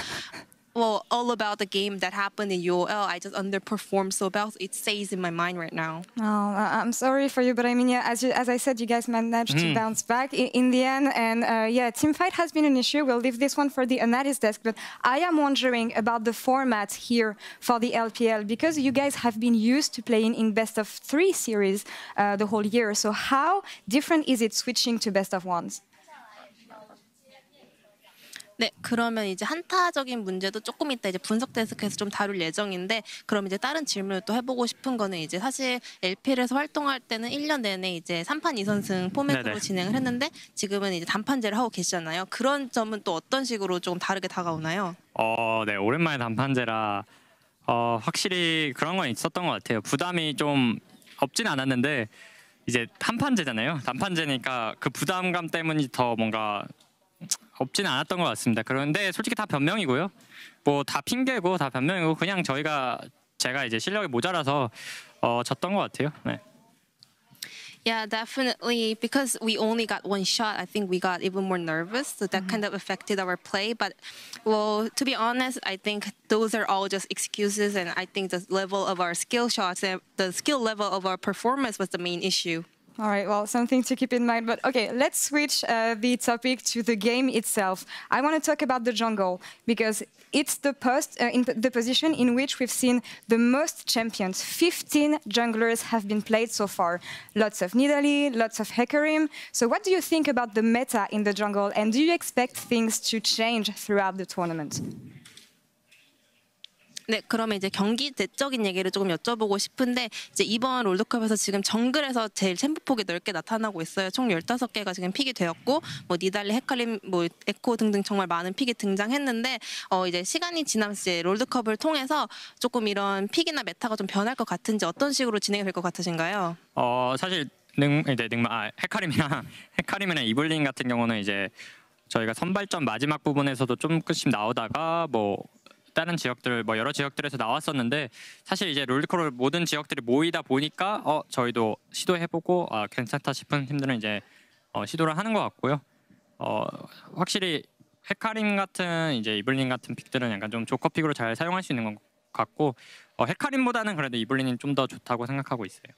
well, all about the game that happened in UOL. I just underperformed so well. It stays in my mind right now. Oh, I'm sorry for you, but I mean, yeah, as I said, you guys managed to bounce back in the end. And yeah, teamfight has been an issue. We'll leave this one for the analysis desk. But I am wondering about the format here for the LPL, because you guys have been used to playing in best-of-3 series the whole year. So how different is it switching to best-of-1s? 네, 그러면 이제 한타적인 문제도 조금 이따 이제 분석 데스크에서 좀 다룰 예정인데, 그럼 이제 다른 질문을 또 해보고 싶은 거는 이제 사실 LPL에서 활동할 때는 1년 내내 이제 3판 2선승 포맷으로 진행을 했는데 지금은 이제 단판제를 하고 계시잖아요. 그런 점은 또 어떤 식으로 좀 다르게 다가오나요? 네, 오랜만에 단판제라 확실히 그런 건 있었던 것 같아요. 부담이 좀 없진 않았는데 이제 단판제잖아요. 단판제니까 그 부담감 때문이 더 뭔가 없지는 않았던 것 같습니다. 그런데 솔직히 다 변명이고요. 뭐 다 핑계고 다 변명이고 그냥 제가 이제 실력이 모자라서 졌던 것 같아요. 네. Yeah, definitely. Because we only got one shot, I think we got even more nervous. So that kind of affected our play. But, well, to be honest, I think those are all just excuses. And I think the level of our skill shots and the skill level of our performance was the main issue. All right, well, something to keep in mind. But okay, let's switch the topic to the game itself. I want to talk about the jungle, because it's the position in which we've seen the most champions. 15 junglers have been played so far. Lots of Nidalee, lots of Hecarim. So what do you think about the meta in the jungle, and do you expect things to change throughout the tournament? 네, 그러면 이제 경기 내적인 얘기를 조금 여쭤보고 싶은데, 이제 이번 롤드컵에서 지금 정글에서 제일 챔프폭이 넓게 나타나고 있어요. 총 15개가 지금 픽이 되었고, 뭐 니달리, 헤카림, 뭐 에코 등등 정말 많은 픽이 등장했는데, 이제 시간이 지나면서 이제 롤드컵을 통해서 조금 이런 픽이나 메타가 좀 변할 것 같은지, 어떤 식으로 진행이 될 것 같으신가요? 사실 헤카림이나 이블린 같은 경우는 이제 저희가 선발전 마지막 부분에서도 조금씩 나오다가 뭐 다른 지역들 여러 지역들에서 나왔었는데, 사실 이제 롤드컵을 모든 지역들이 모이다 보니까 저희도 시도해보고 괜찮다 싶은 팀들은 이제 시도를 하는 것 같고요. 확실히 헤카림 같은 이제 이블린 같은 픽들은 약간 좀 조커 픽으로 잘 사용할 수 있는 것 같고, 헤카림보다는 그래도 이블린이 좀 더 좋다고 생각하고 있어요.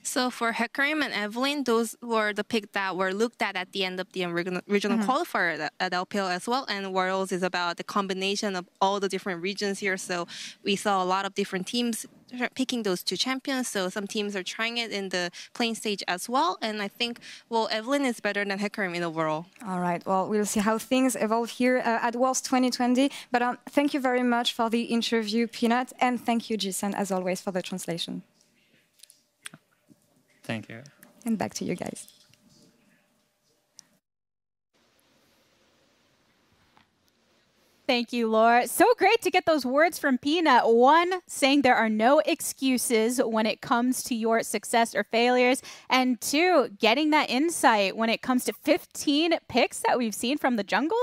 So for Hecarim and Evelyn, those were the picks that were looked at the end of the regional qualifier at LPL as well. And Worlds is about the combination of all the different regions here. So we saw a lot of different teams picking those two champions. So some teams are trying it in the playing stage as well. And I think, well, Evelyn is better than Hecarim in overall. All right. Well, we'll see how things evolve here at Worlds 2020. But thank you very much for the interview, Peanut. And thank you, Jason, as always, for the translation. Thank you. And back to you guys. Thank you, Laura. So great to get those words from Peanut. One, saying there are no excuses when it comes to your success or failures. And two, getting that insight when it comes to 15 picks that we've seen from the jungle.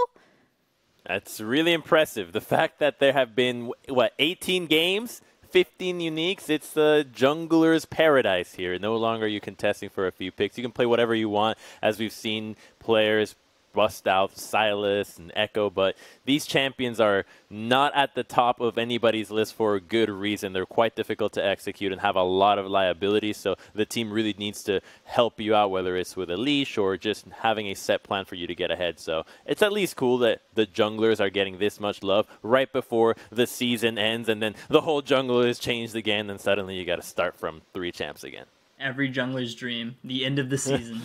That's really impressive. The fact that there have been, 18 games? 15 uniques. It's the jungler's paradise here. No longer are you contesting for a few picks. You can play whatever you want, as we've seen players bust out Silas and Echo, but these champions are not at the top of anybody's list for a good reason. They're quite difficult to execute and have a lot of liabilities, so the team really needs to help you out, whether it's with a leash or just having a set plan for you to get ahead. So it's at least cool that the junglers are getting this much love right before the season ends, and then the whole jungle is changed again, and suddenly you got to start from 3 champs again. Every jungler's dream, the end of the season.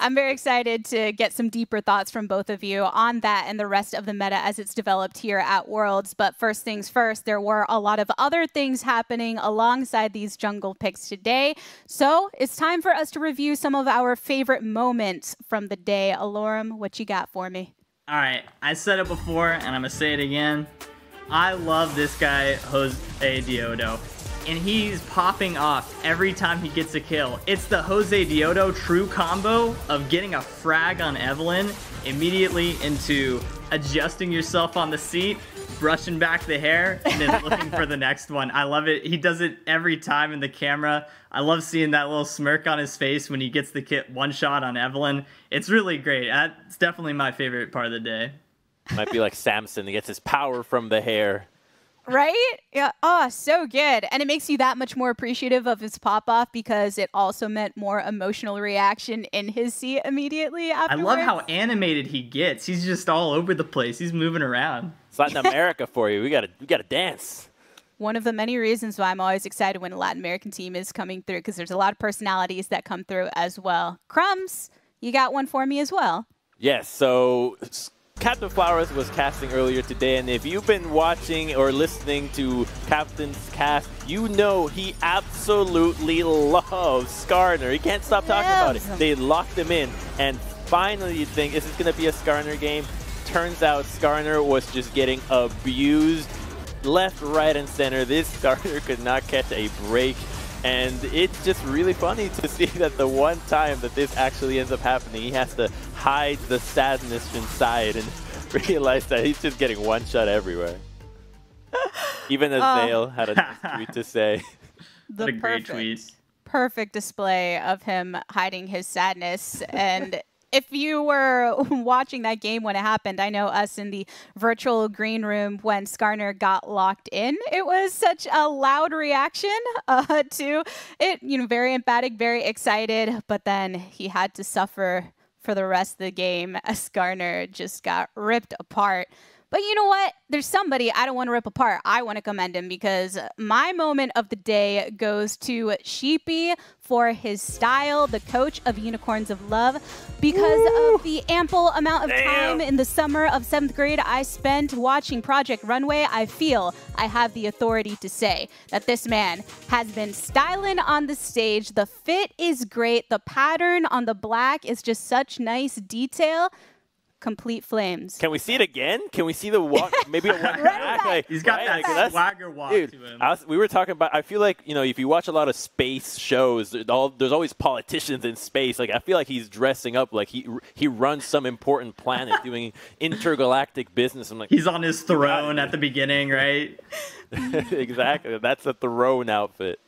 I'm very excited to get some deeper thoughts from both of you on that and the rest of the meta as it's developed here at Worlds. But first things first, there were a lot of other things happening alongside these jungle picks today. So it's time for us to review some of our favorite moments from the day. Alorum, what you got for me? All right, I said it before and I'm going to say it again. I love this guy, Jose Diodo. And he's popping off every time he gets a kill. It's the Jose Diodo true combo of getting a frag on Evelyn immediately into adjusting yourself on the seat, brushing back the hair and then looking for the next one. I love it. He does it every time in the camera. I love seeing that little smirk on his face when he gets the kit one shot on Evelyn. It's really great. That's definitely my favorite part of the day. Might be like Samson. He gets his power from the hair. Right? Yeah. Oh, so good. And it makes you that much more appreciative of his pop-off because it also meant more emotional reaction in his seat immediately afterwards. I love how animated he gets. He's just all over the place. He's moving around. It's Latin America for you. We gotta dance. One of the many reasons why I'm always excited when a Latin American team is coming through because there's a lot of personalities that come through as well. Crumbs, you got one for me as well. Yes, so Captain Flowers was casting earlier today, and if you've been watching or listening to Captain's cast, you know he absolutely loves Skarner. He can't stop talking about it. They locked him in, and finally you think, is this going to be a Skarner game? Turns out Skarner was just getting abused left, right, and center. This Skarner could not catch a break. And it's just really funny to see that the one time that this actually ends up happening, he has to hide the sadness inside and realize that he's just getting one shot everywhere. Even Azale had a nice tweet to say. What a great tweet. Perfect display of him hiding his sadness. And if you were watching that game when it happened, I know us in the virtual green room when Skarner got locked in, it was such a loud reaction to it. You know, very emphatic, very excited, but then he had to suffer for the rest of the game as Skarner just got ripped apart. But you know what? There's somebody I don't want to rip apart. I want to commend him because my moment of the day goes to Sheepy for his style, the coach of Unicorns of Love. Because of the ample amount of time in the summer of 7th grade I spent watching Project Runway, I feel I have the authority to say that this man has been styling on the stage. The fit is great. The pattern on the black is just such nice detail. Complete flames. Can we see it again? Can we see the walk? Maybe a walk back? Like, He's got that swagger walk dude, to him. We were talking about, I feel like, you know, if you watch a lot of space shows, there's always politicians in space. Like, I feel like he's dressing up like he runs some important planet doing intergalactic business. I'm like, he's on his throne at the beginning, right? Exactly. That's a throne outfit.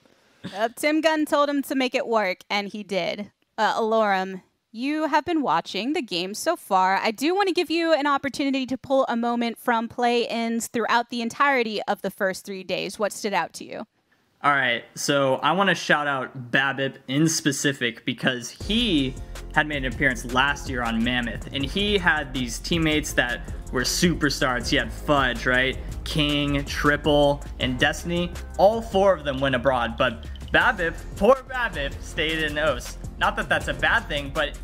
Tim Gunn told him to make it work, and he did. Alorum, you have been watching the game so far. I do want to give you an opportunity to pull a moment from play-ins throughout the entirety of the first 3 days. What stood out to you? All right, so I want to shout out Babip in specific because he had made an appearance last year on Mammoth, and he had these teammates that were superstars. He had Fudge, right? King, Triple, and Destiny. All 4 of them went abroad, but Babip, poor Babip, stayed in OS. Not that that's a bad thing, but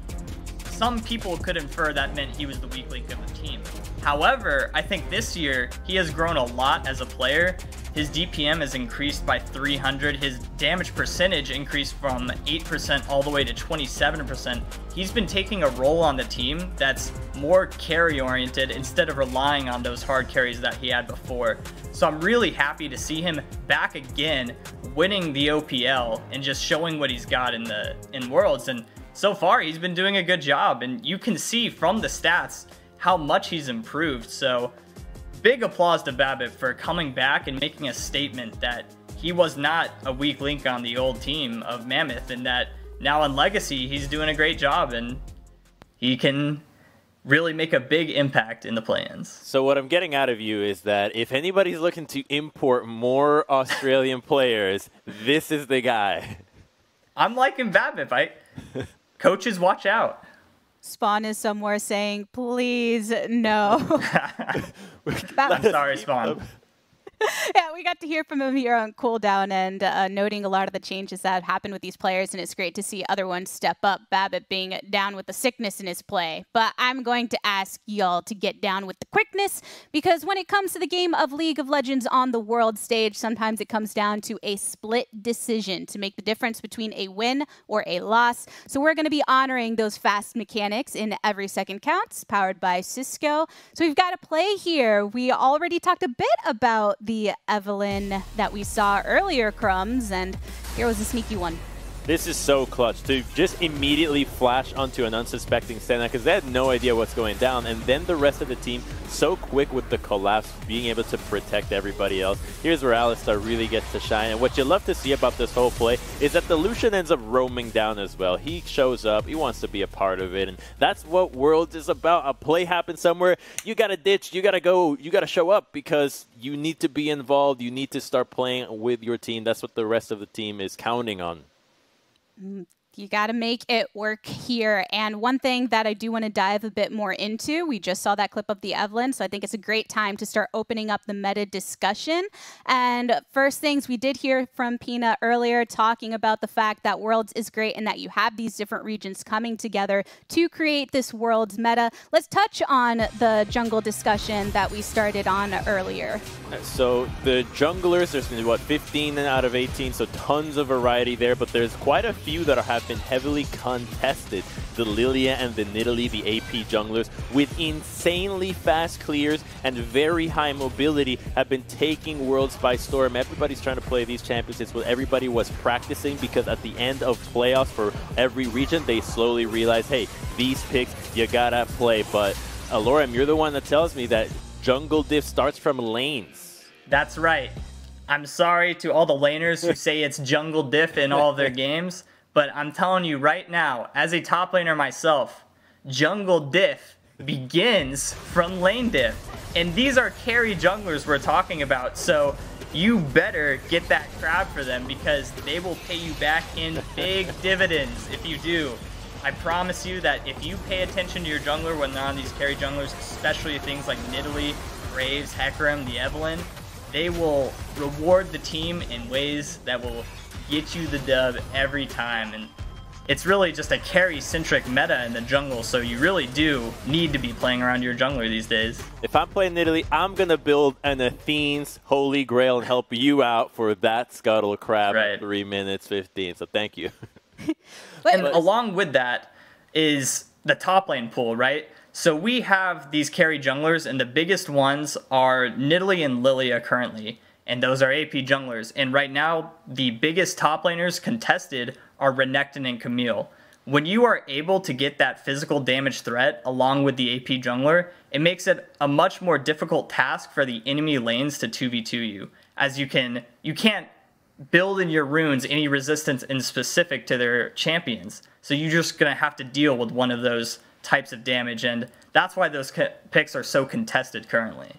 some people could infer that meant he was the weak link of the team. However, I think this year he has grown a lot as a player. His DPM has increased by 300. His damage percentage increased from 8% all the way to 27%. He's been taking a role on the team that's more carry oriented instead of relying on those hard carries that he had before. So I'm really happy to see him back again, winning the OPL and just showing what he's got in Worlds. And so far he's been doing a good job, and you can see from the stats how much he's improved. So big applause to Babip for coming back and making a statement that he was not a weak link on the old team of Mammoth, and that now in Legacy he's doing a great job and he can really make a big impact in the play-ins. So what I'm getting out of you is that if anybody's looking to import more Australian players, this is the guy. I'm liking Babip. Coaches, watch out. Spawn is somewhere saying, please, no. I'm sorry, Spawn. Yeah, we got to hear from him here on Cooldown and noting a lot of the changes that have happened with these players, and it's great to see other ones step up. Babip being down with the sickness in his play. But I'm going to ask y'all to get down with the quickness, because when it comes to the game of League of Legends on the world stage, sometimes it comes down to a split decision to make the difference between a win or a loss. So we're going to be honoring those fast mechanics in Every Second Counts, powered by Cisco. So we've got a play here. We already talked a bit about the Evelyn that we saw earlier, Crumbs, and here was a sneaky one. This is so clutch to just immediately flash onto an unsuspecting Senna because they had no idea what's going down, and then the rest of the team so quick with the collapse, being able to protect everybody else. Here's where Alistar really gets to shine. And what you love to see about this whole play is that the Lucian ends up roaming down as well. He shows up, he wants to be a part of it, and that's what Worlds is about. A play happens somewhere, you gotta ditch, you gotta go, you gotta show up because you need to be involved, you need to start playing with your team. That's what the rest of the team is counting on. You got to make it work here. And one thing that I do want to dive a bit more into, we just saw that clip of the Evelyn, so I think it's a great time to start opening up the meta discussion. And first things, we did hear from Pina earlier talking about the fact that Worlds is great and that you have these different regions coming together to create this Worlds meta. Let's touch on the jungle discussion that we started on earlier. So the junglers, there's been, what, 15 out of 18, so tons of variety there, but there's quite a few that have been heavily contested. The Lilia and the Nidalee, the AP junglers, with insanely fast clears and very high mobility, have been taking Worlds by storm. Everybody's trying to play these champions. It's what everybody was practicing, because at the end of playoffs for every region, they slowly realized, hey, these picks, you gotta play. But Aloram, you're the one that tells me that jungle diff starts from lanes. That's right. I'm sorry to all the laners who say it's jungle diff in all of their games, but I'm telling you right now, as a top laner myself, jungle diff begins from lane diff. And these are carry junglers we're talking about, so you better get that crowd for them, because they will pay you back in big dividends if you do. I promise you that if you pay attention to your jungler when they're on these carry junglers, especially things like Nidalee, Graves, Hecarim, the Evelyn, they will reward the team in ways that will get you the dub every time. And it's really just a carry-centric meta in the jungle, so you really do need to be playing around your jungler these days. If I'm playing Nidalee, I'm going to build an Athene's Holy Grail and help you out for that Scuttle Crab at 3 minutes 15, so thank you. And along with that is the top lane pool, right? So we have these carry junglers, and the biggest ones are Nidalee and Lilia currently, and those are AP junglers. And right now, the biggest top laners contested are Renekton and Camille. When you are able to get that physical damage threat along with the AP jungler, it makes it a much more difficult task for the enemy lanes to 2v2 you, as you can't build in your runes any resistance in specific to their champions. So you're just going to have to deal with one of those types of damage, and that's why those picks are so contested currently.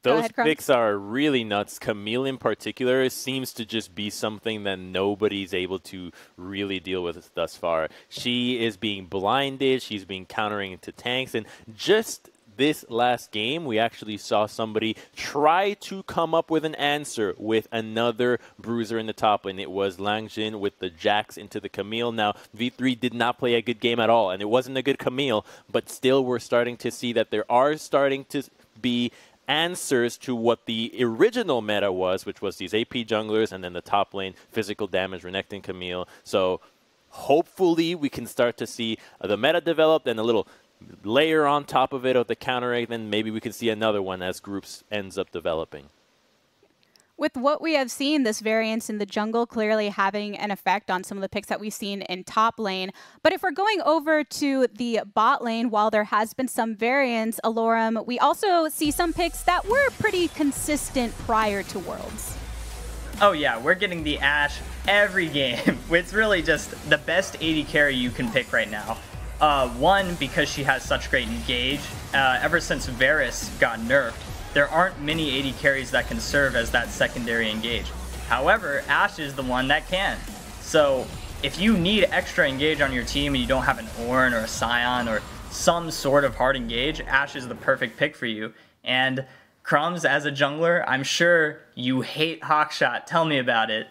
Those picks are really nuts. Camille in particular seems to just be something that nobody's able to really deal with thus far. She is being blinded, she's being countering into tanks, and just this last game, we actually saw somebody try to come up with an answer with another bruiser in the top lane. It was Langjin with the Jax into the Camille. Now, V3 did not play a good game at all, and it wasn't a good Camille, but still we're starting to see that there are starting to be answers to what the original meta was, which was these AP junglers and then the top lane physical damage, Renekton, Camille. So hopefully we can start to see the meta developed and a little layer on top of it of the counter, then maybe we can see another one as groups ends up developing. With what we have seen, this variance in the jungle clearly having an effect on some of the picks that we've seen in top lane. But if we're going over to the bot lane, while there has been some variance, Aloram, we also see some picks that were pretty consistent prior to Worlds. Oh yeah, we're getting the Ashe every game. It's really just the best AD carry you can pick right now. One, because she has such great engage. Ever since Varus got nerfed, there aren't many AD carries that can serve as that secondary engage. However, Ashe is the one that can. So if you need extra engage on your team and you don't have an Ornn or a Scion or some sort of hard engage, Ashe is the perfect pick for you. And Crumbs, as a jungler, I'm sure you hate Hawkshot. Tell me about it.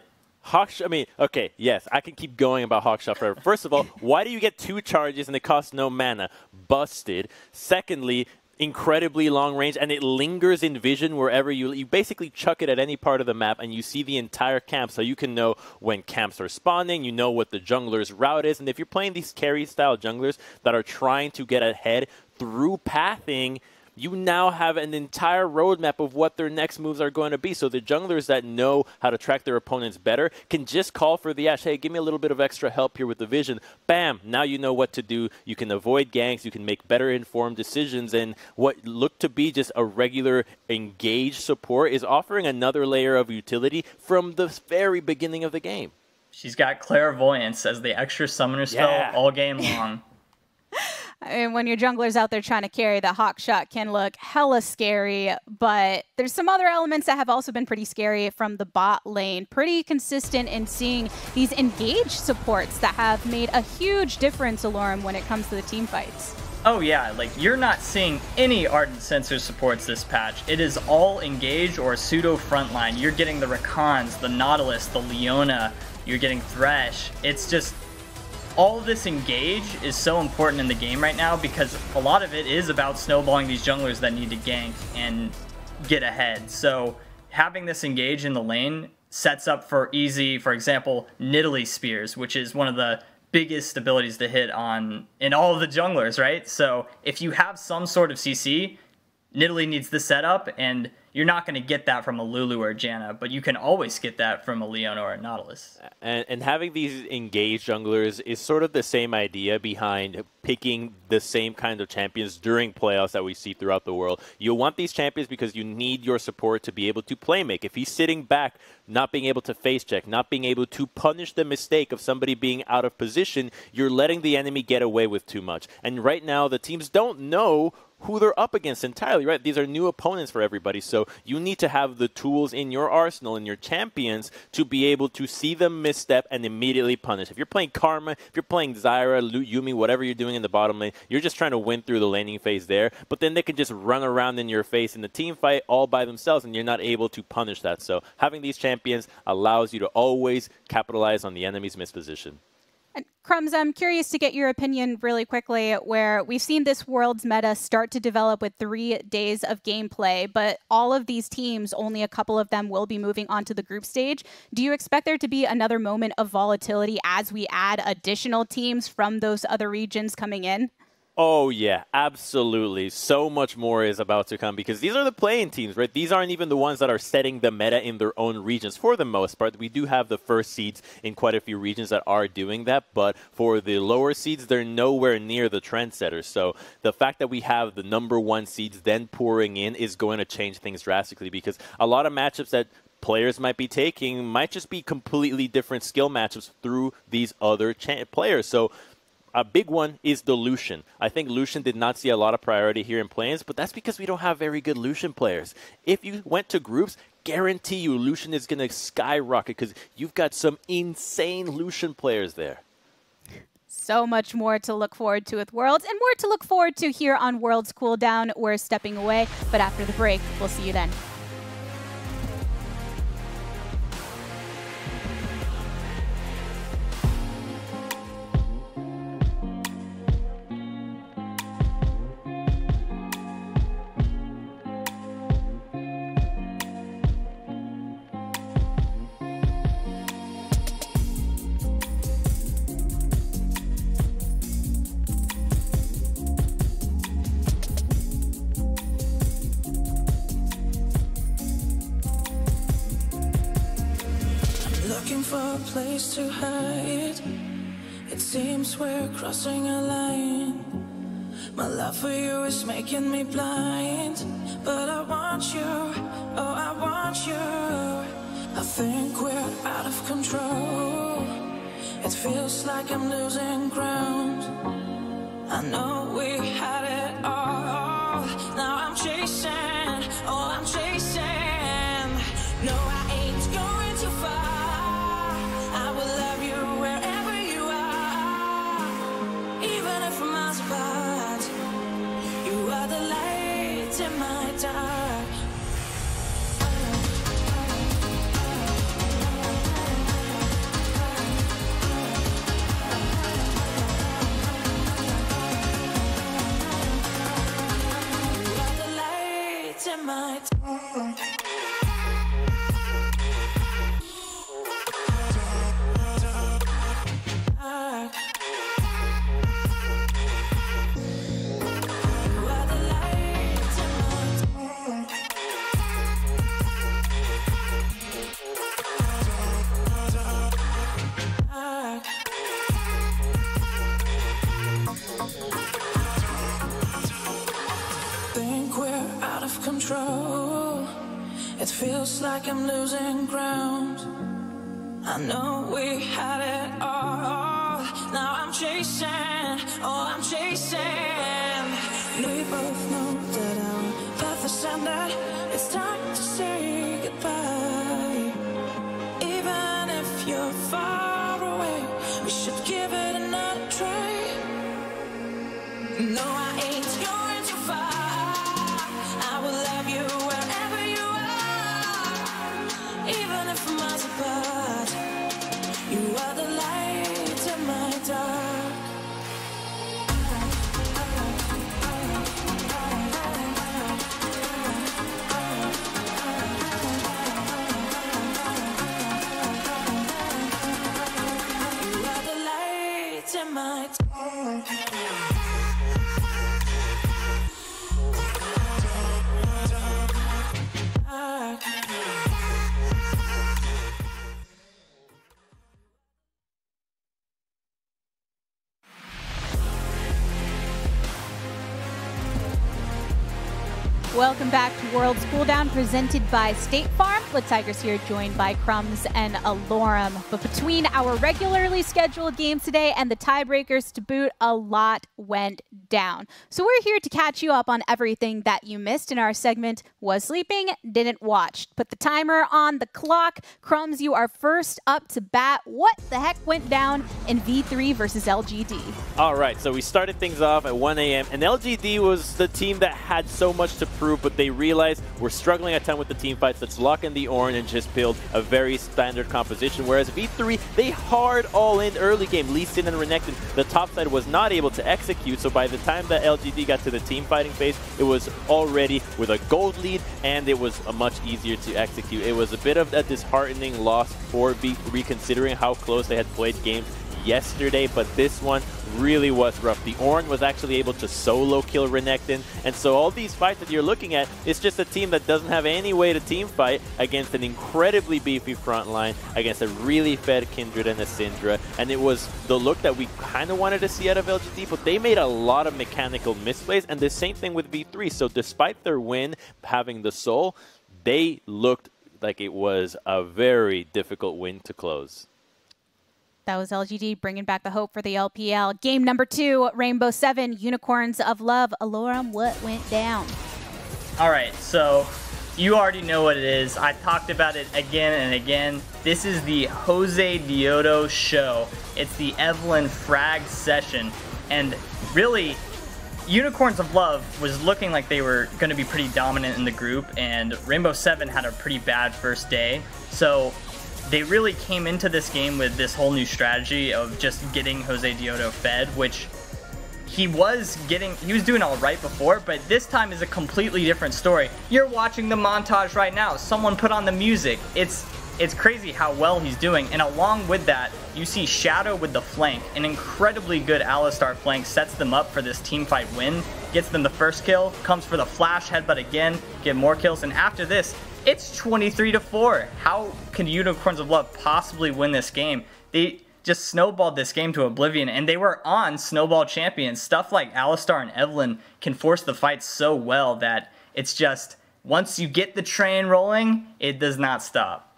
Hawkshot, I mean, okay, yes, I can keep going about Hawkshot forever. First of all, why do you get 2 charges and it costs no mana? Busted. Secondly, incredibly long range, and it lingers in vision wherever you basically chuck it at any part of the map and you see the entire camp, so you can know when camps are spawning, you know what the jungler's route is, and if you're playing these carry style junglers that are trying to get ahead through pathing, you now have an entire roadmap of what their next moves are going to be. So the junglers that know how to track their opponents better can just call for the Ashe, hey, give me a little bit of extra help here with the vision. Bam, now you know what to do. You can avoid ganks, you can make better informed decisions, and what looked to be just a regular engaged support is offering another layer of utility from the very beginning of the game. She's got Clairvoyance as the extra summoner spell all game long. And when your jungler's out there trying to carry, the hawk shot can look hella scary, but there's some other elements that have also been pretty scary from the bot lane. Pretty consistent in seeing these engaged supports that have made a huge difference, Alorum, when it comes to the team fights. Oh yeah, like you're not seeing any Ardent Sensor supports this patch. It is all engaged or pseudo frontline. You're getting the Rakans, the Nautilus, the Leona, you're getting Thresh. It's just, all of this engage is so important in the game right now because a lot of it is about snowballing these junglers that need to gank and get ahead. So having this engage in the lane sets up for easy, for example, Nidalee Spears, which is one of the biggest abilities to hit on in all of the junglers, right? So if you have some sort of CC, Nidalee needs the setup, and you're not going to get that from a Lulu or a Janna, but you can always get that from a Leona or a Nautilus. And having these engaged junglers is sort of the same idea behind picking the same kind of champions during playoffs that we see throughout the world. You want these champions because you need your support to be able to play make. If he's sitting back, not being able to face check, not being able to punish the mistake of somebody being out of position, you're letting the enemy get away with too much. And right now, the teams don't know who they're up against entirely, right? These are new opponents for everybody, so you need to have the tools in your arsenal and your champions to be able to see them misstep and immediately punish. If you're playing Karma, if you're playing Zyra, Yumi, whatever you're doing in the bottom lane, you're just trying to win through the laning phase there, but then they can just run around in your face in the team fight all by themselves, and you're not able to punish that. So having these champions allows you to always capitalize on the enemy's misposition. And Crumbs, I'm curious to get your opinion really quickly, where we've seen this Worlds meta start to develop with 3 days of gameplay, but all of these teams, only a couple of them will be moving on to the group stage. Do you expect there to be another moment of volatility as we add additional teams from those other regions coming in? Oh, yeah, absolutely. So much more is about to come because these are the playing teams, right? These aren't even the ones that are setting the meta in their own regions for the most part. We do have the first seeds in quite a few regions that are doing that, but for the lower seeds, they're nowhere near the trendsetters. So the fact that we have the #1 seeds then pouring in is going to change things drastically because a lot of matchups that players might be taking might just be completely different skill matchups through these other players. So a big one is the Lucian. I think Lucian did not see a lot of priority here in play-ins, but that's because we don't have very good Lucian players. If you went to groups, guarantee you Lucian is going to skyrocket because you've got some insane Lucian players there. So much more to look forward to with Worlds, and more to look forward to here on Worlds Cooldown. We're stepping away, but after the break, we'll see you then. Looking for a place to hide. It seems we're crossing a line. My love for you is making me blind. But I want you, oh I want you. I think we're out of control. It feels like I'm losing ground. I know we had it all. Now I'm chasing, oh I'm chasing. No, I ain't going too far. I will love you wherever you are. Even if I'm miles apart, you are the light in my dark. You are the light in my dark. You are the light in control. It feels like I'm losing ground. I know we had it all. Now I'm chasing, oh I'm chasing. We both know that our path is ended. It's time to say goodbye. Even if you're far away, we should give it another try. No, I ain't going too far. I will love you wherever you are. Even if we're miles apart, you are the light in my dark. You are the light in my dark. Welcome back to World's Cooldown, presented by State Farm. FLICKR here, joined by Crumbs and Alorum. But between our regularly scheduled games today and the tiebreakers to boot, a lot went down. So we're here to catch you up on everything that you missed in our segment, Was Sleeping, Didn't Watch. Put the timer on the clock. Crumbs, you are first up to bat. What the heck went down in V3 versus LGD? All right, so we started things off at 1 a.m. and LGD was the team that had so much to prove, but they realized we're struggling a ton with the team fights. Let's lock in the Ornn and just build a very standard composition. Whereas V3, they hard all in early game. Lee Sin and Renekton, the top side was not able to execute. So by the time that LGD got to the team fighting phase, it was already with a gold lead and it was much easier to execute. It was a bit of a disheartening loss for V3 considering how close they had played games yesterday, but this one really was rough. The Ornn was actually able to solo kill Renekton, and so all these fights that you're looking at, it's just a team that doesn't have any way to team fight against an incredibly beefy front line, against a really fed Kindred and a Syndra, and it was the look that we kind of wanted to see out of LGD, but they made a lot of mechanical misplays, and the same thing with V3. So despite their win, having the soul, they looked like it was a very difficult win to close. That was LGD bringing back the hope for the LPL. Game number 2, Rainbow 7, Unicorns of Love. Alorum, what went down? All right, so you already know what it is. I talked about it again and again. This is the Jose Diodo show. It's the Evelyn frag session. And really, Unicorns of Love was looking like they were going to be pretty dominant in the group, and Rainbow 7 had a pretty bad first day. So they really came into this game with this whole new strategy of just getting Jose Diodo fed, which he was doing all right before, but this time is a completely different story. You're watching the montage right now. Someone put on the music. It's crazy how well he's doing, and along with that, you see Shadow with the flank. An incredibly good Alistar flank sets them up for this teamfight win, gets them the first kill, comes for the flash headbutt again, get more kills, and after this, it's 23-4. How can Unicorns of Love possibly win this game? They just snowballed this game to oblivion, and they were on Snowball Champions. Stuff like Alistar and Evelyn can force the fight so well that it's just, once you get the train rolling, it does not stop.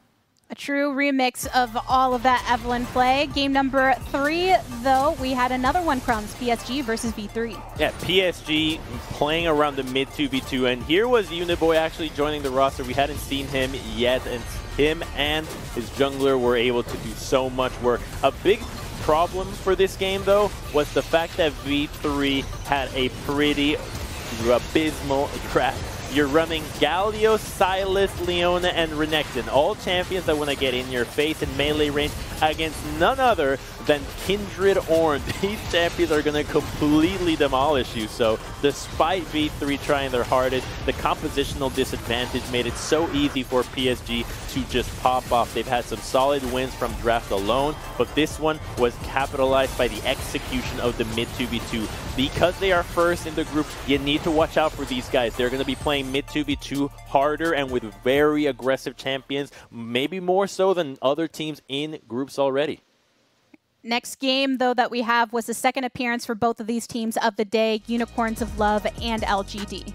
A true remix of all of that Evelyn play. Game number 3, though, we had another one, Crumbs, PSG versus V3. Yeah, PSG playing around the mid 2v2, and here was Uniboy actually joining the roster. We hadn't seen him yet, and him and his jungler were able to do so much work. A big problem for this game, though, was the fact that V3 had a pretty abysmal draft. You're running Galio, Silas, Leona, and Renekton, all champions that want to get in your face in melee range against none other than Kindred Ornn. These champions are going to completely demolish you. So despite V3 trying their hardest, the compositional disadvantage made it so easy for PSG to just pop off. They've had some solid wins from draft alone, but this one was capitalized by the execution of the mid 2v2. Because they are first in the group, you need to watch out for these guys. They're going to be playing mid 2v2 harder and with very aggressive champions, maybe more so than other teams in groups already. Next game, though, that we have was the second appearance for both of these teams of the day, Unicorns of Love and LGD.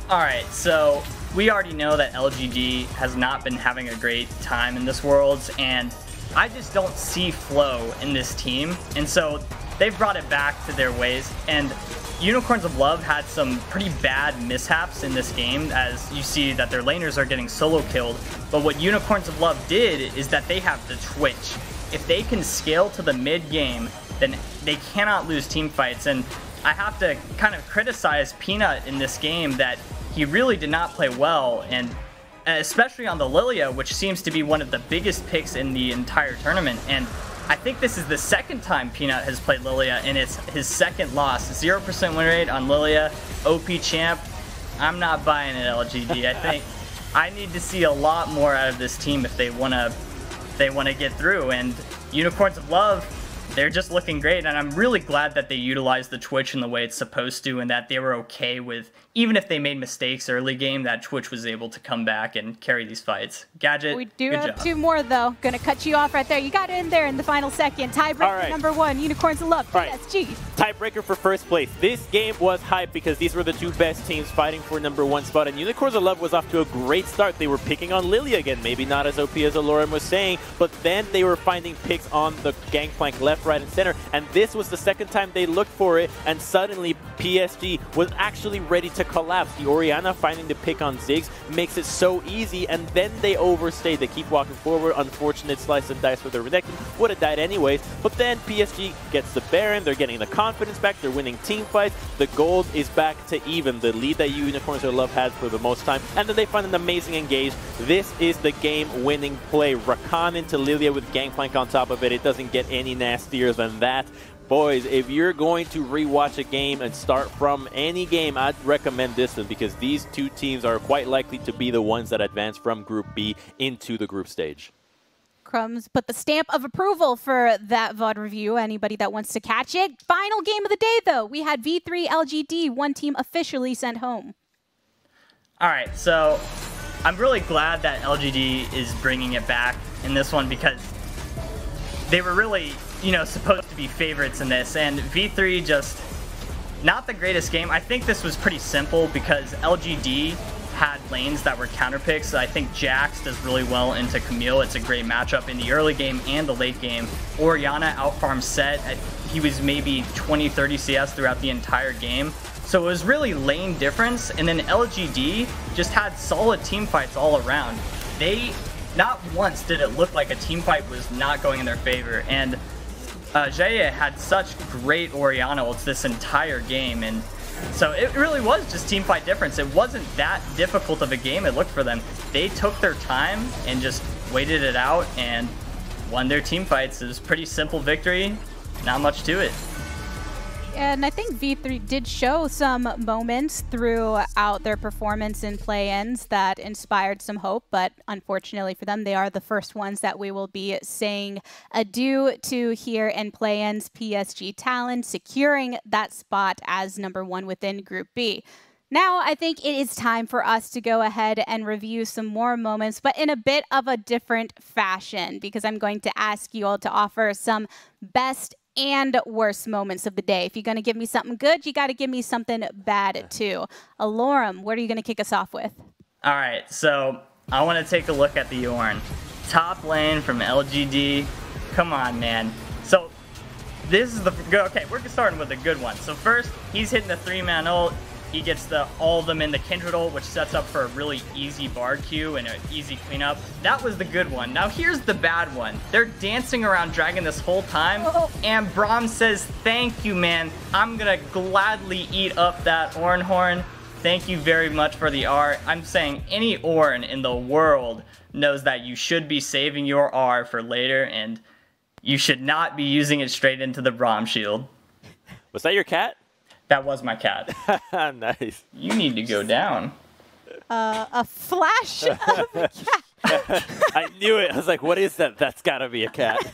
All right, so we already know that LGD has not been having a great time in this Worlds, and I just don't see flow in this team. And so they've brought it back to their ways. And Unicorns of Love had some pretty bad mishaps in this game, as you see that their laners are getting solo killed. But what Unicorns of Love did is that they have the Twitch. If they can scale to the mid game, then they cannot lose team fights. And I have to kind of criticize Peanut in this game that he really did not play well, and especially on the Lilia, which seems to be one of the biggest picks in the entire tournament. And I think this is the second time Peanut has played Lilia, and it's his second loss. 0% win rate on Lilia, OP champ. I'm not buying it, LGD. I think I need to see a lot more out of this team if they wanna get through. And Unicorns of Love, they're just looking great, and I'm really glad that they utilized the Twitch in the way it's supposed to, and that they were okay with, even if they made mistakes early game, that Twitch was able to come back and carry these fights. Gadget, We do good have job. 2 more, though. Gonna cut you off right there. You got in there in the final second. Tiebreaker number 1, Unicorns of Love, PSG. Tiebreaker for first place. This game was hyped because these were the 2 best teams fighting for #1 spot, and Unicorns of Love was off to a great start. They were picking on Lilia again, maybe not as OP as Aloran was saying, but then they were finding picks on the gangplank left, right, and center, and this was the second time they looked for it, and suddenly PSG was actually ready to collapse. The Orianna finding the pick on Ziggs makes it so easy, and then they overstay. They keep walking forward. Unfortunate slice and dice for the Renekton. Would have died anyways, but then PSG gets the Baron. They're getting the confidence back. They're winning team fights. The gold is back to even. The lead that Unicorns of Love had for the most time, and then they find an amazing engage. This is the game-winning play. Rakan into Lilia with Gangplank on top of it. It doesn't get any nastier than that. Boys, if you're going to rewatch a game and start from any game, I'd recommend this one, because these 2 teams are quite likely to be the ones that advance from Group B into the group stage. Crumbs put the stamp of approval for that VOD review. Anybody that wants to catch it. Final game of the day, though. We had V3 LGD, 1 team officially sent home. All right, so I'm really glad that LGD is bringing it back in this one, because they were really, you know, supposed to be favorites in this, and V3 just not the greatest game. I think this was pretty simple because LGD had lanes that were counter picks. I think Jax does really well into Camille. It's a great matchup in the early game and the late game. Orianna outfarmed Set. He was maybe 20-30 CS throughout the entire game. So it was really lane difference, and then LGD just had solid team fights all around. Not once did it look like a team fight was not going in their favor, and Jaya had such great Orianna ults this entire game, and so it really was just team fight difference. It wasn't that difficult of a game, it looked for them. They took their time and just waited it out and won their team fights. It was a pretty simple victory, not much to it. And I think V3 did show some moments throughout their performance in play-ins that inspired some hope, but unfortunately for them, they are the first ones that we will be saying adieu to here in play-ins. PSG Talon securing that spot as #1 within Group B. Now, I think it is time for us to go ahead and review some more moments, but in a bit of a different fashion, because I'm going to ask you all to offer some best and worst moments of the day. If you're going to give me something good, you got to give me something bad too. Aloram, what are you going to kick us off with? All right, so I want to take a look at the Yorn. Top lane from LGD. Come on, man. So this is the okay. We're starting with a good one. So first, he's hitting the 3-man ult. He gets all of them in the Kindred ult, which sets up for a really easy Bard queue and an easy cleanup. That was the good one. Now here's the bad one. They're dancing around Dragon this whole time, and Braum says, "Thank you, man. I'm gonna gladly eat up that Orn Horn. Thank you very much for the R." I'm saying any Orn in the world knows that you should be saving your R for later, and you should not be using it straight into the Braum shield. Was that your cat? That was my cat. Nice. You need to go down. A flash of a cat. I knew it. I was like, what is that? That's gotta be a cat.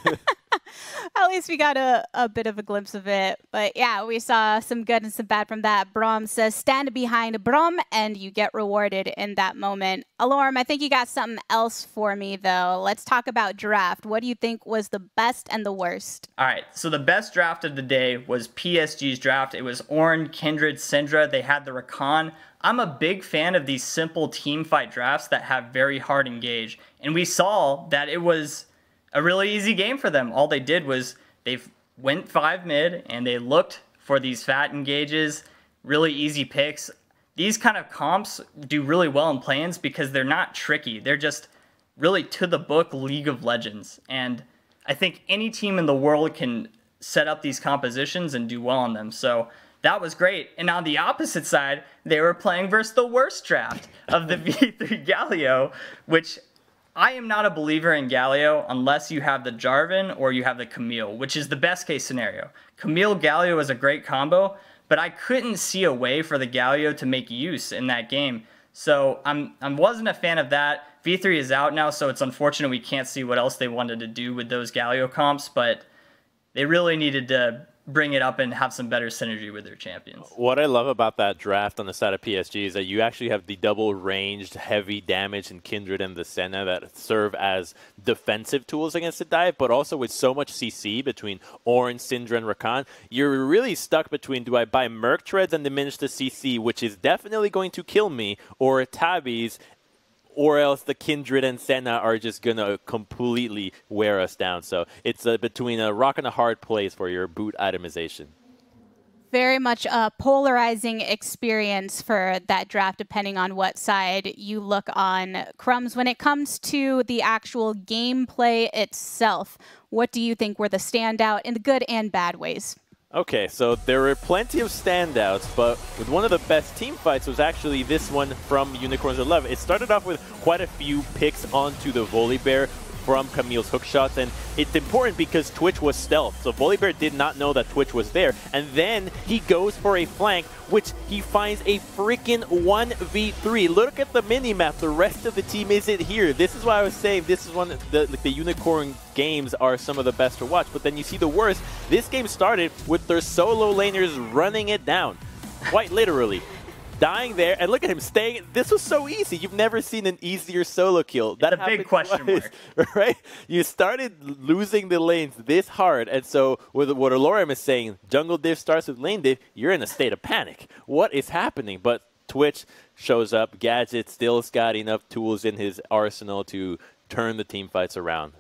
At least we got a bit of a glimpse of it. But yeah, we saw some good and some bad from that. Brom says, stand behind Brom, and you get rewarded in that moment. Alorm, I think you got something else for me, though. Let's talk about draft. What do you think was the best and the worst? All right, so the best draft of the day was PSG's draft. It was Ornn, Kindred, Syndra. They had the Rakan. I'm a big fan of these simple team fight drafts that have very hard engage. And we saw that it was a really easy game for them. All they did was they went 5 mid and they looked for these fat engages, really easy picks. These kind of comps do really well in play-ins because they're not tricky. They're just really to the book League of Legends. And I think any team in the world can set up these compositions and do well on them. So that was great. And on the opposite side, they were playing versus the worst draft of the V3 Galio, which I am not a believer in Galio unless you have the Jarvan or you have the Camille, which is the best case scenario. Camille Galio is a great combo, but I couldn't see a way for the Galio to make use in that game. So I wasn't a fan of that. V3 is out now, so it's unfortunate we can't see what else they wanted to do with those Galio comps, but they really needed to bring it up and have some better synergy with their champions. What I love about that draft on the side of PSG is that you actually have the double ranged heavy damage in Kindred and the Senna that serve as defensive tools against the dive, but also with so much CC between Ornn, Syndra, and Rakan, you're really stuck between, do I buy Merc Treads and diminish the CC, which is definitely going to kill me, or Tabbies, or else the Kindred and Senna are just going to completely wear us down. So it's between a rock and a hard place for your boot itemization. Very much a polarizing experience for that draft, depending on what side you look on. Crumbs, when it comes to the actual gameplay itself, what do you think were the standout in the good and bad ways? Okay, so there were plenty of standouts, but with one of the best team fights was actually this one from Unicorns 11. It started off with quite a few picks onto the Volibear from Camille's hook shots, and it's important because Twitch was stealth, so Volibear did not know that Twitch was there, and then he goes for a flank, which he finds a freaking 1v3. Look at the mini-map, the rest of the team isn't here. This is why I was saying this is one of the Unicorn games are some of the best to watch, but then you see the worst. This game started with their solo laners running it down, quite literally. Dying there, and look at him staying. This was so easy. You've never seen an easier solo kill. That's a big question mark. Right? You started losing the lanes this hard, and so with what Alorem is saying, jungle div starts with lane div, you're in a state of panic. What is happening? But Twitch shows up. Gadget still's got enough tools in his arsenal to turn the team fights around.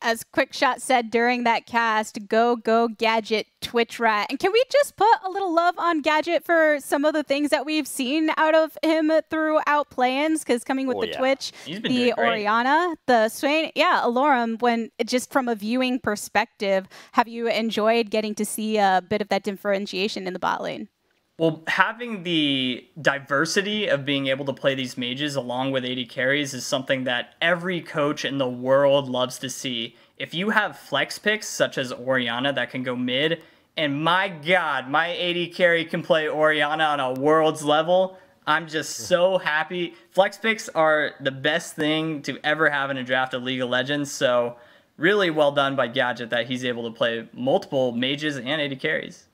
As Quickshot said during that cast, go Gadget, Twitch rat. And can we just put a little love on Gadget for some of the things that we've seen out of him throughout play-ins? Because coming with the Twitch, the Orianna, the Swain, Alorem, when just from a viewing perspective, have you enjoyed getting to see a bit of that differentiation in the bot lane? Well, having the diversity of being able to play these mages along with AD carries is something that every coach in the world loves to see. If you have flex picks such as Orianna that can go mid, and my God, my AD carry can play Orianna on a world's level, I'm just so happy. Flex picks are the best thing to ever have in a draft of League of Legends, so really well done by Gadget that he's able to play multiple mages and AD carries.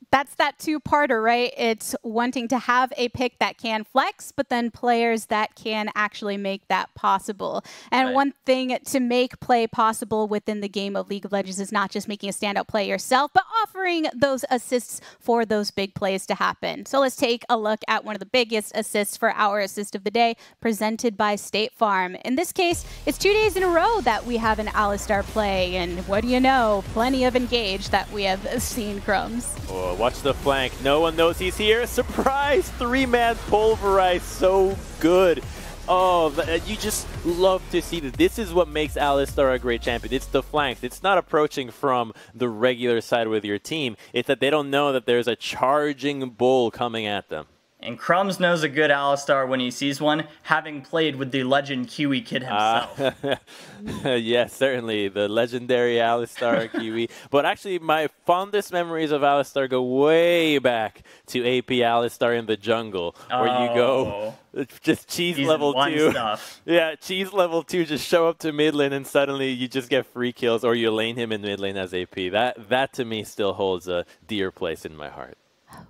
That's that two-parter, right? It's wanting to have a pick that can flex, but then players that can actually make that possible. And one thing to make play possible within the game of League of Legends is not just making a standout play yourself, but offering those assists for those big plays to happen. So let's take a look at one of the biggest assists for our assist of the day, presented by State Farm. In this case, it's 2 days in a row that we have an Alistar play, and what do you know? Plenty of engage that we have seen, Crumbs. Oh, watch the flank. No one knows he's here. Surprise! 3-man pulverize. So good. Oh, you just love to see that. This is what makes Alistar a great champion. It's the flanks. It's not approaching from the regular side with your team. It's that they don't know that there's a charging bull coming at them. And Crumbs knows a good Alistar when he sees one, having played with the legend Kiwi Kid himself. Yes, certainly. The legendary Alistar Kiwi. But actually, my fondest memories of Alistar go way back to AP Alistar in the jungle, where you go just cheese level 2. Stuff. Yeah, cheese level 2, just show up to mid lane and suddenly you just get free kills, or you lane him in mid lane as AP. That to me still holds a dear place in my heart.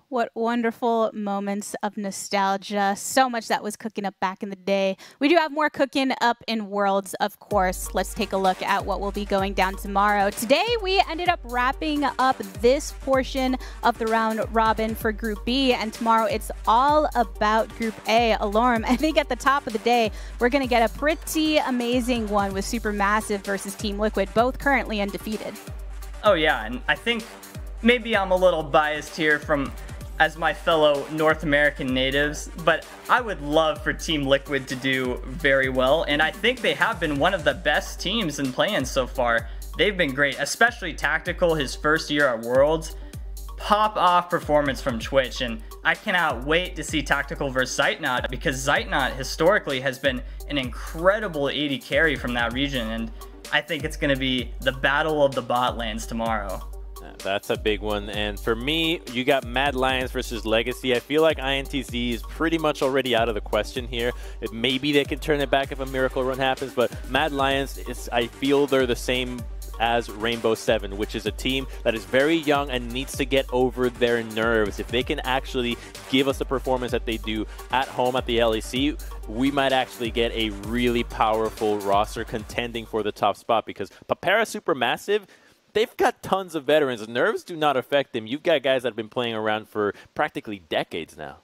What wonderful moments of nostalgia. So much that was cooking up back in the day. We do have more cooking up in Worlds, of course. Let's take a look at what will be going down tomorrow. Today, we ended up wrapping up this portion of the round robin for Group B, and tomorrow it's all about Group A. Alorm, I think at the top of the day, we're going to get a pretty amazing one with Supermassive versus Team Liquid, both currently undefeated. Oh yeah, and I think maybe I'm a little biased here as my fellow North American natives, but I would love for Team Liquid to do very well, and I think they have been one of the best teams in play-ins so far. They've been great, especially Tactical, his first year at Worlds. Pop-off performance from Twitch, and I cannot wait to see Tactical versus Zeitnot, because Zeitnot historically has been an incredible AD carry from that region, and I think it's going to be the battle of the bot lanes tomorrow. That's a big one. And for me, you got Mad Lions versus Legacy. I feel like INTZ is pretty much already out of the question here. Maybe they can turn it back if a miracle run happens, but Mad Lions, I feel they're the same as Rainbow 7, which is a team that is very young and needs to get over their nerves. If they can actually give us the performance that they do at home at the LEC, we might actually get a really powerful roster contending for the top spot, because Papera Supermassive, they've got tons of veterans. Nerves do not affect them. You've got guys that have been playing around for practically decades now.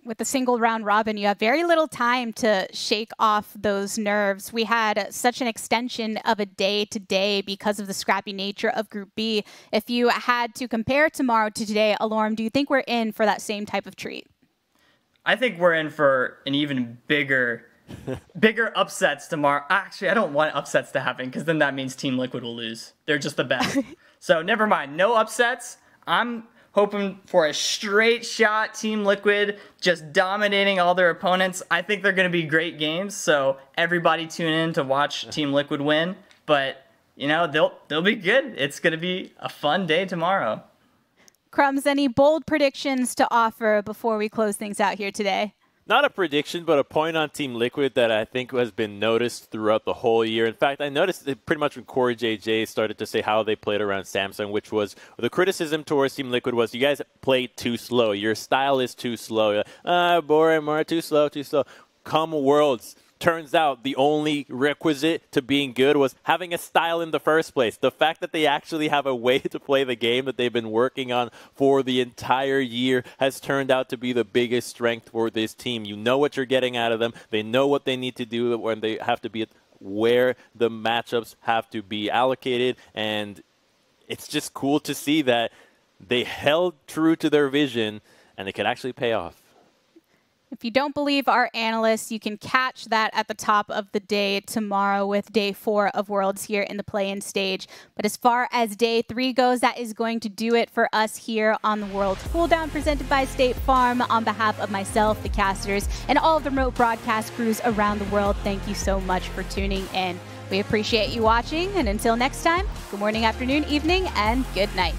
With the single round robin, you have very little time to shake off those nerves. We had such an extension of a day to day because of the scrappy nature of Group B. If you had to compare tomorrow to today, Alorm, do you think we're in for that same type of treat? I think we're in for an even bigger upsets tomorrow. Actually, I don't want upsets to happen, because then that means Team Liquid will lose. They're just the best. So never mind. No upsets. I'm hoping for a straight shot Team Liquid just dominating all their opponents. I think they're going to be great games, so everybody tune in to watch Team Liquid win. But, you know, they'll be good. It's going to be a fun day tomorrow. Crumbs, any bold predictions to offer before we close things out here today? Not a prediction, but a point on Team Liquid that I think has been noticed throughout the whole year. In fact, I noticed it pretty much when Corey JJ started to say how they played around Samsung, which was the criticism towards Team Liquid was, you guys play too slow. Your style is too slow. Boring, more too slow, too slow. Come Worlds. Turns out the only requisite to being good was having a style in the first place. The fact that they actually have a way to play the game that they've been working on for the entire year has turned out to be the biggest strength for this team. You know what you're getting out of them. They know what they need to do when they have to be where the matchups have to be allocated. And it's just cool to see that they held true to their vision and it could actually pay off. If you don't believe our analysts, you can catch that at the top of the day tomorrow with day 4 of Worlds here in the play-in stage. But as far as day 3 goes, that is going to do it for us here on the Worlds Cooldown presented by State Farm. On behalf of myself, the casters, and all of the remote broadcast crews around the world, thank you so much for tuning in. We appreciate you watching, and until next time, good morning, afternoon, evening, and good night.